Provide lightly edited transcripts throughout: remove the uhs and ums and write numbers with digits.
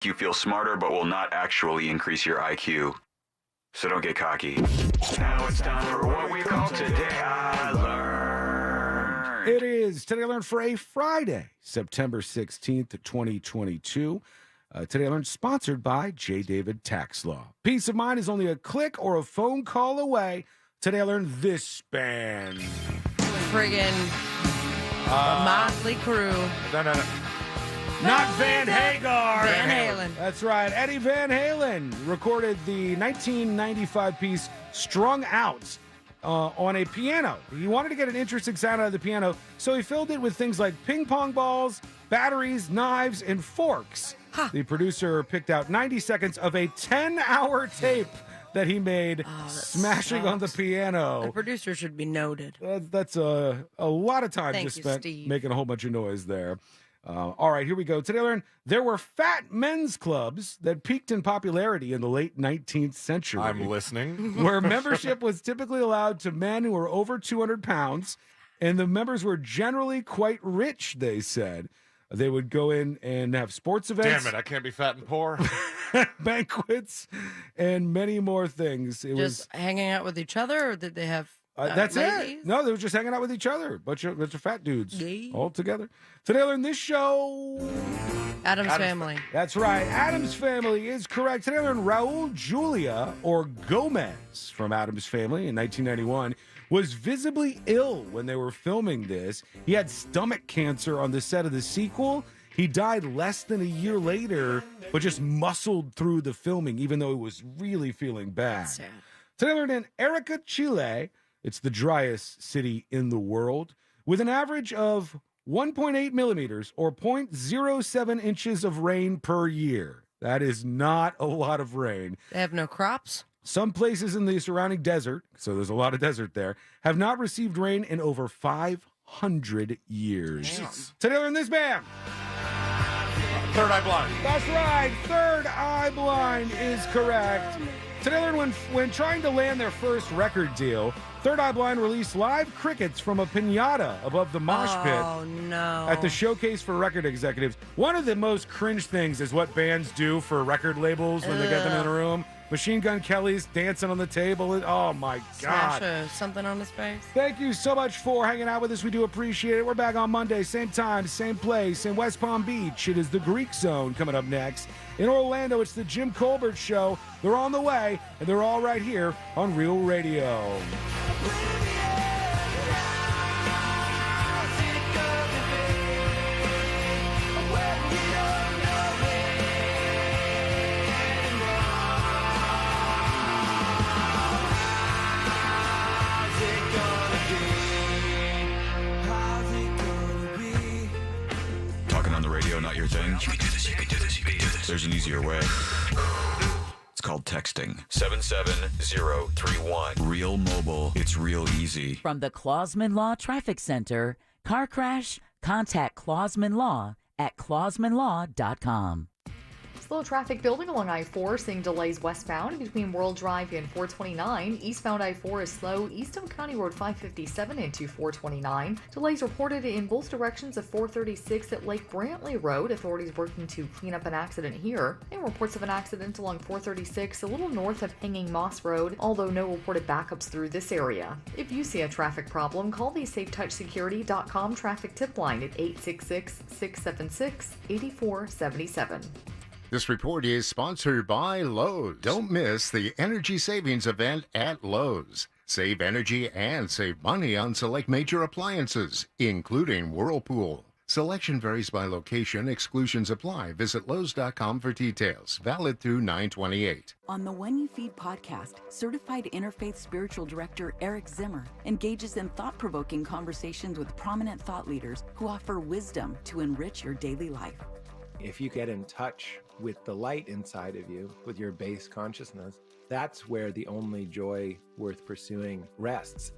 You feel smarter, but will not actually increase your IQ. So don't get cocky. Now it's time for what we call Today I Learned. It is Today I Learned for a Friday, September 16th, 2022. Today I Learned sponsored by J. David Tax Law. Peace of mind is only a click or a phone call away. Today I Learned this band. Friggin' Motley Crue. No. Not Van Hagar. Van Halen. That's right. Eddie Van Halen recorded the 1995 piece Strung Out on a piano. He wanted to get an interesting sound out of the piano, so he filled it with things like ping pong balls, batteries, knives, and forks. The producer picked out 90 seconds of a 10-hour tape that he made smashing on the piano. The producer should be noted. That's a lot of time Thank just you, spent Steve. making a whole bunch of noise there. All right, here we go. Today I learned there were fat men's clubs that peaked in popularity in the late 19th century. I'm listening. Where membership was typically allowed to men who were over 200 pounds, and the members were generally quite rich, they said. They would go in and have sports events. Damn it, I can't be fat and poor. Banquets, and many more things. It was hanging out with each other, or did they have that's ladies? it. No, they were just hanging out with each other. Bunch of fat dudes Gay. all together. Today I learned this show. Adam's Family. That's right. Adam's Family is correct. Today I learned Raul Julia, or Gomez, from Adam's Family in 1991, was visibly ill when they were filming this. He had stomach cancer on the set of the sequel. He died less than a year later, but just muscled through the filming, even though he was really feeling bad. Sad. Today I learned in Arica, Chile, it's the driest city in the world, with an average of 1.8 millimeters or 0.07 inches of rain per year. That is not a lot of rain. They have no crops? Some places in the surrounding desert, so there's a lot of desert there, have not received rain in over 500 years. Damn. Today I learned this band. Third Eye Blind. That's right. Third Eye Blind is correct. Today I learned when trying to land their first record deal, Third Eye Blind released live crickets from a piñata above the mosh pit. Oh, no. At the showcase for record executives. One of the most cringe things is what bands do for record labels when they get them in the room. Machine Gun Kelly's dancing on the table. Oh, my God. Smash something on his face. Thank you so much for hanging out with us. We do appreciate it. We're back on Monday, same time, same place. In West Palm Beach, it is the Greek Zone coming up next. In Orlando, it's the Jim Colbert Show. They're on the way, and they're all right here on Real Radio. Talking on the radio, not your thing? You can do this, you can do this, you can do this. There's an easier way. It's called texting. 77031. Real mobile. It's real easy. From the Clausman Law Traffic Center, car crash, contact Clausman Law at clausmanlaw.com. Slow traffic building along I-4, seeing delays westbound between World Drive and 429. Eastbound I-4 is slow, east of County Road 557 into 429. Delays reported in both directions of 436 at Lake Brantley Road. Authorities working to clean up an accident here. And reports of an accident along 436 a little north of Hanging Moss Road, although no reported backups through this area. If you see a traffic problem, call the SafeTouchSecurity.com traffic tip line at 866-676-8477. This report is sponsored by Lowe's. Don't miss the Energy Savings Event at Lowe's. Save energy and save money on select major appliances, including Whirlpool. Selection varies by location. Exclusions apply. Visit Lowe's.com for details. Valid through 9/28. On the When You Feed podcast, certified interfaith spiritual director Eric Zimmer engages in thought-provoking conversations with prominent thought leaders who offer wisdom to enrich your daily life. If you get in touch with the light inside of you, with your base consciousness, that's where the only joy worth pursuing rests.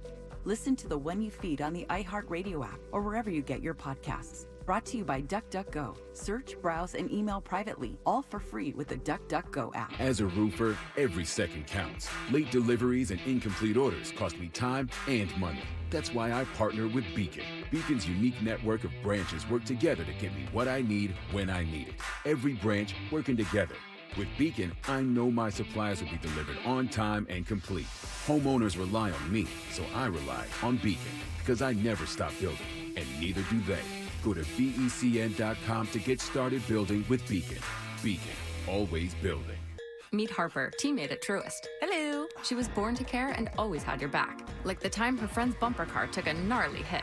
Listen to the When You Feed on the iHeartRadio app or wherever you get your podcasts. Brought to you by DuckDuckGo. Search, browse, and email privately, all for free with the DuckDuckGo app. As a roofer, every second counts. Late deliveries and incomplete orders cost me time and money. That's why I partner with Beacon. Beacon's unique network of branches work together to get me what I need when I need it. Every branch working together. With Beacon, I know my supplies will be delivered on time and complete. Homeowners rely on me, so I rely on Beacon, because I never stop building, and neither do they. Go to BECN.com to get started building with Beacon. Beacon, always building. Meet Harper, teammate at Truist. Hello. She was born to care and always had your back. Like the time her friend's bumper car took a gnarly hit.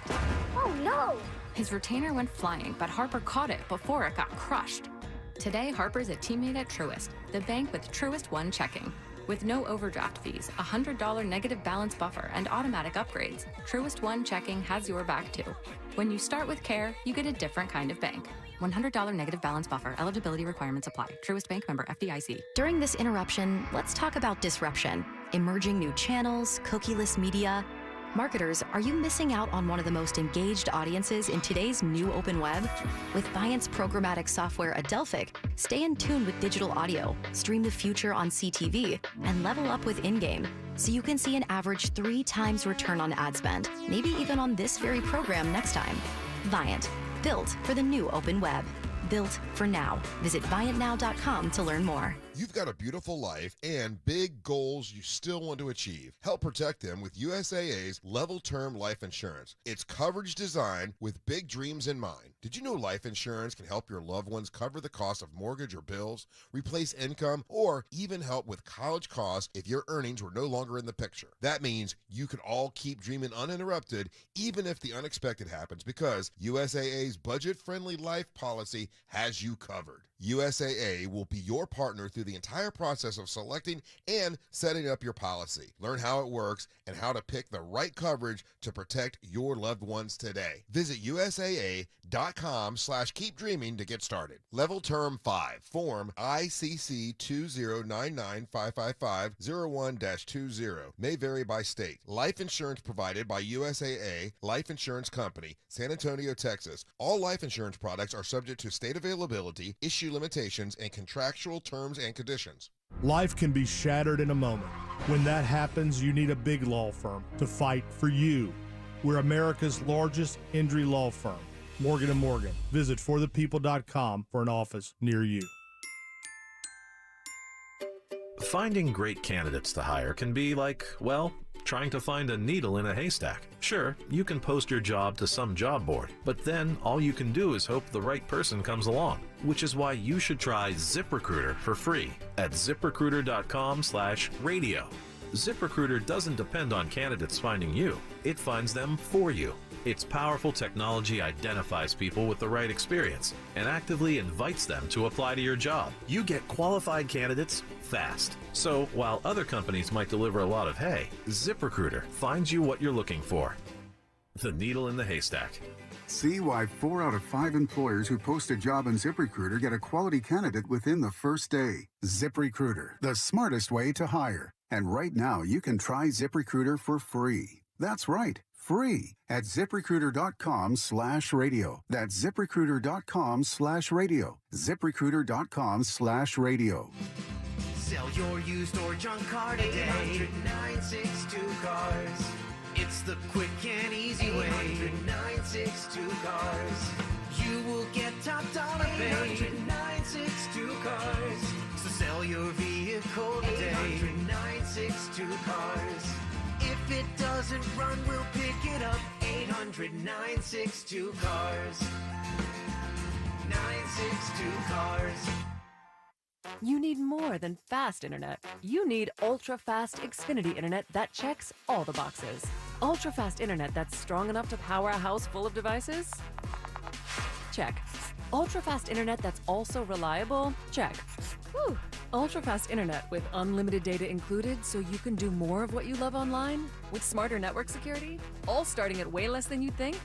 Oh no! His retainer went flying, but Harper caught it before it got crushed. Today, Harper's a teammate at Truist, the bank with Truist One checking. With no overdraft fees, a $100 negative balance buffer, and automatic upgrades, Truist One checking has your back too. When you start with care, you get a different kind of bank. $100 negative balance buffer. Eligibility requirements apply. Truist Bank, member FDIC. During this interruption, let's talk about disruption. Emerging new channels, cookieless media. Marketers, are you missing out on one of the most engaged audiences in today's new open web? With Viant's programmatic software Adelphic, stay in tune with digital audio, stream the future on CTV, and level up with in-game, so you can see an average 3 times return on ad spend, maybe even on this very program next time. Viant, built for the new open web. Built for now. Visit ViantNow.com to learn more. You've got a beautiful life and big goals you still want to achieve. Help protect them with USAA's Level Term Life Insurance. It's coverage designed with big dreams in mind. Did you know life insurance can help your loved ones cover the cost of mortgage or bills, replace income, or even help with college costs if your earnings were no longer in the picture? That means you can all keep dreaming uninterrupted even if the unexpected happens, because USAA's budget-friendly life policy has you covered. USAA will be your partner through the entire process of selecting and setting up your policy. Learn how it works and how to pick the right coverage to protect your loved ones today. Visit USAA.com/keepdreaming to get started. Level Term 5, Form ICC 2099555-01-20. May vary by state. Life insurance provided by USAA Life Insurance Company, San Antonio, Texas. All life insurance products are subject to state availability, issue limitations, and contractual terms and conditions. Life can be shattered in a moment. When that happens, you need a big law firm to fight for you. We're America's largest injury law firm, Morgan & Morgan. Visit forthepeople.com for an office near you. Finding great candidates to hire can be like, well, trying to find a needle in a haystack. Sure, you can post your job to some job board, but then all you can do is hope the right person comes along, which is why you should try ZipRecruiter for free at ZipRecruiter.com/radio. ZipRecruiter doesn't depend on candidates finding you. It finds them for you. Its powerful technology identifies people with the right experience and actively invites them to apply to your job. You get qualified candidates fast. So while other companies might deliver a lot of hay, ZipRecruiter finds you what you're looking for. The needle in the haystack. See why 4 out of 5 employers who post a job on ZipRecruiter get a quality candidate within the first day. ZipRecruiter, the smartest way to hire. And right now, you can try ZipRecruiter for free. That's right, free at ZipRecruiter.com/radio. That's ZipRecruiter.com/radio. ZipRecruiter.com/radio. Sell your used or junk car today. 800-962 Cars. It's the quick and easy way. 800-962 Cars. You will get top dollar pay. 800-962 Cars. So sell your vehicle today. 800-962 Cars. If it doesn't run, we'll pick it up. 800-962 Cars. 962 Cars. You need more than fast internet. You need ultra-fast Xfinity internet that checks all the boxes. Ultra-fast internet that's strong enough to power a house full of devices? Check. Ultra-fast internet that's also reliable? Check. Whew. Ultra-fast internet with unlimited data included so you can do more of what you love online? With smarter network security? All starting at way less than you'd think?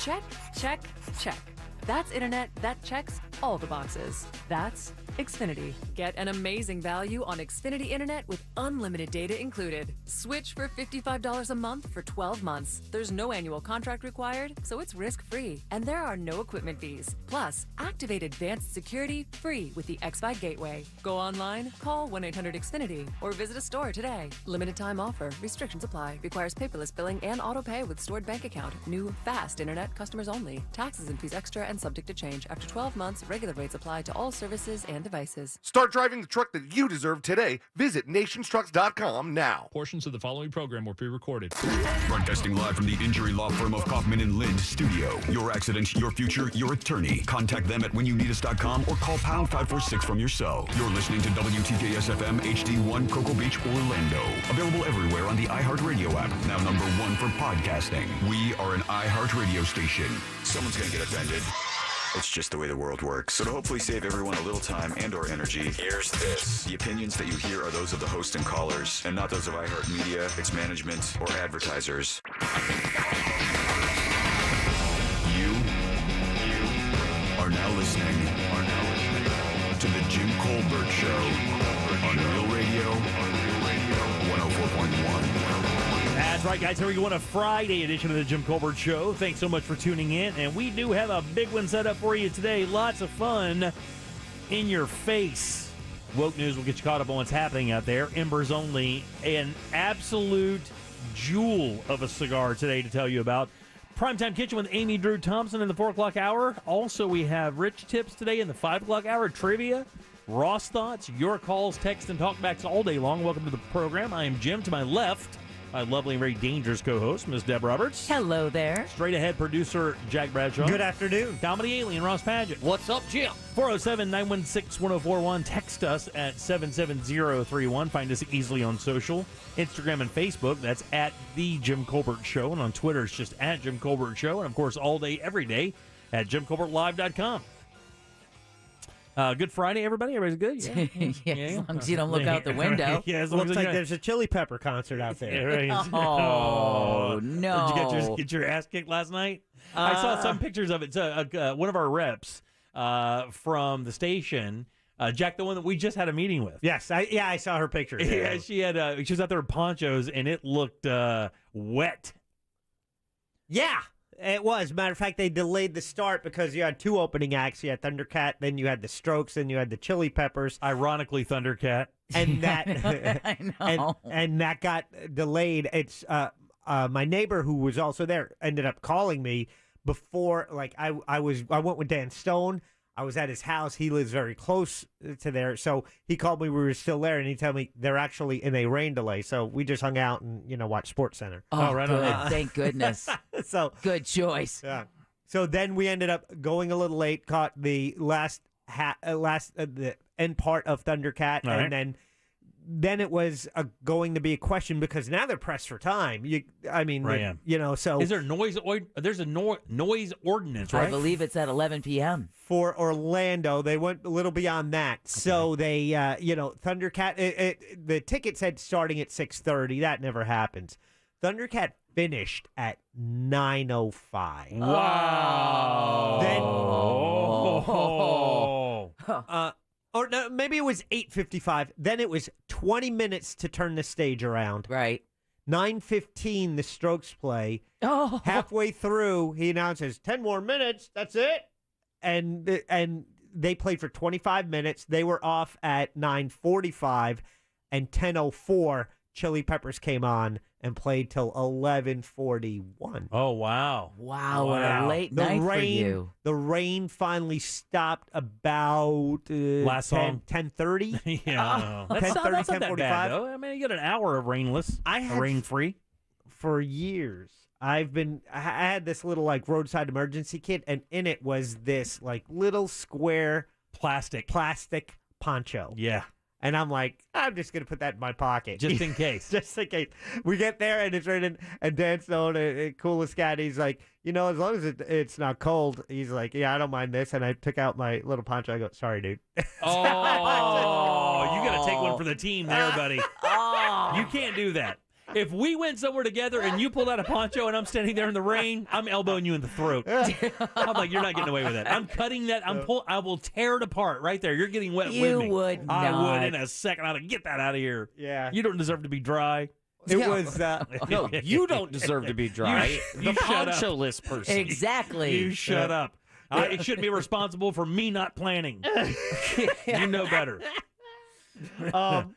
Check, check, check. That's internet that checks all the boxes. That's Xfinity. Get an amazing value on Xfinity Internet with unlimited data included. Switch for $55 a month for 12 months. There's no annual contract required, so it's risk-free. And there are no equipment fees. Plus, activate advanced security free with the XFi Gateway. Go online, call 1-800-XFINITY, or visit a store today. Limited time offer. Restrictions apply. Requires paperless billing and auto pay with stored bank account. New fast internet customers only. Taxes and fees extra and subject to change. After 12 months, regular rates apply to all services and devices. Start driving the truck that you deserve today. Visit nationstrucks.com now. Portions of the following program were pre-recorded. Broadcasting live from the injury law firm of Kaufman and Lind studio. Your accident, your future, your attorney. Contact them at whenyounneedus.com or call pound 546 from your cell. You're listening to WTKS FM HD1 Cocoa Beach, Orlando. Available everywhere on the iHeartRadio app. Now number 1 for podcasting. We are an iHeartRadio station. Someone's going to get offended. It's just the way the world works. So to hopefully save everyone a little time and or energy, here's this. The opinions that you hear are those of the host and callers, and not those of iHeartMedia, its management, or advertisers. You are now listening to the Jim Colbert Show on Real Radio 104.1. That's right, guys. Here we go on a Friday edition of the Jim Colbert Show. Thanks so much for tuning in. And we do have a big one set up for you today. Lots of fun in your face. Woke News will get you caught up on what's happening out there. Embers Only, an absolute jewel of a cigar today to tell you about. Primetime Kitchen with Amy Drew Thompson in the 4 o'clock hour. Also, we have Rich Tips today in the 5 o'clock hour. Trivia, Ross Thoughts, your calls, text, and talkbacks all day long. Welcome to the program. I am Jim. To my left, my lovely and very dangerous co-host, Ms. Deb Roberts. Hello there. Straight ahead producer, Jack Bradshaw. Good afternoon. Comedy alien, Ross Padgett. What's up, Jim? 407-916-1041. Text us at 77031. Find us easily on social. Instagram and Facebook, that's at The Jim Colbert Show. And on Twitter, it's just at Jim Colbert Show. And, of course, all day, every day at JimColbertLive.com. Good Friday, everybody? Everybody's good? Yeah, as long as you don't look out the window. Yeah, it looks like there's a Chili Pepper concert out there. Yeah, right. Oh, no. Did you get your ass kicked last night? I saw some pictures of it. One of our reps from the station, Jack, the one that we just had a meeting with. Yes, I saw her picture. Yeah, she was out there with ponchos, and it looked wet. Yeah. It was. Matter of fact, they delayed the start because you had 2 opening acts. You had Thundercat, then you had the Strokes, then you had the Chili Peppers. Ironically, Thundercat. And that I know. And that got delayed. It's my neighbor who was also there ended up calling me before. Like I went with Dan Stone. I was at his house. He lives very close to there, so he called me. We were still there, and he told me they're actually in a rain delay. So we just hung out and watched SportsCenter. Oh, right good. on. Thank goodness. So good choice. Yeah. So then we ended up going a little late. Caught the last the end part of Thundercat, All and right. then it was going to be a question because now they're pressed for time. So Is there noise? There's a noise ordinance, right? I believe it's at 11 p.m. For Orlando, they went a little beyond that. Okay. So they, Thundercat, the ticket said starting at 6:30. That never happens. Thundercat finished at 9:05. Wow. Or no, maybe it was 8:55. Then it was 20 minutes to turn the stage around. Right. 9:15, the Strokes play. Oh. Halfway through, he announces 10 more minutes. That's it. And they played for 25 minutes. They were off at 9:45, and 10:04, Chili Peppers came on and played till 11:41. Oh, wow. Wow, what a late night for you. The rain finally stopped about Last song. 10:30. Yeah. That's not that bad, though. I mean, you got an hour of rainless, rain-free. For years, I had this little like roadside emergency kit, and in it was this like little square plastic poncho. Yeah. And I'm like, I'm just going to put that in my pocket. Just in case. Just in case. We get there, and it's written, and Dan Stone, coolest cat, he's like, as long as it's not cold, he's like, yeah, I don't mind this. And I took out my little poncho. I go, sorry, dude. Oh, you got to take one for the team there, buddy. You can't do that. If we went somewhere together and you pulled out a poncho and I'm standing there in the rain, I'm elbowing you in the throat. I'm like, you're not getting away with that. I'm cutting that. I will tear it apart right there. You're getting wet with me. You would I not. would in a second. I'd get that out of here. Yeah. You don't deserve to be dry. It was no, you don't deserve to be dry. You the shut up. poncho-less person. Exactly. You shut up. It shouldn't be responsible for me not planning. You know better.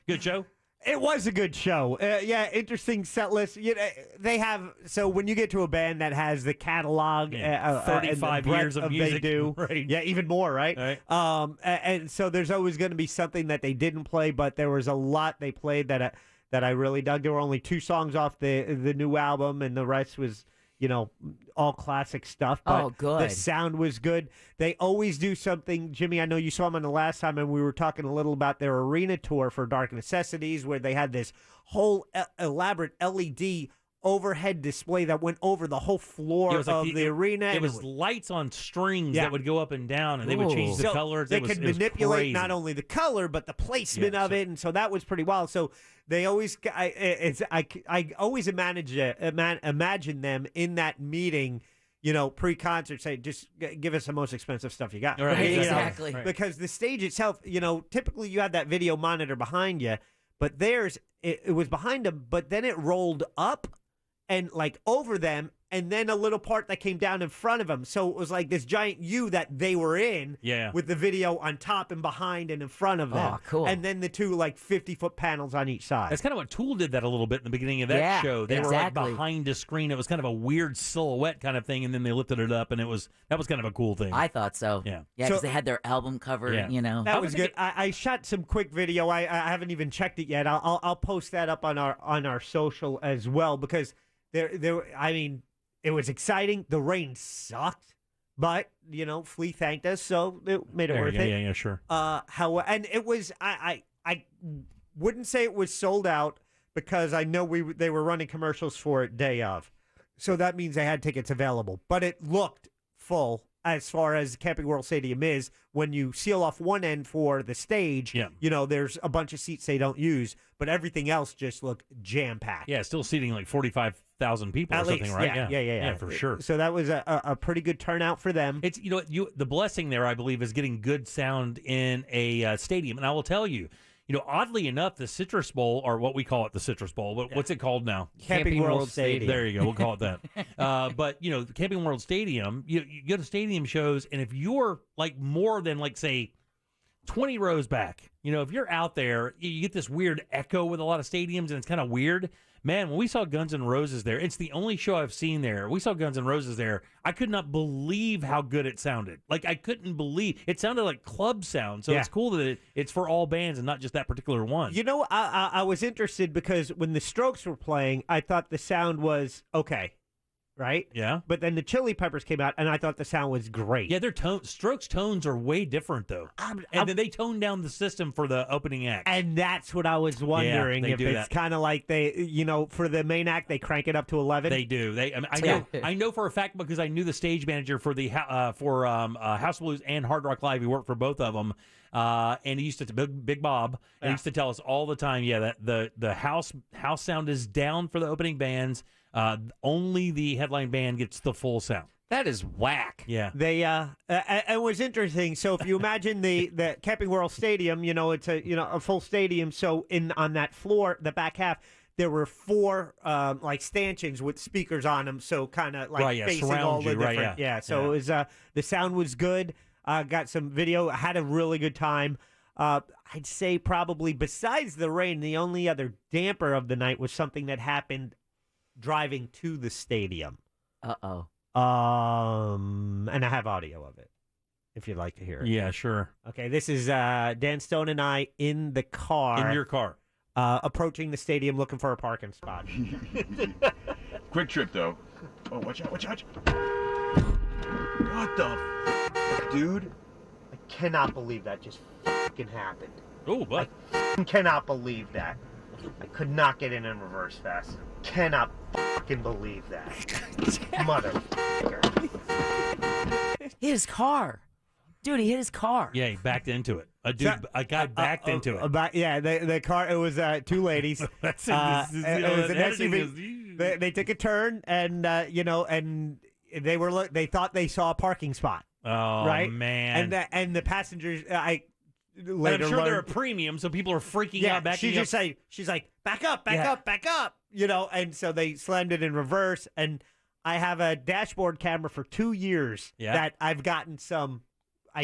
Good show? It was a good show. Yeah, interesting set list. You know, they have, so when you get to a band that has the catalog, 35 years of music. they do. Right. Yeah, even more, right? And so there's always going to be something that they didn't play, but there was a lot they played that I really dug. There were only 2 songs off the new album, and the rest was, you know, all classic stuff. But good. The sound was good. They always do something. Jimmy, I know you saw them on the last time, and we were talking a little about their arena tour for Dark Necessities, where they had this whole elaborate LED overhead display that went over the whole floor of the arena. It was lights on strings that would go up and down, and they would change the So colors. They It was could manipulate crazy. not only the color but the placement of it, and so that was pretty wild. So they always, I always imagine them in that meeting, you know, pre-concert, say, just give us the most expensive stuff you got. Right, You know, exactly. Right. Because the stage itself, you know, typically you have that video monitor behind you, but theirs, it was behind them, but then it rolled up and like over them, and then a little part that came down in front of them. So it was like this giant U that they were in, with the video on top and behind and in front of them. Oh, cool. And then the 2 like 50-foot panels on each side. That's kind of what Tool did that a little bit in the beginning of that show. They were like behind a screen. It was kind of a weird silhouette kind of thing, and then they lifted it up, and that was kind of a cool thing. I thought so. Yeah. Yeah, because So- they had their album cover, you know. That was good. I shot some quick video. I haven't even checked it yet. I'll post that up on our social as well, because there. I mean, it was exciting. The rain sucked, but you know, Flea thanked us, so it made it worth it. Yeah, sure. And it was. I wouldn't say it was sold out, because I know they were running commercials for it day of, so that means they had tickets available. But it looked full as far as Camping World Stadium is. When you seal off one end for the stage, you know, there's a bunch of seats they don't use, but everything else just looked jam-packed. Yeah, still seating like 45,000 people At or something, least, right? yeah, for sure. So that was a pretty good turnout for them. It's the blessing there, I believe, is getting good sound in a stadium. And I will tell you, oddly enough, the Citrus Bowl, or what we call it, the Citrus Bowl. What's it called now? Camping World Stadium. There you go. We'll call it that. But the Camping World Stadium, you go to stadium shows, and if you're like more than like say 20 rows back, if you're out there, you get this weird echo with a lot of stadiums, and it's kind of weird. Man, when we saw Guns N' Roses there, it's the only show I've seen there. We saw Guns N' Roses there. I could not believe how good it sounded. Like, I couldn't believe. It sounded like club sound. So it's cool that it's for all bands and not just that particular one. I was interested because when the Strokes were playing, I thought the sound was okay. Right? Yeah. But then the Chili Peppers came out, and I thought the sound was great. Yeah, Strokes' tones are way different, though. And then they toned down the system for the opening act. And that's what I was wondering, if it's kind of like they, for the main act, they crank it up to 11. They do. I know for a fact because I knew the stage manager for the House of Blues and Hard Rock Live. He worked for both of them. And he used to, Big Bob, and he used to tell us all the time, that the house sound is down for the opening bands. Only the headline band gets the full sound. That is whack. Yeah. They it was interesting. So if you imagine the Camping World Stadium, it's a full stadium. So on that floor, the back half, there were 4 like stanchions with speakers on them. So kind of like facing surround all the you, right, different. So it was the sound was good. Got some video. I had a really good time. I'd say probably besides the rain, the only other damper of the night was something that happened driving to the stadium. Uh-oh. And I have audio of it, if you'd like to hear it. Yeah, sure. Okay, this is Dan Stone and I in the car. In your car. Approaching the stadium looking for a parking spot. Quick trip, though. Oh, watch out, watch out. What the f***, dude? I cannot believe that just fucking happened. Oh, what? I cannot believe that. I could not get in reverse fast. Cannot fucking believe that. Motherfucker. Hit his car. Dude, he hit his car. Yeah, he backed into it. A guy backed into it. The car. It was two ladies. It was an SUV. They took a turn, and and they thought they saw a parking spot. Oh right? man! And the passengers, I'm sure they're a premium, so people are freaking out. She's like, back up, back up. And so they slammed it in reverse. And I have a dashboard camera for 2 years that I've gotten some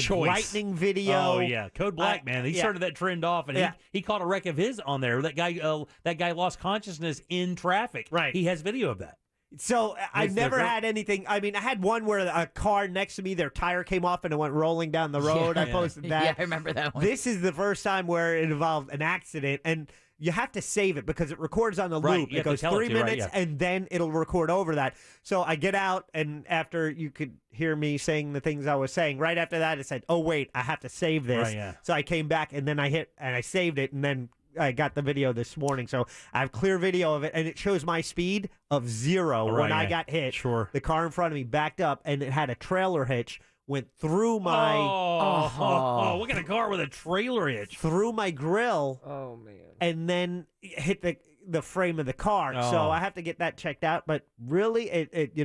lightning video. Oh yeah, Code Black, man. He started that trend off, and he caught a wreck of his on there. That guy lost consciousness in traffic. Right. He has video of that. So I've never had anything. I mean, I had one where a car next to me, their tire came off and it went rolling down the road. I posted that. Yeah, I remember that one. This is the first time where it involved an accident, and you have to save it because it records on the loop. It goes 3 minutes, and then it'll record over that. So I get out, and after you could hear me saying the things I was saying, right after that, it said, "Oh wait, I have to save this." Right, yeah. So I came back, and then I saved it, and then I got the video this morning, so I have clear video of it, and it shows my speed of 0 when I got hit. Sure. The car in front of me backed up, and it had a trailer hitch, went through my... what kind of car with a trailer hitch? Through my grill. Oh, man. And then hit the frame of the car. So I have to get that checked out, but really, it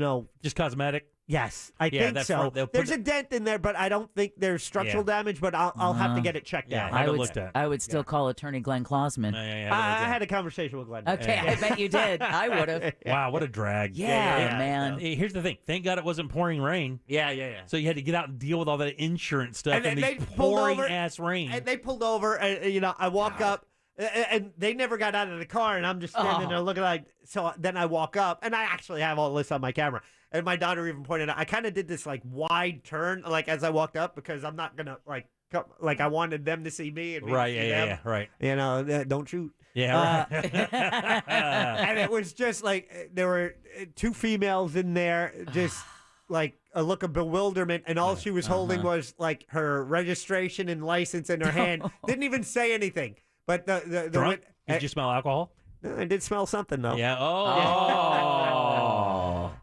Just cosmetic? Yes, I think so. There's a dent in there, but I don't think there's structural damage, but I'll have to get it checked out. I would still call attorney Glenn Klausman. I had a conversation with Glenn. Okay, I bet you did. I would have. Wow, what a drag. Yeah, man. Here's the thing. Thank God it wasn't pouring rain. Yeah. So you had to get out and deal with all that insurance stuff And in they the pulled over, pouring-ass rain. And they pulled over, and I walk up, and they never got out of the car, and I'm just standing there looking like. So then I walk up, and I actually have all this on my camera. And my daughter even pointed out, I kind of did this wide turn, as I walked up, because I'm not gonna I wanted them to see me and me to see them. Right. Don't shoot. Yeah, right. And it was just there were two females in there, just a look of bewilderment, and all she was holding was her registration and license in her hand. Didn't even say anything. But Drunk? Did you smell alcohol? I did smell something though. Yeah.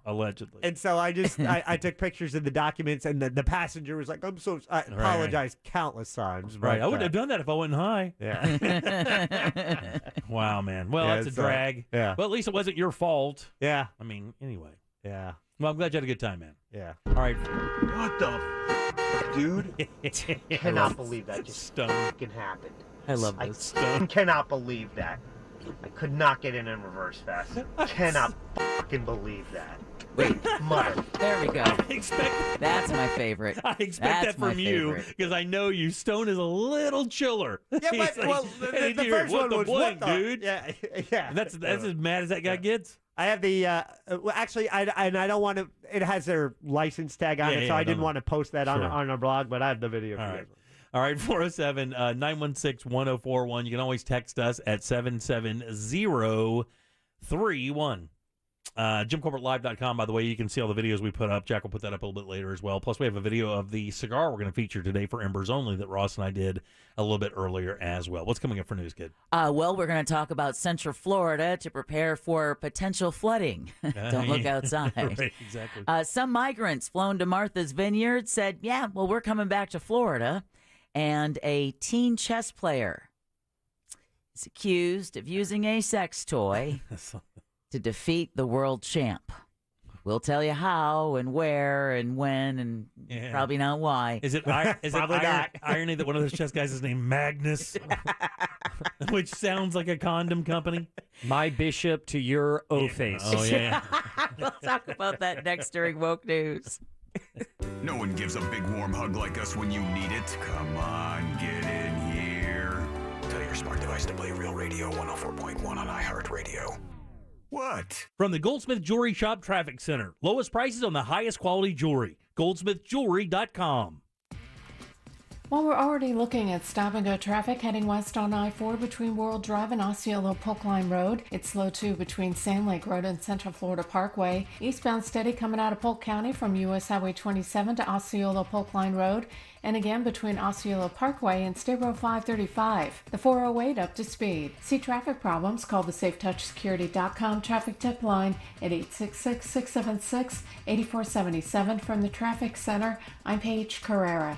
Allegedly. And so I just I took pictures of the documents, and the passenger was like, I apologized countless times. Right. I wouldn't have done that if I wasn't high. Yeah. Wow, man. Well, that's a drag. Yeah. Well, at least it wasn't your fault. Yeah. I mean, anyway. Yeah. Well, I'm glad you had a good time, man. Yeah. All right. What the dude? Cannot believe that just Stone. fucking happened. I love this. Stone. Cannot believe that. I could not get in reverse fast. Cannot fucking believe that. Wait, mother. There we go. That's my favorite. I expect that from you because I know you. Stone is a little chiller. Yeah, but the first one was blank, what the, dude. Yeah. That's as mad as that guy gets. I have the actually, I don't want to. It has their license tag on it, so I didn't want to post that on our blog, but I have the video for you. All right, 407-916-1041. You can always text us at 77031. JimCorbettLive.com, by the way. You can see all the videos we put up. Jack will put that up a little bit later as well. Plus, we have a video of the cigar we're going to feature today for Embers Only that Ross and I did a little bit earlier as well. What's coming up for news, kid? Well, we're going to talk about Central Florida to prepare for potential flooding. Don't look outside. Right, exactly. Some migrants flown to Martha's Vineyard said, we're coming back to Florida. And a teen chess player is accused of using a sex toy to defeat the world champ. We'll tell you how and where and when and probably not why. Is it irony that one of those chess guys is named Magnus, which sounds like a condom company? My bishop to your O-face. Oh, yeah. We'll talk about that next during Woke News. No one gives a big warm hug like us when you need it. Come on, get in here. Tell your smart device to play Real Radio 104.1 on iHeartRadio. What? From the Goldsmith Jewelry Shop Traffic Center. Lowest prices on the highest quality jewelry. GoldsmithJewelry.com. Well, we're already looking at stop-and-go traffic heading west on I-4 between World Drive and Osceola Polk Line Road. It's slow, too, between Sand Lake Road and Central Florida Parkway. Eastbound steady coming out of Polk County from U.S. Highway 27 to Osceola Polk Line Road. And again between Osceola Parkway and State Road 535. The 408 up to speed. See traffic problems? Call the SafeTouchSecurity.com traffic tip line at 866-676-8477. From the Traffic Center, I'm Paige Carrera.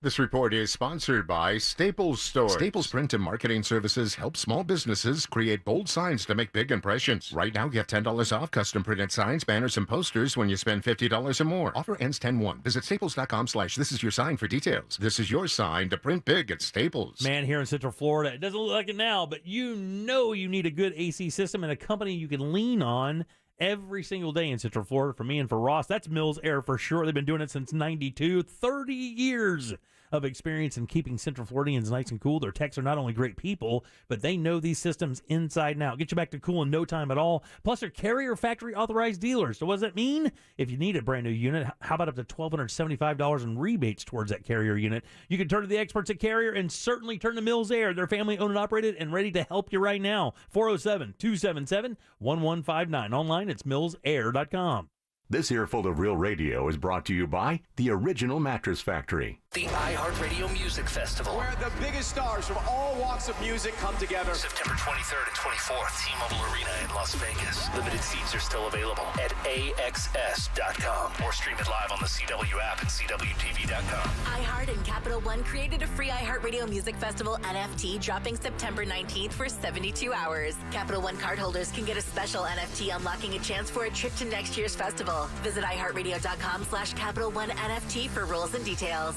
This report is sponsored by Staples Stores. Staples Print and Marketing Services help small businesses create bold signs to make big impressions. Right now, get $10 off custom printed signs, banners, and posters when you spend $50 or more. Offer ends 10/1. Visit staples.com/thisisyoursign for details. This is your sign to print big at Staples. Man, here in Central Florida, it doesn't look like it now, but you know you need a good AC system and a company you can lean on every single day in Central Florida. For me and for Ross, that's Mills Air for sure. They've been doing it since 92, 30 years of experience in keeping Central Floridians nice and cool. Their techs are not only great people, but they know these systems inside and out. Get you back to cool in no time at all. Plus, they're carrier factory authorized dealers. So what does that mean? If you need a brand new unit, how about up to $1,275 in rebates towards that Carrier unit? You can turn to the experts at Carrier and certainly turn to Mills Air. They're family owned and operated and ready to help you right now. 407-277-1159. Online, it's millsair.com. This earful of real radio is brought to you by the Original Mattress Factory. The iHeartRadio Music Festival, where the biggest stars from all walks of music come together. September 23rd and 24th, T-Mobile Arena in Las Vegas. Limited seats are still available at AXS.com or stream it live on the CW app and CWTV.com. iHeart and Capital One created a free iHeartRadio Music Festival NFT dropping September 19th for 72 hours. Capital One cardholders can get a special NFT unlocking a chance for a trip to next year's festival. Visit iHeartRadio.com/Capital One NFT for rules and details.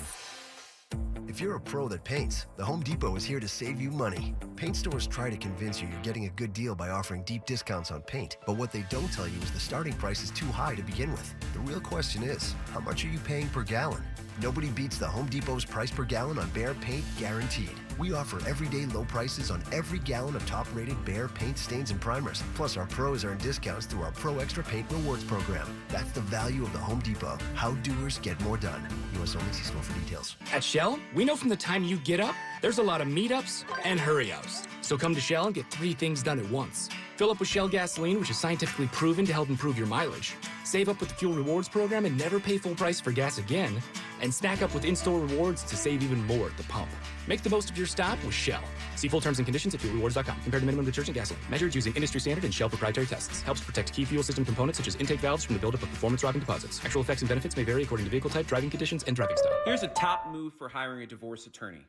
If you're a pro that paints, the Home Depot is here to save you money. Paint stores try to convince you you're getting a good deal by offering deep discounts on paint, but what they don't tell you is the starting price is too high to begin with. The real question is, how much are you paying per gallon? Nobody beats the Home Depot's price per gallon on Behr paint, guaranteed. We offer everyday low prices on every gallon of top-rated Behr paint, stains, and primers. Plus, our pros earn discounts through our Pro Extra Paint Rewards program. That's the value of the Home Depot. How doers get more done. U.S. only. See store for details. At Shell, we know from the time you get up, there's a lot of meetups and hurry-ups. So come to Shell and get 3 things done at once. Fill up with Shell gasoline, which is scientifically proven to help improve your mileage. Save up with the Fuel Rewards program and never pay full price for gas again. And snack up with in-store rewards to save even more at the pump. Make the most of your stop with Shell. See full terms and conditions at fuelrewards.com. Compare to minimum detergent gasoline. Measured using industry standard and Shell proprietary tests. Helps protect key fuel system components such as intake valves from the buildup of performance-robbing deposits. Actual effects and benefits may vary according to vehicle type, driving conditions, and driving style. Here's a top move for hiring a divorce attorney.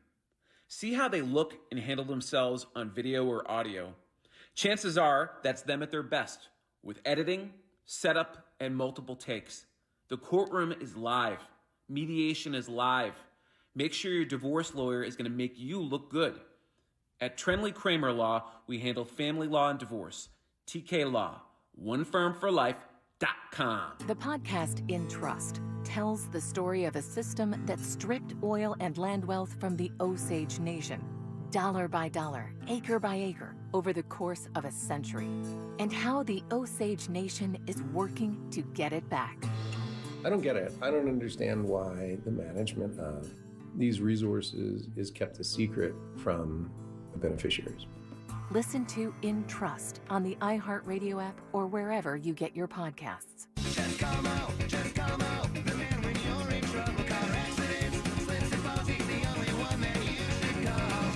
See how they look and handle themselves on video or audio. Chances are that's them at their best, with editing, setup, and multiple takes. The courtroom is live. Mediation is live. Make sure your divorce lawyer is going to make you look good. At Trenley Kramer Law, we handle family law and divorce. TK Law, onefirmforlife.com. The podcast In Trust tells the story of a system that stripped oil and land wealth from the Osage Nation, dollar by dollar, acre by acre, over the course of a century, and how the Osage Nation is working to get it back. I don't get it. I don't understand why the management of these resources is kept a secret from the beneficiaries. Listen to In Trust on the iHeartRadio app or wherever you get your podcasts. Just come out, the man when you're in trouble. Car accidents, slips and falls, he's the only one that you should call.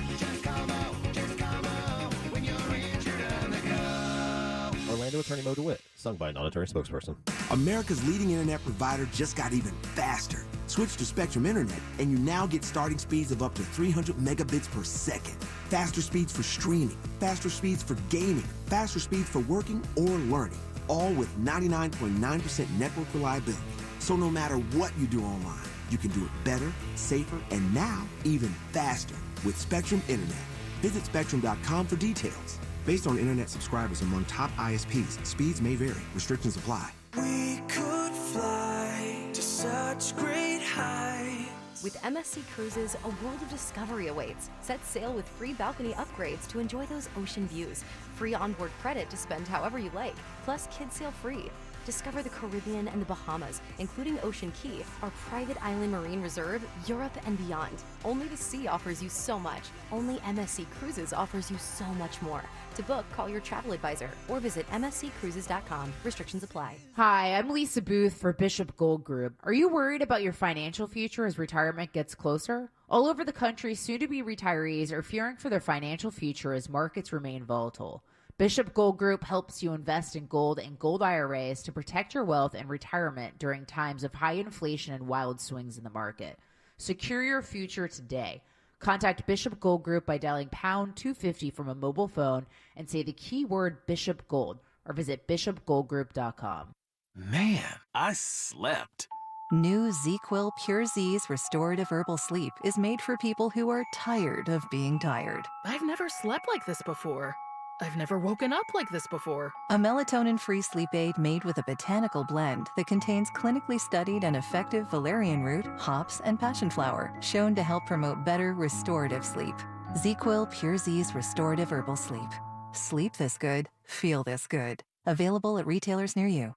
Just come out, when you're injured on the go. Orlando attorney Mo DeWitt, sung by a non-attorney spokesperson. America's leading internet provider just got even faster. Switch to Spectrum Internet, and you now get starting speeds of up to 300 megabits per second. Faster speeds for streaming, faster speeds for gaming, faster speeds for working or learning, all with 99.9% network reliability. So no matter what you do online, you can do it better, safer, and now even faster with Spectrum Internet. Visit Spectrum.com for details. Based on internet subscribers among top ISPs, speeds may vary. Restrictions apply. We could fly to such great heights. With MSC Cruises, a world of discovery awaits. Set sail with free balcony upgrades to enjoy those ocean views. Free onboard credit to spend however you like. Plus, kids sail free. Discover the Caribbean and the Bahamas, including Ocean Key, our private island marine reserve, Europe, and beyond. Only the sea offers you so much. Only MSC Cruises offers you so much more. To book, call your travel advisor or visit msccruises.com. Restrictions apply. Hi, I'm Lisa Booth for Bishop Gold Group. Are you worried about your financial future as retirement gets closer? All over the country, soon-to-be retirees are fearing for their financial future as markets remain volatile. Bishop Gold Group helps you invest in gold and gold IRAs to protect your wealth and retirement during times of high inflation and wild swings in the market. Secure your future today. Contact Bishop Gold Group by dialing pound 250 from a mobile phone and say the keyword Bishop Gold, or visit bishopgoldgroup.com. Man, I slept. New ZQuil Pure Z's Restorative Herbal Sleep is made for people who are tired of being tired. I've never slept like this before. I've never woken up like this before. A melatonin-free sleep aid made with a botanical blend that contains clinically studied and effective valerian root, hops, and passion flower, shown to help promote better restorative sleep. ZQuil Pure Z's Restorative Herbal Sleep. Sleep this good, feel this good. Available at retailers near you.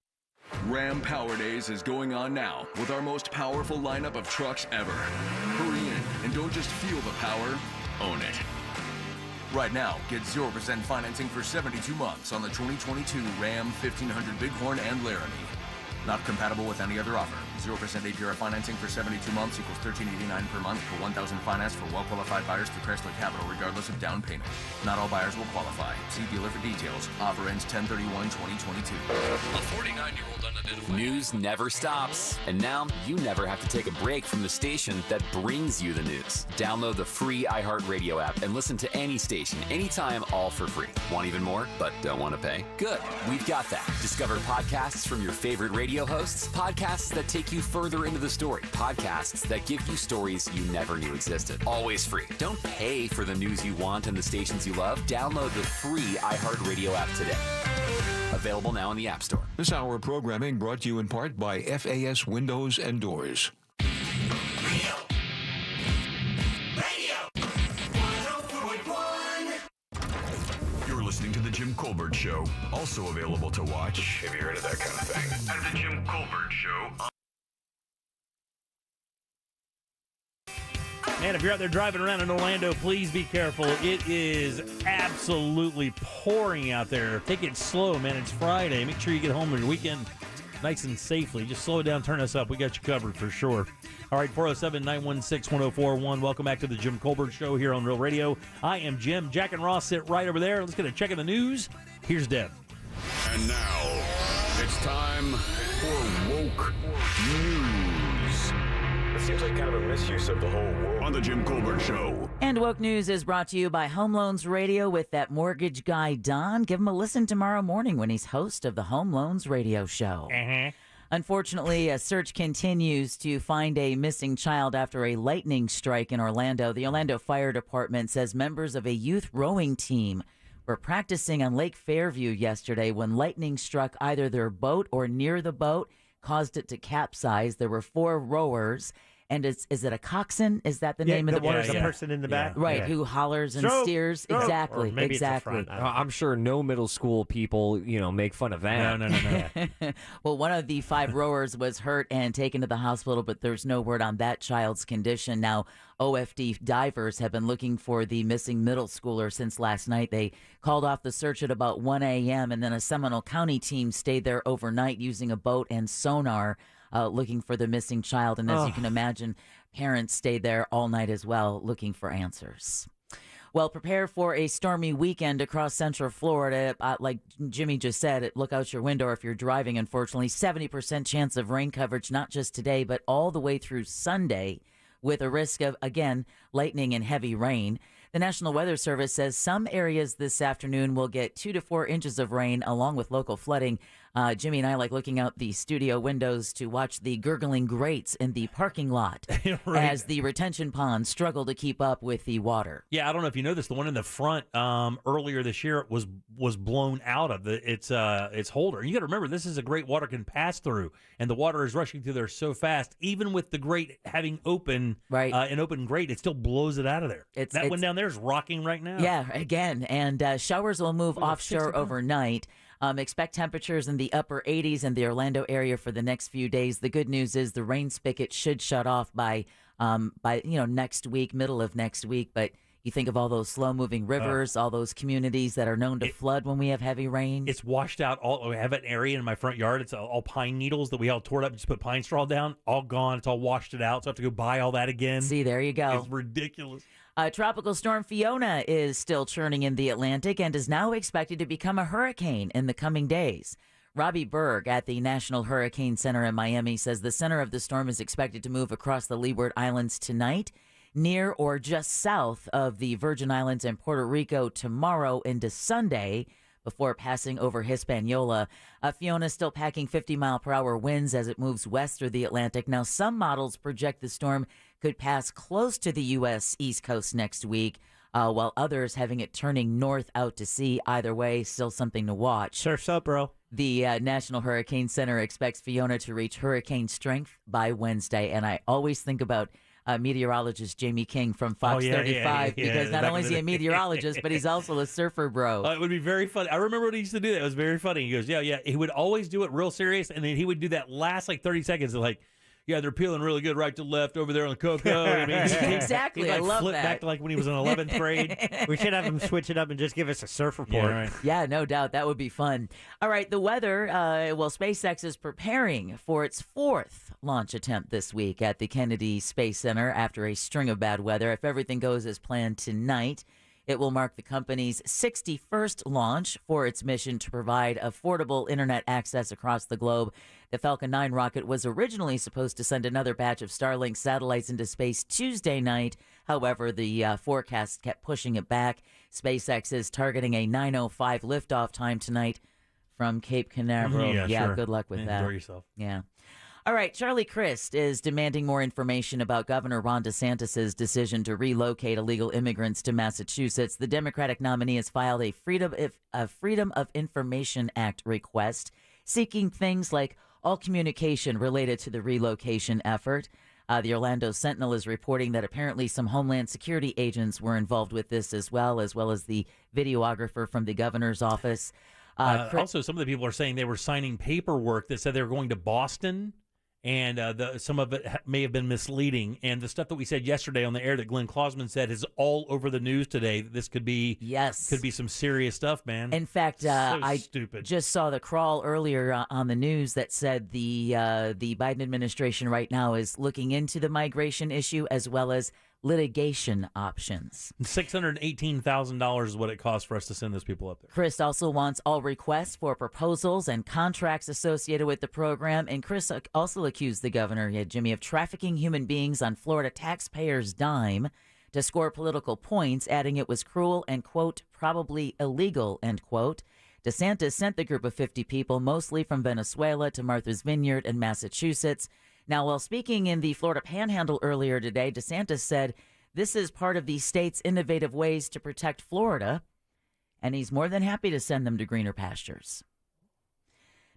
Ram Power Days is going on now with our most powerful lineup of trucks ever. Hurry in and don't just feel the power, own it. Right now, get 0% financing for 72 months on the 2022 Ram 1500 Bighorn and Laramie. Not compatible with any other offer. 0% APR financing for 72 months equals $13.89 per month per $1,000 financed for well-qualified buyers through Chrysler Capital, regardless of down payment. Not all buyers will qualify. See dealer for details. Offer ends 10/31/2022. A 49-year-old unidentified. News never stops. And now you never have to take a break from the station that brings you the news. Download the free iHeartRadio app and listen to any station, anytime, all for free. Want even more, but don't want to pay? Good. We've got that. Discover podcasts from your favorite radio hosts, podcasts that take you further into the story, podcasts that give you stories you never knew existed. Always free. Don't pay for the news you want and the stations you love. Download the free iHeartRadio app today. Available now in the App Store. This hour of programming brought to you in part by FAS Windows and Doors. You're listening to The Jim Colbert Show, also available to watch. Have you heard of that kind of thing? At The Jim Colbert Show. And if you're out there driving around in Orlando, please be careful. It is absolutely pouring out there. Take it slow, man. It's Friday. Make sure you get home on your weekend nice and safely. Just slow it down, turn us up. We got you covered for sure. All right, 407-916-1041. Welcome back to the Jim Colbert Show here on Real Radio. I am Jim. Jack and Ross sit right over there. Let's get a check of the news. Here's Deb. And now, it's time for Woke News. It seems like kind of a misuse of the whole world. On the Jim Colbert Show. And Woke News is brought to you by Home Loans Radio with that mortgage guy, Don. Give him a listen tomorrow morning when he's host of the Home Loans Radio Show. Unfortunately, a search continues to find a missing child after a lightning strike in Orlando. The Orlando Fire Department says members of a youth rowing team were practicing on Lake Fairview yesterday when lightning struck either their boat or near the boat, caused it to capsize. There were 4 rowers. And is it a coxswain? Is that the name of the person? The person in the back. Right, who hollers and steers. Stroke. Exactly, Or maybe exactly. It's the front. I'm sure no middle school people, make fun of that. No. Well, one of the 5 rowers was hurt and taken to the hospital, but there's no word on that child's condition. Now, OFD divers have been looking for the missing middle schooler since last night. They called off the search at about 1 a.m., and then a Seminole County team stayed there overnight using a boat and sonar, looking for the missing child. And as you can imagine, parents stayed there all night as well, looking for answers. Well, prepare for a stormy weekend across Central Florida. Like Jimmy just said, look out your window if you're driving, unfortunately. 70% chance of rain coverage, not just today, but all the way through Sunday, with a risk of, again, lightning and heavy rain. The National Weather Service says some areas this afternoon will get 2 to 4 inches of rain, along with local flooding. Jimmy and I like looking out the studio windows to watch the gurgling grates in the parking lot Right. as the retention ponds struggle to keep up with the water. Yeah, I don't know if you know this. The one in the front earlier this year was blown out of its holder. You got to remember, this is a grate water can pass through, and the water is rushing through there so fast. Even with the grate having open, an open grate, it still blows it out of there. That one down there is rocking right now. Yeah, again, and showers will move offshore overnight. Expect temperatures in the upper 80s in the Orlando area for the next few days. The good news is the rain spigot should shut off by next week, middle of next week. But you think of all those slow-moving rivers, all those communities that are known to flood when we have heavy rain. It's washed out. I have an area in my front yard. It's all pine needles that we all tore up and just put pine straw down. All gone. It's all washed it out. So I have to go buy all that again. See, there you go. It's ridiculous. Tropical storm Fiona is still churning in the Atlantic and is now expected to become a hurricane in the coming days. Robbie Berg at the National Hurricane Center in Miami says the center of the storm is expected to move across the Leeward Islands tonight, near or just south of the Virgin Islands and Puerto Rico tomorrow into Sunday, before passing over Hispaniola. Fiona still packing 50-mile-per-hour winds as it moves west through the Atlantic. Now, some models project the storm could pass close to the U.S. East Coast next week, while others having it turning north out to sea. Either way, still something to watch. Surf's up, bro. The National Hurricane Center expects Fiona to reach hurricane strength by Wednesday, and I always think about meteorologist Jamie King from Fox 35 because not only is he a meteorologist, but he's also a surfer bro. It would be very funny. I remember when he used to do that. It was very funny. He goes, yeah. He would always do it real serious, and then he would do that last 30 seconds of yeah, they're peeling really good right to left over there on the cocoa. I mean, exactly. I love flip that. back to when he was in 11th grade. We should have him switch it up and just give us a surf report. Yeah, right. Yeah, no doubt. That would be fun. All right, the weather. SpaceX is preparing for its 4th launch attempt this week at the Kennedy Space Center after a string of bad weather. If everything goes as planned tonight, it will mark the company's 61st launch for its mission to provide affordable internet access across the globe. The Falcon 9 rocket was originally supposed to send another batch of Starlink satellites into space Tuesday night. However, the forecast kept pushing it back. SpaceX is targeting a 9:05 liftoff time tonight from Cape Canaveral. Yeah, sure. Good luck with that. Enjoy yourself. Yeah. All right, Charlie Crist is demanding more information about Governor Ron DeSantis' decision to relocate illegal immigrants to Massachusetts. The Democratic nominee has filed a Freedom of Information Act request seeking things like all communication related to the relocation effort. The Orlando Sentinel is reporting that apparently some Homeland Security agents were involved with this as well as the videographer from the governor's office. Also, some of the people are saying they were signing paperwork that said they were going to Boston. And some of it may have been misleading. And the stuff that we said yesterday on the air that Glenn Klausman said is all over the news today. This could be some serious stuff, man. In fact, I stupid. Just saw the crawl earlier on the news that said the Biden administration right now is looking into the migration issue as well as litigation options. $618,000 is what it costs for us to send those people up there. Chris also wants all requests for proposals and contracts associated with the program. And Chris also accused the governor, Jimmy, of trafficking human beings on Florida taxpayers' dime to score political points, adding it was cruel and, quote, probably illegal, end quote. DeSantis sent the group of 50 people, mostly from Venezuela, to Martha's Vineyard in Massachusetts. Now, while speaking in the Florida Panhandle earlier today, DeSantis said this is part of the state's innovative ways to protect Florida, and he's more than happy to send them to greener pastures.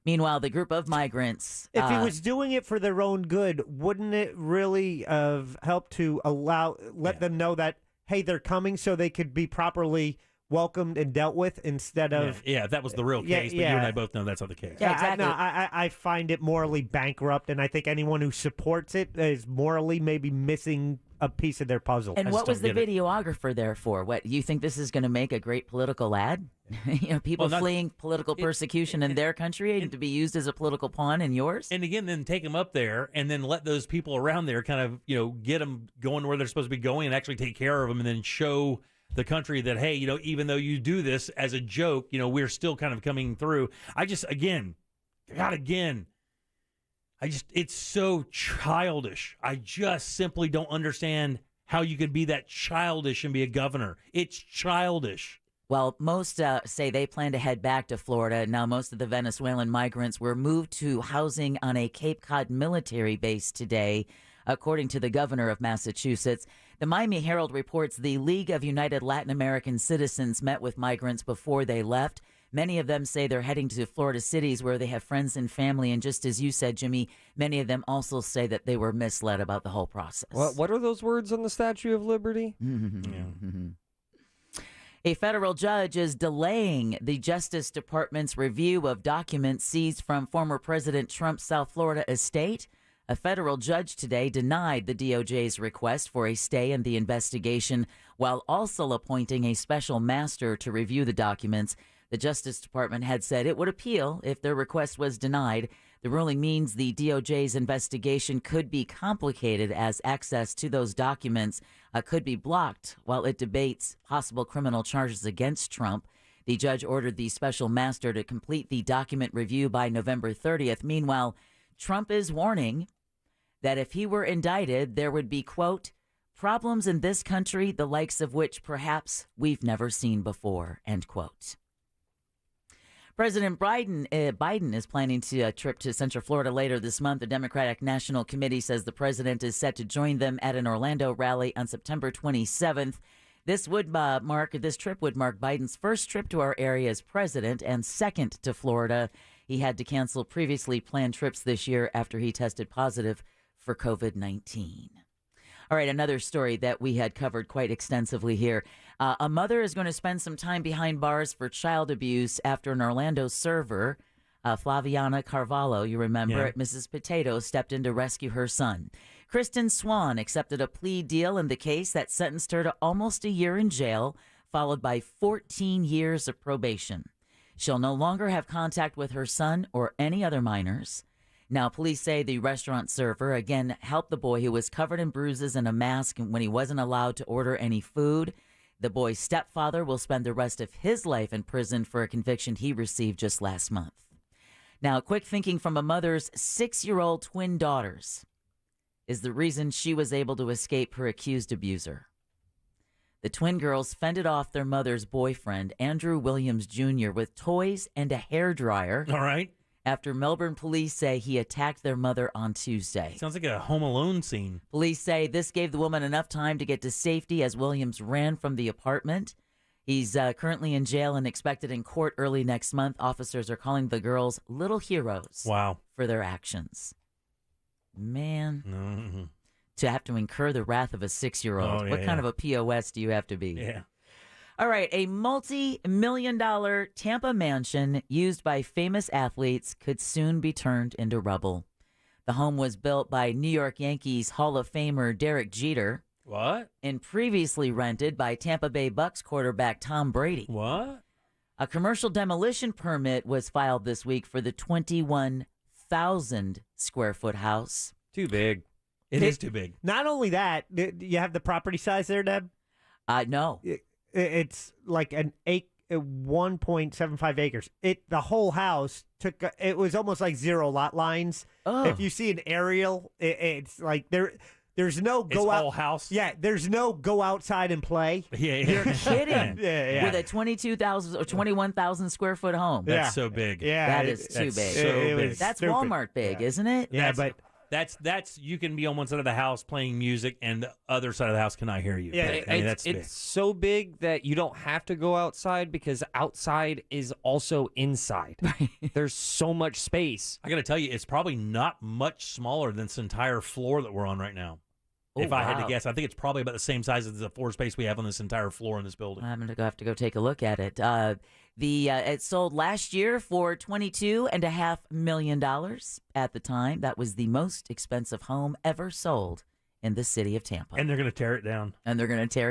Meanwhile, the group of migrants... If he was doing it for their own good, wouldn't it really have helped to let them know that, hey, they're coming so they could be properly welcomed and dealt with instead of... Yeah, if that was the real case, but you and I both know that's not the case. Yeah, exactly. I find it morally bankrupt, and I think anyone who supports it is morally maybe missing a piece of their puzzle. And what was the videographer there for? What, you think this is going to make a great political ad? People fleeing political persecution in their country and to be used as a political pawn in yours? And again, then take them up there and then let those people around there kind of, get them going where they're supposed to be going and actually take care of them and then show the country that, hey, even though you do this as a joke, we're still kind of coming through. It's so childish. I just simply don't understand how you could be that childish and be a governor. It's childish. Well, most say they plan to head back to Florida. Now, most of the Venezuelan migrants were moved to housing on a Cape Cod military base today, according to the governor of Massachusetts. The Miami Herald reports the League of United Latin American Citizens met with migrants before they left. Many of them say they're heading to Florida cities where they have friends and family. And just as you said, Jimmy, many of them also say that they were misled about the whole process. What are those words on the Statue of Liberty? A federal judge is delaying the Justice Department's review of documents seized from former President Trump's South Florida estate. A federal judge today denied the DOJ's request for a stay in the investigation while also appointing a special master to review the documents. The Justice Department had said it would appeal if their request was denied. The ruling means the DOJ's investigation could be complicated as access to those documents could be blocked while it debates possible criminal charges against Trump. The judge ordered the special master to complete the document review by November 30th. Meanwhile, Trump is warning that if he were indicted, there would be, quote, problems in this country, the likes of which perhaps we've never seen before, end quote. President Biden is planning a trip to Central Florida later this month. The Democratic National Committee says the president is set to join them at an Orlando rally on September 27th. This trip would mark Biden's first trip to our area as president and second to Florida. He had to cancel previously planned trips this year after he tested positive for COVID-19. All right, another story that we had covered quite extensively here. A mother is going to spend some time behind bars for child abuse after an Orlando server, Flaviana Carvalho, you remember, at Mrs. Potato, stepped in to rescue her son. Kristen Swan accepted a plea deal in the case that sentenced her to almost a year in jail, followed by 14 years of probation. She'll no longer have contact with her son or any other minors. Now, police say the restaurant server, again, helped the boy who was covered in bruises and a mask when he wasn't allowed to order any food. The boy's stepfather will spend the rest of his life in prison for a conviction he received just last month. Now, quick thinking from a mother's 6-year-old twin daughters is the reason she was able to escape her accused abuser. The twin girls fended off their mother's boyfriend, Andrew Williams Jr., with toys and a hairdryer. All right. After Melbourne police say he attacked their mother on Tuesday. Sounds like a Home Alone scene. Police say this gave the woman enough time to get to safety as Williams ran from the apartment. He's currently in jail and expected in court early next month. Officers are calling the girls little heroes. Wow. For their actions. Man. Mm-hmm. To have to incur the wrath of a 6-year-old. Oh, yeah, what kind of a POS do you have to be? Yeah. All right, a multi-million-dollar Tampa mansion used by famous athletes could soon be turned into rubble. The home was built by New York Yankees Hall of Famer Derek Jeter. What? And previously rented by Tampa Bay Bucks quarterback Tom Brady. What? A commercial demolition permit was filed this week for the 21,000 square foot house. Too big. It is too big. Not only that, do you have the property size there, Deb? No. It's like 1.75 acres. The whole house it was almost like 0 lot lines. Oh. If you see an aerial, it's like there's no go out. All house. Yeah, there's no go outside and play. Yeah. You're kidding. Yeah. With a 22,000 or 21,000 square foot home. That's so big. Yeah, that is too big. So big. That's stupid. Walmart big, isn't it? Yeah, but that's you can be on one side of the house playing music and the other side of the house cannot hear you. Yeah, I mean, that's big. It's so big that you don't have to go outside because outside is also inside. There's so much space. I got to tell you, it's probably not much smaller than this entire floor that we're on right now. If I had to guess, I think it's probably about the same size as the floor space we have on this entire floor in this building. I'm going to have to go take a look at it. It sold last year for $22.5 million at the time. That was the most expensive home ever sold in the city of Tampa. And they're going to tear it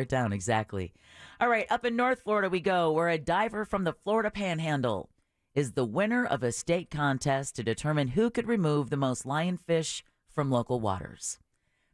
down. Exactly. All right, up in North Florida we go, where a diver from the Florida Panhandle is the winner of a state contest to determine who could remove the most lionfish from local waters.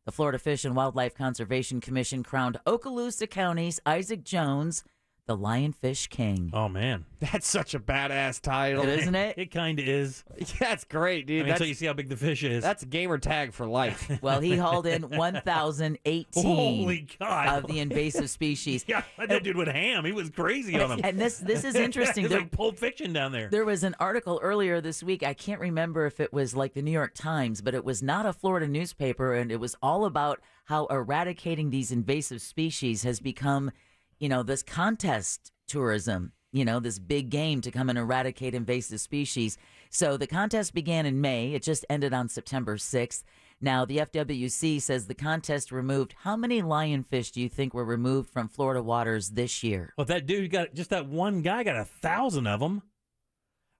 The Florida Fish and Wildlife Conservation Commission crowned Okaloosa County's Isaac Jones the Lionfish King. Oh, man. That's such a badass title. Isn't it? It kind of is. Yeah, that's great, dude. Until you see how big the fish is. That's a gamer tag for life. Well, he hauled in 1,018 Holy God. of the invasive species. Yeah, that dude went ham. He was crazy on them. And this is interesting. It's like Pulp Fiction down there. There was an article earlier this week. I can't remember if it was like the New York Times, but it was not a Florida newspaper, and it was all about how eradicating these invasive species has become, this contest tourism, this big game to come and eradicate invasive species. So the contest began in May. It just ended on September 6th. Now, the FWC says the contest removed, how many lionfish do you think were removed from Florida waters this year? Well, that dude that one guy got 1,000 of them.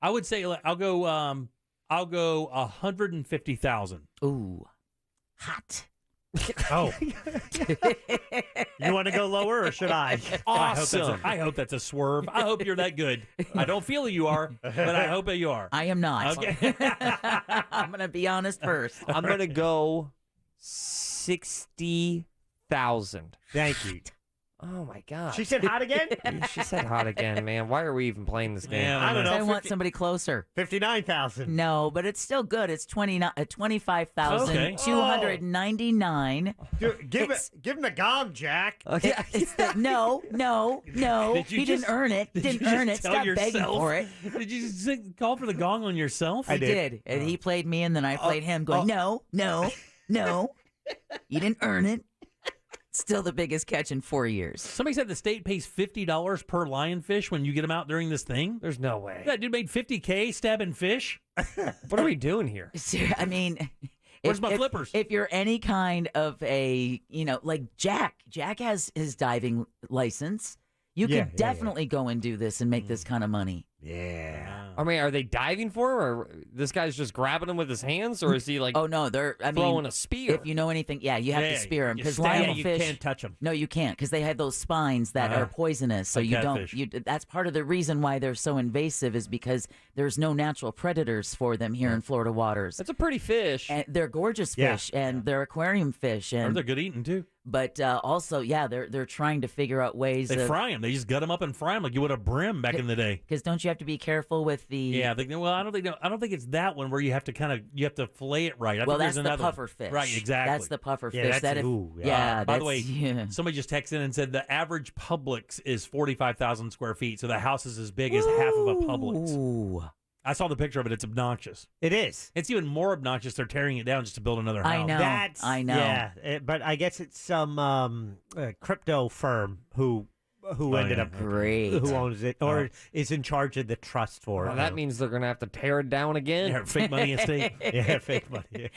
I would say I'll go 150,000. Ooh, hot. Oh. You want to go lower or should I? Awesome. I hope that's a swerve. I hope you're that good. I don't feel you are, but I hope that you are. I am not. Okay. I'm going to be honest first. I'm going to go 60,000. Thank you. Oh, my God. She said hot again? She said hot again, man. Why are we even playing this game? I don't know. I want somebody closer. 59,000. No, but it's still good. It's 25,299. Dude, give him the gong, Jack. No. He didn't earn it. Didn't earn it. Stop begging for it. Did you just call for the gong on yourself? I did. And he played me, and then I played him, going, no. You didn't earn it. Still the biggest catch in 4 years. Somebody said the state pays $50 per lionfish when you get them out during this thing. There's no way. That dude made $50K stabbing fish. What are we doing here? I mean, where's my flippers? If you're any kind of a, like Jack has his diving license. You could definitely go and do this and make this kind of money. Yeah. I mean, are they diving for him, or this guy's just grabbing him with his hands, or is he like? Oh no, throwing a spear. If you know anything, you have to spear them because lionfish. You can't touch them. No, you can't because they have those spines that are poisonous. So like you catfish. don't. That's part of the reason why they're so invasive is because there's no natural predators for them here in Florida waters. That's a pretty fish. And they're gorgeous fish, and they're aquarium fish, and they're good eating too. But also, they're trying to figure out ways. They fry them. They just gut them up and fry them like you would a brim back in the day. Because don't you have to be careful with the? Yeah. I don't think it's that one where you have to fillet it right. I think that's there's the another puffer fish. Right, exactly. That's the puffer fish. By the way, yeah. somebody just texted in and said the average Publix is 45,000 square feet, so the house is as big as half of a Publix. Ooh. I saw the picture of it. It's obnoxious. It is. It's even more obnoxious. They're tearing it down just to build another house. I know. I know. Yeah, but I guess it's some crypto firm who ended up great, who owns it or is in charge of the trust for it. That means they're going to have to tear it down again. Yeah, fake money estate. Yeah, fake money.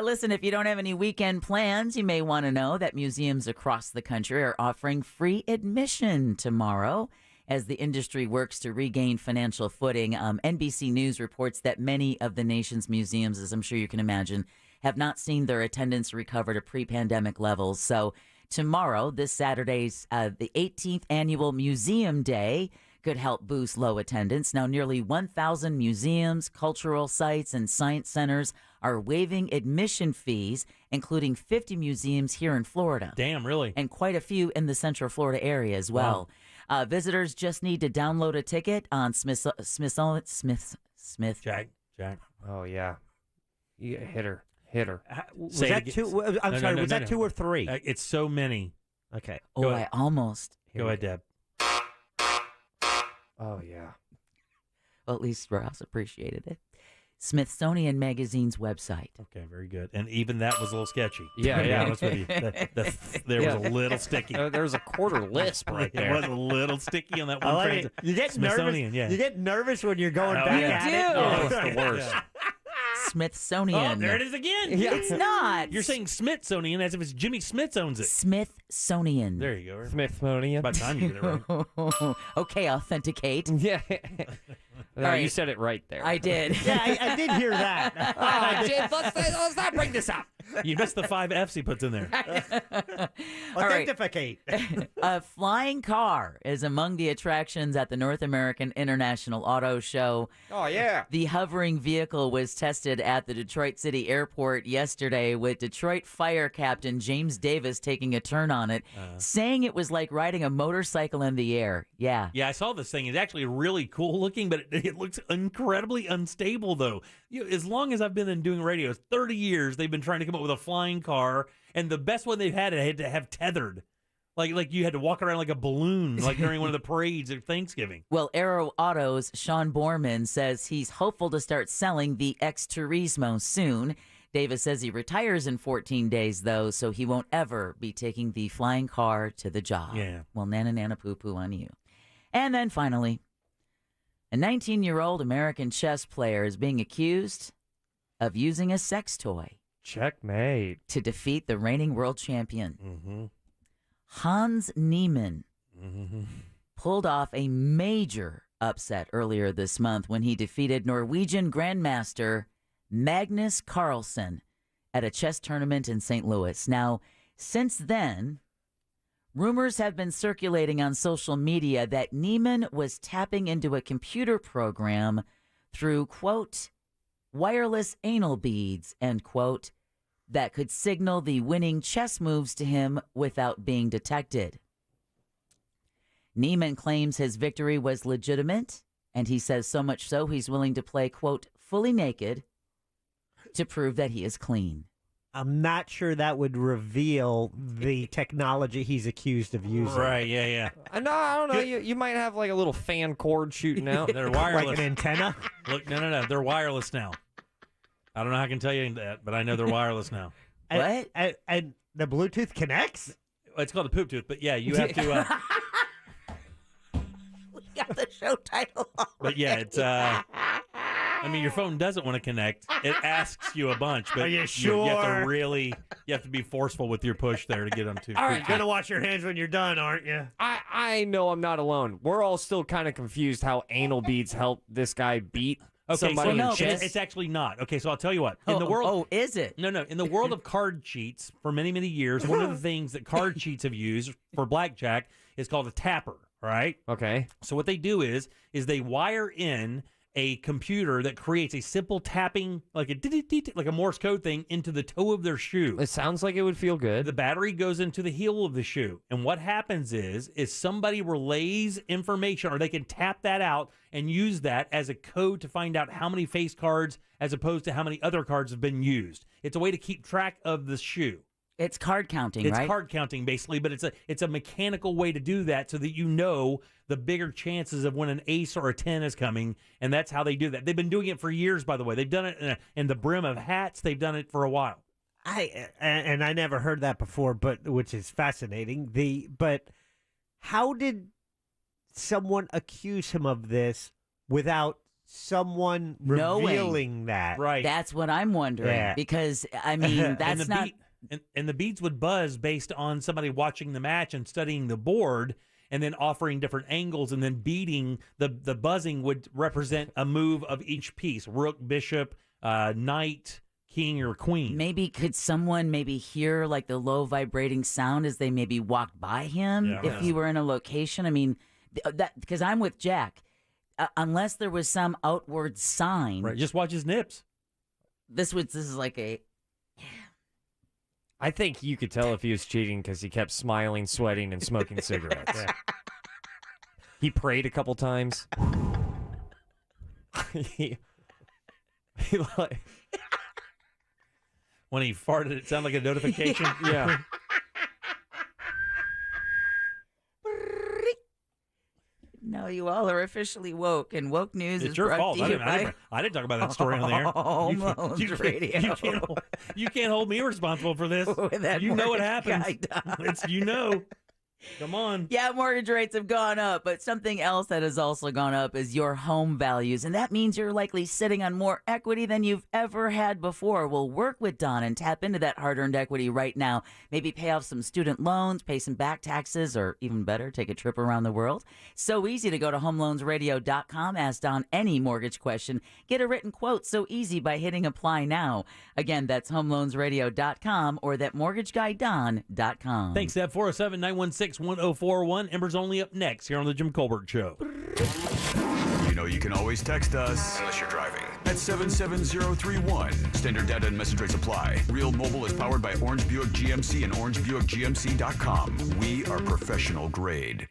Listen, if you don't have any weekend plans, you may want to know that museums across the country are offering free admission tomorrow. As the industry works to regain financial footing, NBC News reports that many of the nation's museums, as I'm sure you can imagine, have not seen their attendance recover to pre-pandemic levels. So tomorrow, this Saturday's the 18th annual Museum Day could help boost low attendance. Now, nearly 1,000 museums, cultural sites, and science centers are waiving admission fees, including 50 museums here in Florida. Damn, really? And quite a few in the Central Florida area as well. Wow. Visitors just need to download a ticket on Smith. Jack. Oh yeah, hit her. Was that two? I'm sorry. Was that 2 or 3? It's so many. Okay. Oh, I almost. Go ahead, Deb. Oh yeah. Well, at least Ross appreciated it. Smithsonian Magazine's website. Okay, very good. And even that was a little sketchy. Yeah. There was a little sticky. There was a quarter lisp right there. It was a little sticky on that one. Like you get nervous. Yeah. You get nervous when you're going back at it. Oh, it's the worst. Yeah. Smithsonian. Oh, there it is again. Yeah. It's not. You're saying Smithsonian as if it's Jimmy Smith owns it. Smithsonian. There you go. Smithsonian. About time you get it right. Okay, authenticate. Yeah. No, right. You said it right there. I did. Yeah, I did hear that. James, let's not bring this up. You missed the 5 F's he puts in there. Authenticate. A flying car is among the attractions at the North American International Auto Show. Oh, yeah. The hovering vehicle was tested at the Detroit City Airport yesterday with Detroit Fire Captain James Davis taking a turn on it, saying it was like riding a motorcycle in the air. Yeah. Yeah, I saw this thing. It's actually really cool looking, but it looks incredibly unstable, though. As long as I've been doing radio, 30 years, they've been trying to come up with a flying car, and the best one they've had, it had to have tethered. Like you had to walk around like a balloon, like during one of the parades at Thanksgiving. Well, Aero Auto's Sean Borman says he's hopeful to start selling the X Turismo soon. Davis says he retires in 14 days, though, so he won't ever be taking the flying car to the job. Yeah. Well, nana poo-poo on you. And then finally, a 19-year-old American chess player is being accused of using a sex toy. Checkmate. To defeat the reigning world champion. Mm-hmm. Hans Niemann Mm-hmm. pulled off a major upset earlier this month when he defeated Norwegian Grandmaster Magnus Carlsen at a chess tournament in St. Louis. Now, since then, rumors have been circulating on social media that Niemann was tapping into a computer program through, quote, wireless anal beads, end quote, that could signal the winning chess moves to him without being detected. Neiman claims his victory was legitimate, and he says so much so he's willing to play, quote, fully naked to prove that he is clean. I'm not sure that would reveal the technology he's accused of using. Right, yeah. I don't know. You might have like a little fan cord shooting out. They're wireless. Like an antenna? Look, no. They're wireless now. I don't know how I can tell you that, but I know they're wireless now. What? And the Bluetooth connects? It's called a poop tooth, but yeah, you have to. We got the show title already. But yeah, it's. I mean, your phone doesn't want to connect. It asks you a bunch, but Are you you sure? have to be forceful with your push there to get them to. All right, you're going to wash your hands when you're done, aren't you? I know I'm not alone. We're all still kind of confused how anal beads help this guy beat somebody in chess. It's actually not. Okay, so I'll tell you what. In the world, is it? No. In the world of card cheats, for many, many years, one of the things that card cheats have used for blackjack is called a tapper, right? Okay. So what they do is they wire in a computer that creates a simple tapping, like a Morse code thing, into the toe of their shoe. It sounds like it would feel good. The battery goes into the heel of the shoe. And what happens is somebody relays information, or they can tap that out and use that as a code to find out how many face cards as opposed to how many other cards have been used. It's a way to keep track of the shoe. It's card counting, It's right? card counting, basically, but it's a mechanical way to do that so that you know the bigger chances of when an ace or a 10 is coming, and that's how they do that. They've been doing it for years, by the way. They've done it in the brim of hats. They've done it for a while. I never heard that before, but which is fascinating. But how did someone accuse him of this without someone revealing that? Right. That's what I'm wondering. Yeah. Because, I mean, that's not... And the beads would buzz based on somebody watching the match and studying the board and then offering different angles and then beating. The buzzing would represent a move of each piece: rook, bishop, knight, king, or queen. Maybe could someone hear like the low vibrating sound as they maybe walked by him if he were in a location? I mean, that because I'm with Jack. Unless there was some outward sign. Right. Just watch his nips. This is like a... I think you could tell if he was cheating because he kept smiling, sweating, and smoking cigarettes. Yeah. He prayed a couple times. he when he farted, it sounded like a notification. Yeah. No, you all are officially woke, and woke news it's is your brought fault. to you by I didn't talk about that story on the air. Homeloans Radio. You can't hold me responsible for this. You know what happens. You know. Come on. Yeah, mortgage rates have gone up, but something else that has also gone up is your home values, and that means you're likely sitting on more equity than you've ever had before. Well, work with Don and tap into that hard-earned equity right now. Maybe pay off some student loans, pay some back taxes, or even better, take a trip around the world. So easy to go to homeloansradio.com, ask Don any mortgage question, get a written quote so easy by hitting apply now. Again, that's homeloansradio.com or thatmortgageguyDon.com. Thanks, Deb. 407-916-1041. Ember's only up next here on the Jim Colbert Show. You know you can always text us, unless you're driving, at 77031. Standard data and message rates apply. Real Mobile is powered by Orange Buick GMC and OrangeBuickGMC.com. We are professional grade.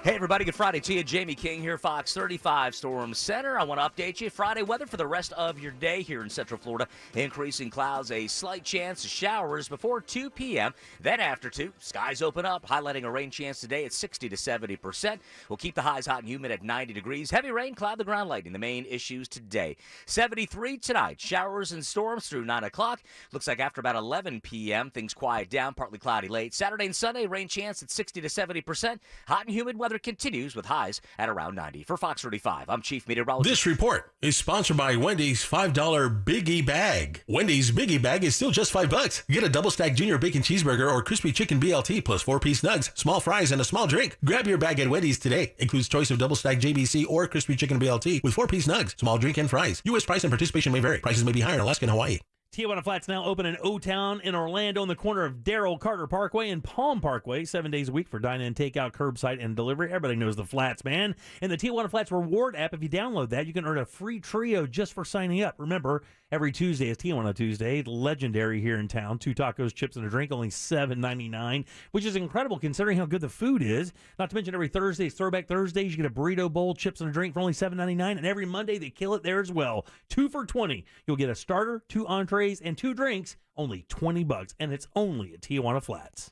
Hey, everybody. Good Friday to you. Jamie King here, Fox 35 Storm Center. I want to update you. Friday weather for the rest of your day here in Central Florida. Increasing clouds, a slight chance of showers before 2 p.m. Then after 2, skies open up, highlighting a rain chance today at 60 to 70%. We'll keep the highs hot and humid at 90 degrees. Heavy rain, cloud the ground lightning, the main issues today. 73 tonight. Showers and storms through 9 o'clock. Looks like after about 11 p.m., things quiet down, partly cloudy late. Saturday and Sunday, rain chance at 60 to 70%. Hot and humid weather continues with highs at around 90. For Fox 35, I'm Chief Meteorologist. This report is sponsored by Wendy's $5 Biggie Bag. Wendy's Biggie Bag is still just $5. Get a double stack junior bacon cheeseburger or crispy chicken BLT plus 4-piece nugs, small fries, and a small drink. Grab your bag at Wendy's today. Includes choice of double stack JBC or crispy chicken BLT with 4-piece nugs, small drink, and fries. U.S. price and participation may vary. Prices may be higher in Alaska and Hawaii. Tijuana Flats now open in O-Town in Orlando on the corner of Darrell Carter Parkway and Palm Parkway, 7 days a week for dine-in, takeout, curbside, and delivery. Everybody knows the Flats, man. And the Tijuana Flats reward app, if you download that, you can earn a free trio just for signing up. Remember, every Tuesday is Tijuana Tuesday, legendary here in town. 2 tacos, chips, and a drink, only $7.99, which is incredible considering how good the food is. Not to mention every Thursday is Throwback Thursdays. You get a burrito bowl, chips, and a drink for only $7.99, and every Monday they kill it there as well. 2 for $20. You'll get a starter, 2 entrees, and 2 drinks, only $20, and it's only at Tijuana Flats.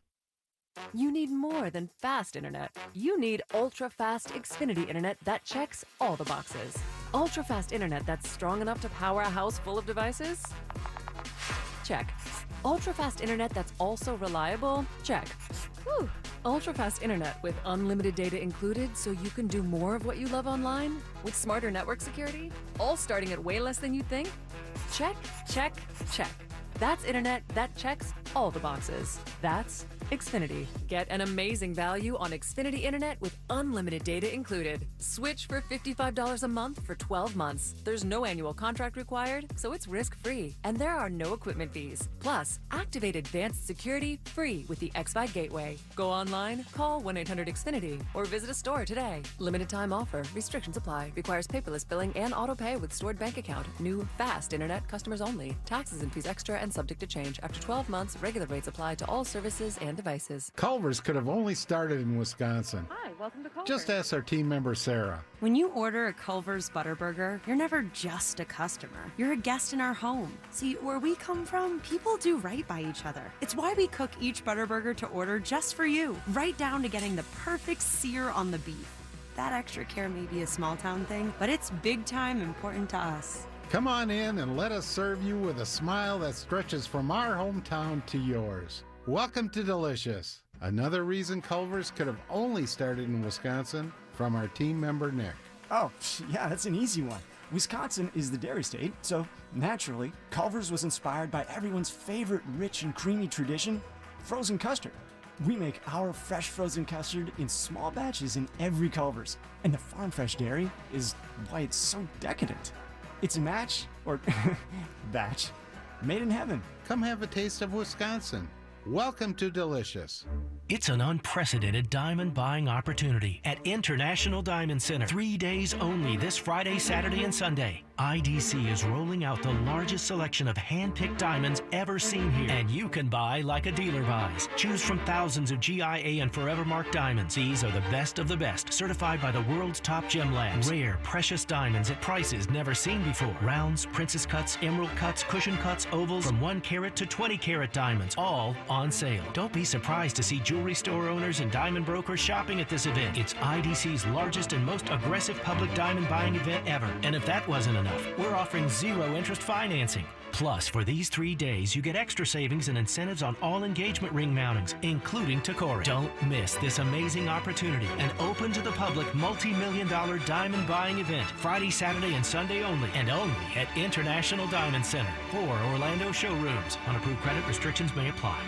You need more than fast internet. You need ultra-fast Xfinity internet that checks all the boxes. Ultra-fast internet that's strong enough to power a house full of devices? Check. Ultra-fast internet that's also reliable? Check. Whew. Ultra-fast internet with unlimited data included so you can do more of what you love online? With smarter network security? All starting at way less than you think? Check, check, check. That's internet that checks all the boxes. That's Xfinity. Get an amazing value on Xfinity internet with unlimited data included. Switch for $55 a month for 12 months. There's no annual contract required, so it's risk-free. And there are no equipment fees. Plus, activate advanced security free with the X5 Gateway. Go online, call 1-800-XFINITY, or visit a store today. Limited time offer. Restrictions apply. Requires paperless billing and auto pay with stored bank account. New fast internet customers only. Taxes and fees extra and subject to change. After 12 months, regular rates apply to all services and devices. Culver's could have only started in Wisconsin. Hi, welcome to Culver's. Just ask our team member Sarah. When you order a Culver's Butterburger, you're never just a customer. You're a guest in our home. See, where we come from, people do right by each other. It's why we cook each Butterburger to order just for you, right down to getting the perfect sear on the beef. That extra care may be a small town thing, but it's big time important to us. Come on in and let us serve you with a smile that stretches from our hometown to yours. Welcome to Delicious. Another reason Culver's could have only started in Wisconsin, from our team member Nick. Oh, yeah, that's an easy one. Wisconsin is the dairy state, so naturally, Culver's was inspired by everyone's favorite rich and creamy tradition, frozen custard. We make our fresh frozen custard in small batches in every Culver's, and the farm fresh dairy is why it's so decadent. It's a match, or batch, made in heaven. Come have a taste of Wisconsin. Welcome to Delicious. It's an unprecedented diamond buying opportunity at International Diamond Center. 3 days only this Friday, Saturday, and Sunday. IDC is rolling out the largest selection of hand-picked diamonds ever seen here. And you can buy like a dealer buys. Choose from thousands of GIA and Forever Mark diamonds. These are the best of the best, certified by the world's top gem labs. Rare, precious diamonds at prices never seen before. Rounds, princess cuts, emerald cuts, cushion cuts, ovals, from 1 carat to 20 carat diamonds, all on sale. Don't be surprised to see jewelry store owners and diamond brokers shopping at this event. It's IDC's largest and most aggressive public diamond buying event ever. And if that wasn't enough, we're offering 0 interest financing. Plus, for these 3 days, you get extra savings and incentives on all engagement ring mountings, including Tacori. Don't miss this amazing opportunity. An open to the public multi-million-dollar diamond buying event, Friday, Saturday, and Sunday only, and only at International Diamond Center. 4 Orlando showrooms. On approved credit, restrictions may apply.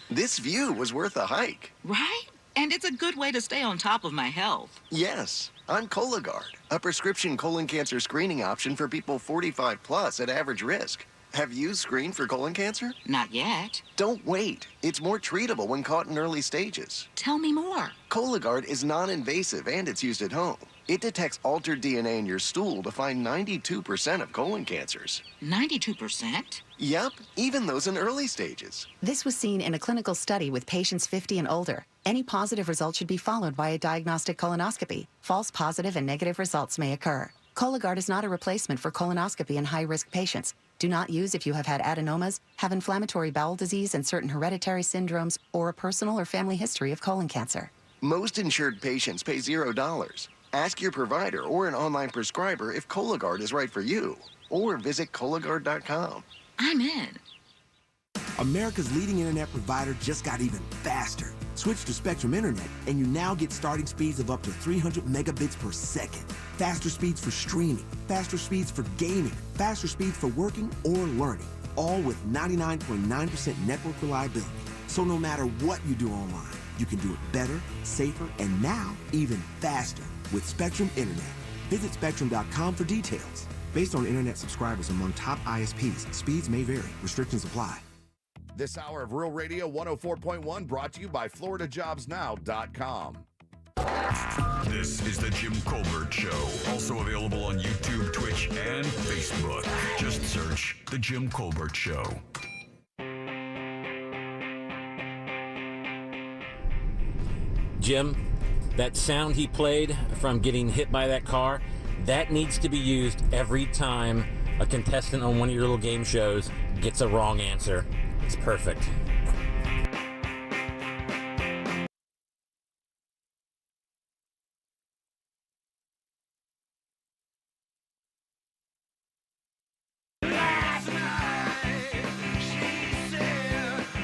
This view was worth a hike. Right? And it's a good way to stay on top of my health. Yes, I'm Cologuard, a prescription colon cancer screening option for people 45 plus at average risk. Have you screened for colon cancer? Not yet. Don't wait. It's more treatable when caught in early stages. Tell me more. Cologuard is non-invasive and it's used at home. It detects altered DNA in your stool to find 92% of colon cancers. 92%? Yep, even those in early stages. This was seen in a clinical study with patients 50 and older. Any positive result should be followed by a diagnostic colonoscopy. False positive and negative results may occur. Cologuard is not a replacement for colonoscopy in high-risk patients. Do not use if you have had adenomas, have inflammatory bowel disease and certain hereditary syndromes, or a personal or family history of colon cancer. Most insured patients pay $0. Ask your provider or an online prescriber if Cologuard is right for you, or visit Cologuard.com. I'm in. America's leading internet provider just got even faster. Switch to Spectrum Internet, and you now get starting speeds of up to 300 megabits per second. Faster speeds for streaming, faster speeds for gaming, faster speeds for working or learning, all with 99.9% network reliability. So no matter what you do online, you can do it better, safer, and now even faster with Spectrum Internet. Visit Spectrum.com for details. Based on internet subscribers among top ISPs, speeds may vary. Restrictions apply. This hour of Real Radio 104.1 brought to you by FloridaJobsNow.com. This is the Jim Colbert Show. Also available on YouTube, Twitch, and Facebook. Just search The Jim Colbert Show. Jim, that sound he played from getting hit by that car, that needs to be used every time a contestant on one of your little game shows gets a wrong answer. It's perfect.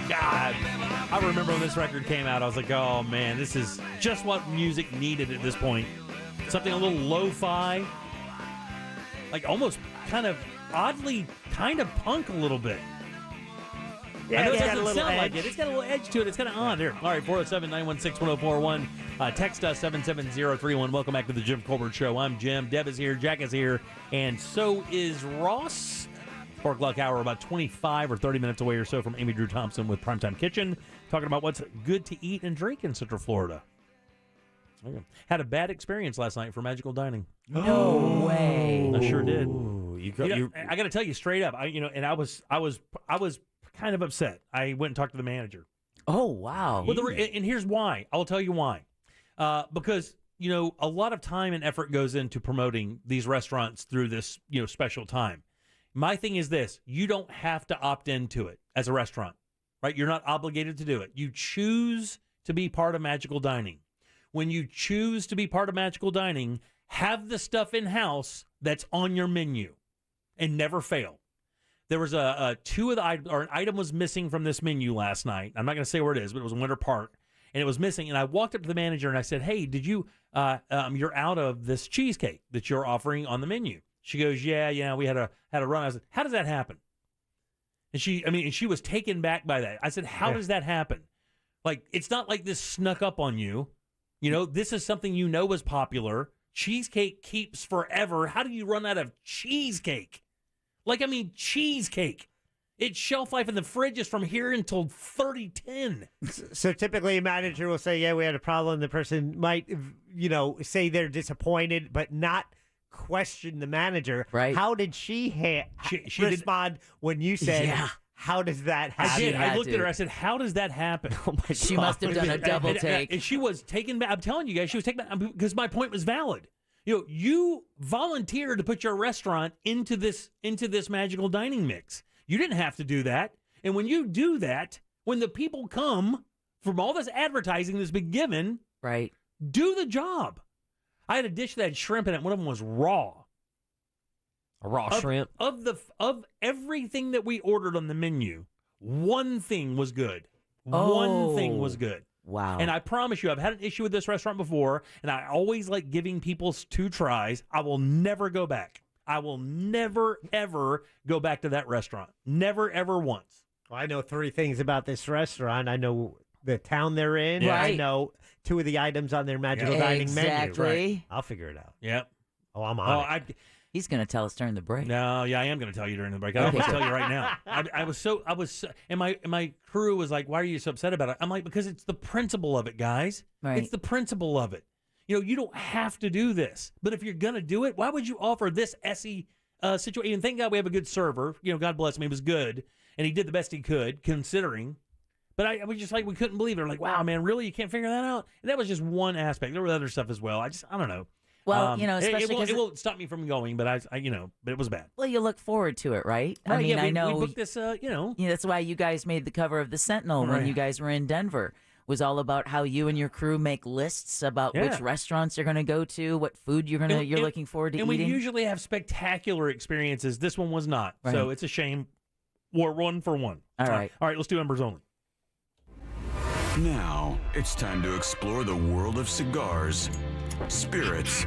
God, I remember when this record came out, I was like, oh man, this is just what music needed at this point. Something a little lo-fi, like almost kind of oddly kind of punk a little bit. Yeah, I know it's it got a doesn't little sound like edge. it. It's got a little edge to it. It's kind of odd. Here. All right, 407-916-1041. Text us 77031. Welcome back to the Jim Colbert Show. I'm Jim. Deb is here. Jack is here. And so is Ross. 4 o'clock hour, about 25 or 30 minutes away or so from Amy Drew Thompson with Primetime Kitchen, talking about what's good to eat and drink in Central Florida. Okay. Had a bad experience last night for Magical Dining. No way. I sure did. I got to tell you straight up. I was kind of upset. I went and talked to the manager. Oh wow! Well, and here's why. I'll tell you why. Because a lot of time and effort goes into promoting these restaurants through this special time. My thing is this: you don't have to opt into it as a restaurant, right? You're not obligated to do it. You choose to be part of Magical Dining. When you choose to be part of Magical Dining, have the stuff in-house that's on your menu and never fail. There was an item was missing from this menu last night. I'm not going to say where it is, but it was in Winter Park, and it was missing. And I walked up to the manager and I said, "Hey, did you? You're out of this cheesecake that you're offering on the menu." She goes, "Yeah, we had a run." I said, "How does that happen?" And she was taken back by that. I said, "How does that happen? Like, it's not like this snuck up on you. This is something was popular. Cheesecake keeps forever. How do you run out of cheesecake? Cheesecake. Its shelf life in the fridge is from here until 3010. So typically a manager will say, yeah, we had a problem. The person might, say they're disappointed, but not question the manager. Right. How did she respond when you said, how does that happen? I did. I looked at her. I said, how does that happen? Oh my God. She must have done a double take. And she was taken back. I'm telling you guys, she was taken back because my point was valid. You volunteered to put your restaurant into this Magical Dining mix. You didn't have to do that. And when you do that, when the people come from all this advertising that's been given, right, do the job. I had a dish that had shrimp in it. One of them was raw. A raw shrimp? Of everything that we ordered on the menu, one thing was good. One thing was good. Wow. And I promise you, I've had an issue with this restaurant before, and I always like giving people 2 tries. I will never go back. I will never, ever go back to that restaurant. Never, ever once. Well, I know 3 things about this restaurant. I know the town they're in. Yeah. I know 2 of the items on their Magical Dining menu. Exactly. I'll figure it out. Yep. Oh, I'm on it. He's going to tell us during the break. No, yeah, I am going to tell you during the break. I'm going to tell you right now. I was so, and my crew was like, "Why are you so upset about it?" I'm like, "Because it's the principle of it, guys. Right. It's the principle of it. You don't have to do this, but if you're going to do it, why would you offer this essy situation?" And thank God we have a good server. God bless him. He was good, and he did the best he could, considering. But I was just like, we couldn't believe it. We're like, wow, man, really? You can't figure that out? And that was just one aspect. There were other stuff as well. I don't know. Well, especially it won't stop me from going, but but it was bad. Well, you look forward to it, right? Right, I mean, yeah, I know we booked this. that's why you guys made the cover of the Sentinel when you guys were in Denver. Was all about how you and your crew make lists about which restaurants you're going to go to, what food you're looking forward to eating. eating. And we usually have spectacular experiences. This one was not, so it's a shame. We're 1 for 1. All right, let's do members only. Now, it's time to explore the world of cigars, spirits,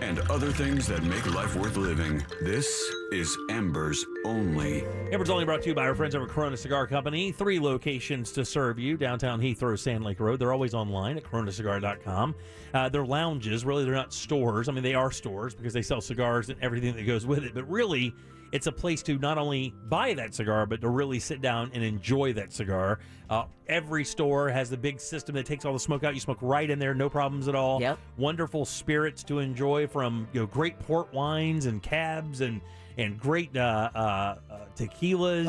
and other things that make life worth living. This is Embers Only. Embers Only brought to you by our friends over at Corona Cigar Company. 3 locations to serve you. Downtown Heathrow, Sand Lake Road. They're always online at coronacigar.com. They're lounges. Really, they're not stores. I mean, they are stores because they sell cigars and everything that goes with it. But really, it's a place to not only buy that cigar, but to really sit down and enjoy that cigar. Every store has the big system that takes all the smoke out. You smoke right in there, no problems at all. Yep. Wonderful spirits to enjoy, from great port wines and cabs and great tequilas.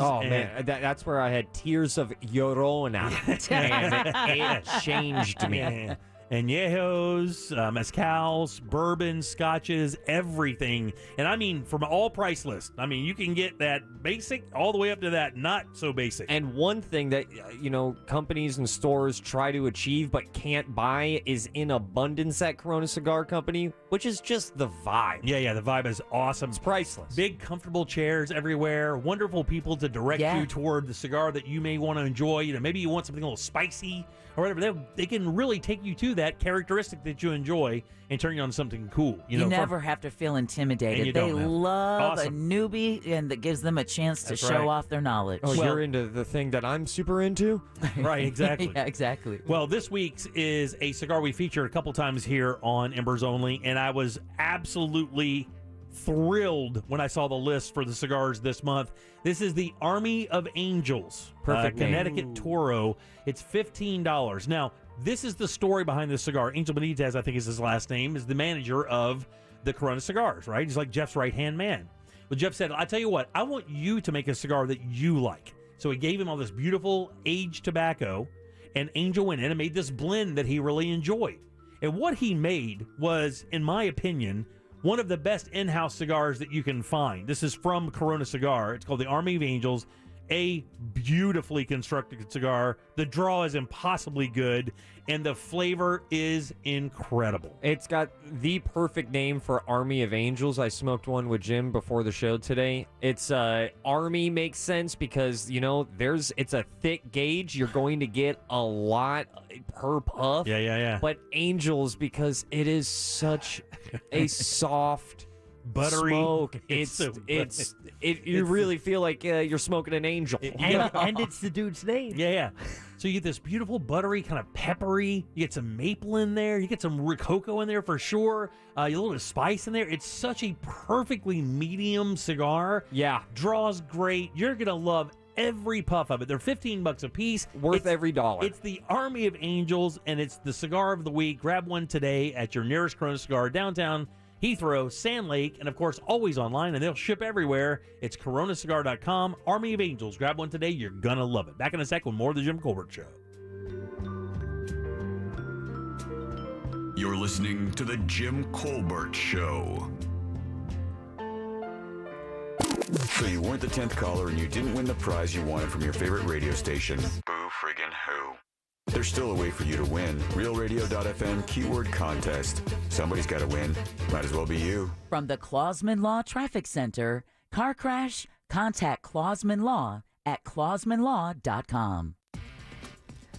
Oh, and, man, that's where I had tears of Llorona, and it changed me. Yeah. Añejos, mezcals, bourbons, scotches, everything. And I mean, from all price lists. I mean, you can get that basic all the way up to that not so basic. And one thing that, companies and stores try to achieve but can't buy is in abundance at Corona Cigar Company, which is just the vibe. Yeah, the vibe is awesome. It's priceless. Big, comfortable chairs everywhere. Wonderful people to direct you toward the cigar that you may want to enjoy. Maybe you want something a little spicy or whatever. They can really take you to that characteristic that you enjoy and turn you on something cool. You never have to feel intimidated. They love a newbie, and that gives them a chance to show off their knowledge. Oh, you're into the thing that I'm super into? Right, exactly. Yeah, exactly. Well, this week's is a cigar we featured a couple times here on Embers Only, and I was absolutely thrilled when I saw the list for the cigars this month. This is the Army of Angels. Perfect name. Connecticut Toro. It's $15. Now, this is the story behind this cigar. Angel Benitez, I think is his last name, is the manager of the Corona Cigars, right? He's like Jeff's right-hand man. Well, Jeff said, I tell you what, I want you to make a cigar that you like. So he gave him all this beautiful aged tobacco, and Angel went in and made this blend that he really enjoyed. And what he made was, in my opinion, one of the best in-house cigars that you can find. This is from Corona Cigar. It's called the Army of Angels. A beautifully constructed cigar. The draw is impossibly good, and the flavor is incredible. It's got the perfect name for Army of Angels. I smoked one with Jim before the show today. It's Army makes sense because it's a thick gauge. You're going to get a lot per puff. Yeah. But Angels, because it is such a soft, buttery smoke. You really feel like you're smoking an angel. And it's the dude's name. Yeah. So you get this beautiful, buttery, kind of peppery. You get some maple in there. You get some cocoa in there for sure. A little bit of spice in there. It's such a perfectly medium cigar. Yeah. Draws great. You're going to love every puff of it. They're $15 a piece. Worth every dollar. It's the Army of Angels, and it's the cigar of the week. Grab one today at your nearest Corona Cigar, downtown Heathrow, Sand Lake, and of course always online, and they'll ship everywhere. It's coronacigar.com. Army of Angels. Grab one today. You're gonna love it. Back in a sec with more of the Jim Colbert Show. You're listening to the Jim Colbert Show. So you weren't the 10th caller and you didn't win the prize you wanted from your favorite radio station. Boo friggin' who. There's still a way for you to win. RealRadio.fm keyword contest. Somebody's got to win. Might as well be you. From the Clausman Law Traffic Center, car crash? Contact Clausman Law at clausmanlaw.com.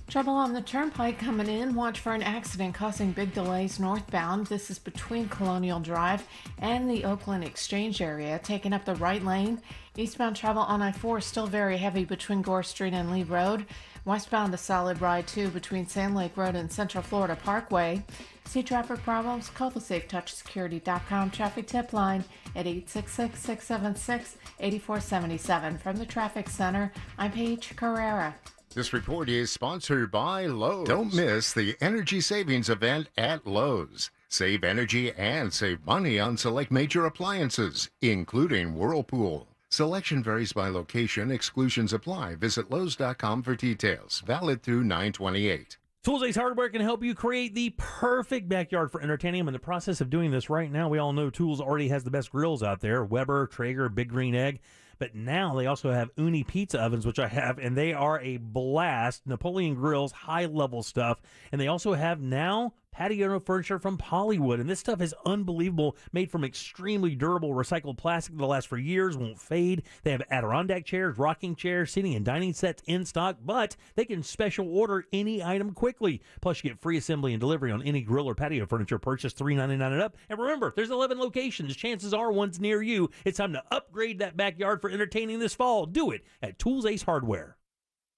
Trouble on the turnpike coming in. Watch for an accident causing big delays northbound. This is between Colonial Drive and the Oakland Exchange area, taking up the right lane. Eastbound travel on I-4 is still very heavy between Gore Street and Lee Road. Westbound a solid ride too between Sand Lake Road and Central Florida Parkway. See traffic problems? Call the SafeTouchSecurity.com traffic tip line at 866-676-8477. From the Traffic Center, I'm Paige Carrera. This report is sponsored by Lowe's. Don't miss the Energy Savings Event at Lowe's. Save energy and save money on select major appliances, including Whirlpool. Selection varies by location. Exclusions apply. Visit Lowe's.com for details. Valid through 9/28. Tools Ace Hardware can help you create the perfect backyard for entertaining. I'm in the process of doing this right now. We all know Tools already has the best grills out there. Weber, Traeger, Big Green Egg. But now they also have Uni pizza ovens, which I have, and they are a blast. Napoleon grills, high-level stuff. And they also have now patio furniture from Hollywood. And this stuff is unbelievable, made from extremely durable recycled plastic that'll last for years, won't fade. They have Adirondack chairs, rocking chairs, seating and dining sets in stock, but they can special order any item quickly. Plus, you get free assembly and delivery on any grill or patio furniture purchased $3.99 and up. And remember, there's 11 locations. Chances are one's near you. It's time to upgrade that backyard for entertaining this fall. Do it at Tools Ace Hardware.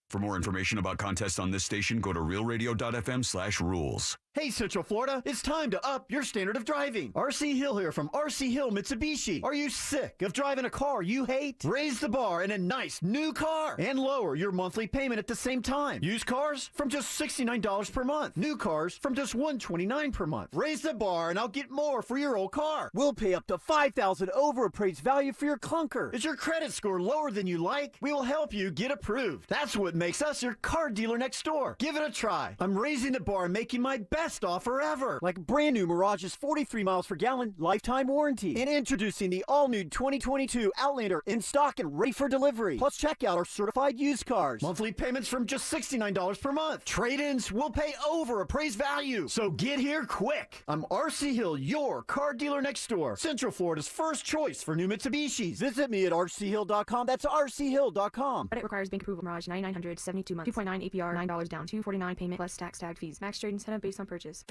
For more information about contests on this station, go to realradio.fm/rules. Hey, Central Florida, it's time to up your standard of driving. RC Hill here from RC Hill Mitsubishi. Are you sick of driving a car you hate? Raise the bar in a nice new car and lower your monthly payment at the same time. Used cars from just $69 per month. New cars from just $129 per month. Raise the bar and I'll get more for your old car. We'll pay up to $5,000 over appraised value for your clunker. Is your credit score lower than you like? We will help you get approved. That's what makes us your car dealer next door. Give it a try. I'm raising the bar and making my best offer ever. Like brand new Mirage's 43 miles per gallon lifetime warranty. And introducing the all-new 2022 Outlander in stock and ready for delivery. Plus, check out our certified used cars. Monthly payments from just $69 per month. Trade-ins will pay over appraised value. So get here quick. I'm RC Hill, your car dealer next door. Central Florida's first choice for new Mitsubishis. Visit me at rchill.com. That's rchill.com. Credit requires bank approval. Mirage 9900 72 months. 2.9 APR, $9 down. $249 payment plus tax tag fees. Max trade incentive based on purchase.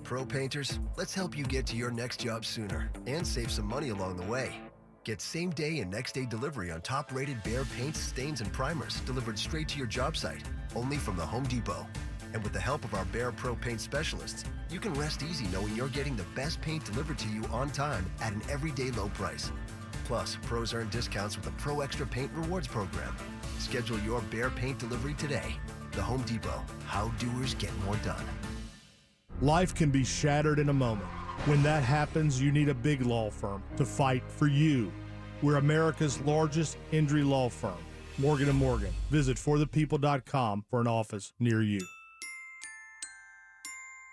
Pro Painters, let's help you get to your next job sooner and save some money along the way. Get same-day and next-day delivery on top-rated Behr paints, stains, and primers delivered straight to your job site, only from the Home Depot. And with the help of our Behr Pro Paint specialists, you can rest easy knowing you're getting the best paint delivered to you on time at an everyday low price. Plus, pros earn discounts with the Pro Extra Paint Rewards program. Schedule your Behr paint delivery today. The Home Depot, how doers get more done. Life can be shattered in a moment. When that happens, you need a big law firm to fight for you. We're America's largest injury law firm, Morgan & Morgan. Visit forthepeople.com for an office near you.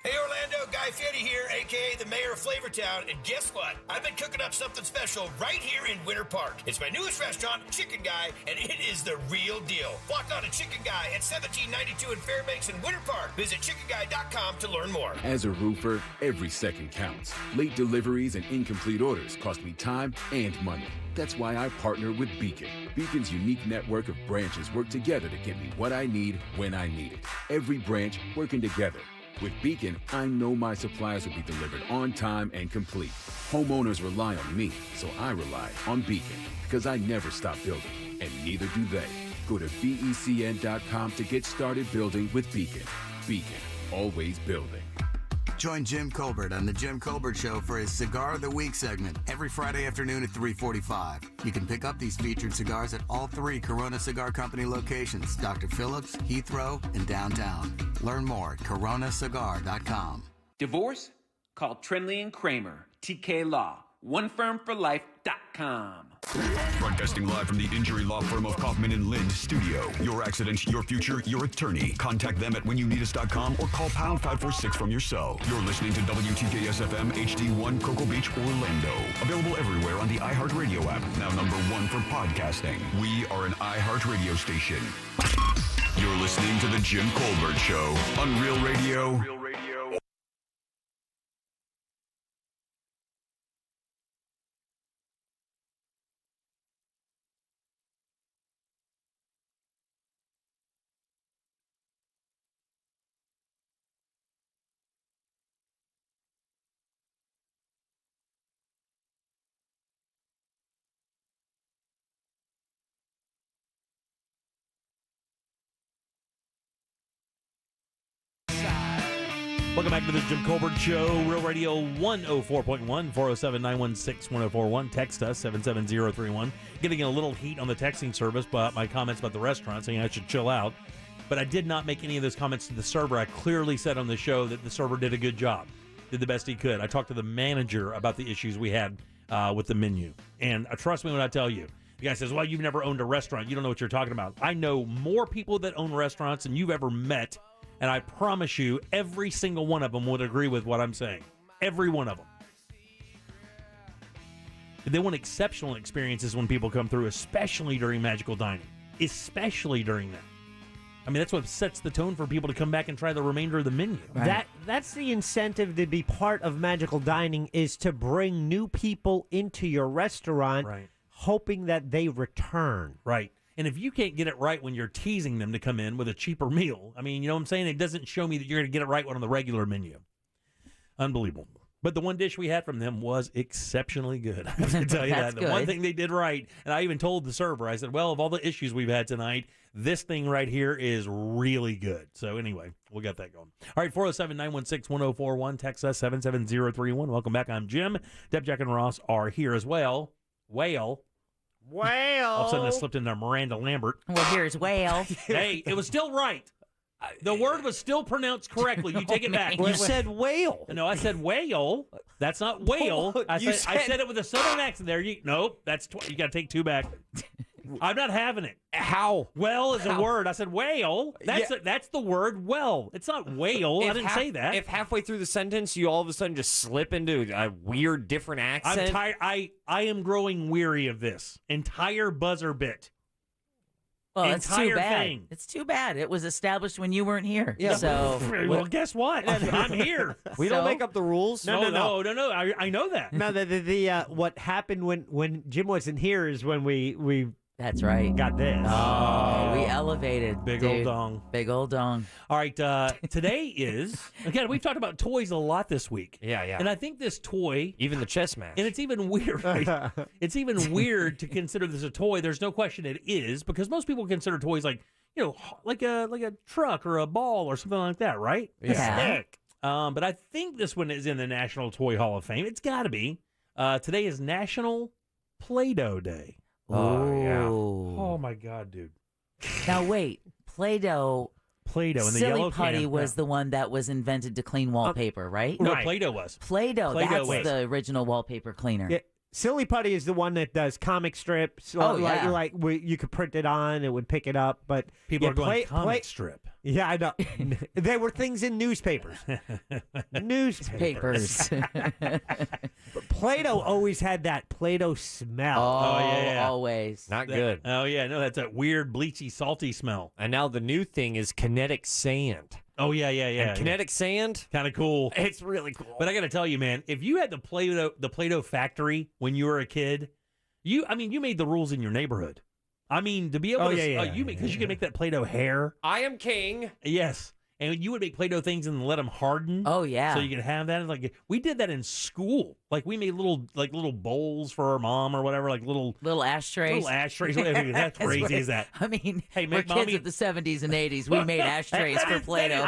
Hey Orlando, Guy Fieri here, aka the mayor of Flavortown, and guess what? I've been cooking up something special right here in Winter Park. It's my newest restaurant, Chicken Guy, and it is the real deal. Walk on to Chicken Guy at 1792 in Fairbanks in Winter Park. Visit chickenguy.com to learn more. As a roofer, every second counts. Late deliveries and incomplete orders cost me time and money. That's why I partner with Beacon. Beacon's unique network of branches work together to get me what I need when I need it. Every branch working together. With Beacon, I know my supplies will be delivered on time and complete. Homeowners rely on me, so I rely on Beacon, because I never stop building, and neither do they. Go to BECN.com to get started building with Beacon. Beacon, always building. Join Jim Colbert on The Jim Colbert Show for his Cigar of the Week segment every Friday afternoon at 3:45. You can pick up these featured cigars at all 3 Corona Cigar Company locations, Dr. Phillips, Heathrow, and downtown. Learn more at coronacigar.com. Divorce? Call Trenley & Kramer, TK Law, onefirmforlife.com. Broadcasting live from the injury law firm of Kaufman & Lind studio. Your accident, your future, your attorney. Contact them at whenyouneedus.com or call pound 546 from your cell. You're listening to WTKS-FM HD1 Cocoa Beach, Orlando. Available everywhere on the iHeartRadio app. Now number 1 for podcasting. We are an iHeartRadio station. You're listening to The Jim Colbert Show on Real Radio. Welcome back to the Jim Colbert Show, Real Radio 104.1, 407-916-1041. Text us, 77031. Getting a little heat on the texting service about my comments about the restaurant, saying I should chill out. But I did not make any of those comments to the server. I clearly said on the show that the server did a good job, did the best he could. I talked to the manager about the issues we had with the menu. And trust me when I tell you, the guy says, well, you've never owned a restaurant. You don't know what you're talking about. I know more people that own restaurants than you've ever met. And I promise you, every single one of them would agree with what I'm saying. Every one of them. They want exceptional experiences when people come through, especially during magical dining. Especially during that. I mean, that's what sets the tone for people to come back and try the remainder of the menu. That's the incentive to be part of magical dining, is to bring new people into your restaurant, hoping that they return. Right. And if you can't get it right when you're teasing them to come in with a cheaper meal, I mean, you know what I'm saying? It doesn't show me that you're going to get it right on the regular menu. Unbelievable. But the one dish we had from them was exceptionally good. I have to tell you that. The one thing they did right, and I even told the server, I said, well, of all the issues we've had tonight, this thing right here is really good. So anyway, we'll get that going. All right, 407-916-1041. Text us 77031. Welcome back. I'm Jim. Deb, Jack, and Ross are here as well. Whale. All of a sudden, I slipped into Miranda Lambert. Well, here's whale. Hey, it was still right. The word was still pronounced correctly. You take it back. You said whale. No, I said whale. That's not whale. I said it with a southern accent there. Nope, that's you got to take two back. I'm not having it. How? Well is a word. I said whale. That's the word well. It's not whale. I didn't say that. If halfway through the sentence you all of a sudden just slip into a weird different accent. I'm tired. I am growing weary of this entire buzzer bit. Well, it's too entire bad. thing. It's too bad. It was established when you weren't here. Yeah. So, well, guess what? I'm here. We don't make up the rules. No. I know that. No, the what happened when Jim wasn't here is when we that's right. got this. Oh, we elevated. Big dude. old dong. Big old dong. All right, today is, again, we've talked about toys a lot this week. Yeah. And I think this toy. Even the chess match. And it's even weird. Right? It's even weird to consider this a toy. There's no question it is, because most people consider toys like, like a truck or a ball or something like that, right? Yeah. But I think this one is in the National Toy Hall of Fame. It's got to be. Today is National Play-Doh Day. Oh, yeah. Oh, my God, dude. Now, wait. Play-Doh in the Silly yellow Putty can. was the one that was invented to clean wallpaper, right? No, Play-Doh was. Play-Doh, Play-Doh that's was. the original wallpaper cleaner. Yeah. Silly Putty is the one that does comic strips. You could print it on, it would pick it up. But People are going comic strip. Yeah, I know. They were things in newspapers. Newspapers. But Play-Doh always had that Play-Doh smell. Oh, yeah. Always. Not good. Oh, yeah. No, that's that weird, bleachy, salty smell. And now the new thing is kinetic sand. Oh, yeah. And kinetic sand? Kind of cool. It's really cool. But I got to tell you, man, if you had the Play-Doh factory when you were a kid, you made the rules in your neighborhood. I mean, to be able because you can make that Play-Doh hair. I am king. Yes. And you would make Play-Doh things and let them harden. Oh, yeah. So you could have that. Like, we did that in school. Like, we made little bowls for our mom or whatever, like little ashtrays. Little ashtrays. How crazy is that? I mean, hey, we're kids of the 70s and 80s. We made ashtrays for Play-Doh.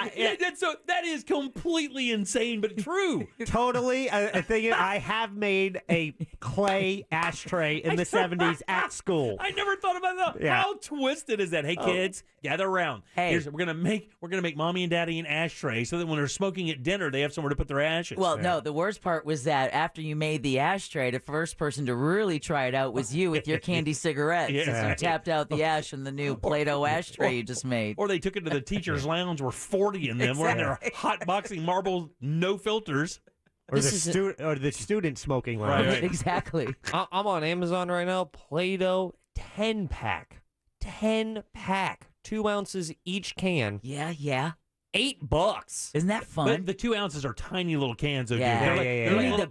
That is completely insane, but true. Totally. I have made a clay ashtray in the 70s at school. I never thought about that. Yeah. How twisted is that? Hey, kids, gather around. Hey. We're gonna make mommy and daddy an ashtray so that when they're smoking at dinner, they have somewhere to put their ashes. Well, no, the worst part was that after you made the ashtray, the first person to really try it out was you with your candy cigarettes. Yeah. As you tapped out the ash in the new Play-Doh ashtray you just made. Or they took it to the teacher's lounge where 40 in them were in their hot boxing marble, no filters. Or the student smoking lounge. Right. Exactly. I'm on Amazon right now. Play-Doh 10-pack. 10-pack. 2 ounces each can. Yeah. $8. Isn't that fun? But the 2 ounces are tiny little cans. Though, Yeah. dude.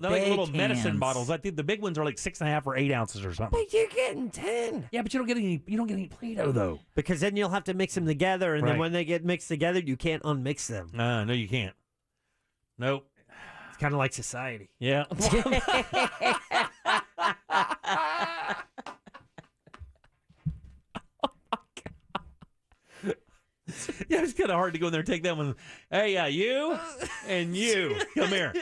They're like little big medicine cans. bottles. I think the big ones are like 6.5 or 8 ounces or something. But you're getting 10. Yeah, but you don't get any Play-Doh though. Because then you'll have to mix them together, and Right. then when they get mixed together, you can't unmix them. No, you can't. Nope. It's kind of like society. Yeah. Yeah, it's kind of hard to go in there and take that one. Hey, you and you. Come here.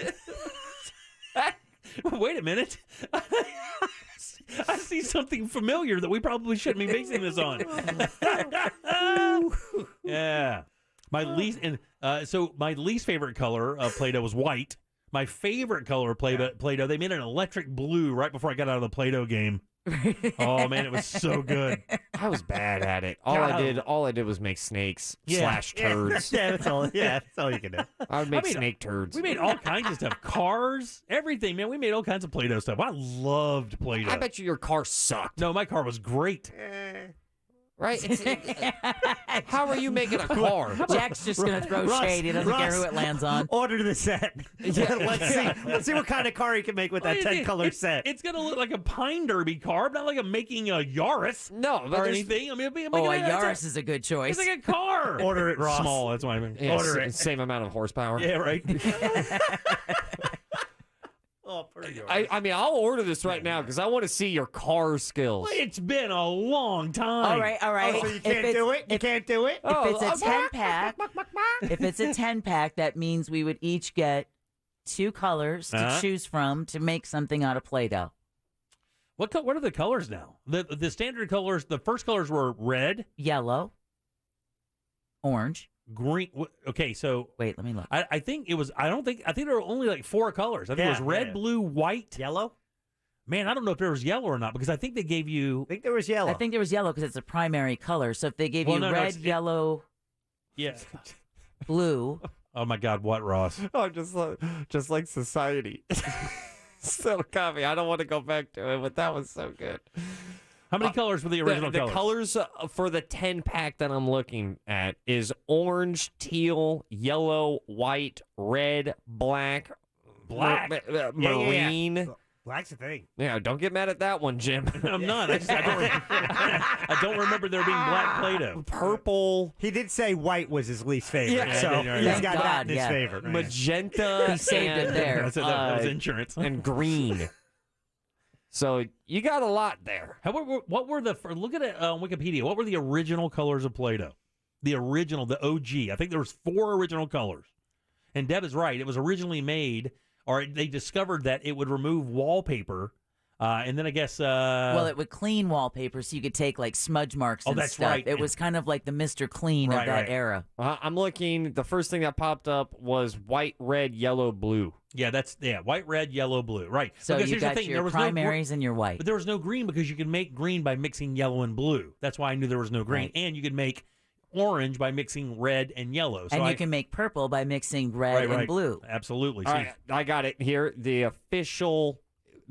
Wait a minute. I see something familiar that we probably shouldn't be basing this on. Yeah. My least favorite color of Play-Doh was white. My favorite color of Play-Doh, they made an electric blue right before I got out of the Play-Doh game. Oh man, it was so good. I was bad at it. All I did was make snakes slash turds. Yeah, that's all. Yeah, that's all you can do. I would make snake turds. We made all kinds of stuff. Cars, everything, man. We made all kinds of Play-Doh stuff. I loved Play-Doh. I bet you your car sucked. No, my car was great. Right? How are you making a car? Jack's just going to throw shade. He doesn't care who it lands on. Order the set. Let's see what kind of car he can make with that 10-color set. It's going to look like a Pine Derby car, not like I'm making a Yaris. No, or anything. I mean, a Yaris is a good choice. It's like a car. Order it, Ross. Small. That's what I mean. Yeah, Order it. Same amount of horsepower. Yeah, right. I mean, I'll order this right now because I want to see your car skills. It's been a long time. All right. Oh, so you can't do it? You can't do it? If it's a 10-pack, if it's a 10-pack, that means we would each get 2 colors to choose from to make something out of Play-Doh. What are the colors now? The standard colors, the first colors were red, yellow, orange, green. Okay, so wait, let me look. I think it was. I think there were only like 4 colors. I think it was red, blue, white, yellow. Man, I don't know if there was yellow or not because I think they gave you. I think there was yellow. I think there was yellow because it's a primary color. So if they gave you red, yellow, blue. Oh my God, what, Ross? Oh, just like society. Still copy. I don't want to go back to it, but that was so good. How many colors were the original the colors? The colors for the 10-pack that I'm looking at is orange, teal, yellow, white, red, black, marine. Black's a thing. Yeah, don't get mad at that one, Jim. I'm not. I don't remember there being black Play-Doh. Purple. He did say white was his least favorite, Yeah, so yeah, he's got that in his favor. Magenta. He saved it there. That was insurance. And green. So you got a lot there. What were look at it on Wikipedia. What were the original colors of Play-Doh? The original, the OG. I think there was 4 original colors. And Deb is right. It was originally made, or they discovered that it would remove wallpaper. And then I guess... well, it would clean wallpaper so you could take like smudge marks and that's stuff. right. It was kind of like the Mr. Clean of that era. I'm looking. The first thing that popped up was white, red, yellow, blue. Yeah, white, red, yellow, blue. Right. So because you here's the got thing, your there was primaries and your white. But there was no green because you can make green by mixing yellow and blue. That's why I knew there was no green. Right. And you can make orange by mixing red and yellow. So and you can make purple by mixing red and blue. Absolutely. All right, I got it here. The official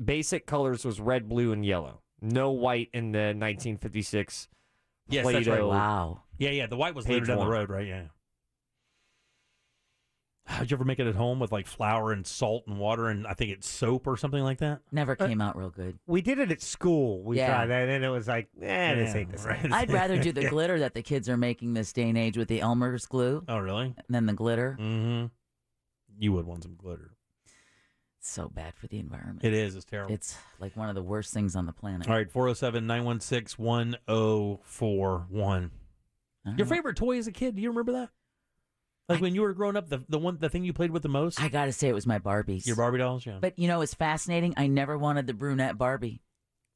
basic colors was red, blue, and yellow. No white in the 1956 Yes, Play-Doh. that's right. Wow. Yeah, the white was later down the road, right? Yeah. Did you ever make it at home with like flour and salt and water and I think it's soap or something like that? Never came out real good. We did it at school. We tried that, and it was like, this ain't the same. I'd rather do the glitter that the kids are making this day and age with the Elmer's glue. Oh, really? Than the glitter. Mm-hmm. You would want some glitter. It's so bad for the environment. It is. It's terrible. It's like one of the worst things on the planet. All right, 407-916-1041. Your favorite toy as a kid, do you remember that? Like when you were growing up, the thing you played with the most? I got to say it was my Barbies. Your Barbie dolls, yeah. But you know, it's fascinating. I never wanted the brunette Barbie.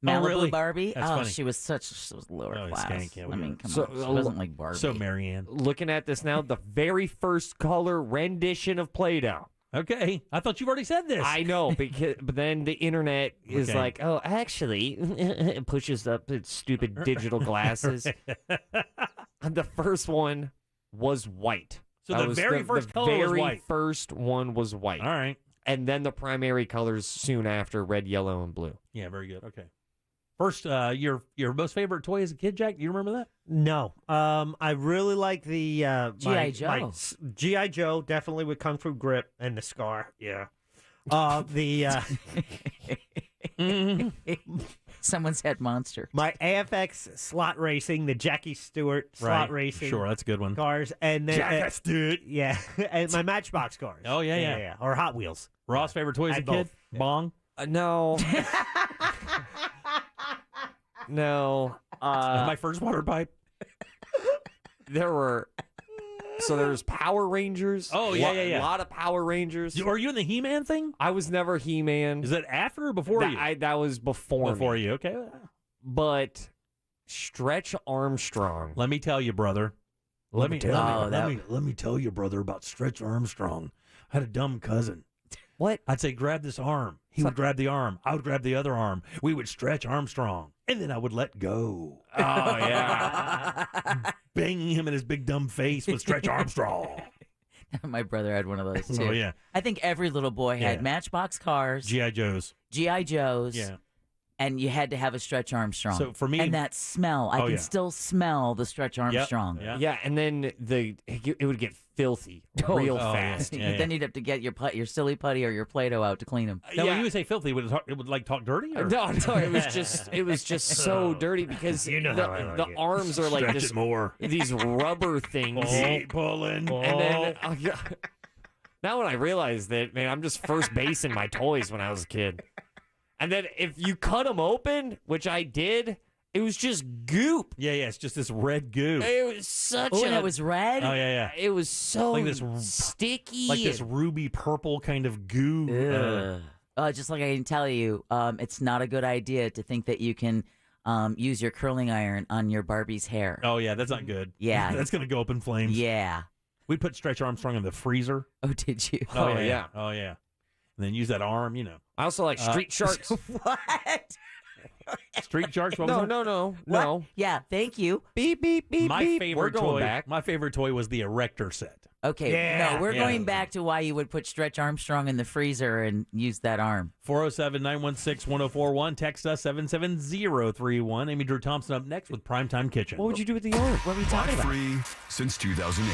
Malibu really? Barbie. That's funny. she was lower class. Skank, yeah, I mean, come So- on. She wasn't like Barbie. So Marianne. Looking at this now, the very first color rendition of Play-Doh. Okay, I thought you've already said this. I know, but then the internet is Okay. like, oh, actually, it pushes up its stupid digital glasses. And the first one was white. So That the was very first color was very white. first one was white. All right. And then the primary colors soon after, red, yellow, and blue. Yeah, very good. Okay. First, your most favorite toy as a kid, Jack? Do you remember that? No. I really like the G.I. Joe. G.I. Joe, definitely with Kung Fu Grip and the scar. Yeah. Someone said monster. My AFX slot racing, the Jackie Stewart slot racing. Sure, that's a good one. Cars. And then Jackie Stewart. Yeah. And my Matchbox cars. Oh, yeah. Or Hot Wheels. Ross, favorite toy as a And kid? both. Bong? No. No. My first water pipe? There were... So there's Power Rangers. Oh, yeah. A lot of Power Rangers. Are you in the He-Man thing? I was never He-Man. Is that after or before you? That was before me. You, okay. But Stretch Armstrong. Let me tell you, brother. Let me tell you, brother, about Stretch Armstrong. I had a dumb cousin. What? I'd say, grab this arm. He would grab the arm. I would grab the other arm. We would stretch Armstrong. And then I would let go. Oh, yeah. Banging him in his big dumb face with Stretch Armstrong. My brother had one of those too. Oh, yeah. I think every little boy had Yeah. Matchbox cars, G.I. Joes. G.I. Joes, Yeah. And you had to have a Stretch Armstrong. So for me, and that smell, I can still smell the Stretch Armstrong. Yeah, and then it would get filthy real fast. Then you'd have to get your silly putty or your Play-Doh out to clean them. Now, when you would say filthy, it would like talk dirty? Or? No, it was just so dirty because the arms are like Stretch this it more. These rubber things. Pulling. And then now when I realize that, man, I'm just first basing my toys when I was a kid. And then if you cut them open, which I did, it was just goop. Yeah, it's just this red goo. It was such and it was red? Oh, yeah. It was so like this sticky. Like this ruby purple kind of goo. Just like I can tell you, it's not a good idea to think that you can use your curling iron on your Barbie's hair. Oh, yeah, that's not good. Yeah. That's going to go up in flames. Yeah. We put Stretch Armstrong in the freezer. Oh, did you? Oh, yeah. Oh, yeah. And then use that arm, I also like Street Sharks. What? Street Sharks? What was it? No. Yeah, thank you. Beep, beep, beep, My beep. favorite We're going toy, back. My favorite toy was the Erector set. Okay, no, we're going back to why you would put Stretch Armstrong in the freezer and use that arm. 407-916-1041. Text us 77031. Amy Drew Thompson up next with Primetime Kitchen. What would you do with the arm? What are we talking about? Free since 2008.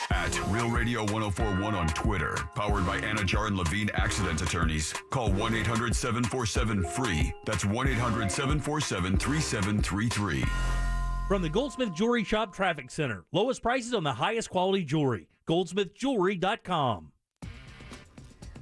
At Real Radio 1041 on Twitter. Powered by Anna Jar and Levine Accident Attorneys. Call 1-800-747-FREE. That's 1-800-747-3733. From the Goldsmith Jewelry Shop Traffic Center. Lowest prices on the highest quality jewelry. GoldsmithJewelry.com.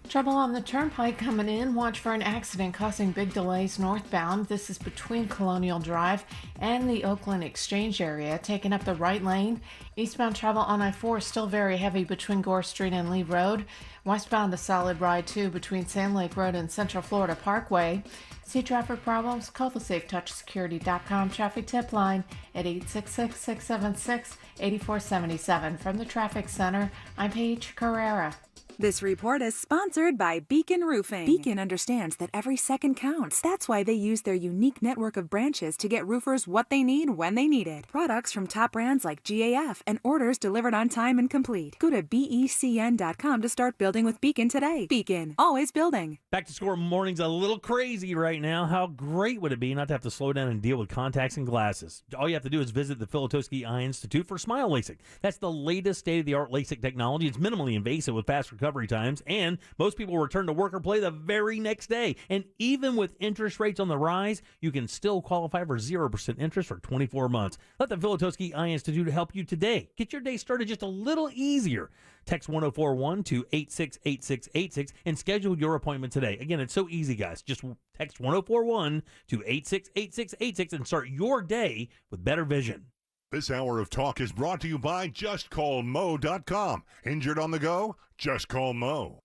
Trouble on the turnpike coming in. Watch for an accident causing big delays northbound. This is between Colonial Drive and the Oakland Exchange area, taking up the right lane. Eastbound travel on I-4 still very heavy between Gore Street and Lee Road. Westbound a solid ride too between Sand Lake Road and Central Florida Parkway. See traffic problems? Call the SafeTouchSecurity.com traffic tip line at 866-676-8477. From the Traffic Center, I'm Paige Carrera. This report is sponsored by Beacon Roofing. Beacon understands that every second counts. That's why they use their unique network of branches to get roofers what they need when they need it. Products from top brands like GAF and orders delivered on time and complete. Go to BECN.com to start building with Beacon today. Beacon, always building. Back to Score morning's a little crazy right now. How great would it be not to have to slow down and deal with contacts and glasses? All you have to do is visit the Filatowski Eye Institute for Smile LASIK. That's the latest state-of-the-art LASIK technology. It's minimally invasive with fast recovery times, and most people return to work or play the very next day. And even with interest rates on the rise, you can still qualify for 0% interest for 24 months. Let the Filatowski Eye Institute help you today. Get your day started just a little easier. Text 1041 to 868686 and schedule your appointment today. Again, it's so easy, guys. Just text 1041 to 868686 and start your day with better vision. This hour of talk is brought to you by JustCallMo.com. Injured on the go? Just call Mo.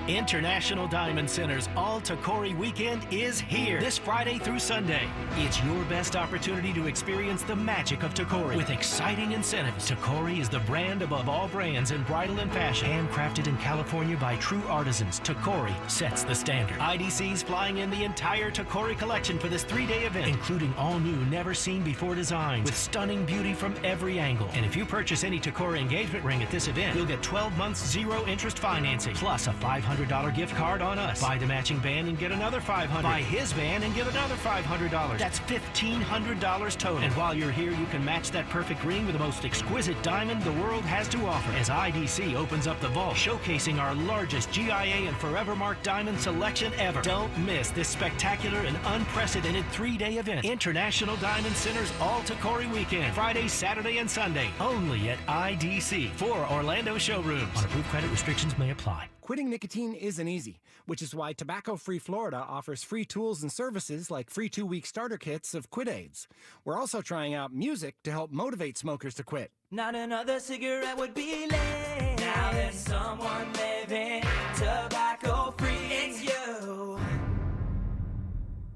International Diamond Center's All Tacori Weekend is here this Friday through Sunday. It's your best opportunity to experience the magic of Tacori with exciting incentives. Tacori is the brand above all brands in bridal and fashion. Handcrafted in California by true artisans, Tacori sets the standard. IDC's flying in the entire Tacori collection for this 3-day event, including all new, never-seen-before designs with stunning beauty from every angle. And if you purchase any Tacori engagement ring at this event, you'll get 12 months zero-interest financing, plus a $500 gift card on us. Buy the matching band and get another $500. Buy his band and get another $500. That's $1,500 total. And while you're here, you can match that perfect ring with the most exquisite diamond the world has to offer as IDC opens up the vault, showcasing our largest GIA and Forever Mark diamond selection ever. Don't miss this spectacular and unprecedented 3-day event. International Diamond Center's All Tacori Weekend, Friday, Saturday, and Sunday, only at IDC. 4 Orlando showrooms. On approved credit, restrictions may apply. Quitting nicotine isn't easy, which is why Tobacco-Free Florida offers free tools and services like free 2-week starter kits of Quit Aids. We're also trying out music to help motivate smokers to quit. Not another cigarette would be late. Now there's someone living tobacco-free. It's you.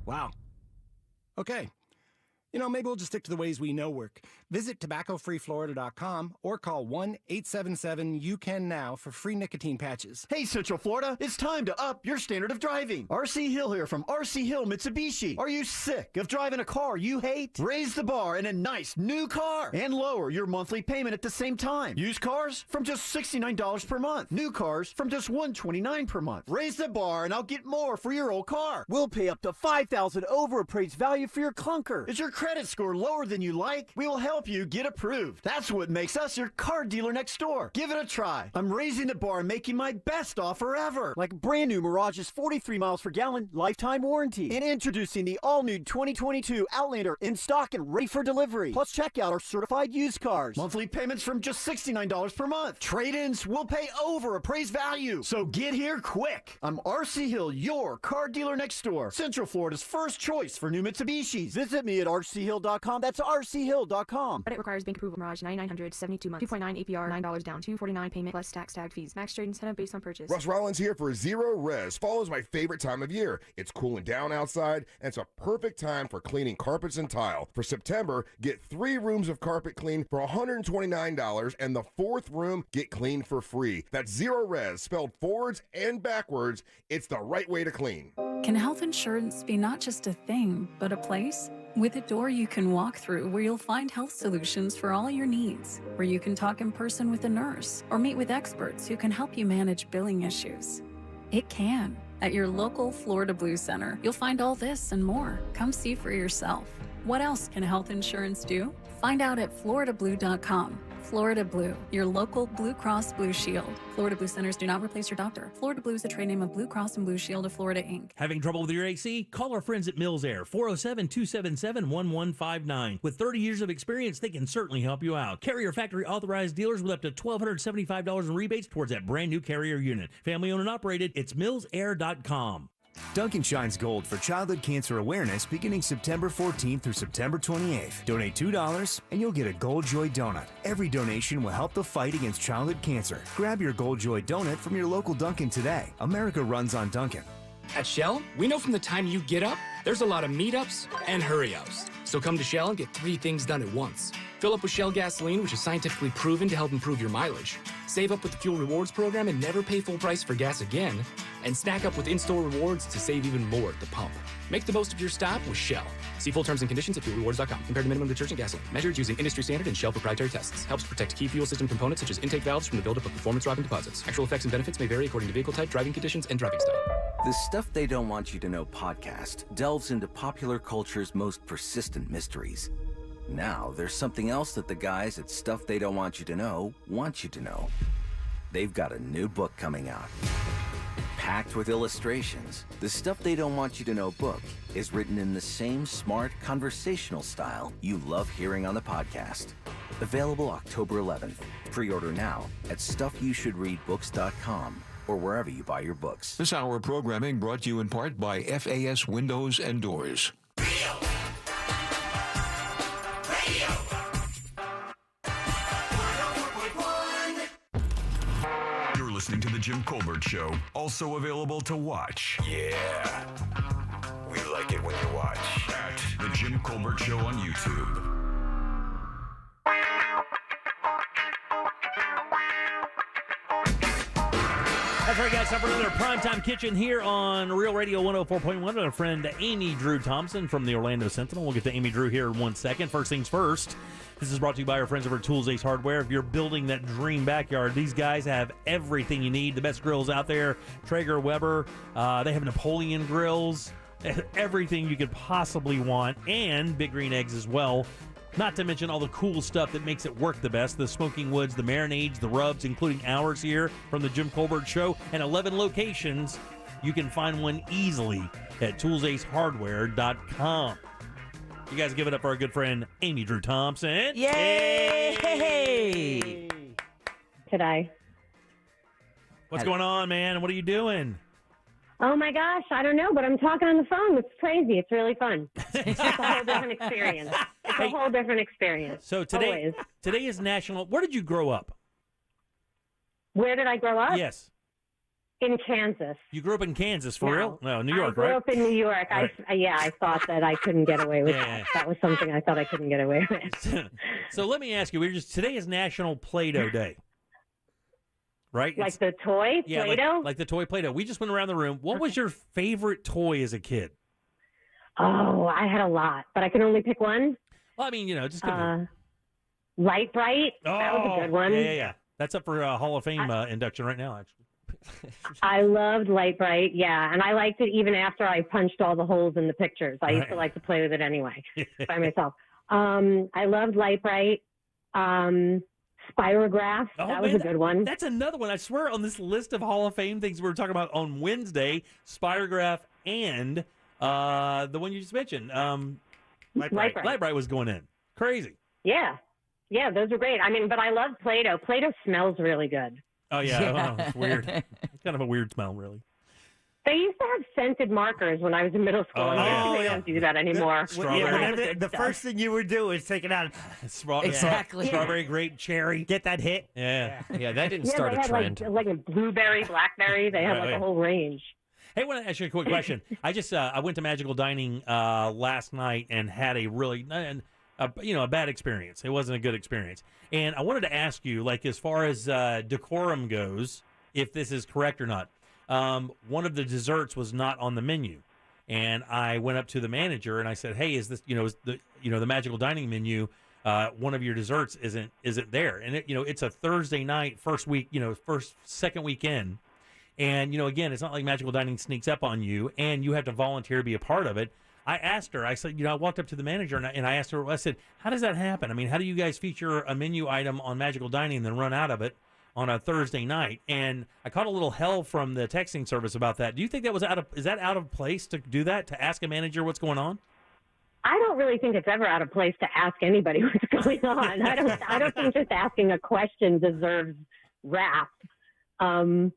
Wow. Okay. Maybe we'll just stick to the ways we know work. Visit tobaccofreeflorida.com or call 1-877-YOU-CAN-NOW for free nicotine patches. Hey, Central Florida, it's time to up your standard of driving. RC Hill here from RC Hill Mitsubishi. Are you sick of driving a car you hate? Raise the bar in a nice new car and lower your monthly payment at the same time. Used cars from just $69 per month. New cars from just $129 per month. Raise the bar and I'll get more for your old car. We'll pay up to $5,000 over appraised value for your clunker. Is your credit score lower than you like? We will help you get approved. That's what makes us your car dealer next door. Give it a try. I'm raising the bar and making my best offer ever. Like brand new Mirage's 43 miles per gallon lifetime warranty. And introducing the all-new 2022 Outlander in stock and ready for delivery. Plus check out our certified used cars. Monthly payments from just $69 per month. Trade-ins will pay over appraised value. So get here quick. I'm RC Hill, your car dealer next door. Central Florida's first choice for new Mitsubishis. Visit me at rchill.com. That's rchill.com. Credit requires bank approval. Mirage 9900 72 months. 2.9 APR. $9 down. $249 payment plus tax tag fees. Max trade incentive based on purchase. Russ Rollins here for Zero Res. Fall is my favorite time of year. It's cooling down outside, and it's a perfect time for cleaning carpets and tile. For September, get 3 rooms of carpet clean for $129, and the 4th room get cleaned for free. That's Zero Res, spelled forwards and backwards. It's the right way to clean. Can health insurance be not just a thing, but a place? With a door you can walk through where you'll find health solutions for all your needs, where you can talk in person with a nurse or meet with experts who can help you manage billing issues. It can. At your local Florida Blue Center, you'll find all this and more. Come see for yourself. What else can health insurance do? Find out at floridablue.com. Florida Blue, your local Blue Cross Blue Shield. Florida Blue Centers do not replace your doctor. Florida Blue is a trade name of Blue Cross and Blue Shield of Florida, Inc. Having trouble with your AC? Call our friends at Mills Air, 407-277-1159. With 30 years of experience, they can certainly help you out. Carrier factory authorized dealers with up to $1,275 in rebates towards that brand new Carrier unit. Family owned and operated, it's millsair.com. Dunkin' shines gold for childhood cancer awareness beginning September 14th through September 28th. Donate $2 and you'll get a Gold Joy donut. Every donation will help the fight against childhood cancer. Grab your Gold Joy donut from your local Dunkin' today. America runs on Dunkin'. At Shell, we know from the time you get up, there's a lot of meetups and hurry-ups. So come to Shell and get 3 things done at once. Fill up with Shell gasoline, which is scientifically proven to help improve your mileage. Save up with the Fuel Rewards program and never pay full price for gas again. And snack up with in-store rewards to save even more at the pump. Make the most of your stop with Shell. See full terms and conditions at fuelrewards.com. Compared to minimum detergent gasoline. Measured using industry standard and Shell proprietary tests. Helps protect key fuel system components such as intake valves from the buildup of performance-robbing deposits. Actual effects and benefits may vary according to vehicle type, driving conditions, and driving style. The Stuff They Don't Want You to Know podcast delves into popular culture's most persistent mysteries. Now, there's something else that the guys at Stuff They Don't Want You to Know want you to know. They've got a new book coming out. Packed with illustrations, the Stuff They Don't Want You to Know book is written in the same smart, conversational style you love hearing on the podcast. Available October 11th. Pre-order now at StuffYouShouldReadBooks.com or wherever you buy your books. This hour of programming brought to you in part by FAS Windows and Doors. You're listening to The Jim Colbert Show, also available to watch. Yeah, we like it when you watch. At The Jim Colbert Show on YouTube. That's right, guys. Time for another Primetime Kitchen here on Real Radio 104.1 with our friend Amy Drew Thompson from the Orlando Sentinel. We'll get to Amy Drew here in 1 second. First things first, this is brought to you by our friends over at Tools Ace Hardware. If you're building that dream backyard, these guys have everything you need. The best grills out there, Traeger, Weber. They have Napoleon grills, everything you could possibly want, and Big Green Eggs as well. Not to mention all the cool stuff that makes it work the best. The smoking woods, the marinades, the rubs, including ours here from the Jim Colbert Show, and 11 locations. You can find one easily at toolsacehardware.com. You guys give it up for our good friend Amy Drew Thompson. Yay! Today. What's going on, man? What are you doing? Oh my gosh, I don't know, but I'm talking on the phone. It's crazy. It's really fun. It's a whole different experience. It's a whole different experience. So today is National. Where did you grow up? Where did I grow up? Yes. In Kansas. You grew up in Kansas, for real? No, New York, I grew up in New York. Right. I thought that I couldn't get away with that. That was something I thought I couldn't get away with. So let me ask you, today is National Play-Doh Day. Right? Like the toy Yeah, Play-Doh? like the toy Play-Doh. We just went around the room. What was your favorite toy as a kid? Oh, I had a lot, but I can only pick one. Well, I mean, just give me... Light Bright. That was a good one. Yeah. That's up for Hall of Fame induction right now, actually. I loved Light Bright, yeah, and I liked it even after I punched all the holes in the pictures. I used to like to play with it anyway by myself. I loved Light Bright. Spirograph, that was a good one. That's another one. I swear on this list of Hall of Fame things we were talking about on Wednesday, Spirograph and the one you just mentioned, Light Bright was going in. Crazy. Yeah, those are great. I mean, but I love Play-Doh. Play-Doh smells really good. Oh, yeah. Oh, it's weird. It's kind of a weird smell, really. They used to have scented markers when I was in middle school. They don't do that anymore. The first thing you would do is take it out. Exactly. Strawberry, grape, cherry. Get that hit. Yeah. Yeah, that didn't start a trend. Like a blueberry, blackberry. They had a whole range. Hey, I want to ask you a quick question. I just I went to Magical Dining last night and had a really a bad experience. It wasn't a good experience. And I wanted to ask you, like, as far as decorum goes, if this is correct or not. One of the desserts was not on the menu, and I went up to the manager and I said, "Hey, is this is the Magical Dining menu? One of your desserts isn't there?" And it's a Thursday night, second weekend, and again, it's not like Magical Dining sneaks up on you, and you have to volunteer to be a part of it. I asked her, I said, I walked up to the manager and I asked her, I said, how does that happen? I mean, how do you guys feature a menu item on Magical Dining and then run out of it on a Thursday night? And I caught a little hell from the texting service about that. Do you think that was is that out of place to do that, to ask a manager what's going on? I don't really think it's ever out of place to ask anybody what's going on. I don't think just asking a question deserves wrath. So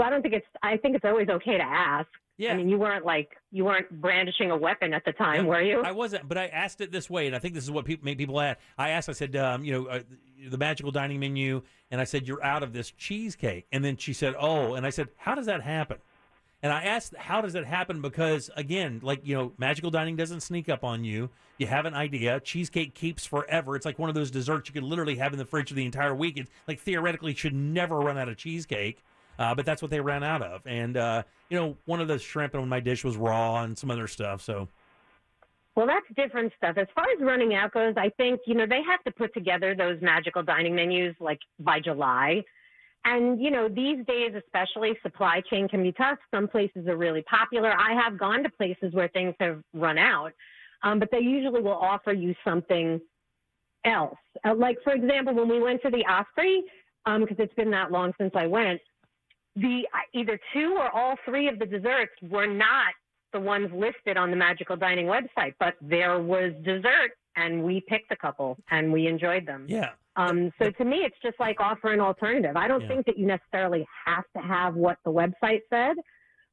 I think it's always okay to ask. Yeah. I mean, you weren't brandishing a weapon at the time, were you? I wasn't, but I asked it this way, and I think this is what make people ask. I said, the Magical Dining menu, and I said, you're out of this cheesecake. And then she said, oh, and I said, how does that happen? And I asked, how does that happen? Because, again, Magical Dining doesn't sneak up on you. You have an idea. Cheesecake keeps forever. It's like one of those desserts you could literally have in the fridge for the entire week. It's like theoretically should never run out of cheesecake. But that's what they ran out of. And, one of the shrimp in my dish was raw and some other stuff. So, well, that's different stuff. As far as running out goes, I think, they have to put together those Magical Dining menus by July. And, these days, especially, supply chain can be tough. Some places are really popular. I have gone to places where things have run out, but they usually will offer you something else. For example, when we went to the Osprey, because it's been that long since I went, either two or all three of the desserts were not the ones listed on the Magical Dining website, but there was dessert, and we picked a couple, and we enjoyed them. Yeah. So to me, it's just like offer an alternative. I don't think that you necessarily have to have what the website said,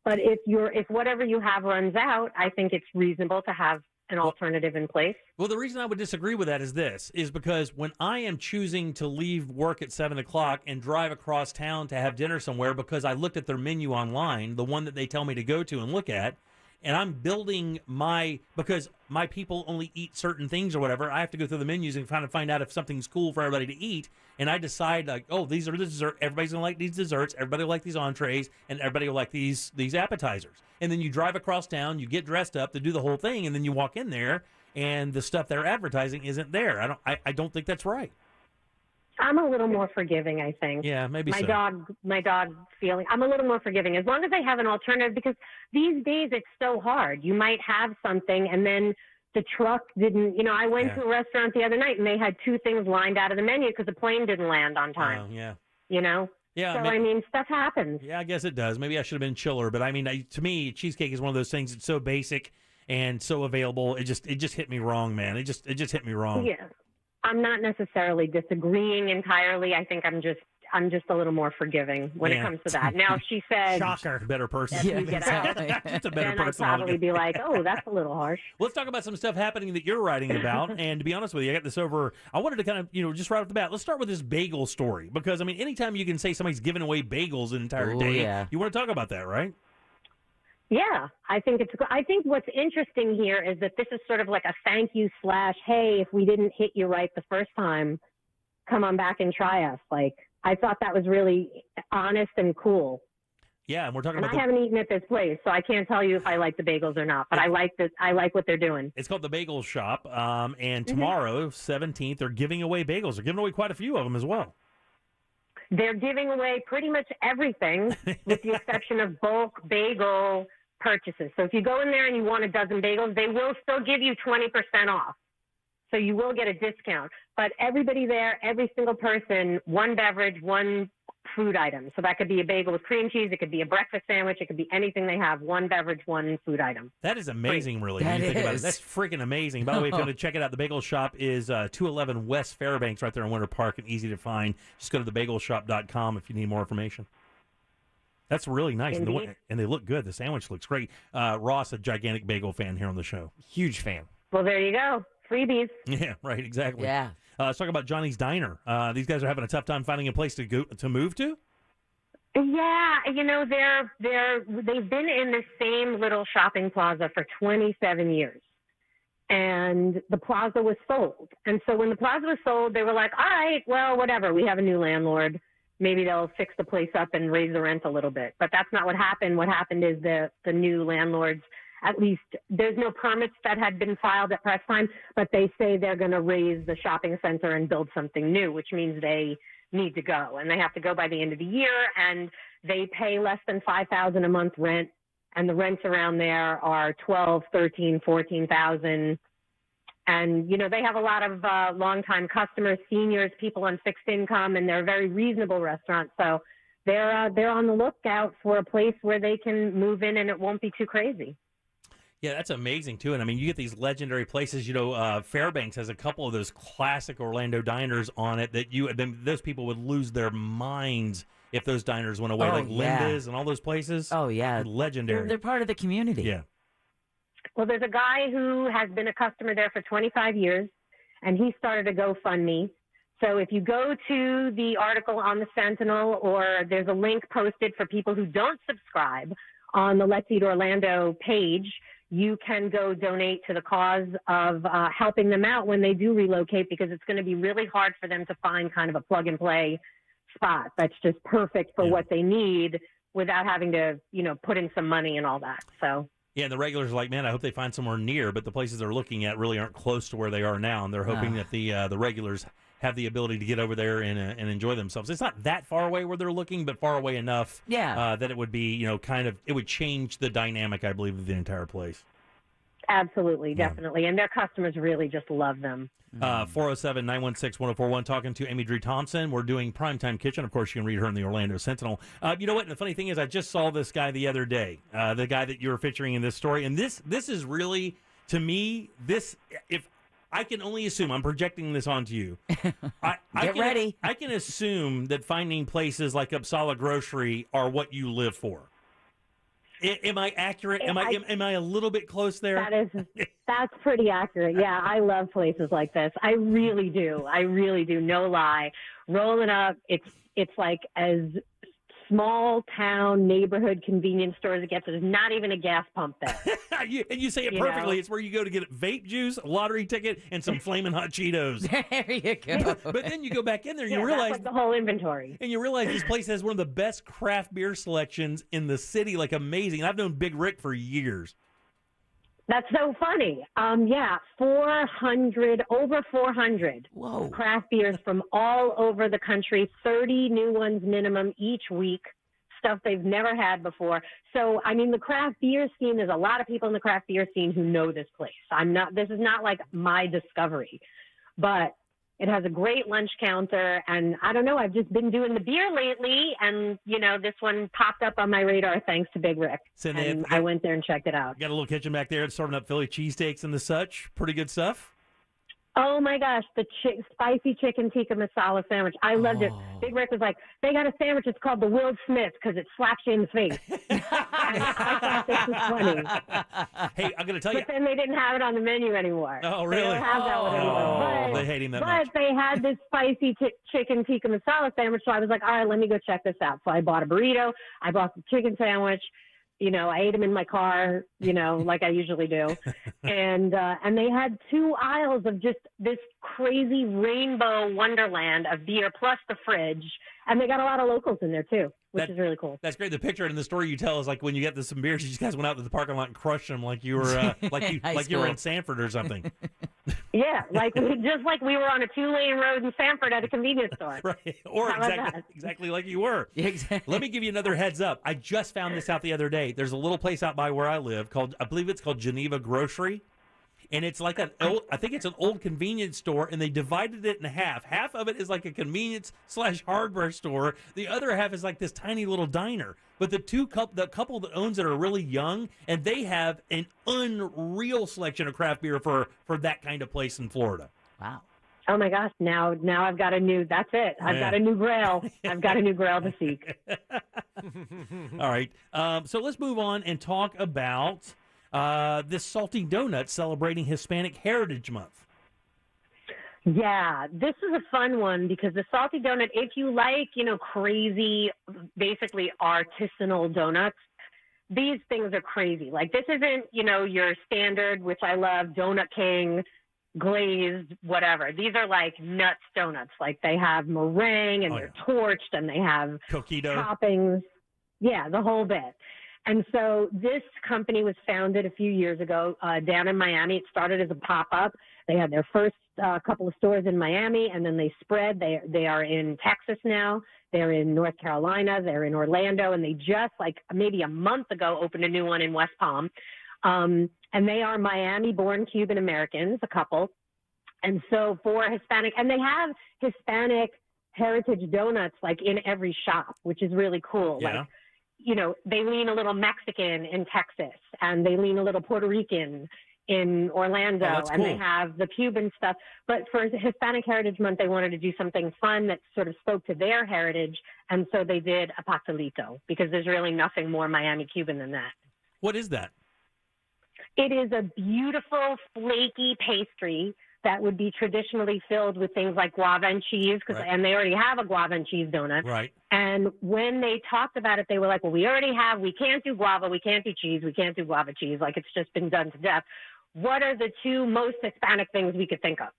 but if whatever you have runs out, I think it's reasonable to have an alternative in place. Well, the reason I would disagree with that is because when I am choosing to leave work at 7 o'clock and drive across town to have dinner somewhere because I looked at their menu online, the one that they tell me to go to and look at, and I'm building because my people only eat certain things or whatever, I have to go through the menus and kind of find out if something's cool for everybody to eat. And I decide, these are the dessert. Everybody's going to like these desserts. Everybody will like these entrees. And everybody will like these appetizers. And then you drive across town, you get dressed up to do the whole thing, and then you walk in there, and the stuff they're advertising isn't there. I don't think that's right. I'm a little more forgiving, I think. Yeah, maybe my dog feeling. I'm a little more forgiving as long as they have an alternative, because these days it's so hard. You might have something and then the truck didn't. I went to a restaurant the other night and they had two things lined out of the menu because the plane didn't land on time. Yeah. Yeah. So stuff happens. Yeah, I guess it does. Maybe I should have been chiller, but to me, cheesecake is one of those things. It's so basic and so available. It just hit me wrong, man. It just hit me wrong. Yeah. I'm not necessarily disagreeing entirely. I think I'm just just a little more forgiving when it comes to that. Now, if she said, "Shocker, better person," you get out, just a better then person. I'd probably be like, "Oh, that's a little harsh." Let's talk about some stuff happening that you're writing about. And to be honest with you, I got this over. I wanted to kind of, just right off the bat, let's start with this bagel story, because I mean, anytime you can say somebody's giving away bagels an entire day, you want to talk about that, right? Yeah, I think what's interesting here is that this is sort of like a thank you / hey, if we didn't hit you right the first time, come on back and try us. Like, I thought that was really honest and cool. Yeah, and we're talking about. I haven't eaten at this place, so I can't tell you if I like the bagels or not. But I like what they're doing. It's called the Bagel Shop, and tomorrow, 17th, they're giving away bagels. They're giving away quite a few of them as well. They're giving away pretty much everything, with the exception of bulk bagel purchases. So if you go in there and you want a dozen bagels, they will still give you 20% off. So you will get a discount. But everybody there, every single person, one beverage, one food item. So that could be a bagel with cream cheese. It could be a breakfast sandwich. It could be anything they have. One beverage, one food item. That is amazing, really, when you think about it. That's freaking amazing. By the way, if you want to check it out, the Bagel Shop is 211 West Fairbanks, right there in Winter Park, and easy to find. Just go to thebagelsshop.com if you need more information. That's really nice, and they look good. The sandwich looks great. Ross, a gigantic bagel fan here on the show. Huge fan. Well, there you go. Freebies. Yeah, right, exactly. Yeah. Let's talk about Johnny's Diner. These guys are having a tough time finding a place to move to? Yeah, they've been in the same little shopping plaza for 27 years. And the plaza was sold. And so when the plaza was sold, they were like, all right, well, whatever. We have a new landlord. Maybe they'll fix the place up and raise the rent a little bit. But that's not what happened. What happened is the new landlords, at least there's no permits that had been filed at press time, but they say they're going to raise the shopping center and build something new, which means they need to go. And they have to go by the end of the year, and they pay less than $5,000 a month rent. And the rents around there are $12,000, $13,000, $14,000. And, they have a lot of longtime customers, seniors, people on fixed income, and they're a very reasonable restaurant. So they're on the lookout for a place where they can move in and it won't be too crazy. Yeah, that's amazing, too. And, I mean, you get these legendary places. Fairbanks has a couple of those classic Orlando diners on it that those people would lose their minds if those diners went away, Linda's and all those places. Oh, yeah. Legendary. They're part of the community. Yeah. Well, there's a guy who has been a customer there for 25 years, and he started a GoFundMe. So if you go to the article on the Sentinel, or there's a link posted for people who don't subscribe on the Let's Eat Orlando page, you can go donate to the cause of helping them out when they do relocate, because it's going to be really hard for them to find kind of a plug-and-play spot that's just perfect for what they need without having to, put in some money and all that. So. Yeah, and the regulars are like, man, I hope they find somewhere near, but the places they're looking at really aren't close to where they are now, and they're hoping that the regulars have the ability to get over there and enjoy themselves. It's not that far away where they're looking, but far away enough that it would be, it would change the dynamic, I believe, of the entire place. Absolutely, definitely. And their customers really just love them. 407-916-1041, talking to Amy Dree Thompson. We're doing Primetime Kitchen. Of course, you can read her in the Orlando Sentinel. You know what? And the funny thing is, I just saw this guy the other day, the guy that you were featuring in this story. And this is really, to me, if I can only assume, I'm projecting this onto you. Get ready. I can assume that finding places like Upsala Grocery are what you live for. Am I accurate? Am I a little bit close there? That's pretty accurate. Yeah, I love places like this. I really do. No lie. Rolling up, it's like as small town neighborhood convenience store as it gets. There's not even a gas pump there. And you say it perfectly. It's where you go to get vape juice, a lottery ticket, and some flaming hot Cheetos. There you go. But then you go back in there and you realize that's like the whole inventory. And you realize this place has one of the best craft beer selections in the city. Like, amazing. I've known Big Rick for years. That's so funny. 400 craft beers from all over the country, 30 new ones minimum each week, stuff they've never had before. So, I mean, the craft beer scene, there's a lot of people in the craft beer scene who know this place. This is not like my discovery, but it has a great lunch counter, and I don't know, I've just been doing the beer lately, and, this one popped up on my radar thanks to Big Rick, and I went there and checked it out. Got a little kitchen back there serving up Philly cheesesteaks and the such. Pretty good stuff. Oh my gosh, the spicy chicken tikka masala sandwich. I loved it. Big Rick was like, they got a sandwich. It's called the Will Smith because it slaps you in the face. And I thought this was funny. Hey, I'm going to tell you. But then they didn't have it on the menu anymore. Oh, They really? don't have that one anymore. They hate him that much. But they had this spicy chicken tikka masala sandwich, so I was like, all right, let me go check this out. So I bought a burrito. I bought the chicken sandwich. You know, I ate them in my car, you know, like I usually do. And they had 2 aisles of just this crazy rainbow wonderland of beer plus the fridge. And they got a lot of locals in there, too, which is really cool. That's great. The picture in the story you tell is like when you get some beers, you guys went out to the parking lot and crushed them like you were like you were in Sanford or something. Yeah, just like we were on a 2-lane road in Sanford at a convenience store. Right. Or exactly like you were. Exactly. Let me give you another heads up. I just found this out the other day. There's a little place out by where I live I believe it's called Geneva Grocery. And it's like I think it's an old convenience store, and they divided it in half. Half of it is like a convenience/hardware store. The other half is like this tiny little diner. But the couple that owns it are really young, and they have an unreal selection of craft beer for that kind of place in Florida. Wow. Oh my gosh! Now I've got a new. That's it. I've got a new grail. I've got a new grail to seek. All right. So let's move on and talk about this salty donut celebrating Hispanic Heritage Month. Yeah, this is a fun one because the salty donut, if you like, you know, crazy, basically artisanal donuts, these things are crazy. Like this isn't, you know, your standard, which I love, Donut King, glazed, whatever. These are like nuts donuts. Like they have meringue and they're torched and they have coquito toppings. Yeah, the whole bit. And so this company was founded a few years ago down in Miami. It started as a pop-up. They had their first couple of stores in Miami, and then they spread. They are in Texas now. They're in North Carolina. They're in Orlando. And they just, like, maybe a month ago, opened a new one in West Palm. And they are Miami-born Cuban Americans, a couple. And so for Hispanic, and they have Hispanic heritage donuts, like, in every shop, which is really cool. Yeah. Like, you know, they lean a little Mexican in Texas, and they lean a little Puerto Rican in Orlando, and they have the Cuban stuff. But for Hispanic Heritage Month, they wanted to do something fun that sort of spoke to their heritage, and so they did a pastelito, because there's really nothing more Miami Cuban than that. What is that? It is a beautiful, flaky pastry that would be traditionally filled with things like guava and cheese, and they already have a guava and cheese donut. Right. And when they talked about it, they were like, well, we can't do guava, we can't do cheese, we can't do guava cheese. Like, it's just been done to death. What are the 2 most Hispanic things we could think of?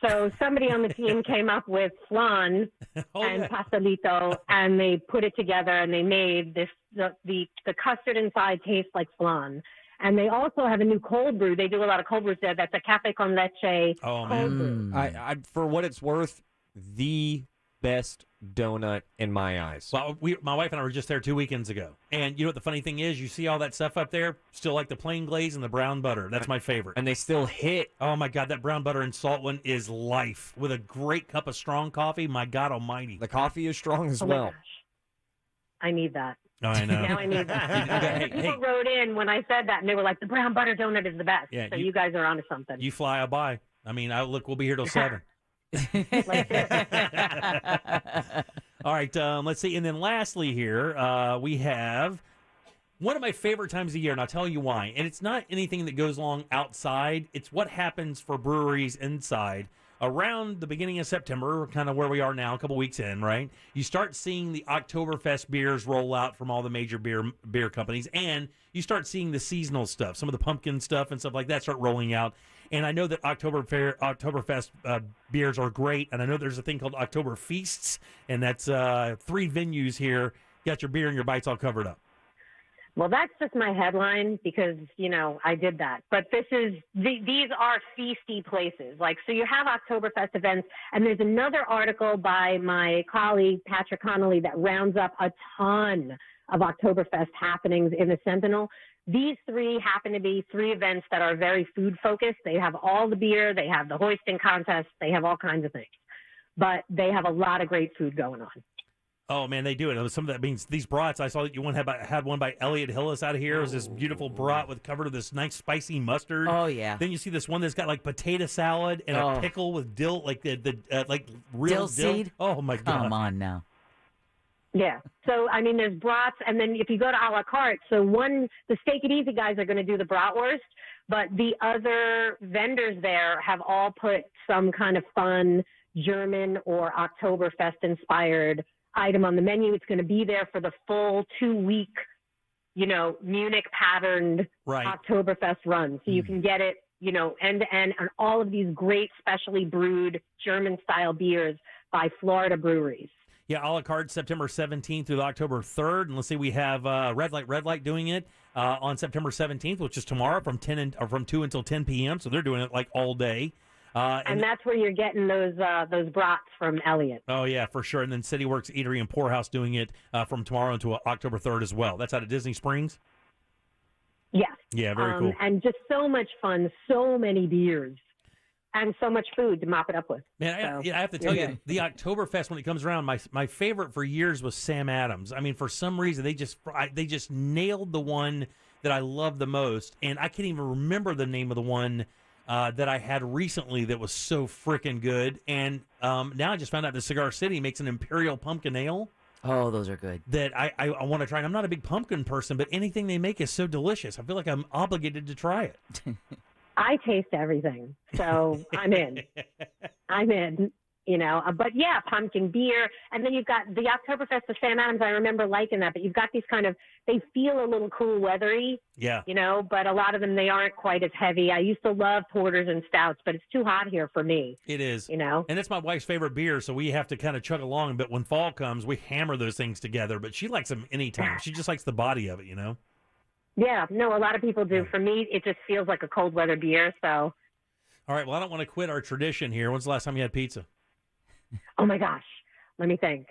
So somebody on the team came up with flan and pastelito, and they put it together, and they made this, the custard inside tastes like flan. And they also have a new cold brew. They do a lot of cold brews there. That's a cafe con leche cold brew. I for what it's worth, the best donut in my eyes. Well, my wife and I were just there 2 weekends ago. And you know what the funny thing is? You see all that stuff up there? Still like the plain glaze and the brown butter. That's my favorite. And they still hit. Oh, my God. That brown butter and salt one is life. With a great cup of strong coffee. My God almighty. The coffee is strong as my well. gosh. I need that. I know. Now I need that. People wrote in when I said that, and they were like, the brown butter donut is the best. Yeah, so you guys are onto something. You fly, I'll buy. I mean, we'll be here till 7. All right, let's see. And then lastly here, we have one of my favorite times of the year, and I'll tell you why. And it's not anything that goes along outside. It's what happens for breweries inside. Around the beginning of September, kind of where we are now, a couple weeks in, right? You start seeing the Oktoberfest beers roll out from all the major beer companies, and you start seeing the seasonal stuff, some of the pumpkin stuff and stuff like that start rolling out. And I know that Oktoberfest beers are great, and I know there's a thing called Oktober Feasts, and that's 3 venues here. You got your beer and your bites all covered up. Well, that's just my headline because, you know, I did that. But these are feasty places. Like, so you have Oktoberfest events, and there's another article by my colleague, Patrick Connolly, that rounds up a ton of Oktoberfest happenings in the Sentinel. These 3 happen to be 3 events that are very food-focused. They have all the beer. They have the hoisting contest. They have all kinds of things. But they have a lot of great food going on. Oh, man, they do it. Some of that means these brats. I saw that you had one by Elliot Hillis out of here. It was this beautiful brat with covered with this nice spicy mustard. Oh, yeah. Then you see this one that's got like potato salad and a pickle with dill, like like real dill seed. Oh my God! Come on now. Yeah. So, I mean, there's brats, and then if you go to a la carte, so the Steak It Easy guys are going to do the bratwurst, but the other vendors there have all put some kind of fun German or Oktoberfest-inspired item on the menu. It's going to be there for the full 2-week, Munich-patterned Oktoberfest run. So you can get it, end to end, and all of these great specially brewed German-style beers by Florida breweries. Yeah, a la carte September 17th through October 3rd. And let's see, we have Red Light doing it on September 17th, which is tomorrow from 2 until 10 p.m. So they're doing it like all day. And that's where you're getting those brats from Elliot. Oh, yeah, for sure. And then City Works Eatery and Poorhouse doing it from tomorrow until October 3rd as well. That's out of Disney Springs? Yes. Yeah, very cool. And just so much fun, so many beers, and so much food to mop it up with. Man, I have to tell you, the Oktoberfest, when it comes around, my favorite for years was Sam Adams. I mean, for some reason, they just nailed the one that I love the most, and I can't even remember the name of the one that I had recently that was so freaking good. And now I just found out that Cigar City makes an Imperial Pumpkin Ale. Oh, those are good. That I want to try. And I'm not a big pumpkin person, but anything they make is so delicious. I feel like I'm obligated to try it. I taste everything, so I'm in. But yeah, pumpkin beer. And then you've got the Oktoberfest of Sam Adams. I remember liking that, but you've got these they feel a little cool weathery. Yeah. But a lot of them, they aren't quite as heavy. I used to love porters and stouts, but it's too hot here for me. It is. And it's my wife's favorite beer, so we have to kind of chug along. But when fall comes, we hammer those things together. But she likes them anytime. She just likes the body of it, Yeah, no, a lot of people do. For me, it just feels like a cold weather beer. So, all right. Well, I don't want to quit our tradition here. When's the last time you had pizza? Oh my gosh, let me think.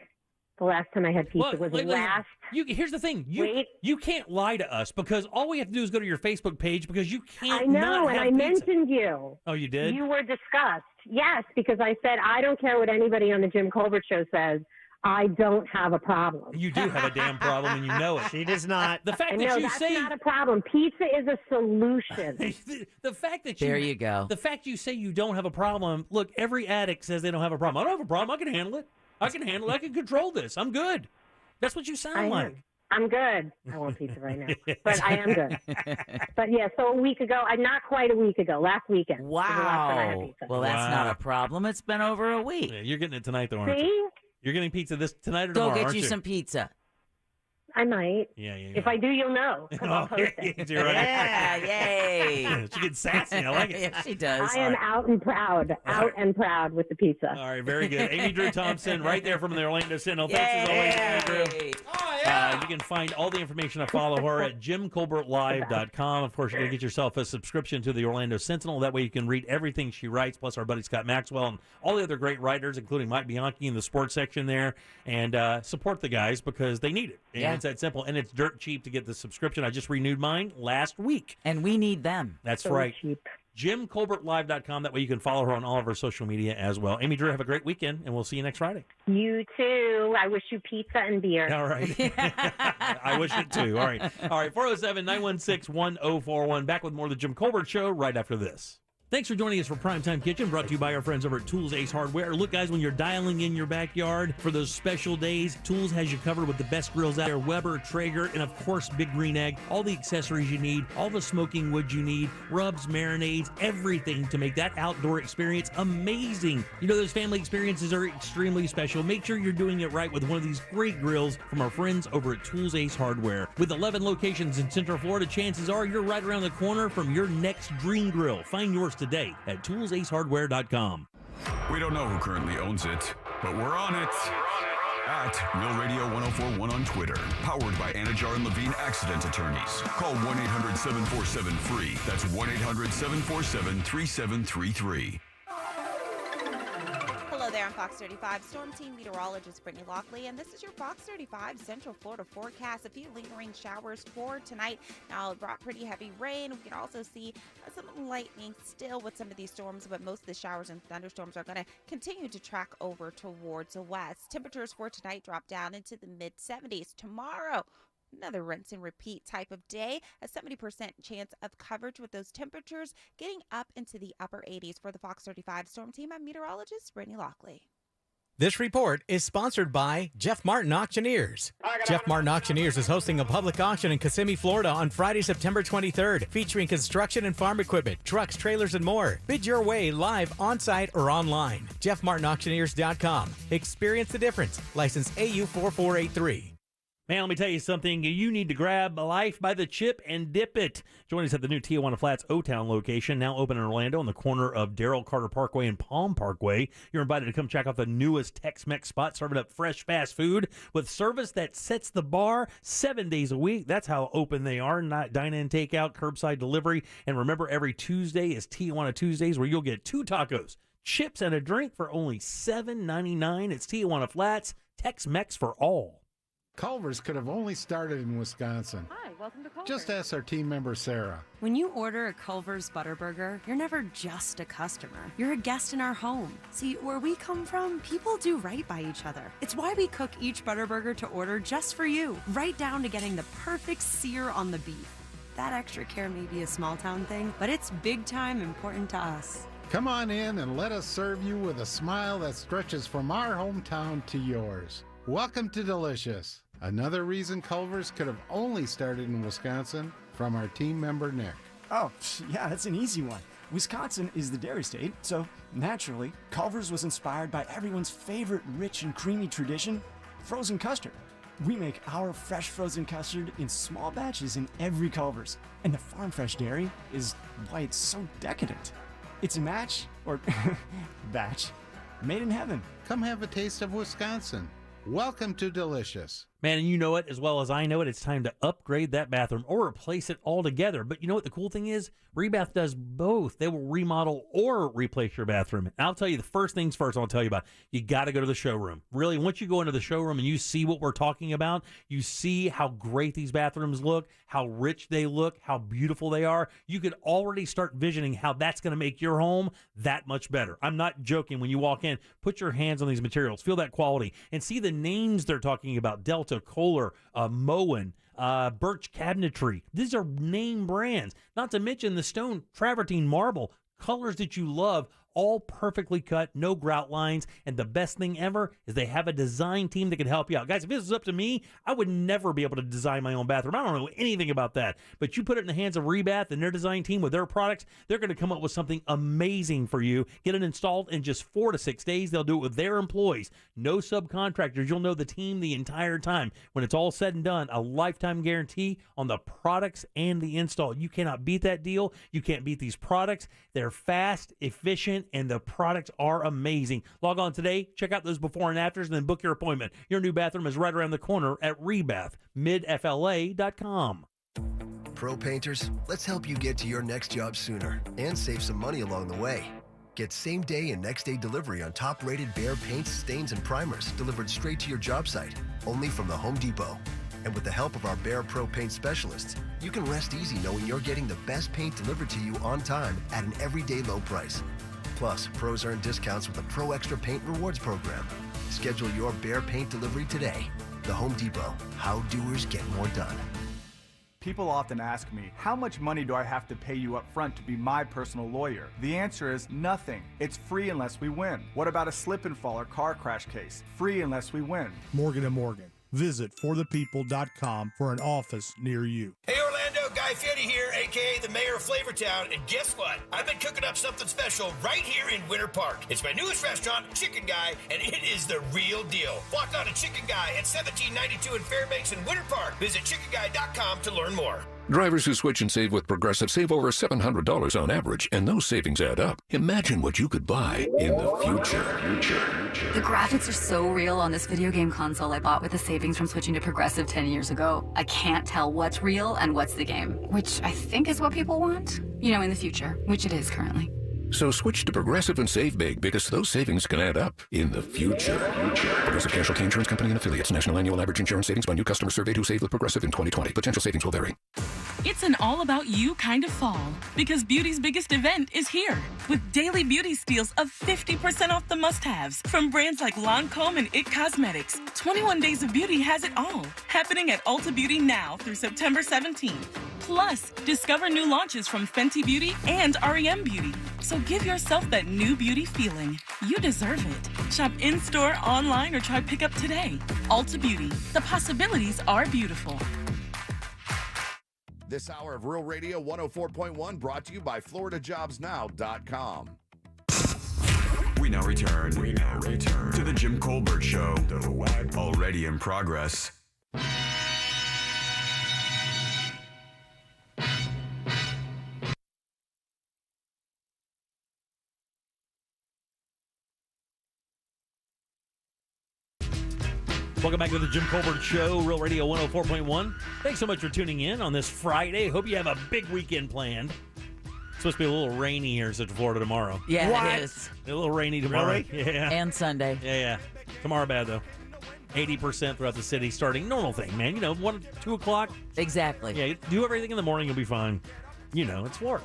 The last time I had pizza was last. Here's the thing. You can't lie to us because all we have to do is go to your Facebook page because you can't. I know, not and have I pizza. mentioned you. Oh, you did? You were discussed. Yes, because I said I don't care what anybody on the Jim Colbert Show says. I don't have a problem. You do have a damn problem, and you know it. She does not. The fact that's not a problem. Pizza is a solution. The fact that There you go. The fact you say you don't have a problem. Look, every addict says they don't have a problem. I don't have a problem. I can handle it. I can control this. I'm good. That's what you sound like. I'm good. I want pizza right now, but I am good. But yeah, so a week ago, not quite a week ago, last weekend. was the last time I had pizza. Well, that's not a problem. It's been over a week. Yeah, you're getting it tonight, though, aren't you? See? You're getting pizza tonight or tomorrow, Go get aren't you you? some pizza. I might. Yeah. If I do, you'll know. I'll post it. You're right. Yeah, yay. She gets sassy. I like it. Yeah, she does. I am out and proud. And proud with the pizza. All right, very good. Amy Drew Thompson, right there from the Orlando Sentinel. Thanks as always, Amy Drew. You can find all the information. I follow her at JimColbertLive.com. Of course, you're going to get yourself a subscription to the Orlando Sentinel. That way you can read everything she writes, plus our buddy Scott Maxwell and all the other great writers, including Mike Bianchi in the sports section there. And support the guys because they need it. And it's that simple. And it's dirt cheap to get the subscription. I just renewed mine last week. And we need them. That's So right. cheap. JimColbertLive.com. That way you can follow her on all of her social media as well. Amy Drew, have a great weekend, and we'll see you next Friday. You too. I wish you pizza and beer. All right. I wish it too. All right. 407-916-1041. Back with more of the Jim Colbert Show right after this. Thanks for joining us for Primetime Kitchen, brought to you by our friends over at Tools Ace Hardware. Look, guys, when you're dialing in your backyard for those special days, Tools has you covered with the best grills out there, Weber, Traeger, and of course, Big Green Egg. All the accessories you need, all the smoking wood you need, rubs, marinades, everything to make that outdoor experience amazing. You know, those family experiences are extremely special. Make sure you're doing it right with one of these great grills from our friends over at Tools Ace Hardware. With 11 locations in Central Florida, chances are you're right around the corner from your next dream grill. Find yours today at toolsacehardware.com. We don't know who currently owns it, but we're on it. At Real Radio 1041 on Twitter. Powered by Anajar and Levine Accident Attorneys. Call 1-800-747-FREE. That's 1-800-747-3733. Hello there, I'm Fox 35 Storm Team meteorologist Brittany Lockley, and this is your Fox 35 Central Florida forecast. A few lingering showers for tonight. Now, it brought pretty heavy rain. We can also see some lightning still with some of these storms, but most of the showers and thunderstorms are going to continue to track over towards the west. Temperatures for tonight drop down into the mid-70s. Tomorrow, another rinse and repeat type of day, a 70% chance of coverage with those temperatures getting up into the upper 80s. For the Fox 35 Storm Team, I'm meteorologist Brittany Lockley. This report is sponsored by Jeff Martin Auctioneers. Jeff Martin Auctioneers is hosting a public auction in Kissimmee, Florida on Friday, September 23rd, featuring construction and farm equipment, trucks, trailers, and more. Bid your way live, on-site, or online. JeffMartinAuctioneers.com. Experience the difference. License AU 4483. Man, let me tell you something. You need to grab life by the chip and dip it. Join us at the new Tijuana Flats O-Town location, now open in Orlando on the corner of Darrell Carter Parkway and Palm Parkway. You're invited to come check out the newest Tex-Mex spot, serving up fresh fast food with service that sets the bar 7 days a week. That's how open they are. Not dine-in, takeout, curbside delivery. And remember, every Tuesday is Tijuana Tuesdays, where you'll get 2 tacos, chips, and a drink for only $7.99. It's Tijuana Flats, Tex-Mex for all. Culver's could have only started in Wisconsin. Hi, welcome to Culver's. Just ask our team member, Sarah. When you order a Culver's Butterburger, you're never just a customer. You're a guest in our home. See, where we come from, people do right by each other. It's why we cook each Butterburger to order just for you, right down to getting the perfect sear on the beef. That extra care may be a small town thing, but it's big time important to us. Come on in and let us serve you with a smile that stretches from our hometown to yours. Welcome to Delicious. Another reason Culver's could have only started in Wisconsin, from our team member Nick. Oh, yeah, that's an easy one. Wisconsin is the dairy state, so naturally, Culver's was inspired by everyone's favorite rich and creamy tradition, frozen custard. We make our fresh frozen custard in small batches in every Culver's, and the farm fresh dairy is why it's so decadent. It's a match, or batch, made in heaven. Come have a taste of Wisconsin. Welcome to Delicious. Man, and you know it as well as I know it. It's time to upgrade that bathroom or replace it altogether. But you know what the cool thing is? Rebath does both. They will remodel or replace your bathroom. And I'll tell you the first things first I'll tell you about. You got to go to the showroom. Really, once you go into the showroom and you see what we're talking about, you see how great these bathrooms look, how rich they look, how beautiful they are. You could already start visioning how that's going to make your home that much better. I'm not joking. When you walk in, put your hands on these materials, feel that quality, and see the names they're talking about. Delta, Kohler, Moen, Birch Cabinetry. These are name brands. Not to mention the stone travertine marble, colors that you love, all perfectly cut, no grout lines, and the best thing ever is they have a design team that can help you out. Guys, if this was up to me, I would never be able to design my own bathroom. I don't know anything about that. But you put it in the hands of Rebath and their design team with their products, they're going to come up with something amazing for you. Get it installed in just 4 to 6 days. They'll do it with their employees. No subcontractors. You'll know the team the entire time. When it's all said and done, a lifetime guarantee on the products and the install. You cannot beat that deal. You can't beat these products. They're fast, efficient, and the products are amazing. Log on today, check out those before and afters, and then book your appointment. Your new bathroom is right around the corner at rebathmidfla.com. Pro painters, let's help you get to your next job sooner and save some money along the way. Get same-day and next-day delivery on top-rated Behr paints, stains, and primers delivered straight to your job site, only from the Home Depot. And with the help of our Behr Pro Paint specialists, you can rest easy knowing you're getting the best paint delivered to you on time at an everyday low price. Plus, pros earn discounts with the Pro Extra Paint Rewards program. Schedule your Behr paint delivery today. The Home Depot. How doers get more done. People often ask me, how much money do I have to pay you up front to be my personal lawyer? The answer is nothing. It's free unless we win. What about a slip and fall or car crash case? Free unless we win. Morgan & Morgan. Visit forthepeople.com for an office near you. Hey Orlando, Guy Fieri here, a.k.a. the mayor of Flavortown, and guess what? I've been cooking up something special right here in Winter Park. It's my newest restaurant, Chicken Guy, and it is the real deal. Walk on to Chicken Guy at 1792 in Fairbanks in Winter Park. Visit chickenguy.com to learn more. Drivers who switch and save with Progressive save over $700 on average, and those savings add up. Imagine what you could buy in the future. The graphics are so real on this video game console I bought with the savings from switching to Progressive 10 years ago. I can't tell what's real and what's the game, which I think is what people want. You know, in the future, which it is currently. So switch to Progressive and save big because those savings can add up in the future. Progressive Casualty Insurance Company and affiliates. National annual average insurance savings by new customers surveyed who saved with Progressive in 2020. Potential savings will vary. It's an all-about-you kind of fall because beauty's biggest event is here with daily beauty steals of 50% off the must-haves from brands like Lancome and IT Cosmetics. 21 Days of Beauty has it all, happening at Ulta Beauty now through September 17th. Plus, discover new launches from Fenty Beauty and REM Beauty. So give yourself that new beauty feeling. You deserve it. Shop in-store, online, or try pickup today. Ulta Beauty. The possibilities are beautiful. This hour of Real Radio 104.1 brought to you by FloridaJobsNow.com. We now return to the Jim Colbert Show. Already in progress. Welcome back to the Jim Colbert Show, Real Radio 104.1. Thanks so much for tuning in on this Friday. Hope you have a big weekend planned. It's supposed to be a little rainy here in Central Florida tomorrow. Yeah, it is. A little rainy tomorrow. Really? Yeah. And Sunday. Yeah. Tomorrow bad, though. 80% throughout the city starting. Normal thing, man. 1, 2 o'clock. Exactly. Yeah, do everything in the morning. You'll be fine. It's Florida.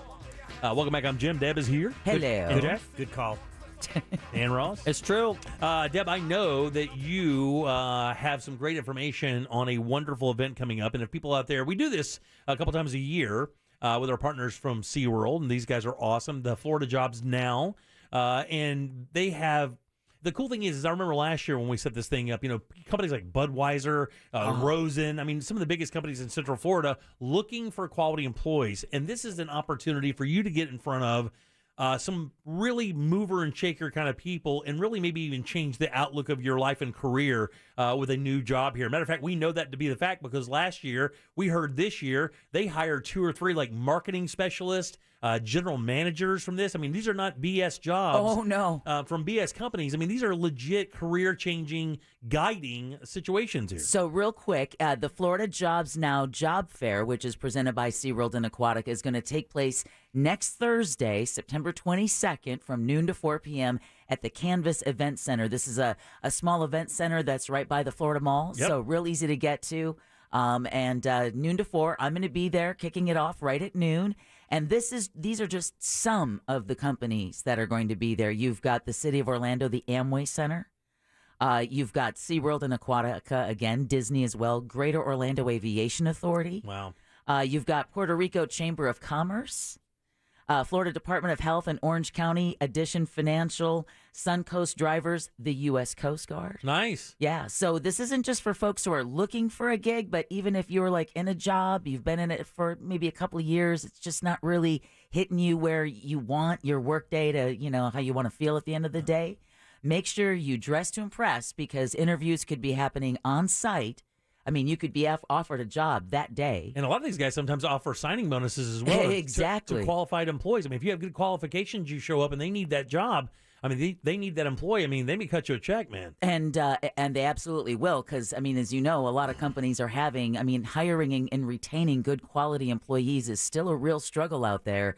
Welcome back. I'm Jim. Deb is here. Hello. Good call. And Ross? It's true. Deb, I know that you have some great information on a wonderful event coming up. And if people out there, we do this a couple times a year with our partners from SeaWorld, and these guys are awesome. The Florida Jobs Now. And they have, the cool thing is I remember last year when we set this thing up, companies like Budweiser, Rosen, some of the biggest companies in Central Florida looking for quality employees. And this is an opportunity for you to get in front of some really mover and shaker kind of people and really maybe even change the outlook of your life and career with a new job here. Matter of fact, we know that to be the fact because last year, we heard this year, they hired 2 or 3 like marketing specialists, general managers from this. These are not BS jobs. Oh, no. From BS companies. These are legit career-changing, guiding situations here. So real quick, the Florida Jobs Now Job Fair, which is presented by SeaWorld and Aquatica, is going to take place next Thursday, September 22nd from noon to 4 p.m. at the Canvas Event Center. This is a small event center that's right by the Florida Mall, so real easy to get to. And noon to 4, I'm going to be there kicking it off right at noon. And these are just some of the companies that are going to be there. You've got the City of Orlando, the Amway Center. You've got SeaWorld and Aquatica, again, Disney as well, Greater Orlando Aviation Authority. Wow. You've got Puerto Rico Chamber of Commerce, Florida Department of Health and Orange County, Addition Financial, Suncoast Drivers, the U.S. Coast Guard. Nice. Yeah, so this isn't just for folks who are looking for a gig, but even if you're like in a job, you've been in it for maybe a couple of years, it's just not really hitting you where you want your work day to, how you want to feel at the end of the day. Make sure you dress to impress because interviews could be happening on site. You could be offered a job that day. And a lot of these guys sometimes offer signing bonuses as well. Exactly. To qualified employees. If you have good qualifications, you show up and they need that job. They need that employee. They may cut you a check, man. And they absolutely will because, as you know, a lot of companies are having, hiring and retaining good quality employees is still a real struggle out there.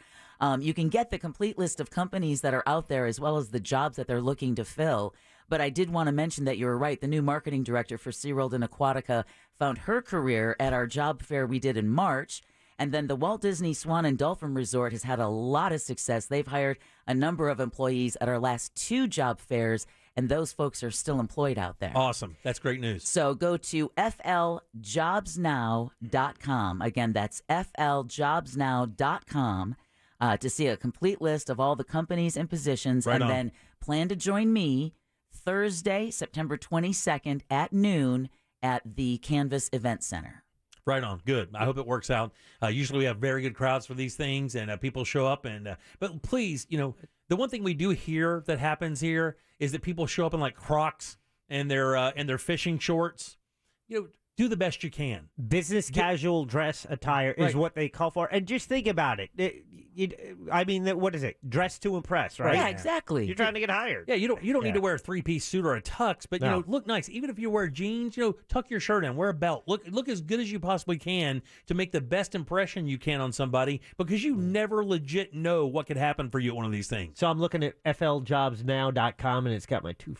You can get the complete list of companies that are out there as well as the jobs that they're looking to fill. But I did want to mention that you were right. The new marketing director for SeaWorld and Aquatica found her career at our job fair we did in March. And then the Walt Disney Swan and Dolphin Resort has had a lot of success. They've hired a number of employees at our last 2 job fairs, and those folks are still employed out there. Awesome. That's great news. So go to fljobsnow.com. Again, that's fljobsnow.com to see a complete list of all the companies and positions. Right on. Then plan to join me Thursday, September 22nd at noon at the Canvas Event Center. Right on. Good. I hope it works out. Usually we have very good crowds for these things, and people show up. But please, the one thing we do here that happens here is that people show up in like Crocs and their fishing shorts. Do the best you can. Business casual dress attire is what they call for. And just think about it. I mean, what is it? Dress to impress, right? Yeah, exactly. You're trying to get hired. Yeah, you don't need to wear a 3-piece suit or a tux, but No. look nice. Even if you wear jeans, tuck your shirt in, wear a belt. Look as good as you possibly can to make the best impression you can on somebody, because you never legit know what could happen for you at one of these things. So I'm looking at fljobsnow.com, and it's got my two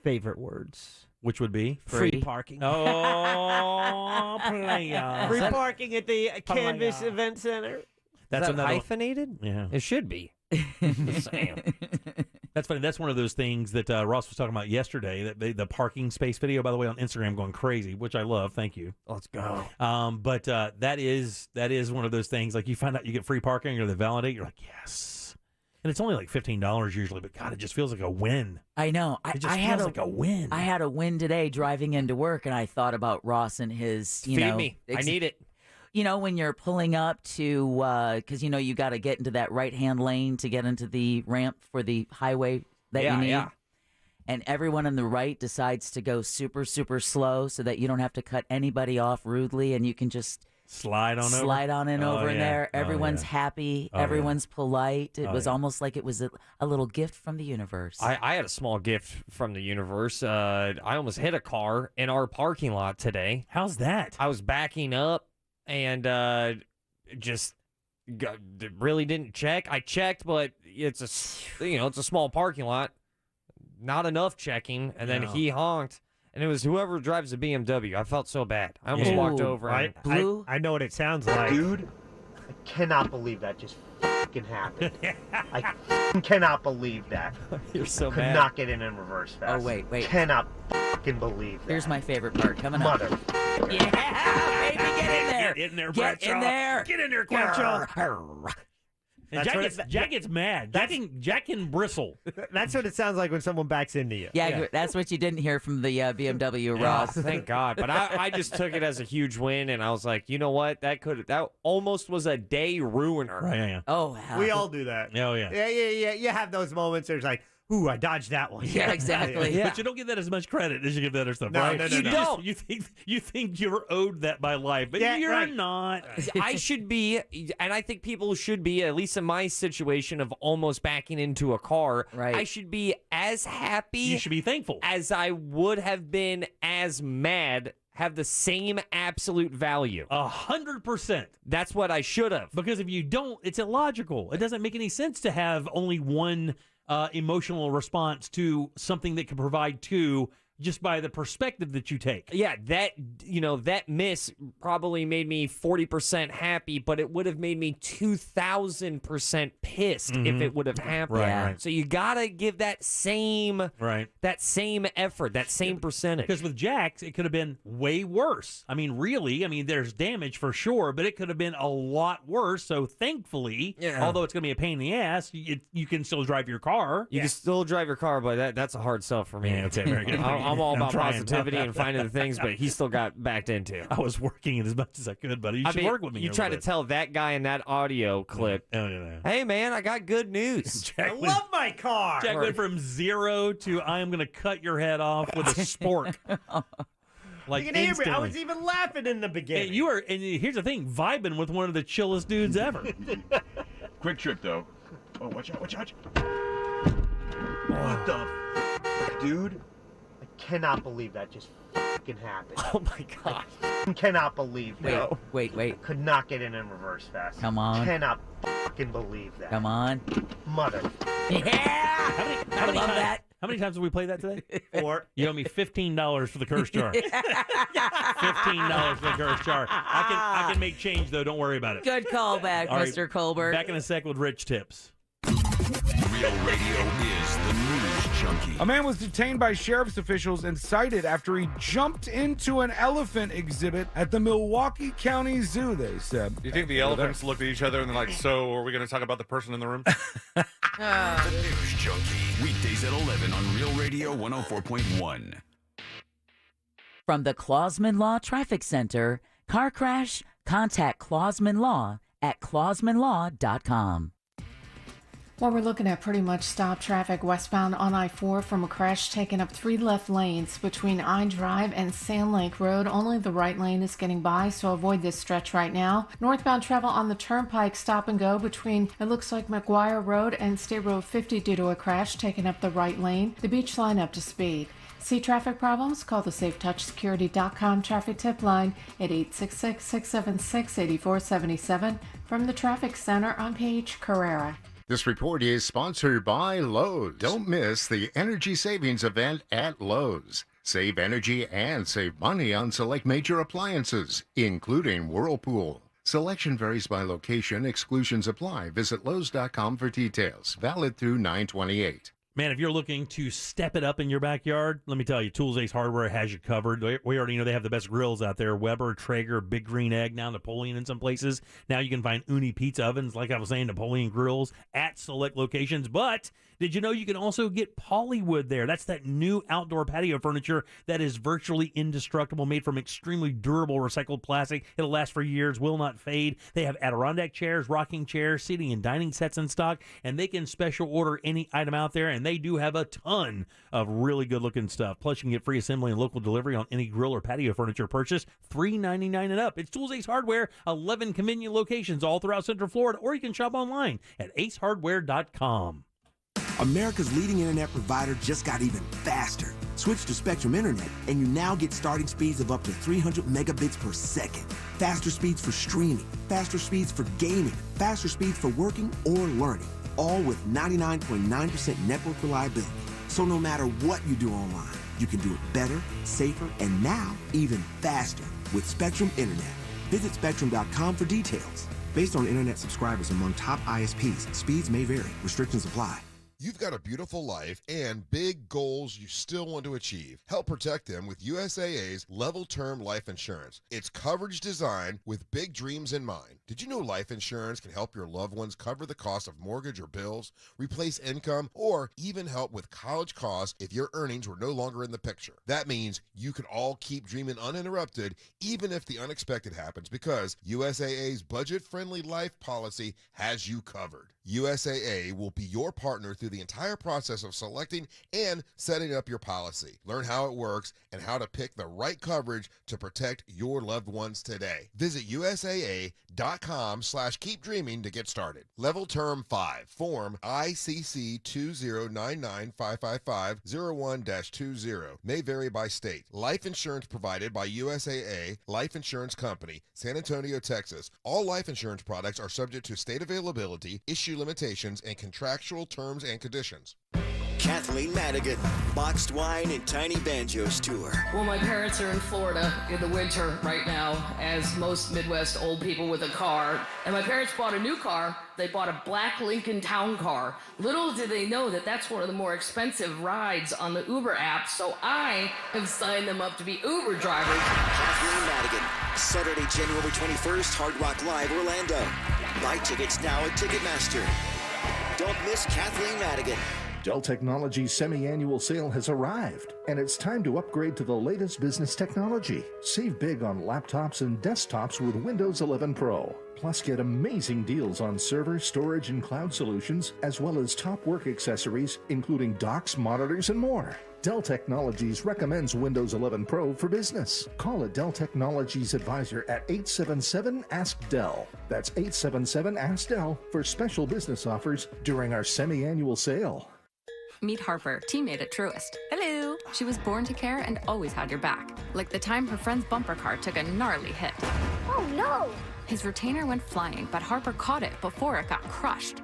favorite words. Which would be? Free parking. Oh, playa. Free parking at the Canvas Event Center. That's another hyphenated? Yeah. It should be. Just saying. That's funny. That's one of those things that Ross was talking about yesterday. That the parking space video, by the way, on Instagram, going crazy, which I love. Thank you. Let's go. But that is one of those things. Like, you find out you get free parking, or they validate. You're like, yes. And it's only like $15 usually, but God, it just feels like a win. I know. It just feels like a win. I had a win today driving into work, and I thought about Ross and his, Feed me. I need it. When you're pulling up to, because, you got to get into that right-hand lane to get into the ramp for the highway that you need. Yeah. And everyone on the right decides to go super, super slow so that you don't have to cut anybody off rudely, and you can just slide on in over in there. Everyone's happy. Everyone's polite. It was almost like it was a little gift from the universe. I had a small gift from the universe. I almost hit a car in our parking lot today. How's that? I was backing up and really didn't check. I checked, but it's a small parking lot. Not enough checking, and then he honked. And it was whoever drives a BMW. I felt so bad. I almost walked over. I know what it sounds like. Dude, I cannot believe that just fucking happened. I cannot believe that. You're so Could mad. not get in reverse fast. Oh, wait. Cannot fucking believe that. Here's my favorite part coming Mother. up. Yeah, baby, get in there. Get in there, Get Bradshaw. in there. Get in there, Bradshaw. And Jack gets mad. Jack can bristle. That's what it sounds like when someone backs into you. Yeah, that's what you didn't hear from the BMW, Ross. Thank God. But I just took it as a huge win, and I was like, you know what? That almost was a day ruiner. Right, yeah. Oh, wow. We all do that. Oh, yeah. Yeah. You have those moments. There's like, ooh, I dodged that one. Yeah, exactly. But you don't give that as much credit as you give the other stuff, No, right? no, no, You no. don't. You think you're owed that by life, but you're not. I should be, and I think people should be, at least in my situation of almost backing into a car, right. I should be as happy. You should be thankful. As I would have been as mad, have the same absolute value. 100%. That's what I should have. Because if you don't, it's illogical. It doesn't make any sense to have only one emotional response to something that can provide two, just by the perspective that you take. Yeah, that miss probably made me 40% happy, but it would have made me 2,000% pissed if it would have happened. Right. So you gotta give that same effort, that same percentage. Because with Jack's, it could have been way worse. I mean, really, there's damage for sure, but it could have been a lot worse. So thankfully, although it's going to be a pain in the ass, you can still drive your car. You can still drive your car, but that's a hard sell for me. Yeah, okay, very good. I'm all about trying. positivity and finding the things, but he still got backed into. I was working as much as I could, buddy. You should work with me. You try to tell that guy in that audio clip, hey, man, I got good news. I love my car. Jack went from 0 to I am going to cut your head off with a spork. Like, you can hear me. I instantly. was even laughing in the beginning. And you are, and here's the thing, vibing with one of the chillest dudes ever. quick trip though. Oh, watch out. What the dude? I cannot believe that just fucking happened. Oh my God. I cannot believe that. Wait. Could not get in reverse fast. Come on. Cannot fucking believe that. Come on. Mother. Yeah. How many love times, that. How many times have we played that today? 4. You owe me $15 for the curse jar. $15 for the curse jar. I can make change though. Don't worry about it. Good call back, All right, Mr. Colbert. Back in a sec with Rich Tips. Real radio is the news junkie. A man was detained by sheriff's officials and cited after he jumped into an elephant exhibit at the Milwaukee County Zoo, they said. Do you think the elephants looked at each other and they're like, so are we going to talk about the person in the room? The news junkie. Weekdays at 11 on Real Radio 104.1. From the Clausman Law Traffic Center, car crash? Contact Clausman Law at clausmanlaw.com. Well, we're looking at pretty much stop traffic westbound on I-4 from a crash taking up 3 left lanes between I-Drive and Sand Lake Road. Only the right lane is getting by, so avoid this stretch right now. Northbound travel on the Turnpike stop and go between, it looks like McGuire Road and State Road 50 due to a crash taking up the right lane. The beach line up to speed. See traffic problems? Call the SafeTouchSecurity.com traffic tip line at 866-676-8477 from the Traffic Center on Page Carrera. This report is sponsored by Lowe's. Don't miss the Energy Savings event at Lowe's. Save energy and save money on select major appliances, including Whirlpool. Selection varies by location. Exclusions apply. Visit Lowe's.com for details. Valid through 9/28. Man, if you're looking to step it up in your backyard, let me tell you, Tools Ace Hardware has you covered. We already know they have the best grills out there. Weber, Traeger, Big Green Egg, now Napoleon in some places. Now you can find Uni pizza ovens, like I was saying, Napoleon grills at select locations. But did you know you can also get Polywood there? That's that new outdoor patio furniture that is virtually indestructible, made from extremely durable recycled plastic. It'll last for years, will not fade. They have Adirondack chairs, rocking chairs, seating and dining sets in stock, and they can special order any item out there, and they do have a ton of really good-looking stuff. Plus, you can get free assembly and local delivery on any grill or patio furniture purchase, $3.99 and up. It's Tools Ace Hardware, 11 convenient locations all throughout Central Florida, or you can shop online at acehardware.com. America's leading internet provider just got even faster. Switch to Spectrum Internet, and you now get starting speeds of up to 300 megabits per second. Faster speeds for streaming, faster speeds for gaming, faster speeds for working or learning, all with 99.9% network reliability. So no matter what you do online, you can do it better, safer, and now even faster with Spectrum Internet. Visit Spectrum.com for details. Based on internet subscribers among top ISPs, speeds may vary. Restrictions apply. You've got a beautiful life and big goals you still want to achieve. Help protect them with USAA's Level Term Life Insurance. It's coverage designed with big dreams in mind. Did you know life insurance can help your loved ones cover the cost of mortgage or bills, replace income, or even help with college costs if your earnings were no longer in the picture? That means you can all keep dreaming uninterrupted even if the unexpected happens, because USAA's budget-friendly life policy has you covered. USAA will be your partner through the entire process of selecting and setting up your policy. Learn how it works and how to pick the right coverage to protect your loved ones today. Visit USAA.com/keepdreaming to get started. Level Term 5, Form ICC 209955501-20, may vary by state. Life insurance provided by USAA Life Insurance Company, San Antonio, Texas. All life insurance products are subject to state availability, issue limitations, and contractual terms and conditions. Kathleen Madigan, Boxed Wine and Tiny Banjos Tour. Well, my parents are in Florida in the winter right now, as most Midwest old people with a car. And my parents bought a new car. They bought a black Lincoln Town Car. Little did they know that that's one of the more expensive rides on the Uber app, so I have signed them up to be Uber drivers. Kathleen Madigan, Saturday, January 21st, Hard Rock Live, Orlando. Buy tickets now at Ticketmaster. Don't miss Kathleen Madigan. Dell Technologies' semi-annual sale has arrived, and it's time to upgrade to the latest business technology. Save big on laptops and desktops with Windows 11 Pro. Plus, get amazing deals on server, storage, and cloud solutions, as well as top work accessories, including docks, monitors, and more. Dell Technologies recommends Windows 11 Pro for business. Call a Dell Technologies advisor at 877-ASK-DELL. That's 877-ASK-DELL for special business offers during our semi-annual sale. Meet Harper, teammate at Truist. Hello. She was born to care and always had your back. Like the time her friend's bumper car took a gnarly hit. Oh no! His retainer went flying, but Harper caught it before it got crushed.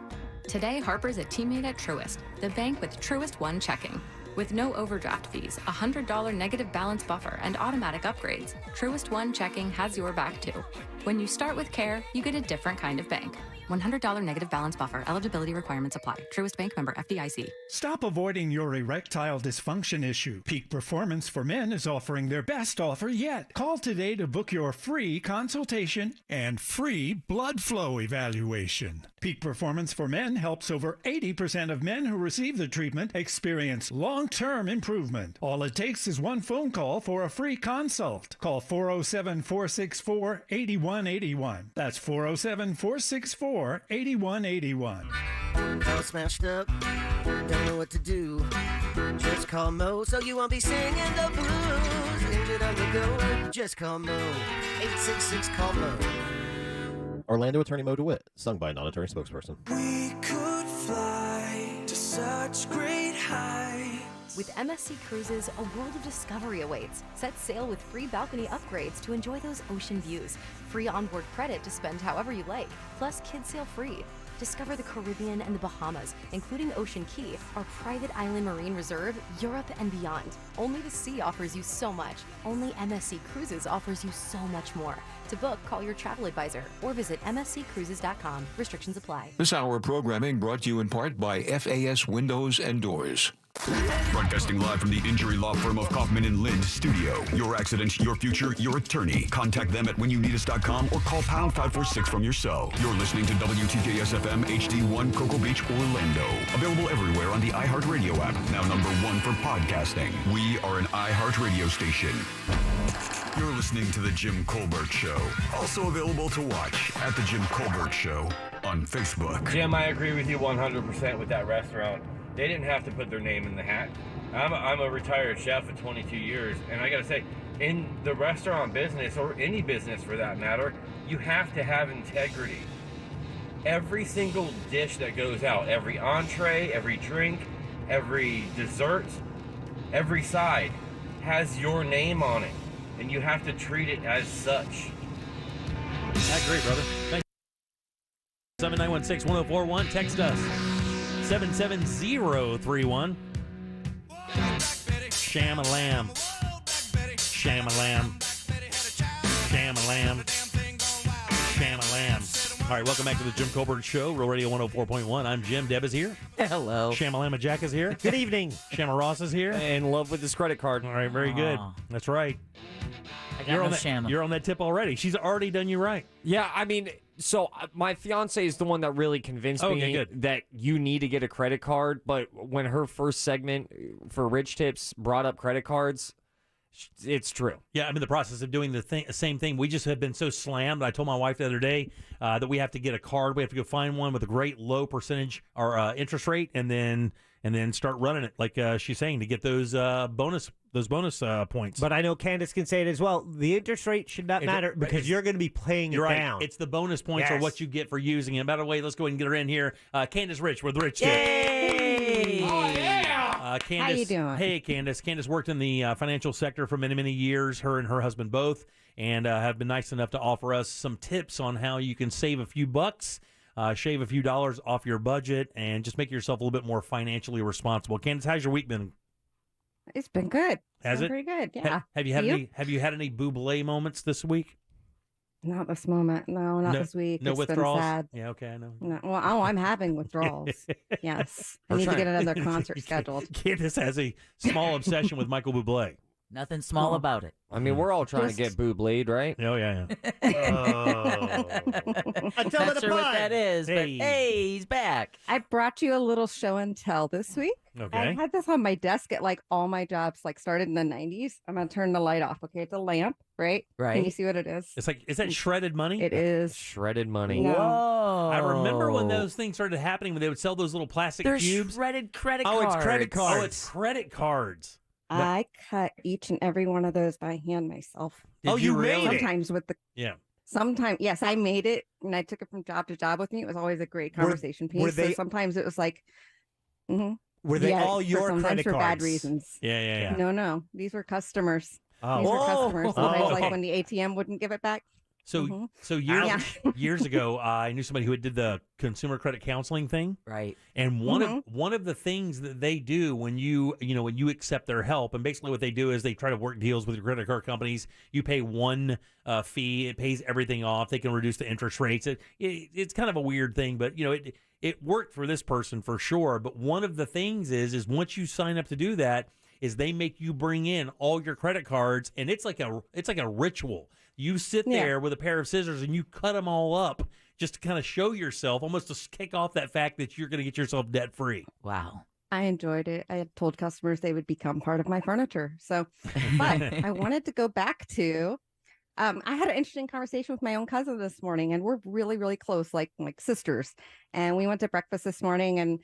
Today, Harper's a teammate at Truist, the bank with Truist One checking. With no overdraft fees, a $100 negative balance buffer, and automatic upgrades, Truist One checking has your back too. When you start with care, you get a different kind of bank. $100 negative balance buffer. Eligibility requirements apply. Truist Bank, member FDIC. Stop avoiding your erectile dysfunction issue. Peak Performance for Men is offering their best offer yet. Call today to book your free consultation and free blood flow evaluation. Peak Performance for Men helps over 80% of men who receive the treatment experience long-term improvement. All it takes is one phone call for a free consult. Call 407-464-8181. That's 407-464-8181. All smashed up, don't know what to do. Just call Mo so you won't be singing the blues. Leave it on the go, just call Mo. 866 call Mo. Orlando attorney Mo DeWitt, sung by a non-attorney spokesperson. We could fly to such great heights. With MSC Cruises, a world of discovery awaits. Set sail with free balcony upgrades to enjoy those ocean views. Free onboard credit to spend however you like. Plus, kids sail free. Discover the Caribbean and the Bahamas, including Ocean Key, our private island marine reserve, Europe, and beyond. Only the sea offers you so much. Only MSC Cruises offers you so much more. To book, call your travel advisor or visit msccruises.com. Restrictions apply. This hour of programming brought to you in part by FAS Windows and Doors. Broadcasting live from the injury law firm of Kaufman and Lind studio. Your accident, your future, your attorney. Contact them at whenyounneedus.com or call pound 546 from your cell. You're listening to WTKS FM HD1 Cocoa Beach, Orlando. Available everywhere on the iHeartRadio app. Now number 1 for podcasting. We are an iHeartRadio station. You're listening to The Jim Colbert Show. Also available to watch at The Jim Colbert Show on Facebook. Jim, I agree with you 100% with that restaurant. They didn't have to put their name in the hat. I'm a retired chef of 22 years, and I gotta say, in the restaurant business, or any business for that matter, you have to have integrity. Every single dish that goes out, every entree, every drink, every dessert, every side has your name on it, and you have to treat it as such. I agree, brother. Thank you. 7916-1041. Text us. 77031. Sham-a-lam. Sham-a-lam. Sham-a-lam. Sham-a-lam. All right, welcome back to the Jim Colbert Show, Real Radio 104.1. I'm Jim. Deb is here. Hello. Shamalama Jack is here. Good evening. Shama Ross is here. In love with his credit card. All right, very good. That's right. I got no Shama. You're on that tip already. She's already done you right. Yeah, I mean, so my fiance is the one that really convinced me that you need to get a credit card. But when her first segment for Rich Tips brought up credit cards, it's true. Yeah, I'm in the process of doing the same thing. We just have been so slammed. I told my wife the other day that we have to get a card. We have to go find one with a great low percentage or interest rate, and then start running it like she's saying to get those bonus points. But I know Candace can say it as well. The interest rate should not matter because you're going to be playing it down. It's the bonus points or what you get for using it. By the way, let's go ahead and get her in here. Candace Rich with Rich Tips. Yay! Oh, yeah! Candace, how you doing? Hey, Candace. Candace worked in the financial sector for many, many years, her and her husband both, and have been nice enough to offer us some tips on how you can save a few bucks, shave a few dollars off your budget, and just make yourself a little bit more financially responsible. Candace, how's your week been? It's been good. Has it? Pretty good, yeah. Have you had any Buble moments this week? Not this moment. No, not this week. No It's withdrawals? Been sad. Yeah, okay, I know. No, well, I'm having withdrawals. Yes. I need to get another concert scheduled. Candace has a small obsession with Michael Bublé. Nothing small about it. I mean, we're all trying to get Bubléed, right? Oh, yeah. Until Not sure what that is, but hey, he's back. I brought you a little show and tell this week. Okay. I had this on my desk at like all my jobs, like started in the 90s. I'm going to turn the light off. Okay. It's a lamp, right? Right. Can you see what it is? It's like, is that shredded money? It is. Shredded money. No. Whoa. I remember when those things started happening, when they would sell those little plastic They're cubes. shredded credit Oh, cards. it's credit cards. Oh, it's credit cards. I cut each and every one of those by hand myself. Did you made it? Sometimes with the Yeah. Sometimes, yes, I made it, and I took it from job to job with me. It was always a great conversation piece. So sometimes it was like, were they all your sometimes credit for cards? bad reasons? Yeah. No, these were customers. Oh. These were customers. Sometimes, Oh. like when the ATM wouldn't give it back. So years ago, I knew somebody who did the consumer credit counseling thing. Right. And one of the things that they do when you accept their help, and basically what they do is they try to work deals with your credit card companies. You pay one fee, it pays everything off. They can reduce the interest rates. It's kind of a weird thing, but it worked for this person for sure. But one of the things is once you sign up to do that, is they make you bring in all your credit cards, and it's like a ritual. You sit there with a pair of scissors and you cut them all up just to kind of show yourself, almost to kick off that fact that you're going to get yourself debt free. Wow. I enjoyed it. I had told customers they would become part of my furniture. So, but I wanted to go back to I had an interesting conversation with my own cousin this morning, and we're really, really close, like sisters. And we went to breakfast this morning, and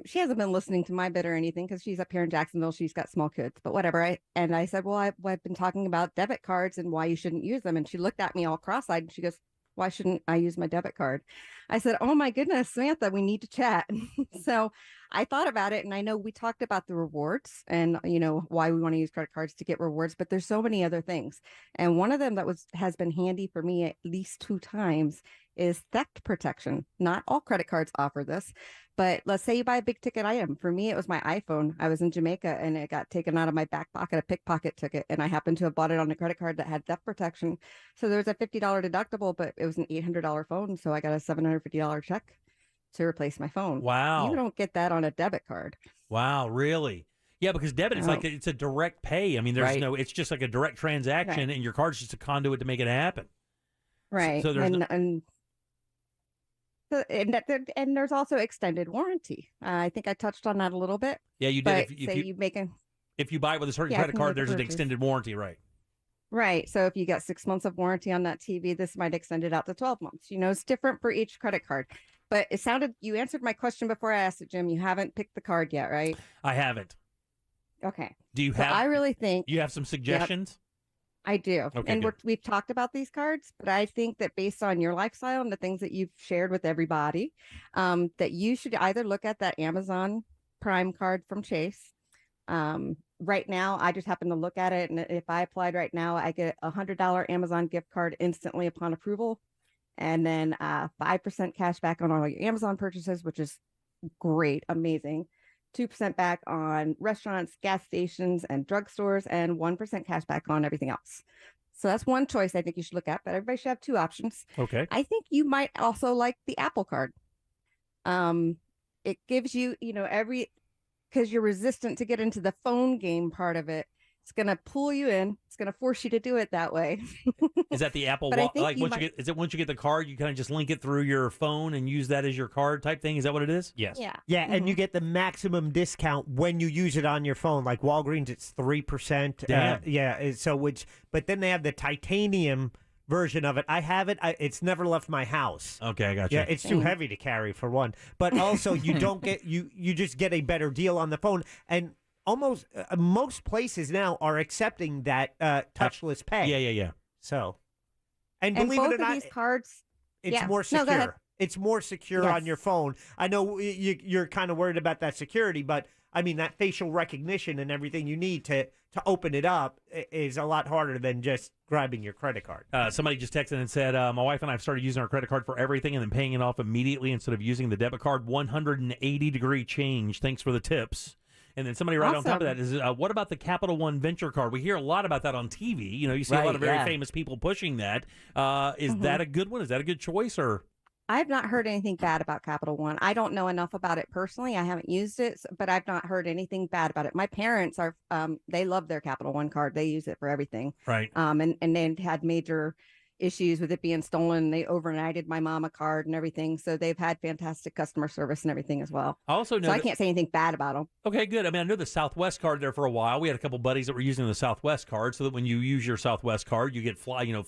she hasn't been listening to my bit or anything because she's up here in Jacksonville. She's got small kids, but whatever. I said, well, I've been talking about debit cards and why you shouldn't use them. And she looked at me all cross-eyed, and she goes, why shouldn't I use my debit card? I said, oh my goodness, Samantha, we need to chat. So I thought about it, and I know we talked about the rewards and, why we want to use credit cards to get rewards, but there's so many other things. And one of them that has been handy for me at least 2 times is theft protection. Not all credit cards offer this, but let's say you buy a big ticket item. For me, it was my iPhone. I was in Jamaica and it got taken out of my back pocket. A pickpocket took it, and I happened to have bought it on a credit card that had theft protection. So there was a $50 deductible, but it was an $800 phone. So I got a $750 check to replace my phone. Wow. You don't get that on a debit card. Wow, really? Yeah, because debit is like it's a direct pay. I mean, there's it's just like a direct transaction, and your card's just a conduit to make it happen. Right. So there's and there's also extended warranty. I think I touched on that a little bit. Yeah, you did. If you buy it with a certain credit card, there's an extended warranty, right? Right. So if you got 6 months of warranty on that TV, this might extend it out to 12 months. It's different for each credit card. But it sounded, you answered my question before I asked it, Jim. You haven't picked the card yet, right? I haven't. Okay. Do you have? I really think you have some suggestions. Yep, I do. Okay, and we've talked about these cards, but I think that based on your lifestyle and the things that you've shared with everybody, that you should either look at that Amazon Prime card from Chase. Right now, I just happen to look at it, and if I applied right now, I get a $100 Amazon gift card instantly upon approval, and then 5% cash back on all your Amazon purchases, which is great, amazing. 2% back on restaurants, gas stations, and drugstores, and 1% cash back on everything else. So that's one choice I think you should look at, but everybody should have 2 options. Okay. I think you might also like the Apple card. It gives you, because you're resistant to get into the phone game part of it. It's going to pull you in. It's going to force you to do it that way. Is that the Apple But Wallet? Once you get the card, you kind of just link it through your phone and use that as your card type thing? Is that what it is? Yes. Yeah. Yeah, and you get the maximum discount when you use it on your phone. Like Walgreens, it's 3%. Damn. But then they have the titanium version of it. I have it. It's never left my house. Okay, I got you. Yeah, it's too heavy to carry for one. But also, you don't get you just get a better deal on the phone. And almost most places now are accepting that touchless pay. Yeah. So, and both believe it or of not, these cards, it's more No, go ahead. secure. It's more secure on your phone. I know you're kind of worried about that security, but I mean that facial recognition and everything you need to open it up is a lot harder than just grabbing your credit card. Somebody just texted and said, my wife and I have started using our credit card for everything and then paying it off immediately instead of using the debit card. 180-degree change. Thanks for the tips. And then somebody right on top of that is, what about the Capital One Venture Card? We hear a lot about that on TV. You see a lot of very famous people pushing that. Is that a good one? Is that a good choice? Or I've not heard anything bad about Capital One. I don't know enough about it personally. I haven't used it, but I've not heard anything bad about it. My parents are, they love their Capital One card. They use it for everything. Right. And they had major issues with it being stolen. They overnighted my mom a card and everything. So they've had fantastic customer service and everything as well. I also know I can't say anything bad about them. Okay, good. I mean, I know the Southwest card there for a while. We had a couple buddies that were using the Southwest card, so that when you use your Southwest card, you get flyer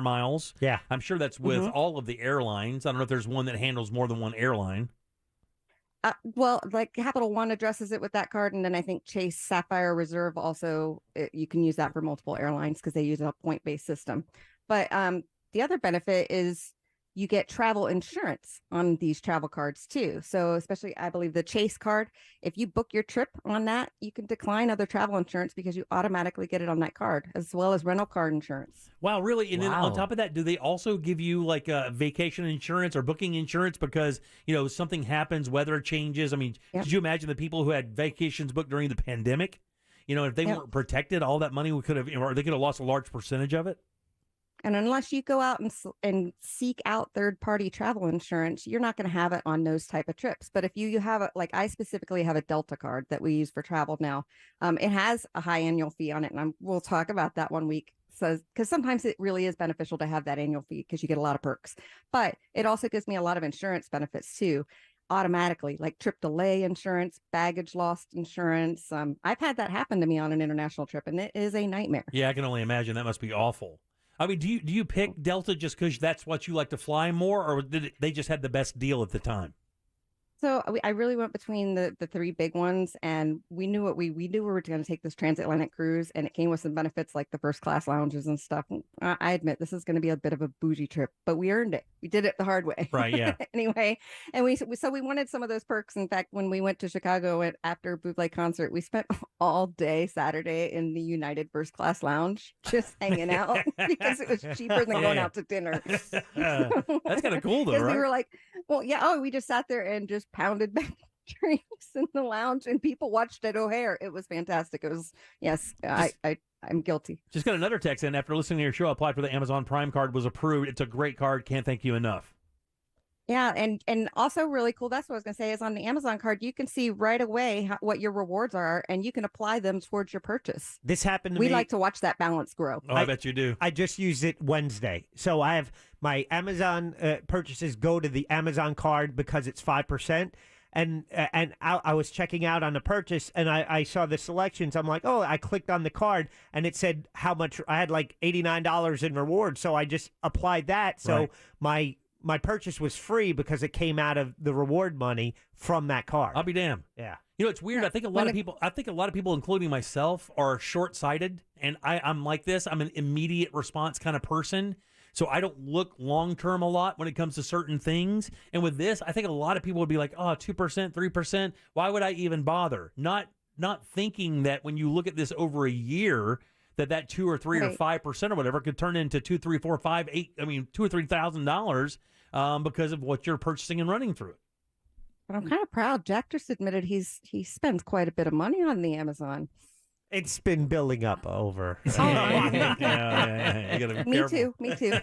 miles. Yeah. I'm sure that's with all of the airlines. I don't know if there's one that handles more than one airline. Well, like Capital One addresses it with that card, and then I think Chase Sapphire Reserve also, you can use that for multiple airlines because they use a point-based system. But the other benefit is you get travel insurance on these travel cards too. So especially, I believe the Chase card, if you book your trip on that, you can decline other travel insurance because you automatically get it on that card, as well as rental car insurance. Wow, really? And then on top of that, do they also give you like vacation insurance or booking insurance because, something happens, weather changes? I mean, could you imagine the people who had vacations booked during the pandemic? If they weren't protected, all that money could have, or they could have lost a large percentage of it. And unless you go out and seek out third-party travel insurance, you're not going to have it on those type of trips. But if you have like I specifically have a Delta card that we use for travel now. It has a high annual fee on it, and we'll talk about that one week. So, because sometimes it really is beneficial to have that annual fee because you get a lot of perks. But it also gives me a lot of insurance benefits too. automatically, like trip delay insurance, baggage loss insurance. I've had that happen to me on an international trip, and it is a nightmare. Yeah, I can only imagine. That must be awful. I mean, do you pick Delta just because that's what you like to fly more, or they just had the best deal at the time? So I really went between the three big ones, and we knew we knew we were going to take this transatlantic cruise, and it came with some benefits like the first class lounges and stuff. I admit this is going to be a bit of a bougie trip, but we earned it. We did it the hard way. Right. Yeah. Anyway, and we wanted some of those perks. In fact, when we went to Chicago after Buble concert, we spent all day Saturday in the United First Class Lounge, just hanging out because it was cheaper than going out to dinner. That's kind of cool, though, right? We were like, well, yeah. Oh, we just sat there and just pounded back drinks in the lounge, and people watched at O'Hare. It was fantastic. It was, yes, I'm guilty. Just got another text in after listening to your show. I applied for the Amazon Prime card, was approved. It's a great card. Can't thank you enough. Yeah, and also really cool. That's what I was going to say is on the Amazon card, you can see right away what your rewards are, and you can apply them towards your purchase. This happened to me. We like to watch that balance grow. Oh, I bet you do. I just used it Wednesday. So I have my Amazon purchases go to the Amazon card because it's 5%. And I was checking out on the purchase, and I saw the selections. I'm like, oh, I clicked on the card, and it said how much. I had like $89 in rewards, so I just applied that. So right. my purchase was free because it came out of the reward money from that card. I'll be damned. Yeah. You know, it's weird. I think a lot of people, including myself, are short-sighted, and I'm like this. I'm an immediate response kind of person. So I don't look long-term a lot when it comes to certain things. And with this, I think a lot of people would be like, oh, 2%, 3%. Why would I even bother? Not thinking that when you look at this over a year, that 2 or 3 or 5% or whatever could turn into $2, $3, $4, $5, $8. I mean, $2,000 or $3,000 because of what you're purchasing and running through it. But I'm kind of proud. Jack just admitted he spends quite a bit of money on the Amazon. It's been building up over. Yeah. You gotta be careful. Me too.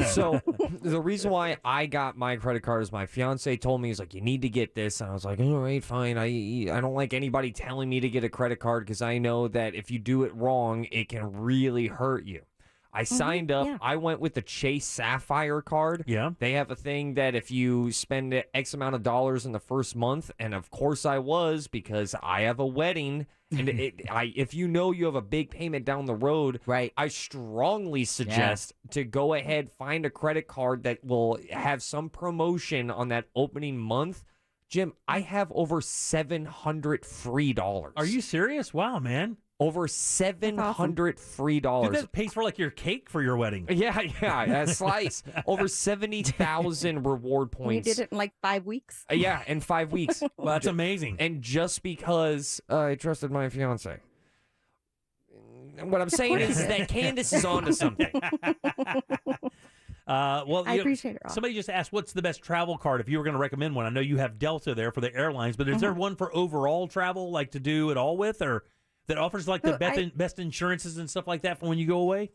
So the reason why I got my credit card is my fiance told me, he's like, you need to get this. And I was like, all right, fine. I don't like anybody telling me to get a credit card because I know that if you do it wrong, it can really hurt you. I signed up. Yeah. I went with the Chase Sapphire card. Yeah. They have a thing that if you spend X amount of dollars in the first month, and of course I was because I have a wedding, and if you know you have a big payment down the road, right? I strongly suggest to go ahead, find a credit card that will have some promotion on that opening month. Jim, I have over $700 free dollars. Are you serious? Wow, man. Over $700 free dollars. Dude, that pays for like your cake for your wedding. Yeah, a slice. Over 70,000 reward points. You did it in like 5 weeks? Yeah, in 5 weeks. Well, that's amazing. And just because I trusted my fiance. What I'm saying is that Candace is onto something. Well, I appreciate it, Rob. Somebody just asked, what's the best travel card if you were going to recommend one? I know you have Delta there for the airlines, but is there one for overall travel, like to do it all with, or that offers like the best insurances and stuff like that for when you go away?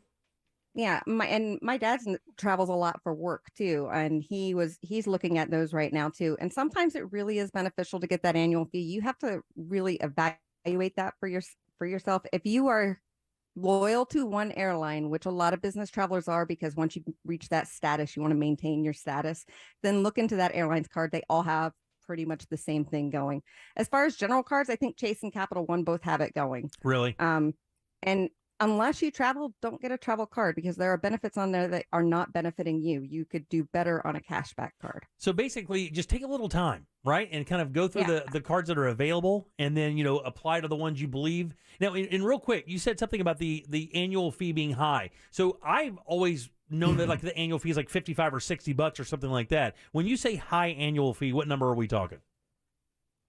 Yeah, my dad travels a lot for work too, and he's looking at those right now too. And sometimes it really is beneficial to get that annual fee. You have to really evaluate that for yourself. If you are loyal to one airline, which a lot of business travelers are, because once you reach that status, you want to maintain your status, then look into that airline's card. They all have pretty much the same thing going. As far as general cards, I think Chase and Capital One both have it going. Really? And unless you travel, don't get a travel card because there are benefits on there that are not benefiting you. You could do better on a cashback card. So basically, just take a little time, right? And kind of go through the cards that are available and then, apply to the ones you believe. Now, in real quick, you said something about the annual fee being high. So I've always known that like the annual fee is like $55 or $60 or something like that. When you say high annual fee, what number are we talking?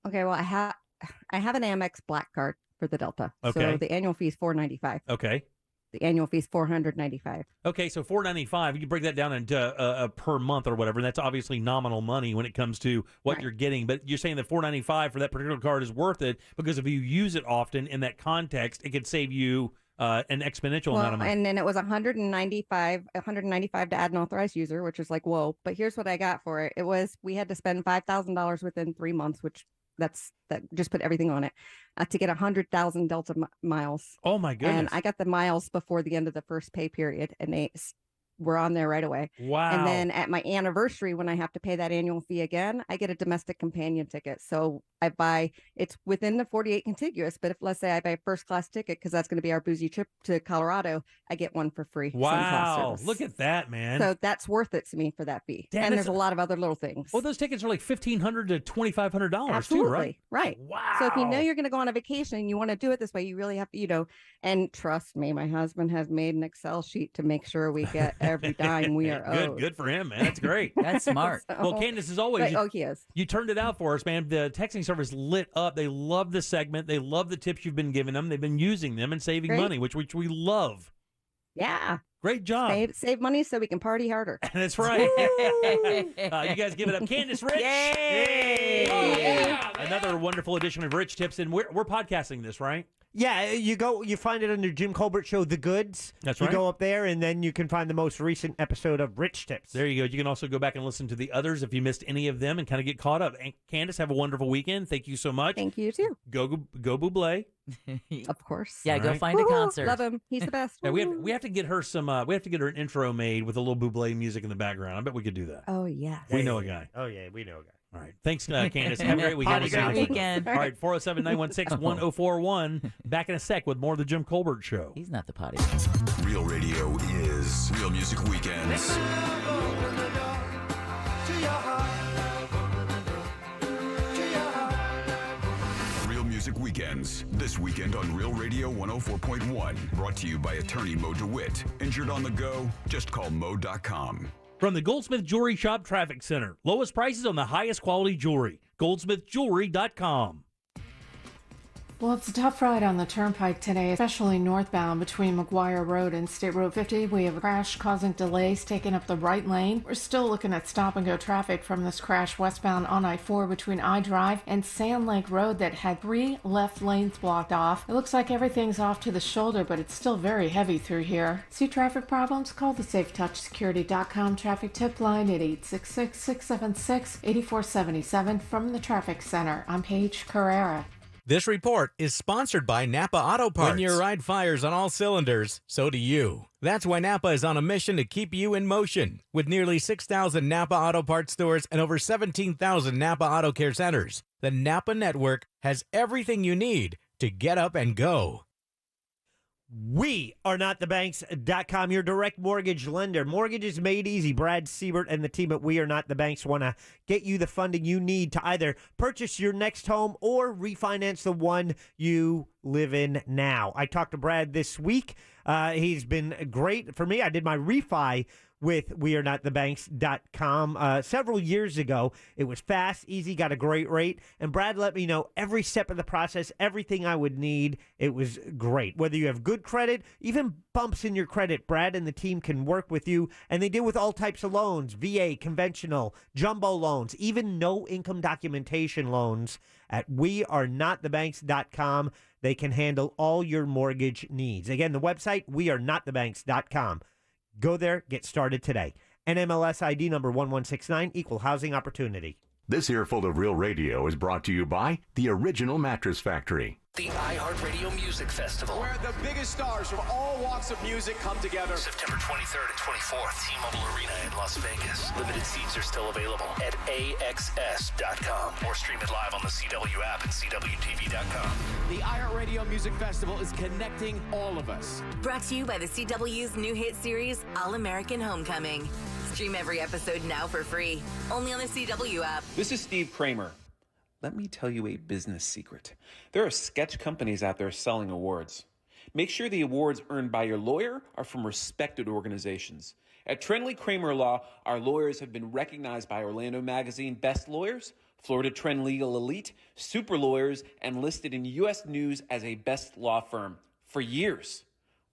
Okay, well, I have an Amex Black card for the Delta. Okay. So the annual fee is $495. Okay. The annual fee is $495. Okay, so $495. You can break that down into per month or whatever. And that's obviously nominal money when it comes to what you're getting. But you're saying that $495 for that particular card is worth it because if you use it often in that context, it could save you an exponential amount of money. And then it was $195 to add an authorized user, which is like, whoa. But here's what I got for it. It was, we had to spend $5,000 within 3 months, which that just put everything on it, to get 100,000 Delta miles. Oh my goodness. And I got the miles before the end of the first pay period, and we're on there right away. Wow. And then at my anniversary, when I have to pay that annual fee again, I get a domestic companion ticket. So it's within the 48 contiguous, but if let's say I buy a first class ticket, because that's going to be our boozy trip to Colorado, I get one for free. Wow. Look at that, man. So that's worth it to me for that fee. Damn, and there's a lot of other little things. Well, those tickets are like $1,500 to $2,500 Absolutely. too, right? Right. Wow. So if you know you're going to go on a vacation and you want to do it this way, you really have to, and trust me, my husband has made an Excel sheet to make sure we get every dime we are owed. Good for him, man. That's great. That's smart. Well, Candace, as always, he is. You turned it out for us, man. The texting service lit up. They love the segment. They love the tips you've been giving them. They've been using them and saving Great. money, which we love. Yeah. Great job. Save money so we can party harder. That's right. You guys give it up. Candace Rich. Yay! Oh, yeah. Another wonderful edition of Rich Tips. And we're podcasting this, right? Yeah, you find it under Jim Colbert Show, The Goods. That's You right. go up there, and then you can find the most recent episode of Rich Tips. There you go. You can also go back and listen to the others if you missed any of them and kind of get caught up. And Candace, have a wonderful weekend. Thank you so much. Thank you, too. Go Bublé. Of course. Yeah, All go right. find a concert. Love him. He's the best. Yeah, we have to get her we have to get her an intro made with a little Bublé music in the background. I bet we could do that. Oh, yes. We know a guy. Oh, yeah, we know a guy. All right. Thanks, Candace. Have a great weekend. Have a great weekend. All right, 407-916-1041. Back in a sec with more of the Jim Colbert Show. He's not the potty. Real radio is Real Music Weekends. Real Music Weekends. This weekend on Real Radio 104.1. Brought to you by attorney Mo DeWitt. Injured on the go? Just call Mo.com. From the Goldsmith Jewelry Shop Traffic Center. Lowest prices on the highest quality jewelry. GoldsmithJewelry.com. Well, it's a tough ride on the turnpike today, especially northbound between McGuire Road and State Road 50. We have a crash causing delays taking up the right lane. We're still looking at stop-and-go traffic from this crash westbound on I-4 between I-Drive and Sand Lake Road that had 3 left lanes blocked off. It looks like everything's off to the shoulder, but it's still very heavy through here. See traffic problems? Call the SafeTouchSecurity.com traffic tip line at 866-676-8477 from the Traffic Center. I'm Paige Carrera. This report is sponsored by Napa Auto Parts. When your ride fires on all cylinders, so do you. That's why Napa is on a mission to keep you in motion. With nearly 6,000 Napa Auto Parts stores and over 17,000 Napa Auto Care centers, the Napa network has everything you need to get up and go. We are not the banks.com, your direct mortgage lender. Mortgages made easy. Brad Siebert and the team at We Are Not the Banks want to get you the funding you need to either purchase your next home or refinance the one you live in now. I talked to Brad this week. He's been great for me. I did my refi with wearenotthebanks.com several years ago. It was fast, easy, got a great rate, and Brad let me know every step of the process, everything I would need. It was great. Whether you have good credit, even bumps in your credit, Brad and the team can work with you, and they deal with all types of loans, VA, conventional, jumbo loans, even no income documentation loans. At wearenotthebanks.com, they can handle all your mortgage needs. Again, the website, wearenotthebanks.com. Go there, get started today. NMLS ID number 1169, Equal Housing Opportunity. This earful of Real Radio is brought to you by The Original Mattress Factory. The iHeartRadio Music Festival, where the biggest stars from all walks of music come together. September 23rd and 24th, T-Mobile Arena in Las Vegas. Limited seats are still available at AXS.com or stream it live on the CW app and CWTV.com. The iHeartRadio Music Festival is connecting all of us. Brought to you by the CW's new hit series, All American Homecoming. Stream every episode now for free, only on the CW app. This is Steve Kramer. Let me tell you a business secret. There are sketch companies out there selling awards. Make sure the awards earned by your lawyer are from respected organizations. At Trenley Kramer Law, our lawyers have been recognized by Orlando Magazine Best Lawyers, Florida Trend Legal Elite, Super Lawyers, and listed in U.S. News as a best law firm for years.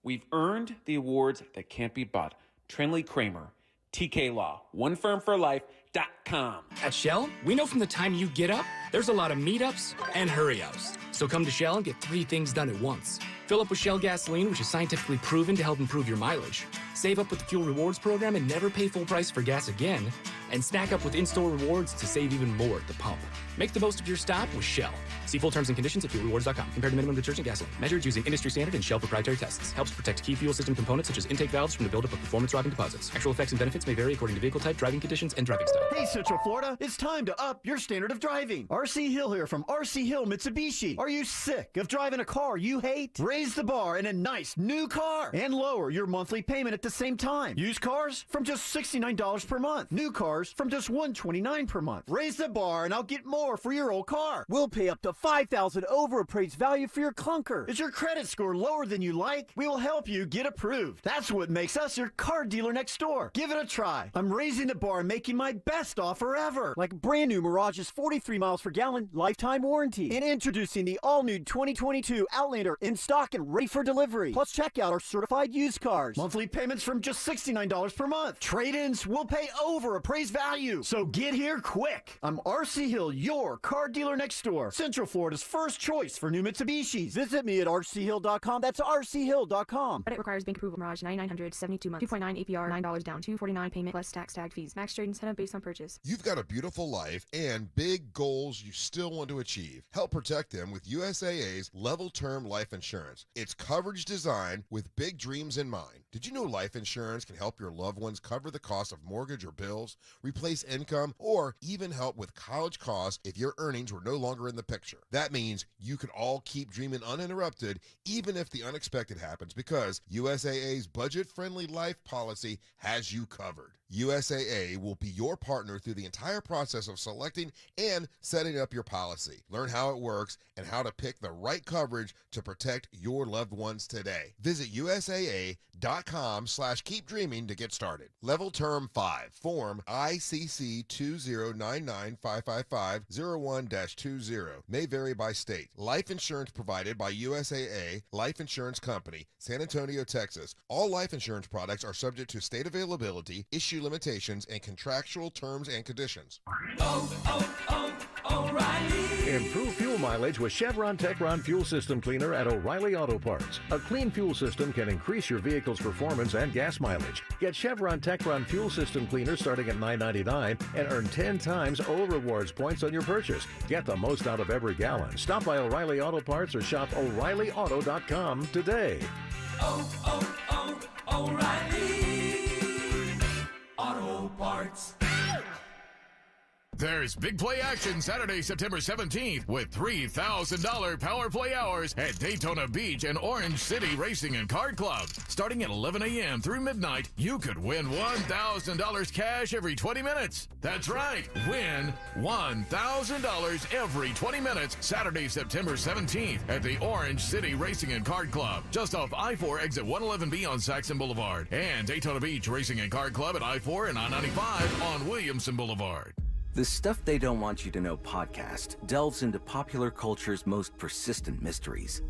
We've earned the awards that can't be bought. Trenley Kramer, TK Law, one firm for life.com. At Shell, we know from the time you get up, there's a lot of meetups and hurry-ups. So come to Shell and get 3 things done at once. Fill up with Shell gasoline, which is scientifically proven to help improve your mileage. Save up with the Fuel Rewards program and never pay full price for gas again. And stack up with in-store rewards to save even more at the pump. Make the most of your stop with Shell. See full terms and conditions at fuelrewards.com. Compared to minimum detergent gasoline. Measured using industry standard and Shell proprietary tests. Helps protect key fuel system components such as intake valves from the buildup of performance-robbing deposits. Actual effects and benefits may vary according to vehicle type, driving conditions, and driving style. Hey, Central Florida, it's time to up your standard of driving. RC Hill here from RC Hill Mitsubishi. Are you sick of driving a car you hate? Raise the bar in a nice new car and lower your monthly payment at the same time. Used cars from just $69 per month. New cars from just $129 per month. Raise the bar and I'll get more for your old car. We'll pay up to $5,000 over appraised value for your clunker. Is your credit score lower than you like? We will help you get approved. That's what makes us your car dealer next door. Give it a try. I'm raising the bar and making my best offer ever. Like brand new Mirage's 43 miles per gallon lifetime warranty. And introducing the all-new 2022 Outlander in stock and ready for delivery. Plus check out our certified used cars. Monthly payments from just $69 per month. Trade-ins will pay over appraised value. So get here quick. I'm RC Hill, your car dealer next door. Central Florida's first choice for new Mitsubishis. Visit me at rchill.com. That's rchill.com. Credit requires bank approval. Mirage 9900 72 months. 2.9 APR, $9 down. $249 payment plus tax tag fees. Max trade incentive based on purchase. You've got a beautiful life and big goals you still want to achieve. Help protect them with USAA's Level Term Life Insurance. It's coverage designed with big dreams in mind. Did you know life insurance can help your loved ones cover the cost of mortgage or bills, replace income, or even help with college costs if your earnings were no longer in the picture? That means you can all keep dreaming uninterrupted even if the unexpected happens, because USAA's budget-friendly life policy has you covered. USAA will be your partner through the entire process of selecting and setting up your policy. Learn how it works and how to pick the right coverage to protect your loved ones today. Visit USAA.com/keepdreaming to get started. Level Term 5, Form ICC 2099555-01-20. May vary by state. Life insurance provided by USAA Life Insurance Company, San Antonio, Texas. All life insurance products are subject to state availability, issue limitations, and contractual terms and conditions. O'Reilly. Improve fuel mileage with Chevron Techron Fuel System Cleaner at O'Reilly Auto Parts. A clean fuel system can increase your vehicle's performance and gas mileage. Get Chevron Techron Fuel System Cleaner starting at $9.99 and earn 10 times O Rewards points on your purchase. Get the most out of every gallon. Stop by O'Reilly Auto Parts or shop O'ReillyAuto.com today. O'Reilly Auto Parts. There's big play action Saturday, September 17th with $3,000 Power Play Hours at Daytona Beach and Orange City Racing and Card Club. Starting at 11 a.m. through midnight, you could win $1,000 cash every 20 minutes. That's right, win $1,000 every 20 minutes Saturday, September 17th at the Orange City Racing and Card Club, just off I-4 exit 111B on Saxon Boulevard, and Daytona Beach Racing and Card Club at I-4 and I-95 on Williamson Boulevard. The Stuff They Don't Want You to Know podcast delves into popular culture's most persistent mysteries.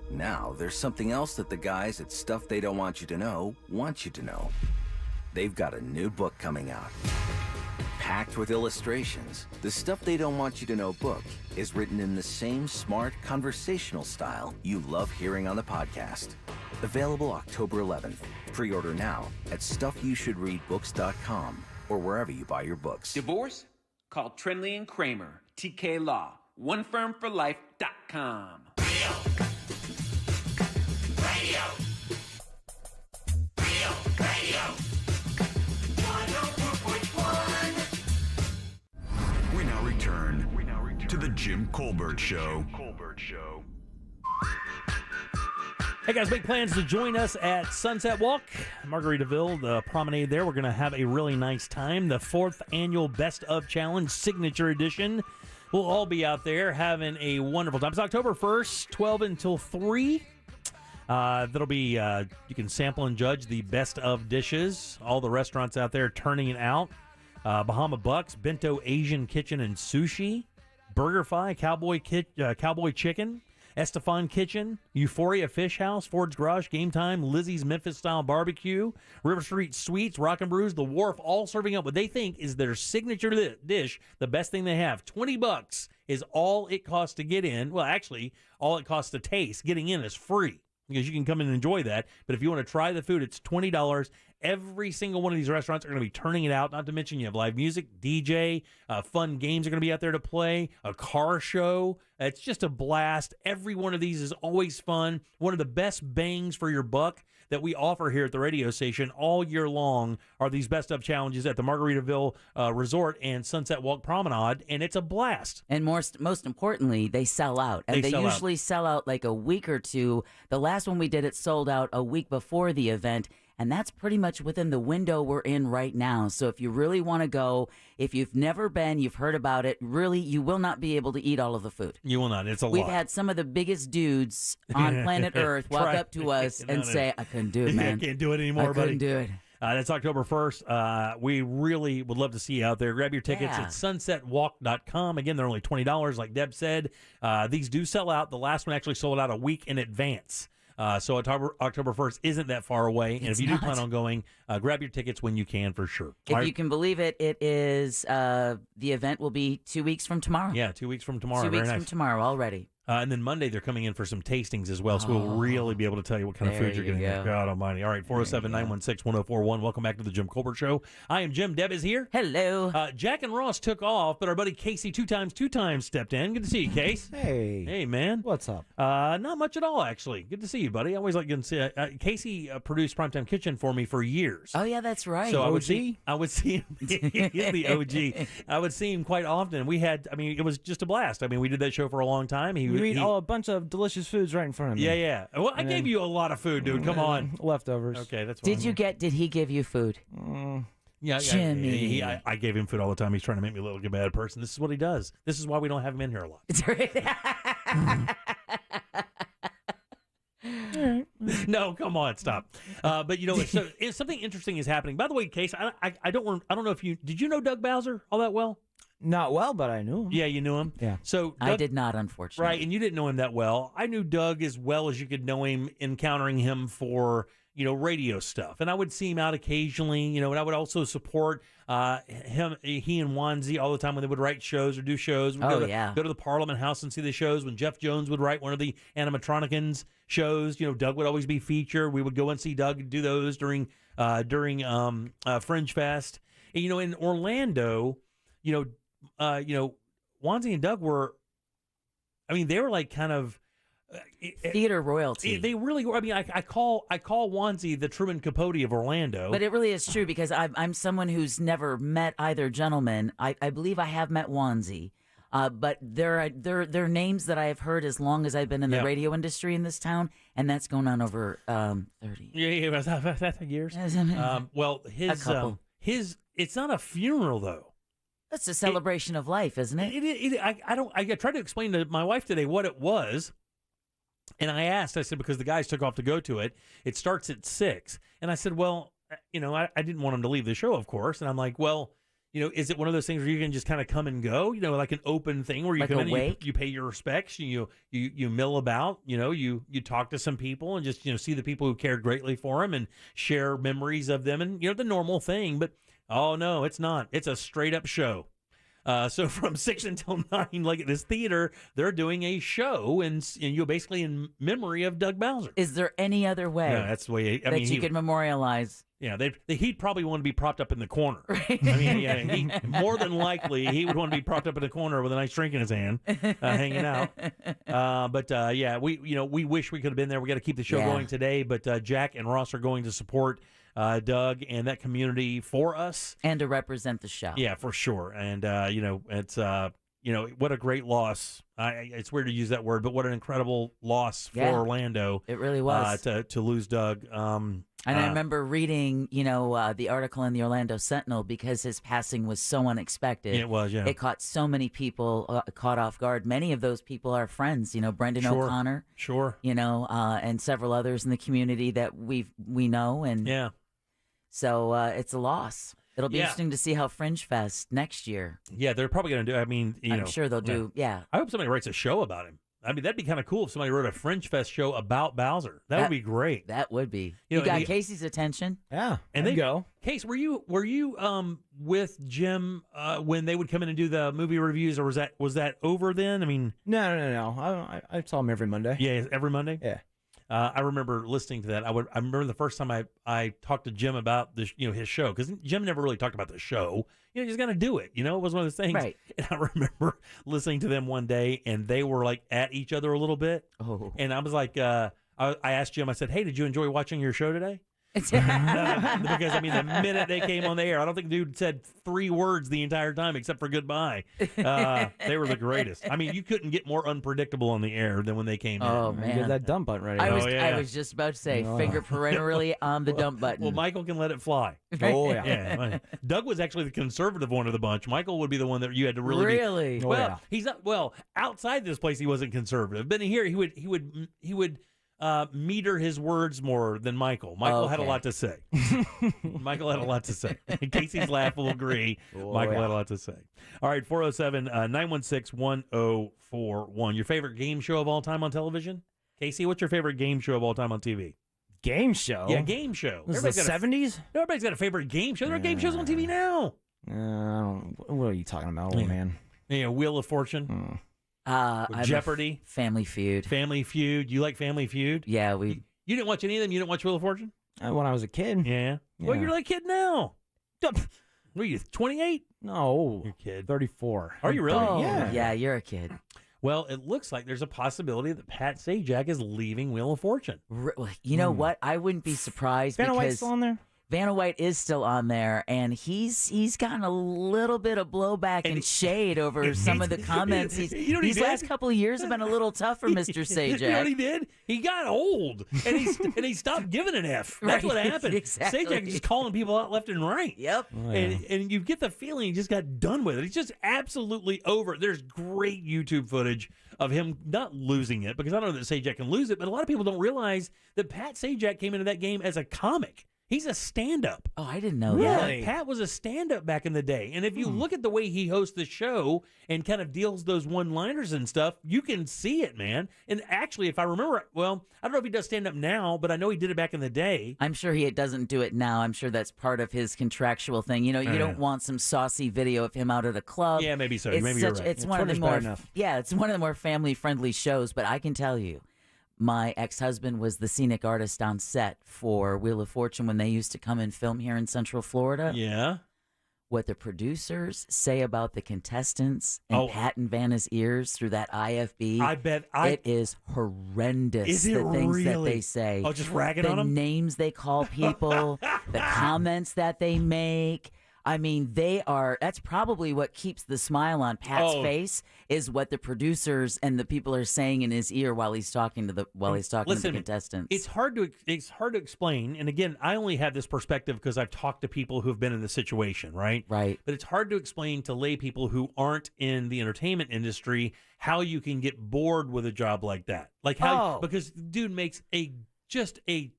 Now, there's something else that the guys at Stuff They Don't Want You to Know want you to know. They've got a new book coming out. Packed with illustrations, the Stuff They Don't Want You to Know book is written in the same smart, conversational style you love hearing on the podcast. Available October 11th. Pre-order now at StuffYouShouldReadBooks.com or wherever you buy your books. Divorce? Call Trendley and Kramer, TK Law, onefirmforlife.com. Radio. We now return to the Jim Colbert Show. Hey guys, make plans to join us at Sunset Walk, Margaritaville, the promenade there. We're going to have a really nice time. The 4th annual Best of Challenge Signature Edition. We'll all be out there having a wonderful time. It's October 1st, 12 until 3. That'll be, you can sample and judge the best of dishes. All the restaurants out there turning it out. Bahama Bucks, Bento Asian Kitchen and Sushi, BurgerFi, Cowboy Chicken, Estefan Kitchen, Euphoria Fish House, Ford's Garage, Game Time, Lizzie's Memphis Style Barbecue, River Street Sweets, Rock and Brews, The Wharf, all serving up what they think is their signature dish, the best thing they have. $20 is all it costs to get in. Well, actually, all it costs to taste. Getting in is free. because you can come in and enjoy that. But if you want to try the food, it's $20. Every single one of these restaurants are going to be turning it out. Not to mention you have live music, DJ, fun games are going to be out there to play, a car show. It's just a blast. Every one of these is always fun. One of the best bangs for your buck that we offer here at the radio station all year long are these best of challenges at the Margaritaville Resort and Sunset Walk Promenade, and it's a blast. And most importantly, they sell out. And they usually sell out like a week or two. The last one we did, it sold out a week before the event. And that's pretty much within the window we're in right now. So if you really want to go, if you've never been, you've heard about it, really, you will not be able to eat all of the food. You will not. It's a lot. We've had some of the biggest dudes on planet Earth walk up to us and say, I couldn't do it, man. I can't do it anymore, buddy. I couldn't do it. That's October 1st. We really would love to see you out there. Grab your tickets at sunsetwalk.com. Again, they're only $20, like Deb said. These do sell out. The last one actually sold out a week in advance. So October 1st isn't that far away. And if you do plan on going, grab your tickets when you can for sure. If you can believe it, it is the event will be 2 weeks from tomorrow. Yeah, 2 weeks from tomorrow. 2 weeks from tomorrow already. And then Monday, they're coming in for some tastings as well, so we'll really be able to tell you what kind of food you're getting. God almighty. All right, 407-916-1041. Welcome back to the Jim Colbert Show. I am Jim. Deb is here. Hello. Jack and Ross took off, but our buddy Casey two times stepped in. Good to see you, Case. Hey. Hey, man. What's up? Not much at all, actually. Good to see you, buddy. I always like getting to see you. Casey produced Primetime Kitchen for me for years. Oh, yeah, that's right. So I would see him. He's the OG. I would see him quite often. It was just a blast. We did that show for a long time. You eat a bunch of delicious foods right in front of me. Yeah. Well, I gave you a lot of food, dude. Come on. Leftovers. Okay, that's fine. Did he give you food? Yeah, Jimmy. I gave him food all the time. He's trying to make me look like a bad person. This is what he does. This is why we don't have him in here a lot. No, come on, stop. But something interesting is happening. By the way, Case, I don't know if did you know Doug Bowser all that well? Not well, but I knew him. Yeah, you knew him? Yeah. So Doug, I did not, unfortunately. Right, and you didn't know him that well. I knew Doug as well as you could know him, encountering him for, radio stuff. And I would see him out occasionally, and I would also support he and Wanzi all the time when they would write shows or do shows. We'd go to the Parliament House and see the shows. When Jeff Jones would write one of the animatronicans shows, Doug would always be featured. We would go and see Doug do those during Fringe Fest. And, in Orlando, Wanzi and Doug were, they were like kind of theater royalty. They really were. I call Wanzi the Truman Capote of Orlando. But it really is true because I'm someone who's never met either gentleman. I believe I have met Wanzi. But they're names that I have heard as long as I've been in the radio industry in this town, and that's going on over 30. Yeah, that's years. Well, his it's not a funeral though. That's a celebration of life, isn't it? I tried to explain to my wife today what it was, and I said, because the guys took off to go to it, it starts at 6. And I said, well, I didn't want them to leave the show, of course. And I'm like, well, is it one of those things where you can just kind of come and go, like an open thing where you come in and you pay your respects, you mill about, you talk to some people and just, see the people who cared greatly for him and share memories of them and, the normal thing. But oh, no, it's not. It's a straight-up show. So from 6 until 9, like at this theater, they're doing a show, and basically in memory of Doug Bowser. Is there any other way that's the way, you could memorialize? Yeah, he'd probably want to be propped up in the corner. Right. More than likely, he would want to be propped up in the corner with a nice drink in his hand, hanging out. We wish we could have been there. We got to keep the show going today, but Jack and Ross are going to support Doug and that community for us, and to represent the show. Yeah, for sure. And it's what a great loss. It's weird to use that word, but what an incredible loss for Orlando. It really was to lose Doug. And I remember reading, the article in the Orlando Sentinel because his passing was so unexpected. It was, yeah. It caught so many people caught off guard. Many of those people are friends, Brendan O'Connor. Sure. And several others in the community that we know. And yeah. So it's a loss. It'll be interesting to see how Fringe Fest next year. Yeah, they're probably going to do. I'm sure they'll do. Yeah. I hope somebody writes a show about him. That'd be kind of cool if somebody wrote a Fringe Fest show about Bowser. That would be great. That would be. You got Casey's attention. Yeah, and they go. Case, were you with Jim when they would come in and do the movie reviews, or was that over then? No. I saw him every Monday. Yeah, every Monday. Yeah. I remember listening to that. I remember the first time I talked to Jim about this, his show, because Jim never really talked about the show. He's going to do it. It was one of those things. Right. And I remember listening to them one day, and they were like at each other a little bit. Oh. And I was like, I asked Jim, I said, hey, did you enjoy watching your show today? Because the minute they came on the air, I don't think the dude said 3 words the entire time except for goodbye. They were the greatest. You couldn't get more unpredictable on the air than when they came in. Oh, man. Get that dump button ready. I was just about to say, finger parenterally on the dump button. Well, Michael can let it fly. Oh, yeah. Doug was actually the conservative one of the bunch. Michael would be the one that you had to really be. Well, he's not. Well, outside this place, he wasn't conservative, but in here, he would meter his words more than Michael. Michael had a lot to say. Michael had a lot to say. Casey's laugh will agree. Michael had a lot to say. All right, 407-916-1041. Your favorite game show of all time on television? Casey, what's your favorite game show of all time on TV? Game show? Yeah, game show. This is the 70s? Everybody's got a favorite game show. There are game shows on TV now. What are you talking about, old man? Wheel of Fortune. Jeopardy. Family Feud. Family Feud. You like Family Feud? Yeah, You didn't watch any of them? You didn't watch Wheel of Fortune? When I was a kid. Yeah. Well, you're like a kid now. What are you, 28? No. You're a kid. 34. Are you really? Oh, yeah, you're a kid. Well, it looks like there's a possibility that Pat Sajak is leaving Wheel of Fortune. You know what? I wouldn't be surprised Vanna White's because still on there? Vanna White is still on there, and he's gotten a little bit of blowback and shade over some of the comments. These last couple of years have been a little tough for Mr. Sajak. You know what he did? He got old, and he stopped giving an F. That's what happened. Exactly. Sajak just calling people out left and right. Yep. And you get the feeling he just got done with it. He's just absolutely over it. There's great YouTube footage of him not losing it, because I don't know that Sajak can lose it, but a lot of people don't realize that Pat Sajak came into that game as a comic. He's a stand-up. Oh, I didn't know that. that. Pat was a stand-up back in the day. And if you look at the way he hosts the show and kind of deals those one-liners and stuff, you can see it, man. And actually, if I remember, well, I don't know if he does stand-up now, but I know he did it back in the day. I'm sure he doesn't do it now. I'm sure that's part of his contractual thing. You don't want some saucy video of him out at a club. Yeah, maybe so. Maybe you're right. It's one of the more, it's one of the more family-friendly shows, but I can tell you, my ex-husband was the scenic artist on set for Wheel of Fortune when they used to come and film here in Central Florida. Yeah. What the producers say about the contestants in Pat and Vanna's ears through that IFB, it is horrendous. Is it the things really? that they say. Oh, just ragging on them? The names they call people, the comments that they make. That's probably what keeps the smile on Pat's face, is what the producers and the people are saying in his ear while he's talking to the contestants. It's hard to explain. And again, I only have this perspective because I've talked to people who've been in this situation, right? Right. But it's hard to explain to lay people who aren't in the entertainment industry how you can get bored with a job like that. Because the dude makes just a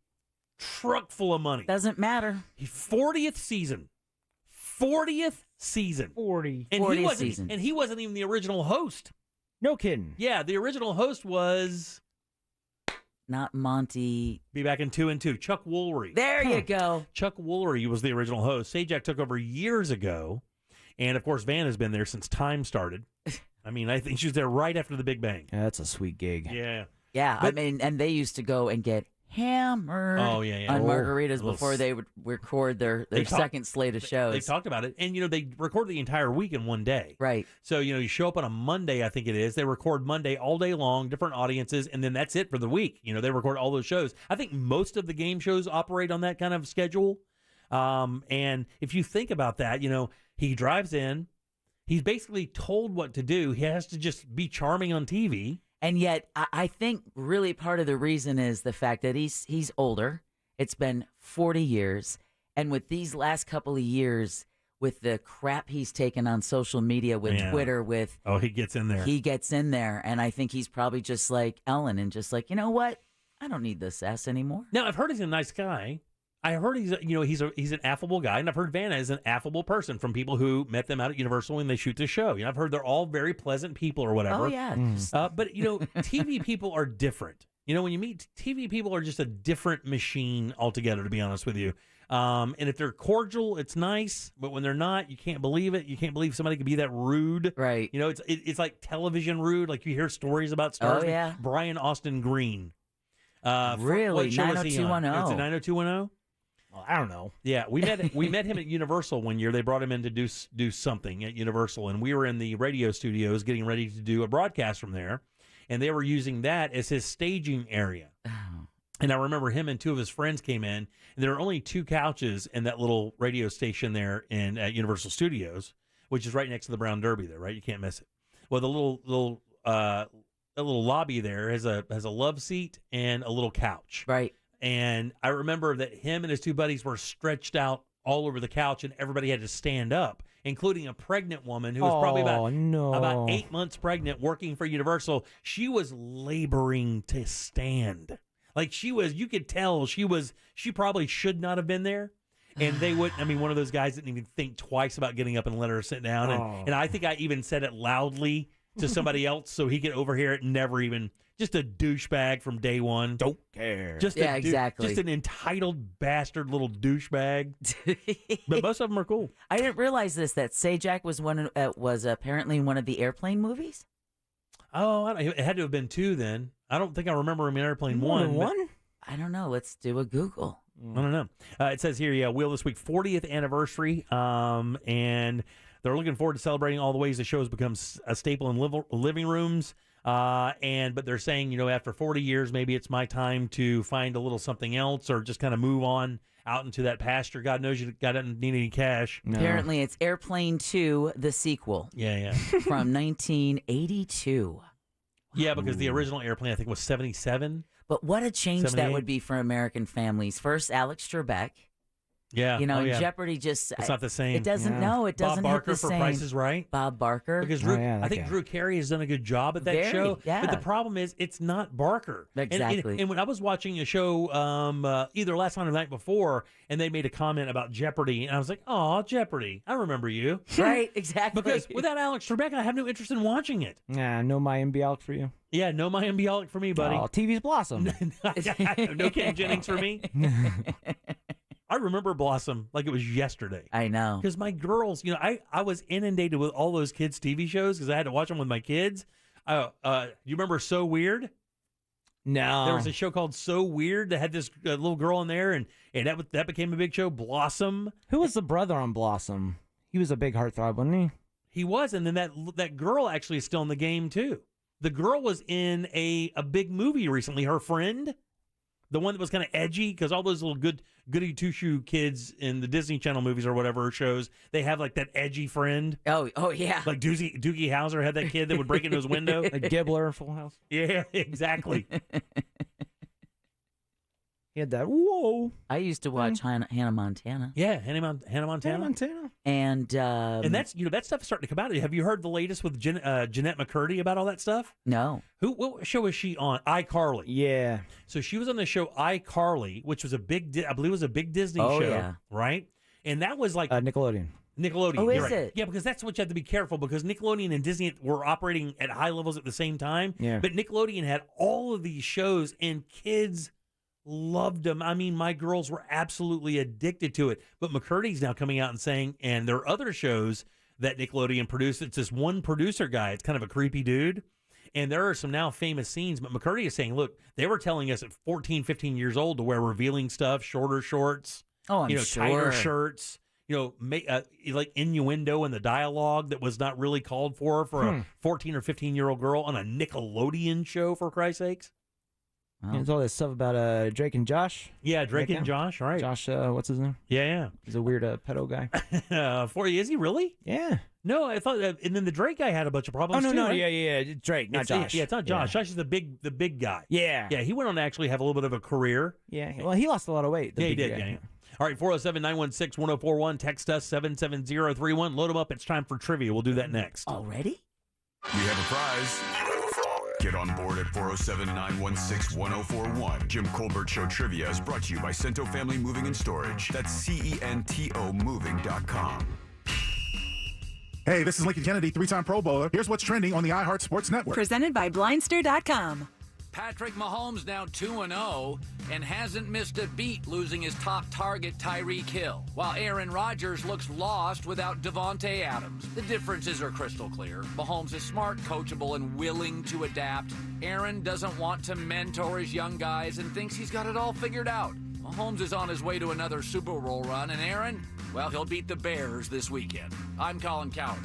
truck full of money. Doesn't matter. 40th season. 40th season. 40. And 40th season. And he wasn't even the original host. No kidding. Yeah, the original host was... Not Monty. Be back in 2 and 2. Chuck Woolery. There you go. Chuck Woolery was the original host. Sajak took over years ago. And, of course, Vanna's been there since time started. I think she was there right after the Big Bang. Yeah, that's a sweet gig. Yeah. Yeah, and they used to go and get hammered on margaritas before they would record their second slate of shows. They talked about it. And, they record the entire week in one day. Right. So, you show up on a Monday, I think it is. They record Monday all day long, different audiences, and then that's it for the week. They record all those shows. I think most of the game shows operate on that kind of schedule. And if you think about that, he drives in. He's basically told what to do. He has to just be charming on TV. And yet, I think really part of the reason is the fact that he's older. It's been 40 years. And with these last couple of years, with the crap he's taken on social media, with Twitter, he gets in there. He gets in there. And I think he's probably just like Ellen and just like, you know what? I don't need this ass anymore. Now, I've heard he's a nice guy. I heard he's an affable guy, and I've heard Vanna is an affable person from people who met them out at Universal when they shoot the show. I've heard they're all very pleasant people or whatever. Oh yeah. But TV people are different. When you meet TV people, are just a different machine altogether. To be honest with you, and if they're cordial, it's nice. But when they're not, you can't believe it. You can't believe somebody could be that rude. Right. It's like television rude. Like you hear stories about stars. Oh yeah. Brian Austin Green. Really? What show was he on? 90210? Is it 90210? Well, I don't know. Yeah, we met him at Universal one year. They brought him in to do something at Universal, and we were in the radio studios getting ready to do a broadcast from there, and they were using that as his staging area. And I remember him and two of his friends came in, and there are only 2 couches in that little radio station there at Universal Studios, which is right next to the Brown Derby there, right? You can't miss it. Well, the little lobby there has a love seat and a little couch. Right. And I remember that him and his 2 buddies were stretched out all over the couch, and everybody had to stand up, including a pregnant woman who was probably about 8 months pregnant, working for Universal. She was laboring to stand. Like you could tell she probably should not have been there. And they would, one of those guys didn't even think twice about getting up and let her sit down. And I think I even said it loudly to somebody else so he could overhear it and never even. Just a douchebag from day one. Don't care. Exactly. Just an entitled bastard little douchebag. But most of them are cool. I didn't realize that Sajak was apparently in one of the Airplane movies. Oh, it had to have been 2 then. I don't think I remember him in Airplane 1. One? I don't know. Let's do a Google. I don't know. It says here, Wheel this week, 40th anniversary, and they're looking forward to celebrating all the ways the show has become a staple in living rooms. But they're saying, after 40 years, maybe it's my time to find a little something else or just kind of move on out into that pasture. God knows you don't need any cash. No. Apparently, it's Airplane 2, the sequel. Yeah. From 1982. Yeah, because the original Airplane, I think, was 77. But what a change 78? that would be for American families. First, Alex Trebek. Yeah. Jeopardy just... It's not the same. It doesn't, no, it doesn't Bob Barker hit the for same. Price is Right. Bob Barker. Because I think Drew Carey has done a good job at that show. Yeah. But the problem is, it's not Barker. Exactly. And when I was watching a show either last night or the night before, and they made a comment about Jeopardy, and I was like, oh, Jeopardy. I remember you. Right, exactly. Because without Alex Trebek, I have no interest in watching it. Yeah, no Mayim Bialik for you. Yeah, no Mayim Bialik for me, buddy. Oh, TV's Blossom. No Ken Jennings for me. I remember Blossom like it was yesterday. I know. Because my girls, I was inundated with all those kids' TV shows because I had to watch them with my kids. You remember So Weird? No. There was a show called So Weird that had this little girl in there, and that became a big show. Blossom. Who was the brother on Blossom? He was a big heartthrob, wasn't he? He was, and then that girl actually is still in the game, too. The girl was in a big movie recently, Her Friend. The one that was kind of edgy, because all those little goody two-shoe kids in the Disney Channel movies or whatever shows, they have like that edgy friend. Oh yeah. Like Doogie Howser had that kid that would break into his window. Like Gibbler, Full House. Yeah, exactly. He had that, whoa. I used to watch Hannah Montana. Yeah, Hannah Montana. And that's that stuff is starting to come out. Have you heard the latest with Jeanette McCurdy about all that stuff? No. What show was she on? iCarly. Yeah. So she was on the show iCarly, which was I believe was a big Disney show, yeah. Right? And that was like Nickelodeon. Oh, is it? Yeah, because that's what you have to be careful, because Nickelodeon and Disney were operating at high levels at the same time. Yeah. But Nickelodeon had all of these shows, and kids loved them. I mean, my girls were absolutely addicted to it. But McCurdy's now coming out and saying, and there are other shows that Nickelodeon produced. It's this one producer guy. It's kind of a creepy dude. And there are some now famous scenes. But McCurdy is saying, look, they were telling us at 14, 15 years old to wear revealing stuff, shorter shorts, I'm sure. Tighter shirts, like innuendo in the dialogue that was not really called for a 14 or 15-year-old girl on a Nickelodeon show, for Christ's sakes. Oh. There's all this stuff about Drake and Josh. Yeah, Drake and Josh, right. Josh, what's his name? Yeah. He's a weird pedo guy. For you, is he really? Yeah. No, I thought, and then the Drake guy had a bunch of problems too. No, right? yeah, Drake, not Josh. Yeah, it's not Josh. Josh is the big guy. Yeah. Yeah, he went on to actually have a little bit of a career. Yeah, well, he lost a lot of weight. Yeah, he did, yeah. All right, 407-916-1041, text us 77031, load them up. It's time for trivia. We'll do that next. Already? We have a prize. Get on board at 407-916-1041. Jim Colbert Show Trivia is brought to you by Cento Family Moving and Storage. That's CENTO moving.com. Hey, this is Lincoln Kennedy, 3-time Pro Bowler. Here's what's trending on the iHeart Sports Network. Presented by Blindster.com. Patrick Mahomes now 2-0 and hasn't missed a beat, losing his top target Tyreek Hill, while Aaron Rodgers looks lost without Devontae Adams. The differences are crystal clear. Mahomes is smart, coachable, and willing to adapt. Aaron doesn't want to mentor his young guys and thinks he's got it all figured out. Mahomes is on his way to another Super Bowl run, and Aaron, well, he'll beat the Bears this weekend. I'm Colin Cowherd.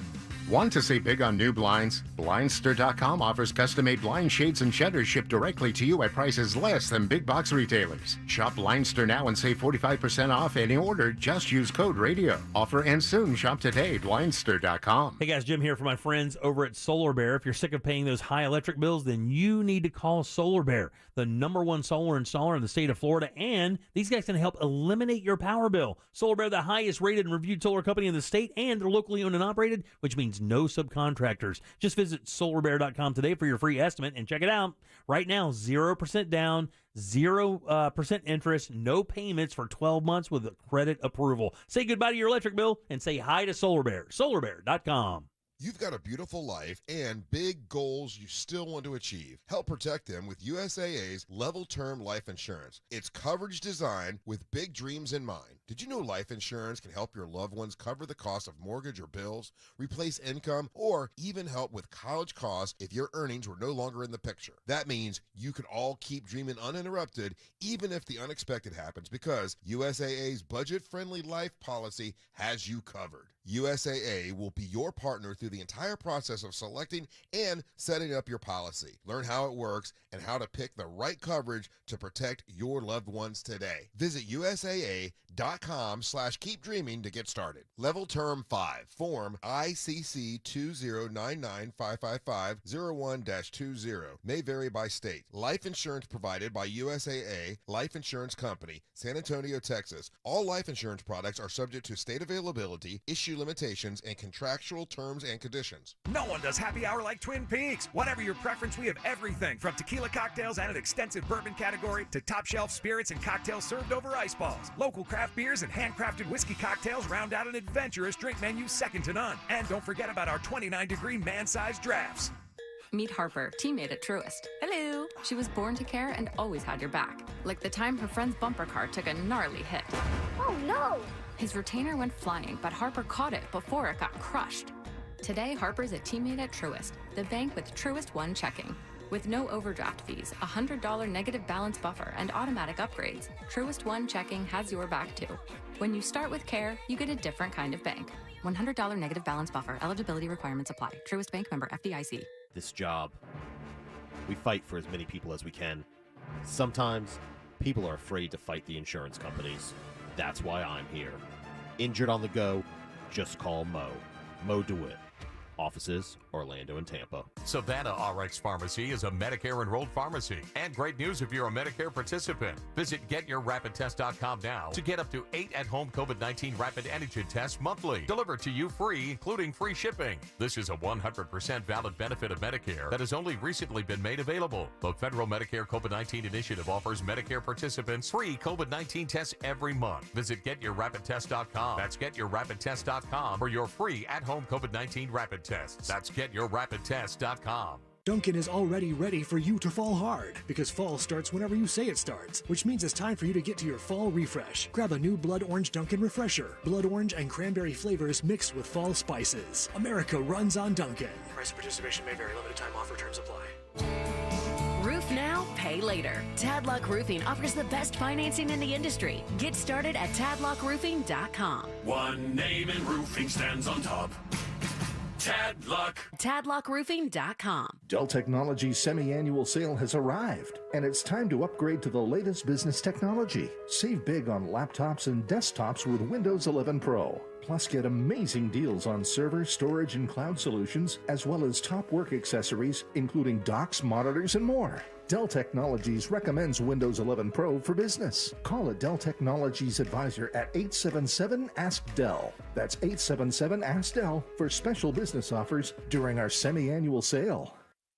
Want to save big on new blinds? Blindster.com offers custom-made blind shades and shutters shipped directly to you at prices less than big box retailers. Shop Blindster now and save 45% off any order. Just use code RADIO. Offer ends soon. Shop today. Blindster.com. Hey guys, Jim here for my friends over at Solar Bear. If you're sick of paying those high electric bills, then you need to call Solar Bear, the #1 solar installer in the state of Florida, and these guys can help eliminate your power bill. Solar Bear, the highest rated and reviewed solar company in the state, and they're locally owned and operated, which means no subcontractors. Just visit solarbear.com today for your free estimate and check it out. Right now, 0% down, 0% interest, no payments for 12 months with a credit approval. Say goodbye to your electric bill and say hi to Solar Bear. Solarbear.com. You've got a beautiful life and big goals you still want to achieve. Help protect them with USAA's Level Term Life Insurance. It's coverage designed with big dreams in mind. Did you know life insurance can help your loved ones cover the cost of mortgage or bills, replace income, or even help with college costs if your earnings were no longer in the picture? That means you can all keep dreaming uninterrupted even if the unexpected happens, because USAA's budget-friendly life policy has you covered. USAA will be your partner through the entire process of selecting and setting up your policy. Learn how it works and how to pick the right coverage to protect your loved ones today. Visit USAA.com/keepdreaming to get started. Level Term 5, Form ICC 2099555-01-20. May vary by state. Life insurance provided by USAA Life Insurance Company, San Antonio, Texas. All life insurance products are subject to state availability, issue limitations, and contractual terms and conditions. No one does happy hour like Twin Peaks. Whatever your preference, we have everything from tequila cocktails and an extensive bourbon category to top shelf spirits and cocktails served over ice balls. Local craft beers and handcrafted whiskey cocktails round out an adventurous drink menu second to none. And don't forget about our 29-degree man-sized drafts. Meet Harper, teammate at Truist. Hello. She was born to care and always had your back. Like the time her friend's bumper car took a gnarly hit. Oh no! His retainer went flying, but Harper caught it before it got crushed. Today, Harper's a teammate at Truist, the bank with Truist One checking. With no overdraft fees, a $100 negative balance buffer, and automatic upgrades, Truist One checking has your back too. When you start with care, you get a different kind of bank. $100 negative balance buffer. Eligibility requirements apply. Truist Bank, member FDIC. This job, we fight for as many people as we can. Sometimes people are afraid to fight the insurance companies. That's why I'm here. Injured on the go, just call Mo. Mo DeWitt. Offices, Orlando and Tampa. Savannah RX Pharmacy is a Medicare-enrolled pharmacy. And great news if you're a Medicare participant. Visit GetYourRapidTest.com now to get up to 8 at-home COVID-19 rapid antigen tests monthly, delivered to you free, including free shipping. This is a 100% valid benefit of Medicare that has only recently been made available. The Federal Medicare COVID-19 Initiative offers Medicare participants free COVID-19 tests every month. Visit GetYourRapidTest.com. That's GetYourRapidTest.com for your free at-home COVID-19 rapid tests. That's GetYourRapidTest.com. Dunkin' is already ready for you to fall hard, because fall starts whenever you say it starts, which means it's time for you to get to your fall refresh. Grab a new Blood Orange Dunkin' Refresher. Blood orange and cranberry flavors mixed with fall spices. America runs on Dunkin'. Price of participation may vary. Limited time offer. Terms apply. Roof now, pay later. Tadlock Roofing offers the best financing in the industry. Get started at tadlockroofing.com. One name in roofing stands on top. Tadlock. Tadlockroofing.com. Dell Technologies' semi-annual sale has arrived, and it's time to upgrade to the latest business technology. Save big on laptops and desktops with Windows 11 Pro. Plus, get amazing deals on server, storage, and cloud solutions, as well as top work accessories, including docks, monitors, and more. Dell Technologies recommends Windows 11 Pro for business. Call a Dell Technologies advisor at 877-ASK-DELL. That's 877-ASK-DELL for special business offers during our semi-annual sale.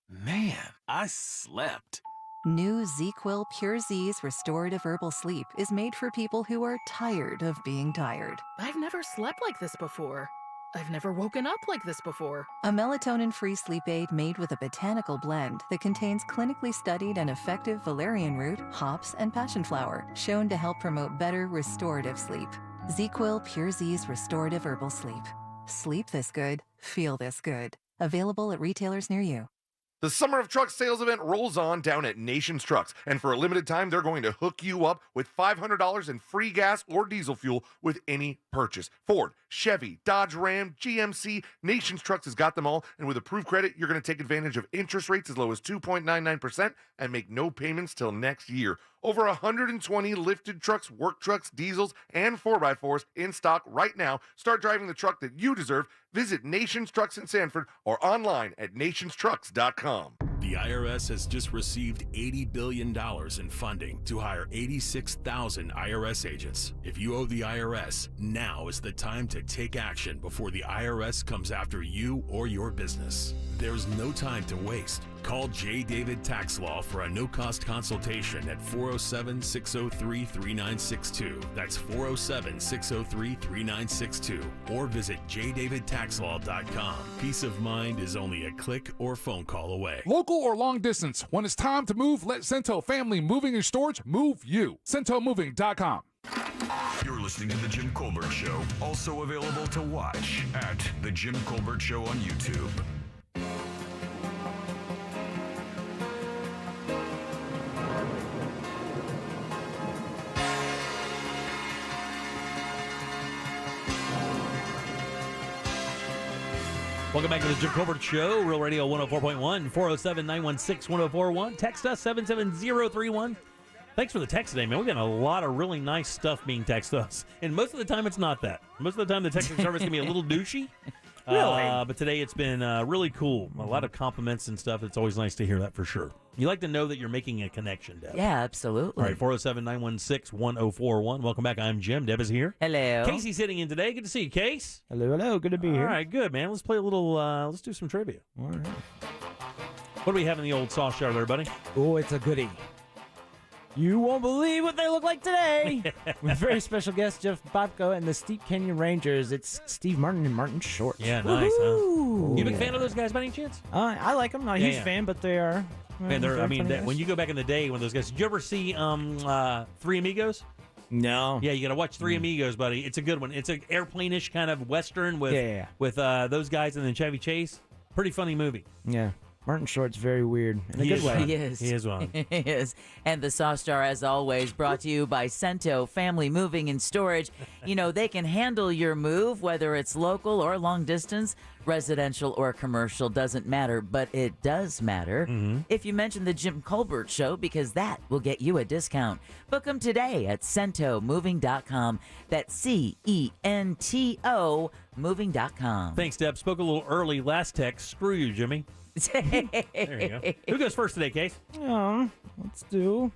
Man, I slept. New ZzzQuil Pure Z's Restorative Herbal Sleep is made for people who are tired of being tired. I've never slept like this before. I've never woken up like this before. A melatonin-free sleep aid made with a botanical blend that contains clinically studied and effective valerian root, hops, and passion flower, shown to help promote better restorative sleep. ZzzQuil Pure Z's Restorative Herbal Sleep. Sleep this good, feel this good. Available at retailers near you. The Summer of Trucks sales event rolls on down at Nations Trucks, and for a limited time, they're going to hook you up with $500 in free gas or diesel fuel with any purchase. Ford, Chevy, Dodge Ram, GMC, Nations Trucks has got them all, and with approved credit, you're going to take advantage of interest rates as low as 2.99% and make no payments till next year. Over 120 lifted trucks, work trucks, diesels, and 4x4s in stock right now. Start driving the truck that you deserve. Visit Nations Trucks in Sanford or online at nationstrucks.com. The IRS has just received $80 billion in funding to hire 86,000 IRS agents. If you owe the IRS, now is the time to take action before the IRS comes after you or your business. There's no time to waste. Call J. David Tax Law for a no-cost consultation at 407-603-3962. That's 407-603-3962. Or visit jdavidtaxlaw.com. Peace of mind is only a click or phone call away. Local or long distance, when it's time to move, let Cento Family Moving and Storage move you. CentoMoving.com. You're listening to The Jim Colbert Show, also available to watch at The Jim Colbert Show on YouTube. Welcome back to the Jim Colbert Show, Real Radio 104.1, 407-916-1041. Text us, 77031. Thanks for the text today, man. We've got a lot of really nice stuff being texted us. And most of the time, it's not that. Most of the time, the texting service can be a little douchey. Really? But today, it's been really cool. A lot of compliments and stuff. It's always nice to hear that for sure. You like to know that you're making a connection, Deb. Yeah, absolutely. All right, 407-916-1041. Welcome back. I'm Jim. Deb is here. Hello. Casey's sitting in today. Good to see you, Case. Hello. Good to be here. All right, good, man. Let's play a little, let's do some trivia. All right. What do we have in the old sauce jar there, buddy? Oh, it's a goodie. You won't believe what they look like today. With very special guest Jeff Bobko and the Steep Canyon Rangers. It's Steve Martin and Martin Short. Yeah, nice, huh? Woo-hoo. You a big fan of those guys by any chance? I like them. Not a huge fan, but they are. Man, they're when you go back in the day when those guys, did you ever see Three Amigos? No. Yeah, you got to watch Three Amigos, buddy. It's a good one. It's an airplane-ish kind of Western with those guys and then Chevy Chase. Pretty funny movie. Yeah. Martin Short's very weird in a good way. He is. He is one. He is. And the Sauce Jar, as always, brought to you by Cento Family Moving and Storage. You know, they can handle your move, whether it's local or long distance, residential or commercial, doesn't matter, but it does matter if you mention the Jim Colbert Show, because that will get you a discount. Book them today at CentoMoving.com. That's CENTO moving.com. Thanks, Deb. Spoke a little early. Last text. Screw you, Jimmy. There you go. Who goes first today, Case? Let's do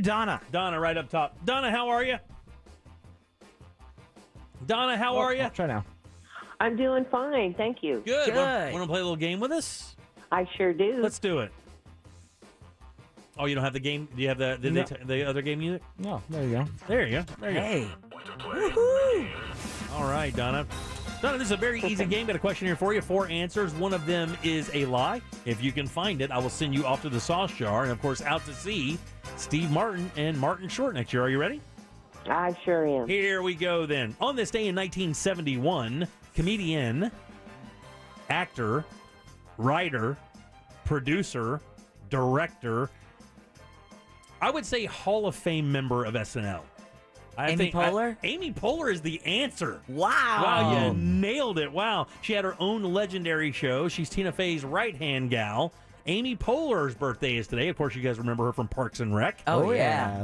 Donna. Donna, right up top. Donna, how are you? Donna, how are you? Try now. I'm doing fine, thank you. Good. Want to play a little game with us? I sure do. Let's do it. Oh, you don't have the game? Do you have the other game music? No, there you go. There you go. Hey. Woohoo! All right, Donna. Donna, this is a very easy game. Got a question here for you. 4 answers. One of them is a lie. If you can find it, I will send you off to the sauce jar and, of course, out to see Steve Martin and Martin Short next year. Are you ready? I sure am. Here we go, then. On this day in 1971, comedian, actor, writer, producer, director, I would say Hall of Fame member of SNL. Amy Poehler? Amy Poehler is the answer. Wow. Wow, you nailed it. Wow. She had her own legendary show. She's Tina Fey's right-hand gal. Amy Poehler's birthday is today. Of course, you guys remember her from Parks and Rec. Oh, yeah.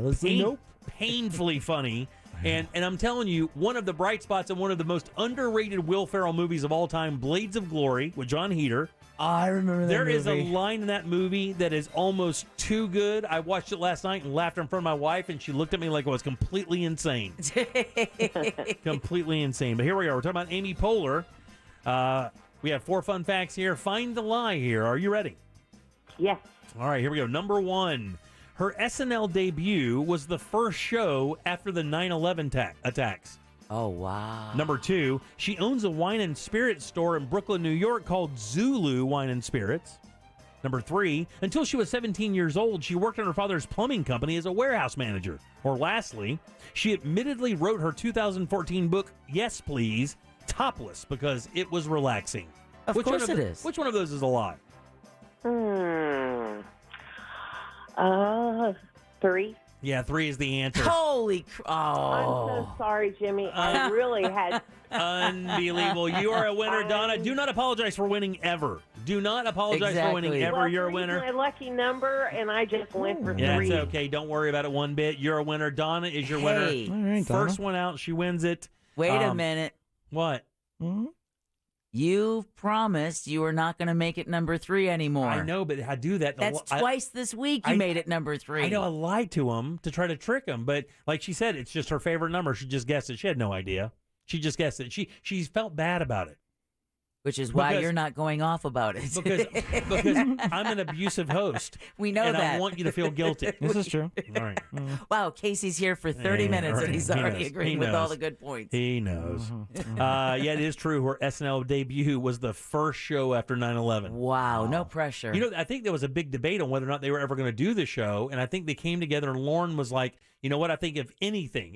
Painfully funny. And I'm telling you, one of the bright spots in one of the most underrated Will Ferrell movies of all time, Blades of Glory, with John Heder. I remember that There movie. is a line in that movie that is almost too good. I watched it last night and laughed in front of my wife, and she looked at me like I was completely insane. Completely insane. But here we are. We're talking about Amy Poehler. We have 4 fun facts here. Find the lie here. Are you ready? Yes. All right, here we go. Number 1. Her SNL debut was the first show after the 9/11 attacks. Oh, wow. Number 2, she owns a wine and spirits store in Brooklyn, New York called Zulu Wine and Spirits. Number 3, until she was 17 years old, she worked in her father's plumbing company as a warehouse manager. Or lastly, she admittedly wrote her 2014 book, Yes Please, topless because it was relaxing. Of course it is. Which one of those is a lie? 3. Yeah, 3 is the answer. Holy I'm so sorry, Jimmy. I really had... Unbelievable. You are a winner, Donna. Do not apologize for winning ever. Do not apologize for winning ever. Well, You're a 3's winner. my lucky number, and I just went for 3. Yeah, it's okay. Don't worry about it one bit. You're a winner. Donna is your winner. Hey. All right, Donna. First one out. She wins it. Wait a minute. What? You promised you were not going to make it number 3 anymore. I know, but I do that. That's twice this week you made it number 3. I know I lied to him to try to trick him, but like she said, it's just her favorite number. She just guessed it. She had no idea. She just guessed it. She's felt bad about it. Which is why you're not going off about it. Because I'm an abusive host. We know and that. I want you to feel guilty. This is true. All right. Wow, Casey's here for 30 minutes right. and he's He already knows. agreeing He with all knows. the good points. He knows. Yeah, it is true. Her SNL debut was the first show after 9/11. Wow, no pressure. You know, I think there was a big debate on whether or not they were ever going to do the show, and I think they came together, and Lauren was like, you know what, I think if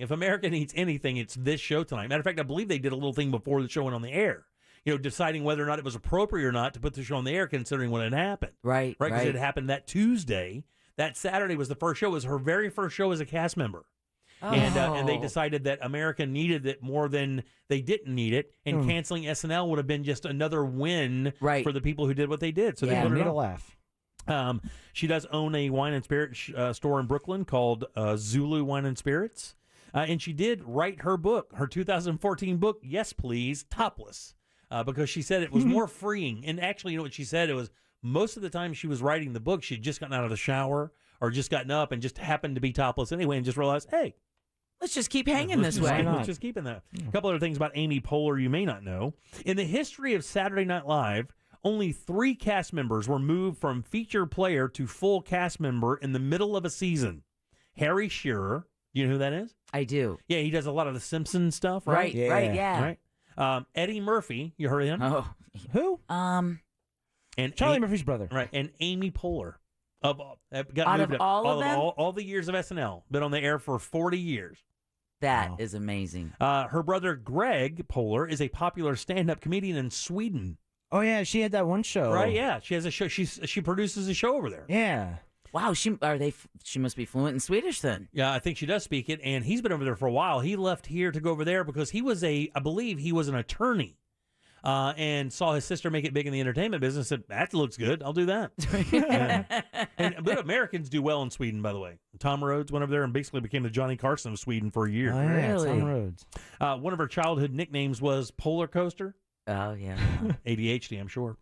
America needs anything, it's this show tonight. Matter of fact, I believe they did a little thing before the show went on the air, deciding whether or not it was appropriate or not to put the show on the air considering what had happened. Right, Because it happened that Tuesday. That Saturday was the first show. It was her very first show as a cast member. Oh. And they decided that America needed it more than they didn't need it, and canceling SNL would have been just another win for the people who did what they did. So they put it need a on. laugh. She does own a wine and spirit store in Brooklyn called Zulu Wine and Spirits. And she did write her book, her 2014 book, Yes Please, topless, because she said it was more freeing. And actually, you know what she said? It was most of the time she was writing the book, she'd just gotten out of the shower or just gotten up and just happened to be topless anyway and just realized, hey, let's just keep hanging this way. Let's just keep in that. A couple other things about Amy Poehler you may not know. In the history of Saturday Night Live, only 3 cast members were moved from feature player to full cast member in the middle of a season. Harry Shearer, you know who that is? I do. Yeah, he does a lot of the Simpsons stuff, right? Yeah. Right. Eddie Murphy, you heard of him? Oh. Who? And Charlie Murphy's brother. Right, and Amy Poehler. Got Out moved of up. all of them? All the years of SNL. Been on the air for 40 years. That is amazing. Her brother Greg Poehler is a popular stand-up comedian in Sweden. Oh yeah, she had that one show. Right, yeah. She has a show. She produces a show over there. Yeah. Wow, she must be fluent in Swedish then. Yeah, I think she does speak it, and he's been over there for a while. He left here to go over there because I believe he was an attorney, and saw his sister make it big in the entertainment business. Said, that looks good. I'll do that. But Americans do well in Sweden, by the way. Tom Rhodes went over there and basically became the Johnny Carson of Sweden for a year. Oh, yeah, Really? Tom Rhodes. One of her childhood nicknames was Polar Coaster. Oh, yeah. ADHD, I'm sure.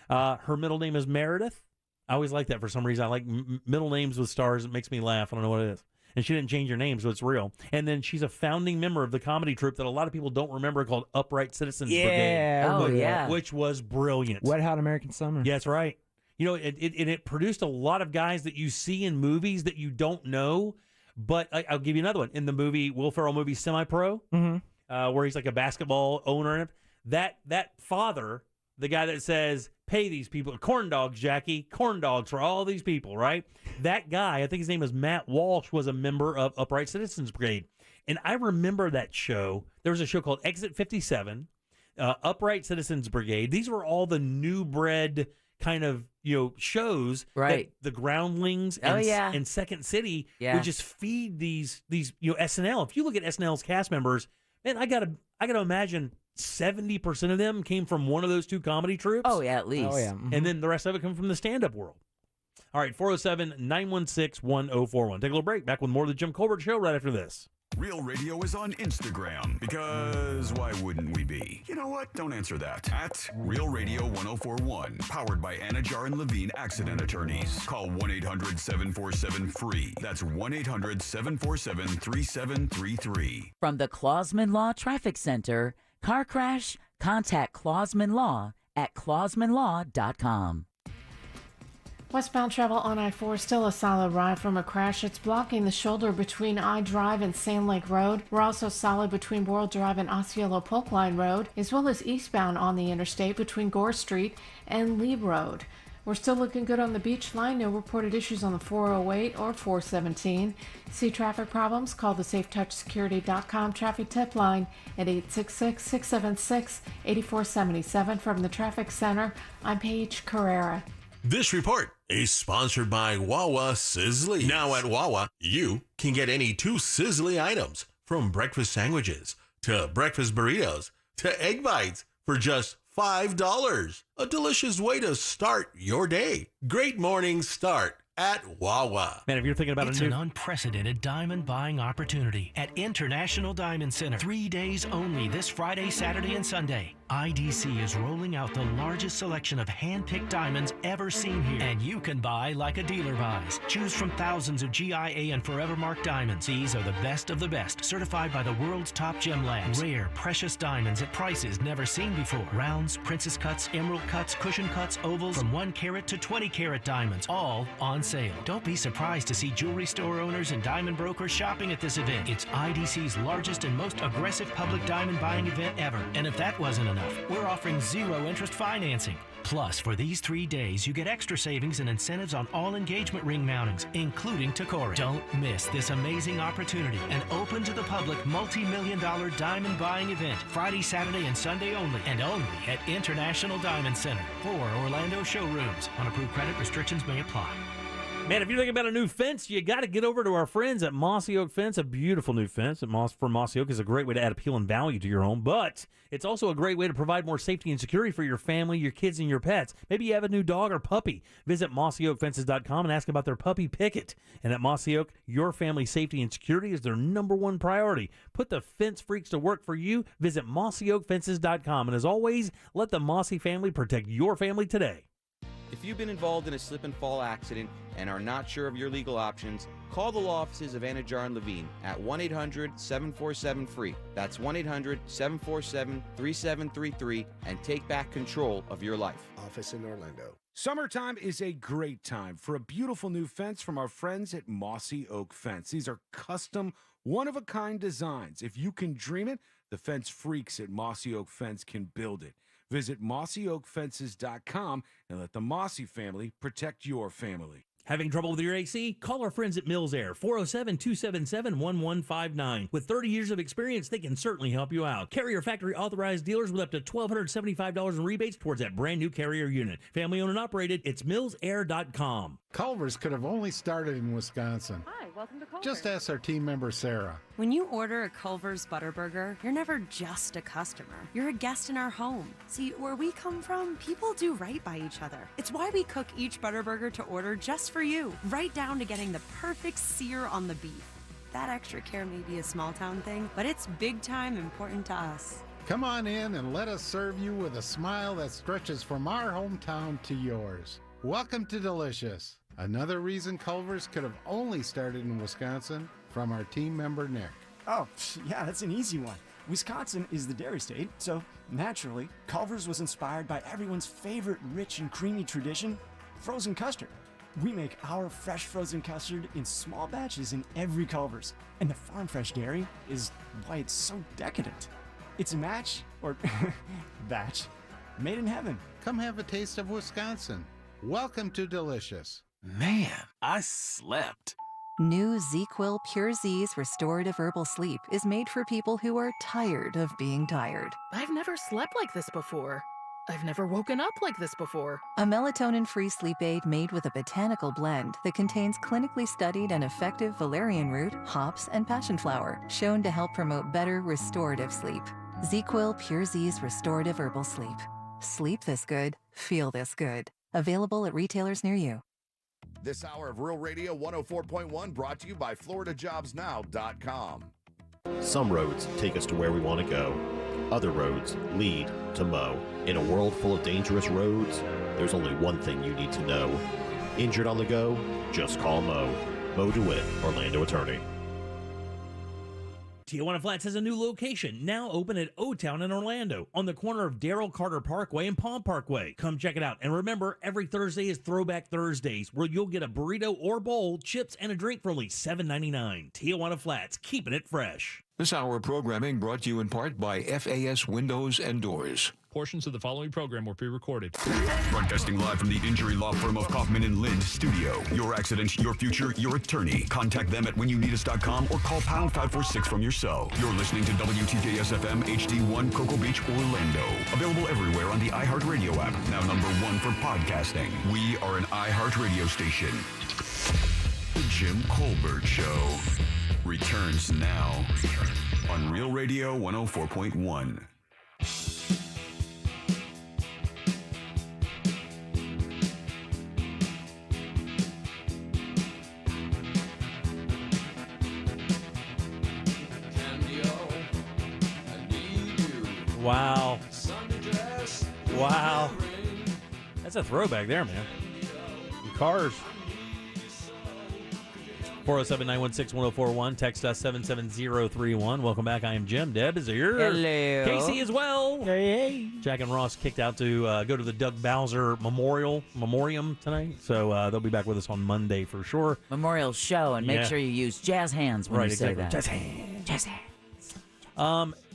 Her middle name is Meredith. I always like that for some reason. I like middle names with stars. It makes me laugh. I don't know what it is. And she didn't change her name, so it's real. And then she's a founding member of the comedy troupe that a lot of people don't remember called Upright Citizens Brigade. Oh, yeah. Which was brilliant. Wet Hot American Summer. Yeah, that's right. You know, it produced a lot of guys that you see in movies that you don't know. But I'll give you another one. In the movie, Will Ferrell movie Semi-Pro, where he's like a basketball owner, that father, the guy that says, pay these people, corn dogs, Jackie, corn dogs for all these people, right? That guy, I think his name is Matt Walsh, was a member of Upright Citizens Brigade. And I remember that show. There was a show called Exit 57, Upright Citizens Brigade. These were all the new bred kind of, shows right. that the Groundlings and Second City would just feed these SNL. If you look at SNL's cast members, man, I gotta imagine 70% of them came from one of those 2 comedy troupes. Oh, yeah, at least. Oh, yeah. And then the rest of it come from the stand-up world. All right, 407-916-1041. Take a little break. Back with more of the Jim Colbert Show right after this. Real Radio is on Instagram because why wouldn't we be? You know what? Don't answer that. At Real Radio 1041, powered by Anajar and Levine Accident Attorneys. Call 1-800-747-FREE. That's 1-800-747-3733. From the Clausman Law Traffic Center, car crash, contact Clausman Law at clausmanlaw.com. Westbound travel on I-4 still a solid ride from a crash. It's blocking the shoulder between I Drive and Sand Lake Road. We're also solid between World Drive and Osceola Polk Line Road, as well as eastbound on the interstate between Gore Street and Lee Road. We're still looking good on the Beach Line. No reported issues on the 408 or 417. See traffic problems? Call the SafeTouchSecurity.com traffic tip line at 866-676-8477. From the Traffic Center, I'm Paige Carrera. This report is sponsored by Wawa Sizzly. Now at Wawa, you can get any 2 Sizzly items, from breakfast sandwiches to breakfast burritos to egg bites, for just $5. A delicious way to start your day. Great morning start at Wawa. Man, if you're thinking about it's an unprecedented diamond buying opportunity at International Diamond Center. 3 days only, this Friday, Saturday, and Sunday. IDC is rolling out the largest selection of hand-picked diamonds ever seen here. And you can buy like a dealer buys. Choose from thousands of GIA and Forever Mark diamonds. These are the best of the best, certified by the world's top gem labs. Rare, precious diamonds at prices never seen before. Rounds, princess cuts, emerald cuts, cushion cuts, ovals, from 1 carat to 20 carat diamonds, all on sale. Don't be surprised to see jewelry store owners and diamond brokers shopping at this event. It's IDC's largest and most aggressive public diamond buying event ever. And if that wasn't enough, we're offering 0 interest financing. Plus, for these 3 days, you get extra savings and incentives on all engagement ring mountings, including Tacori. Don't miss this amazing opportunity. An open to the public multi-million-dollar diamond buying event, Friday, Saturday, and Sunday only, and only at International Diamond Center. 4 Orlando showrooms. On approved credit, restrictions may apply. Man, if you're thinking about a new fence, you got to get over to our friends at Mossy Oak Fence. A beautiful new fence from Mossy Oak is a great way to add appeal and value to your home, but it's also a great way to provide more safety and security for your family, your kids, and your pets. Maybe you have a new dog or puppy. Visit mossyoakfences.com and ask about their puppy picket. And at Mossy Oak, your family's safety and security is their #1 priority. Put the fence freaks to work for you. Visit mossyoakfences.com. And as always, let the Mossy family protect your family today. If you've been involved in a slip and fall accident and are not sure of your legal options, call the law offices of Anajar and Levine at 1-800-747-FREE. That's 1-800-747-3733 and take back control of your life. Office in Orlando. Summertime is a great time for a beautiful new fence from our friends at Mossy Oak Fence. These are custom, one-of-a-kind designs. If you can dream it, the fence freaks at Mossy Oak Fence can build it. Visit mossyoakfences.com and let the Mossy family protect your family. Having trouble with your AC? Call our friends at Mills Air, 407-277-1159. With 30 years of experience, they can certainly help you out. Carrier factory authorized dealers with up to $1,275 in rebates towards that brand new Carrier unit. Family owned and operated, it's millsair.com. Culver's could have only started in Wisconsin. Hi, welcome to Culver's. Just ask our team member, Sarah. When you order a Culver's Butterburger, you're never just a customer. You're a guest in our home. See, where we come from, people do right by each other. It's why we cook each Butterburger to order just for you, right down to getting the perfect sear on the beef. That extra care may be a small town thing, but it's big time important to us. Come on in and let us serve you with a smile that stretches from our hometown to yours. Welcome to Delicious. Another reason Culver's could have only started in Wisconsin, from our team member Nick. Oh, yeah, that's an easy one. Wisconsin is the dairy state, so naturally, Culver's was inspired by everyone's favorite rich and creamy tradition, frozen custard. We make our fresh frozen custard in small batches in every Culver's, and the farm fresh dairy is why it's so decadent. It's a match, or batch, made in heaven. Come have a taste of Wisconsin. Welcome to Delicious. Man, I slept. New ZzzQuil Pure Z's Restorative Herbal Sleep is made for people who are tired of being tired. I've never slept like this before. I've never woken up like this before. A melatonin-free sleep aid made with a botanical blend that contains clinically studied and effective valerian root, hops, and passion flower, shown to help promote better restorative sleep. ZzzQuil Pure Z's Restorative Herbal Sleep. Sleep this good, feel this good. Available at retailers near you. This hour of Real Radio 104.1 brought to you by FloridaJobsNow.com. Some roads take us to where we want to go. Other roads lead to Mo. In a world full of dangerous roads, there's only one thing you need to know. Injured on the go? Just call Mo. Mo DeWitt, Orlando attorney. Tijuana Flats has a new location, now open at O-Town in Orlando, on the corner of Darrell Carter Parkway and Palm Parkway. Come check it out. And remember, every Thursday is Throwback Thursdays, where you'll get a burrito or bowl, chips, and a drink for only $7.99. Tijuana Flats, keeping it fresh. This hour of programming brought to you in part by FAS Windows and Doors. Portions of the following program were pre-recorded. Broadcasting live from the injury law firm of Kaufman and Lind studio. Your accident, your future, your attorney. Contact them at whenyouneedus.com or call pound 546 from your cell. You're listening to WTKS FM HD1 Cocoa Beach, Orlando. Available everywhere on the iHeartRadio app. Now number 1 for podcasting. We are an iHeartRadio station. The Jim Colbert Show returns now on Real Radio 104.1. Wow. Wow. That's a throwback there, man. The Cars. 407-916-1041. Text us 77031. Welcome back. I am Jim. Deb is here. Hello. Casey as well. Hey. Jack and Ross kicked out to go to the Doug Bowser Memoriam tonight. So they'll be back with us on Monday for sure. Memorial show, and make sure you use jazz hands when you say that. Jazz hands. Jazz hands.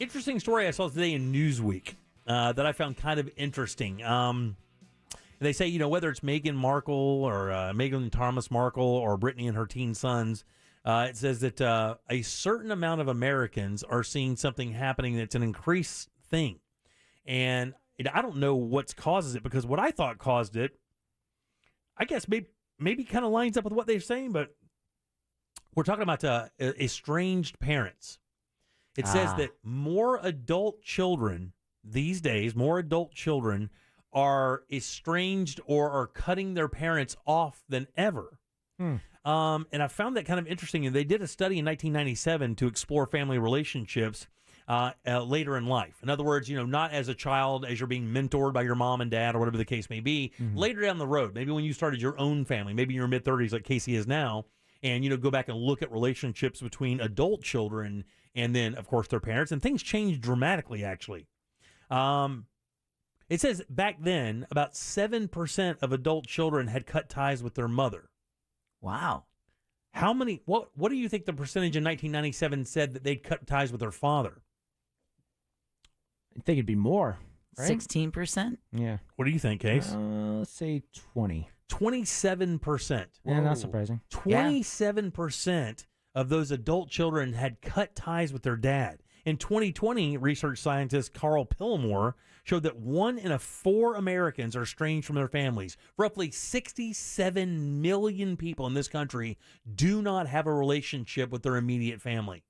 Interesting story I saw today in Newsweek that I found kind of interesting. They say, whether it's Meghan Markle or Meghan Thomas Markle or Brittany and her teen sons, it says that a certain amount of Americans are seeing something happening that's an increased thing. And I don't know what causes it, because what I thought caused it, I guess maybe kind of lines up with what they're saying, but we're talking about estranged parents. It says that more adult children these days, are estranged or are cutting their parents off than ever. And I found that kind of interesting. And they did a study in 1997 to explore family relationships later in life. In other words, not as a child, as you're being mentored by your mom and dad or whatever the case may be. Later down the road, maybe when you started your own family, maybe in your mid-30s like Casey is now, and go back and look at relationships between adult children and then, of course, their parents. And things changed dramatically, actually. It says back then, about 7% of adult children had cut ties with their mother. Wow. How many? What do you think the percentage in 1997 said that they'd cut ties with their father? I think it'd be more. Right? 16%? Yeah. What do you think, Case? Let's say 20. 27%. Yeah, not surprising. 27% of those adult children had cut ties with their dad. In 2020, research scientist Carl Pillimore showed that 1 in 4 Americans are estranged from their families. Roughly 67 million people in this country do not have a relationship with their immediate family.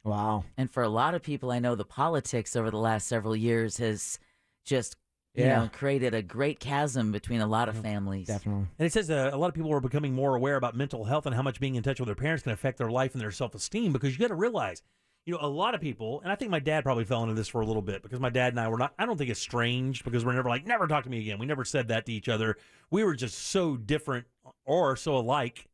Wow. And for a lot of people, I know the politics over the last several years has just created a great chasm between a lot of families. Definitely. And it says a lot of people are becoming more aware about mental health and how much being in touch with their parents can affect their life and their self-esteem, because you got to realize, a lot of people, and I think my dad probably fell into this for a little bit, because my dad and I were not, I don't think estranged, because we're never like, never talk to me again. We never said that to each other. We were just so different or so alike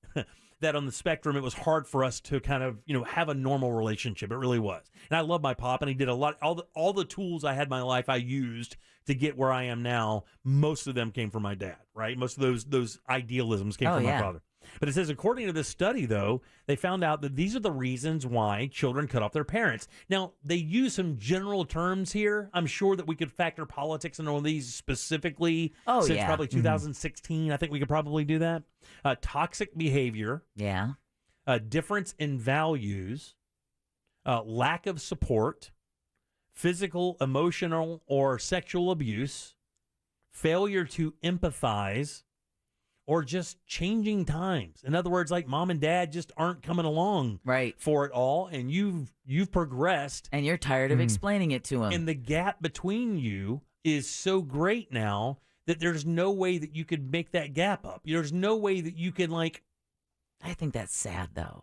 that on the spectrum, it was hard for us to kind of, have a normal relationship. It really was. And I love my pop, and he did a lot, all the tools I had in my life I used to get where I am now. Most of them came from my dad, right? Most of those idealisms came from my father. But it says, according to this study, though, they found out that these are the reasons why children cut off their parents. Now, they use some general terms here. I'm sure that we could factor politics into one of these specifically since probably 2016. I think we could probably do that. Toxic behavior. Yeah. Difference in values. Lack of support. Physical, emotional, or sexual abuse. Failure to empathize. Or just changing times. In other words, like mom and dad just aren't coming along for it all, and you've progressed. And you're tired of explaining it to them. And the gap between you is so great now that there's no way that you could make that gap up. There's no way that you can, I think that's sad, though.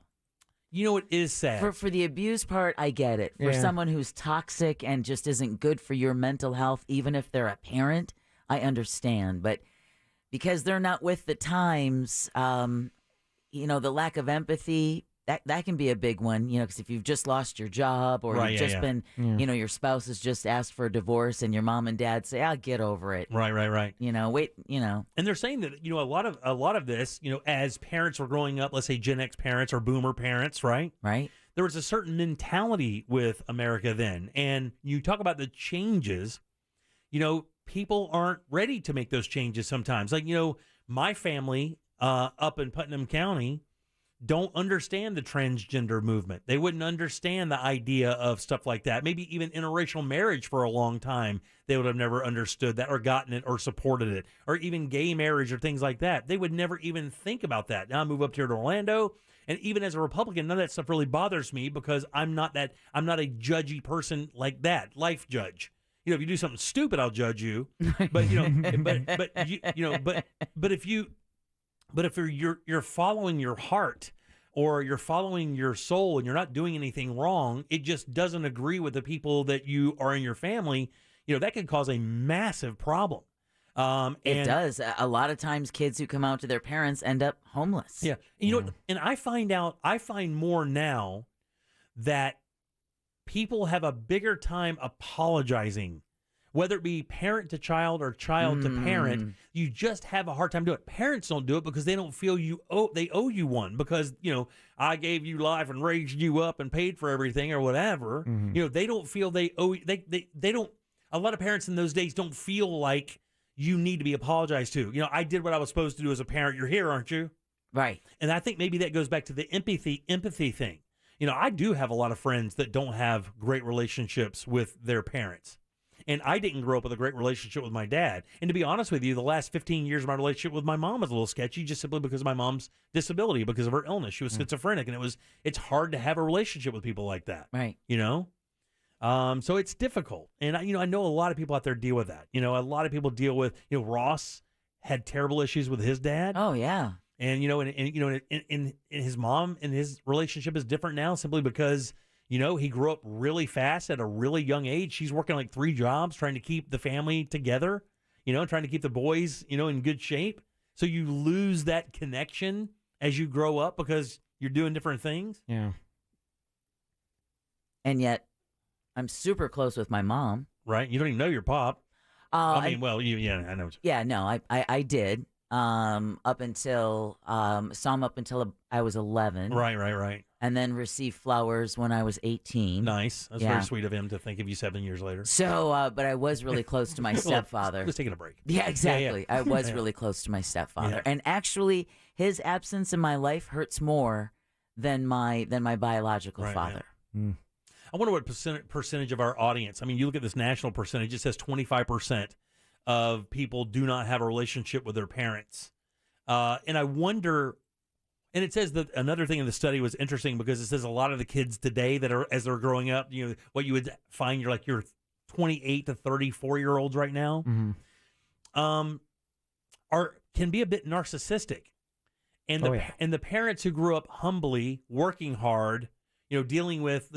It is sad. For the abuse part, I get it. For someone who's toxic and just isn't good for your mental health, even if they're a parent, I understand. But because they're not with the times, the lack of empathy, that can be a big one, because if you've just lost your job or you've just been, your spouse has just asked for a divorce and your mom and dad say, "I'll get over it." Right. Wait. And they're saying that a lot of this, as parents were growing up, let's say Gen X parents or Boomer parents, right? Right. There was a certain mentality with America then, and you talk about the changes. People aren't ready to make those changes sometimes. Like my family up in Putnam County don't understand the transgender movement. They wouldn't understand the idea of stuff like that. Maybe even interracial marriage for a long time, they would have never understood that or gotten it or supported it, or even gay marriage or things like that. They would never even think about that. Now I move up here to Orlando, and even as a Republican, none of that stuff really bothers me because I'm not a judgy person like that, life judge. If you do something stupid, I'll judge you. But But if you're following your heart or you're following your soul and you're not doing anything wrong, it just doesn't agree with the people that you are in your family, that could cause a massive problem. It does. A lot of times kids who come out to their parents end up homeless. Yeah. And I find more now that people have a bigger time apologizing. Whether it be parent to child or child to parent, you just have a hard time doing it. Parents don't do it because they don't feel they owe you one because, I gave you life and raised you up and paid for everything or whatever. They don't feel they owe they don't. A lot of parents in those days don't feel like you need to be apologized to. I did what I was supposed to do as a parent. You're here, aren't you? Right. And I think maybe that goes back to the empathy thing. I do have a lot of friends that don't have great relationships with their parents. And I didn't grow up with a great relationship with my dad. And to be honest with you, the last 15 years of my relationship with my mom was a little sketchy just simply because of my mom's disability, because of her illness. She was schizophrenic, and it's hard to have a relationship with people like that. Right. So it's difficult. And I know a lot of people out there deal with that. A lot of people deal with, Ross had terrible issues with his dad. Oh, yeah. And and his mom and his relationship is different now simply because he grew up really fast at a really young age. She's working like 3 jobs, trying to keep the family together, trying to keep the boys, in good shape. So you lose that connection as you grow up because you're doing different things. Yeah. And yet I'm super close with my mom. Right. You don't even know your pop. I know. Yeah, no, I did. Up until saw him up until I was 11. Right. And then received flowers when I was 18. Nice. That's very sweet of him to think of you 7 years later. So, but I was really close to my stepfather. Just taking a break. Yeah, exactly. Yeah. I was really close to my stepfather, and actually, his absence in my life hurts more than my biological father. Right. I wonder what percentage of our audience. I mean, you look at this national percentage. It says 25% of people do not have a relationship with their parents, and I wonder. And it says that another thing in the study was interesting because it says a lot of the kids today that are, as they're growing up, what you would find your 28 to 34-year-olds right now, can be a bit narcissistic, and the parents who grew up humbly, working hard, dealing with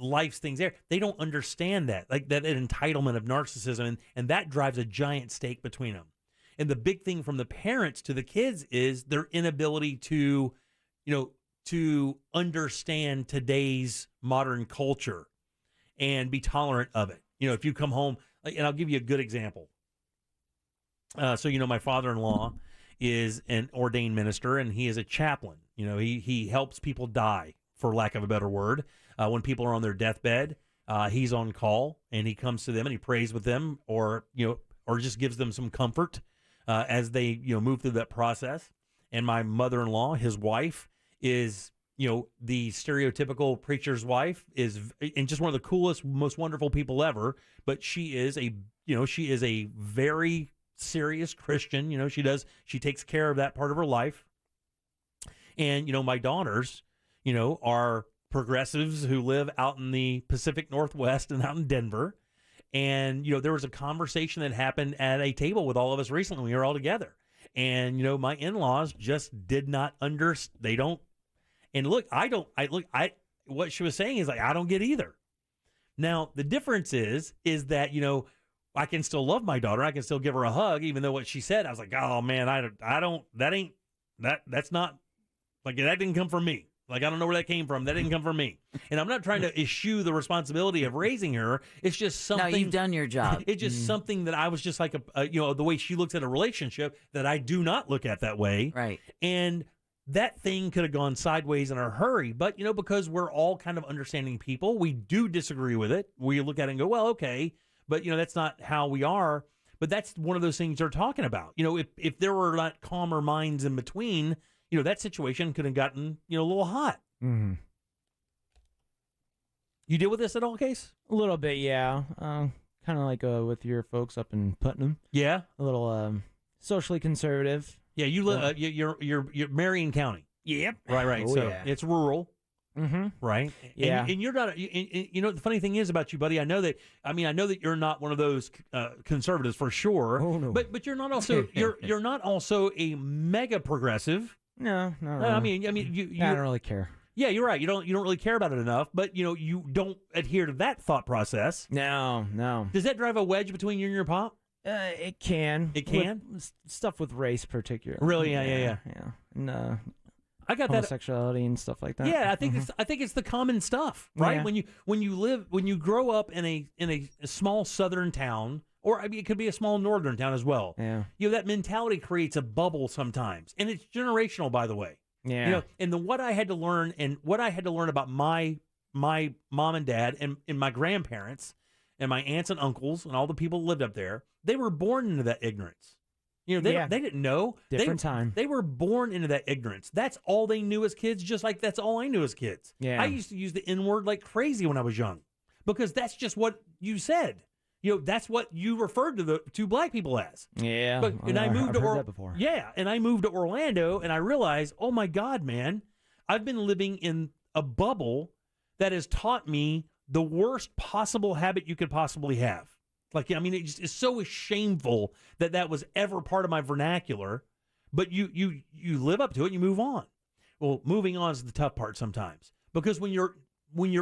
life's things they don't understand that that entitlement of narcissism, and that drives a giant stake between them. And the big thing from the parents to the kids is their inability to, to understand today's modern culture and be tolerant of it. If you come home, and I'll give you a good example. So my father-in-law is an ordained minister, and he is a chaplain. He helps people die, for lack of a better word. When people are on their deathbed, he's on call, and he comes to them and he prays with them, or just gives them some comfort. As they, move through that process. And my mother-in-law, his wife, is, the stereotypical preacher's wife, and just one of the coolest, most wonderful people ever. But she is a very serious Christian. She takes care of that part of her life. And, my daughters, are progressives who live out in the Pacific Northwest and out in Denver. And, there was a conversation that happened at a table with all of us recently. We were all together. And, my in-laws just did not understand. They don't. And look, what she was saying is I don't get either. Now, the difference is that, I can still love my daughter. I can still give her a hug, even though what she said, I was like, oh man, that's not like, that didn't come from me. Like, I don't know where that came from. That didn't come from me. And I'm not trying to eschew the responsibility of raising her. It's just something. No, you've done your job. It's just something that I was just like, the way she looks at a relationship that I do not look at that way. Right. And that thing could have gone sideways in a hurry. But, because we're all kind of understanding people, we do disagree with it. We look at it and go, well, okay. But, that's not how we are. But that's one of those things they're talking about. If there were not calmer minds in between, that situation could have gotten, a little hot. Mm-hmm. You deal with this at all, Case? A little bit, yeah. Kind of like with your folks up in Putnam. Yeah. A little socially conservative. Yeah, you live. You're Marion County. Yep. Right. Oh, so yeah. it's rural. Mm-hmm. Right. Yeah. And you're not. The funny thing is about you, buddy. I know that you're not one of those conservatives for sure. Oh no. But you're not also you're not also a mega progressive. No. Really. I mean, you. I don't really care. Yeah, you're right. You don't really care about it enough. But you don't adhere to that thought process. No. Does that drive a wedge between you and your pop? It can. It can? Stuff with race, particularly. Really? Yeah. And I got homosexuality and stuff like that. Yeah, I think it's the common stuff, right? Yeah. When you grow up in a small southern town, or it could be a small northern town as well. Yeah. That mentality creates a bubble sometimes, and it's generational, by the way. Yeah. And what I had to learn about my mom and dad and my grandparents and my aunts and uncles and all the people who lived up there, they were born into that ignorance. They didn't know. Different time. They were born into that ignorance. That's all they knew as kids, just like that's all I knew as kids. Yeah. I used to use the N-word like crazy when I was young because that's just what you said. That's what you referred to black people as. Yeah. I moved to heard that before. Yeah, and I moved to Orlando and I realized, oh my God, man, I've been living in a bubble that has taught me the worst possible habit you could possibly have. It's so shameful that was ever part of my vernacular, but you live up to it and you move on. Well, moving on is the tough part sometimes because when you're